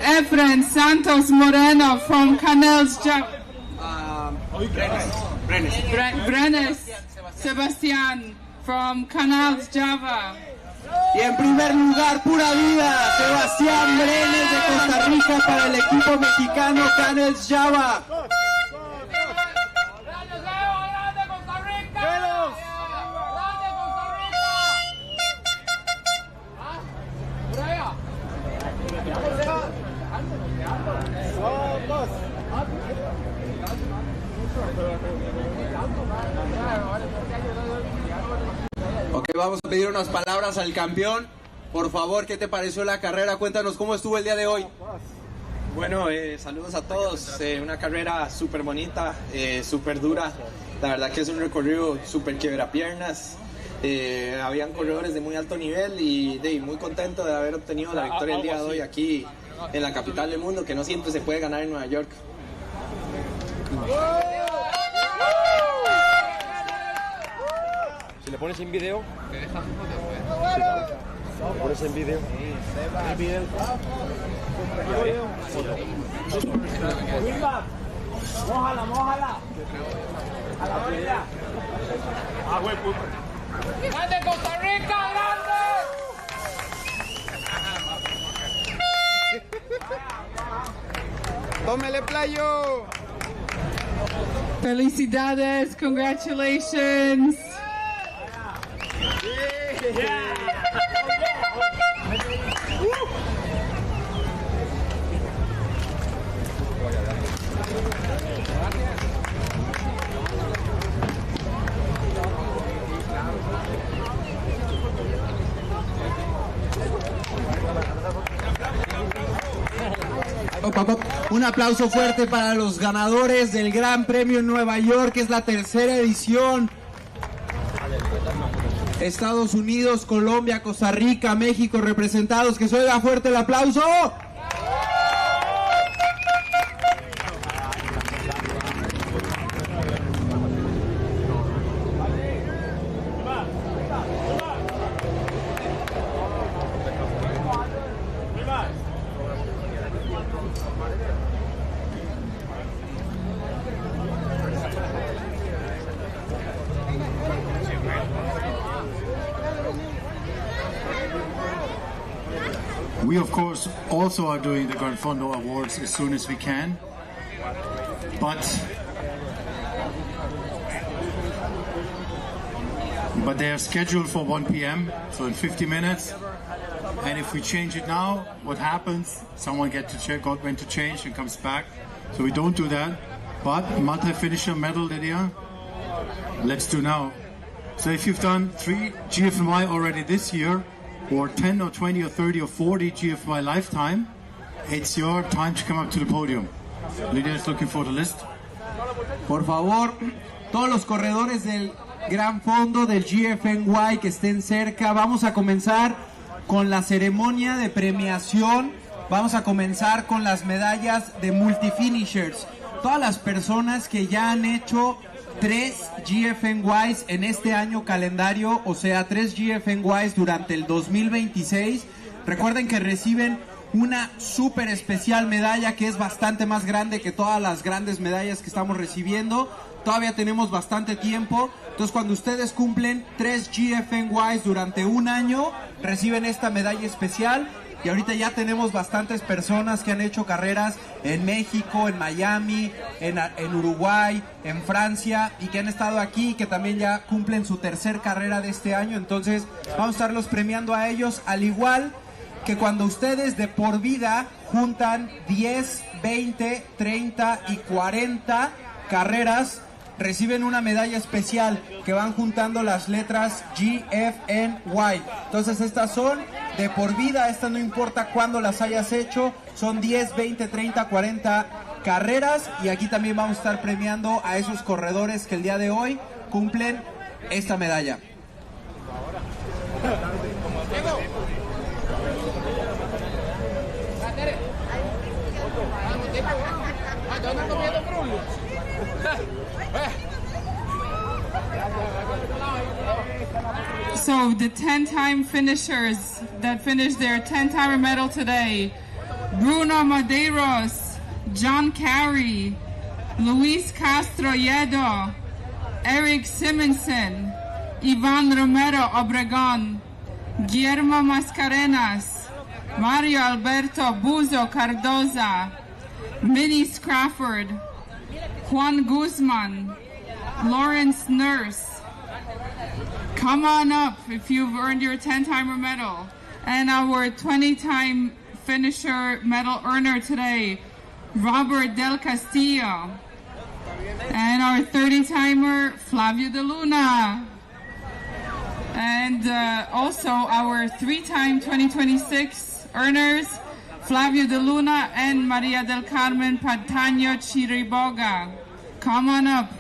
Efren Santos Moreno from Canals Brenes Sebastián from Canals Java. Y en primer lugar, pura vida, Sebastián Brenes de Costa Rica para el equipo mexicano Canals Java. Ok, vamos a pedir unas palabras al campeón. Por favor, ¿qué te pareció la carrera? Cuéntanos cómo estuvo el día de hoy. Bueno, saludos a todos. Una carrera súper bonita, súper dura. La verdad que es un recorrido súper quiebrapiernas. Habían corredores de muy alto nivel y muy contento de haber obtenido la victoria el día de hoy aquí en la capital del mundo, que no siempre se puede ganar en Nueva York. Si le pones en video, te dejas un poco. Si le pones en video. Mójala, mójala. A la orilla. Ah, güey, puto. ¡Grande Costa Rica, grande! ¡Tómele, playo! Felicidades, congratulations. Un aplauso fuerte para los ganadores del Gran Premio en Nueva York. Es la tercera edición. Estados Unidos, Colombia, Costa Rica, México representados. Que se oiga fuerte el aplauso. We, of course, also are doing the Gran Fondo Awards as soon as we can, but they are scheduled for 1 p.m., so in 50 minutes. And if we change it now, what happens? Someone went to change and comes back. So we don't do that. But multi-finisher medal, Lydia, let's do now. So if you've done 3 GFNY already this year, or 10 or 20 or 30 or 40 GFNY lifetime, it's your time to come up to the podium. Lydia is looking for the list. Por favor, todos los corredores del Gran Fondo del GFNY que estén cerca. Vamos a comenzar con la ceremonia de premiación. Vamos a comenzar con las medallas de multifinishers. Todas las personas que ya han hecho 3 GFNYs en este año calendario, o sea, 3 GFNYs durante el 2026. Recuerden que reciben una súper especial medalla que es bastante más grande que todas las grandes medallas que estamos recibiendo. Todavía tenemos bastante tiempo. Entonces, cuando ustedes cumplen 3 GFNYs durante un año, reciben esta medalla especial. Y ahorita ya tenemos bastantes personas que han hecho carreras en México, en Miami, en Uruguay, en Francia, y que han estado aquí y que también ya cumplen su tercer carrera de este año. Entonces vamos a estarlos premiando a ellos, al igual que cuando ustedes de por vida juntan 10, 20, 30 y 40 carreras, reciben una medalla especial que van juntando las letras GFNY. Entonces estas son de por vida, estas no importa cuándo las hayas hecho, son 10, 20, 30, 40 carreras, y aquí también vamos a estar premiando a esos corredores que el día de hoy cumplen esta medalla. So the 10-time finishers that finished their 10-timer medal today: Bruno Madeiros, John Carey, Luis Castro Yedo, Eric Simonson, Ivan Romero Obregon, Guillermo Mascarenas, Mario Alberto Buzo Cardoza, Minnie Scrafford, Juan Guzman, Lawrence Nurse. Come on up if you've earned your 10-timer medal. And our 20-time finisher medal earner today, Robert Del Castillo. And our 30-timer, Flavio De Luna. And also our 3-time 2026 earners, Flavio De Luna and Maria del Carmen Pataño Chiriboga. Come on up.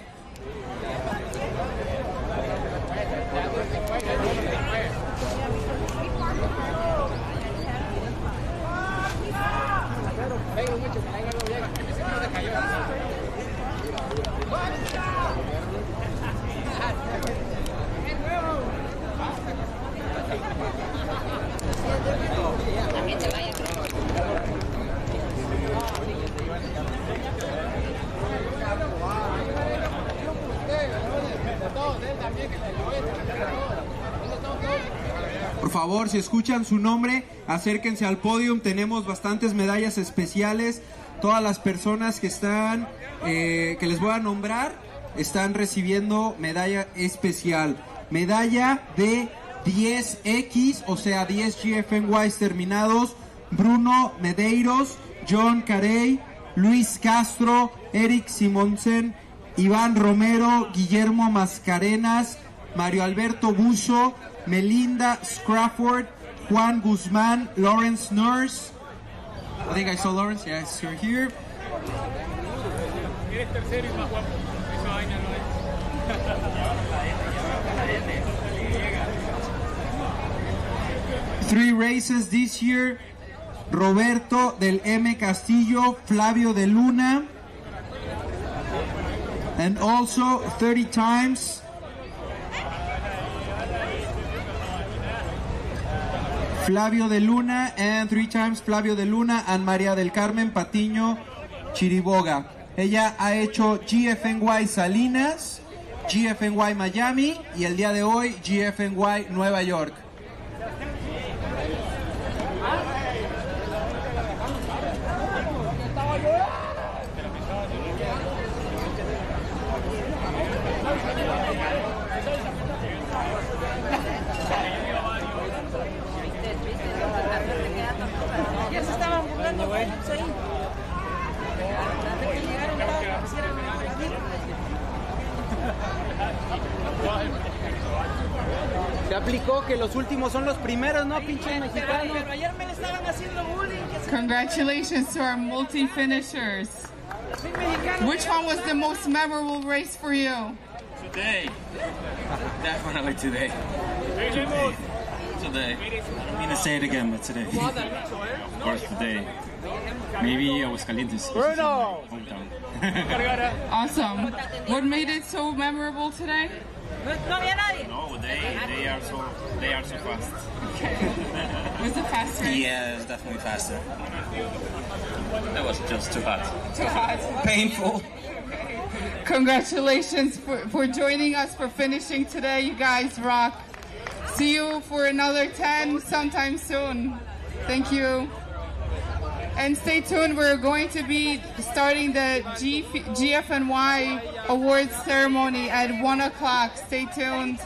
Por favor, si escuchan su nombre, acérquense al podium. Tenemos bastantes medallas especiales. Todas las personas que están, que les voy a nombrar, están recibiendo medalla especial. Medalla de 10X, o sea 10 GFNYs terminados. Bruno Medeiros, John Carey, Luis Castro, Eric Simonsen, Iván Romero, Guillermo Mascarenas, Mario Alberto Buzo, Melinda Scrafford, Juan Guzmán, Lawrence Nurse. I think I saw Lawrence. Yes, you're here. Three races this year. Roberto del M. Castillo, Flavio de Luna, and also 30 times Flavio de Luna, and 3 times Flavio de Luna and María del Carmen Patiño Chiriboga. Ella ha hecho GFNY Salinas, GFNY Miami y el día de hoy GFNY Nueva York. Se aplicó que los últimos son los primeros, ¿no, pinche mexicano? Pero ayer me estaban haciendo bullying. Congratulations to our multi-finishers. Which one was the most memorable race for you? Today. Definitely today. Today. I don't mean to say it again, but today. Of course, today. Maybe Aguascalientes. Bruno! Hometown. Awesome. What made it so memorable today? No, they are so fast. Okay. Was it fast race? Yeah, it's definitely faster. That was just too hot. Too hot. Painful. Congratulations for joining us, for finishing today. You guys rock. See you for another 10 sometime soon. Thank you. And stay tuned. We're going to be starting the GFNY awards ceremony at 1 o'clock. Stay tuned.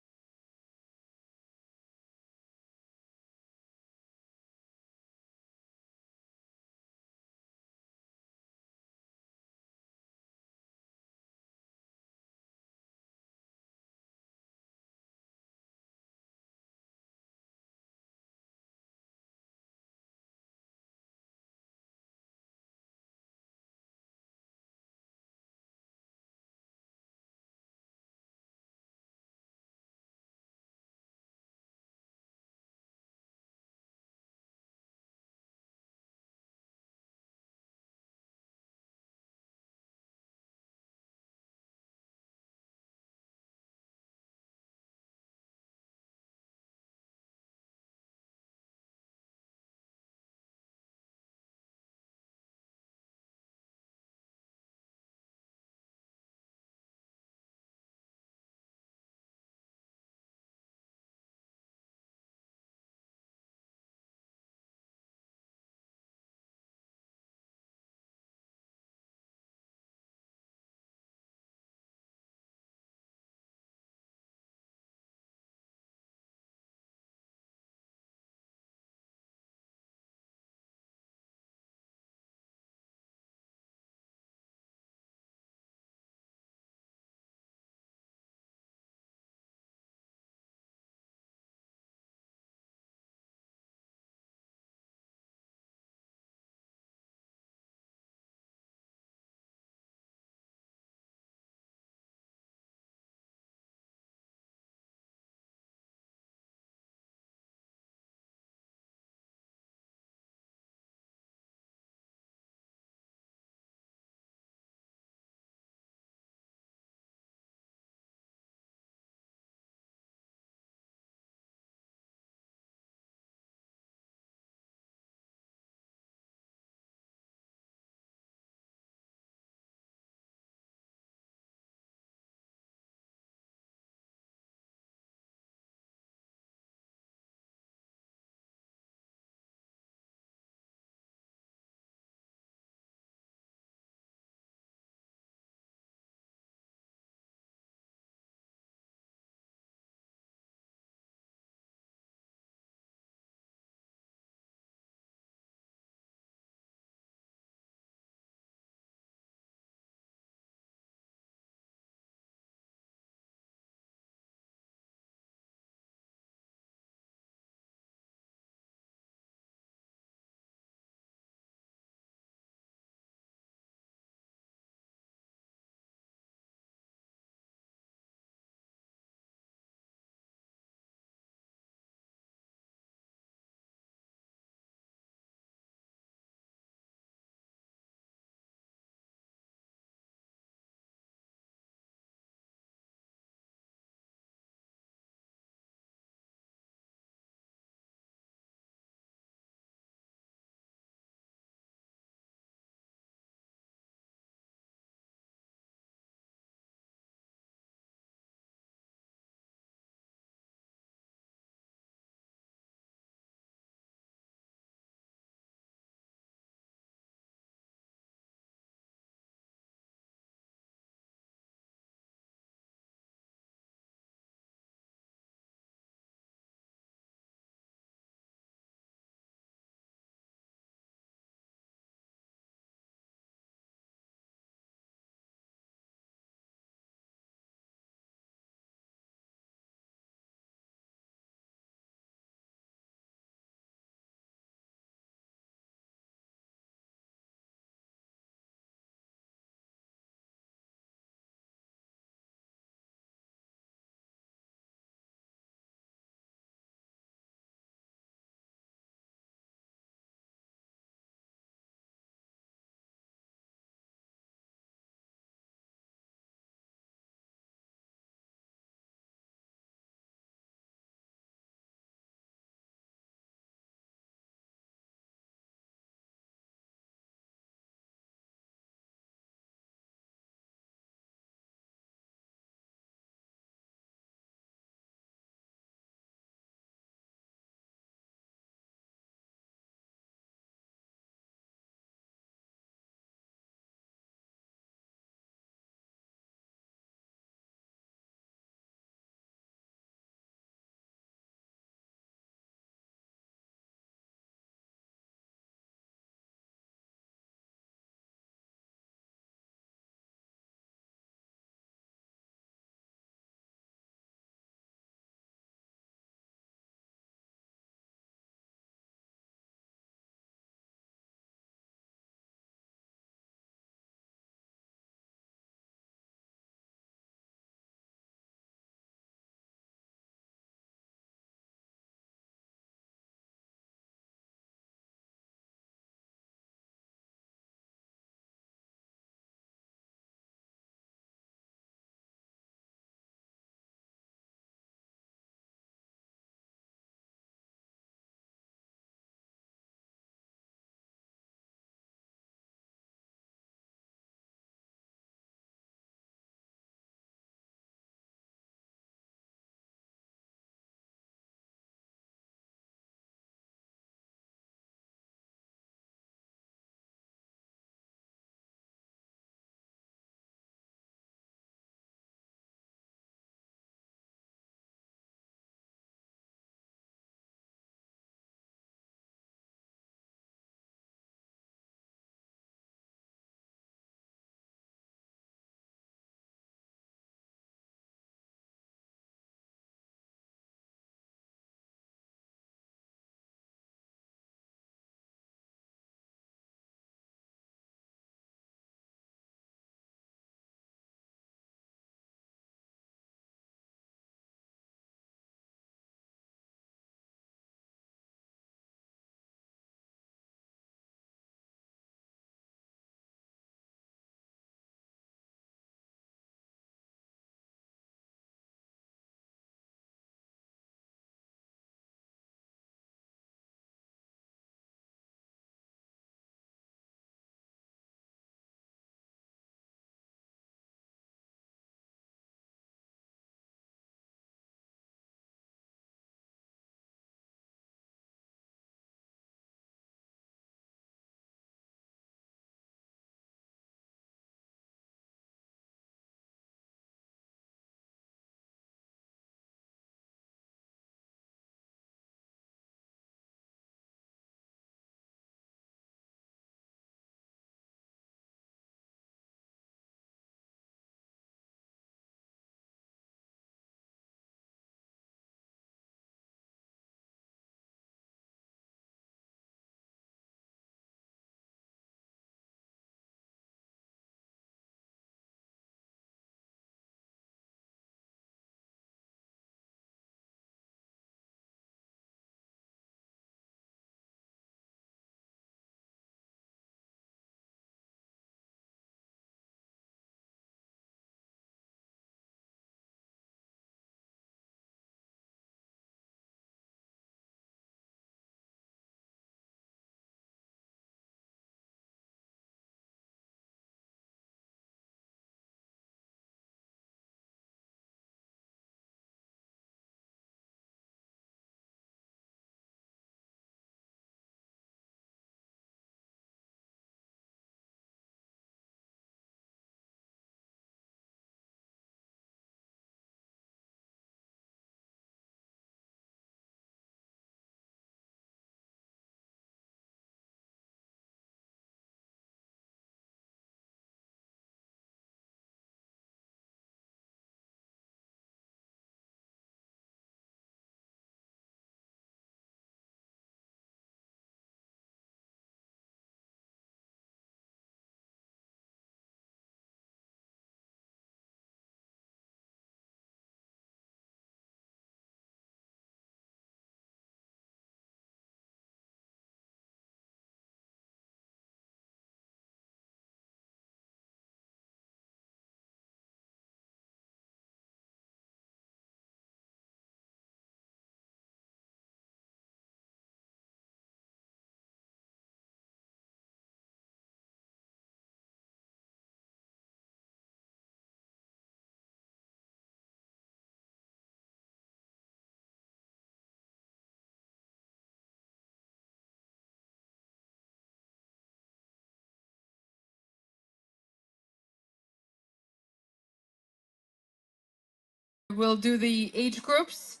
We'll do the age groups.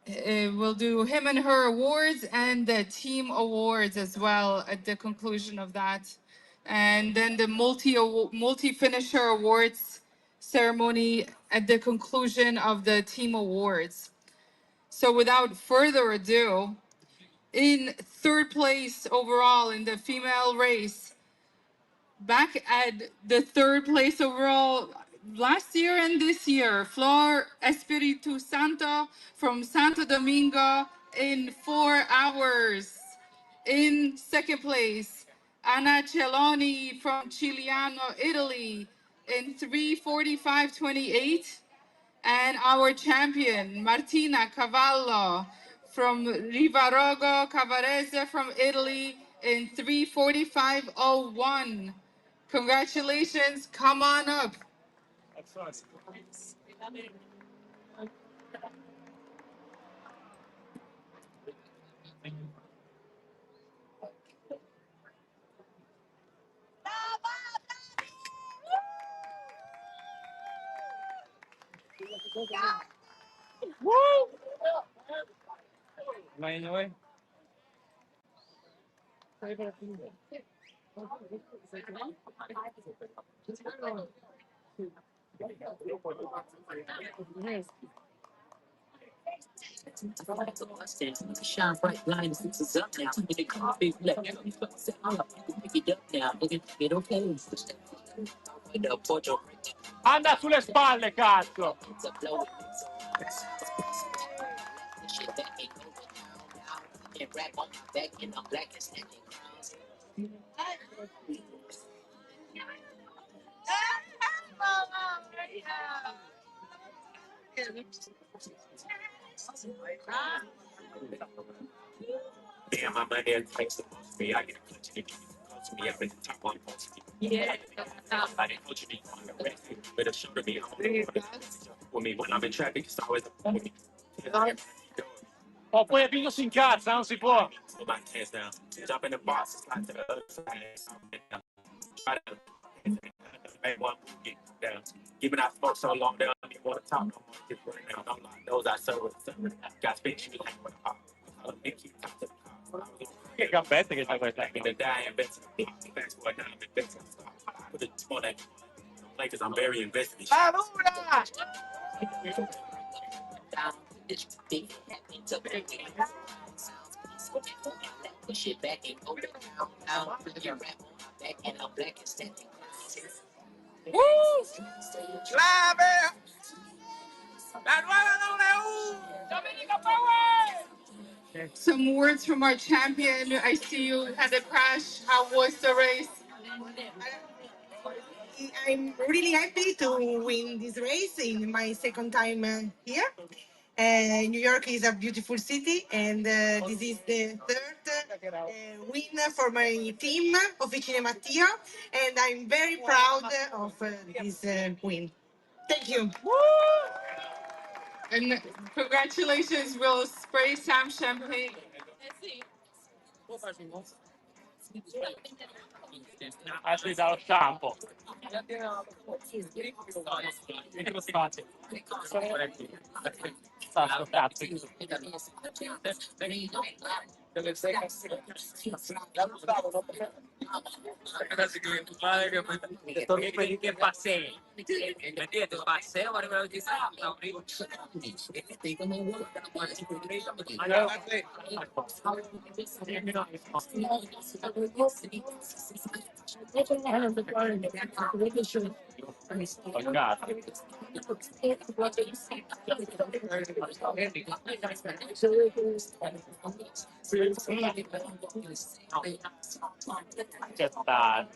We'll do him and her awards and the team awards as well at the conclusion of that. And then the multi-finisher awards ceremony at the conclusion of the team awards. So without further ado, in third place overall in the female race, back at the third place overall last year and this year, Flor Espiritu Santo from Santo Domingo in 4 hours. In second place, Anna Celoni from Cigliano, Italy in 3:45:28. And our champion, Martina Cavallo from Rivarogo Cavarese from Italy in 3:45:01. Congratulations, come on up. Anda sulle spalle, cazzo! Damn, my money is like supposed to be. I get a clutch and it keeps close to me. I've been the top one supposed to be. Yeah. I didn't coach me on the rest. But it should be with me when I'm in traffic. It's always with me. Oh, poi Pino si incazza, non si può. Put my hands down. Jump in the box. It's not to the other side. Try to make one get down. Giving out smoke so long that I don't even want to talk no more. Just right now. Don't like those I serve with. Got spit you like with a pop. Che gambette che c'ha questa. In the die investment. Fast forward now, I'm investing. Put it on that. Like, because I'm very invested. Paura! Some words from our champion. I see you had a crash. How was the race? I'm really happy to win this race in my second time here. New York is a beautiful city, and this is the third win for my team, Officine Mattia, and I'm very proud of this win. Thank you. And congratulations, we'll spray some champagne. Ashley dallo shampoo. Sto cazzo. Che passei. Vedete, passei, ma non ti sa. Che sta.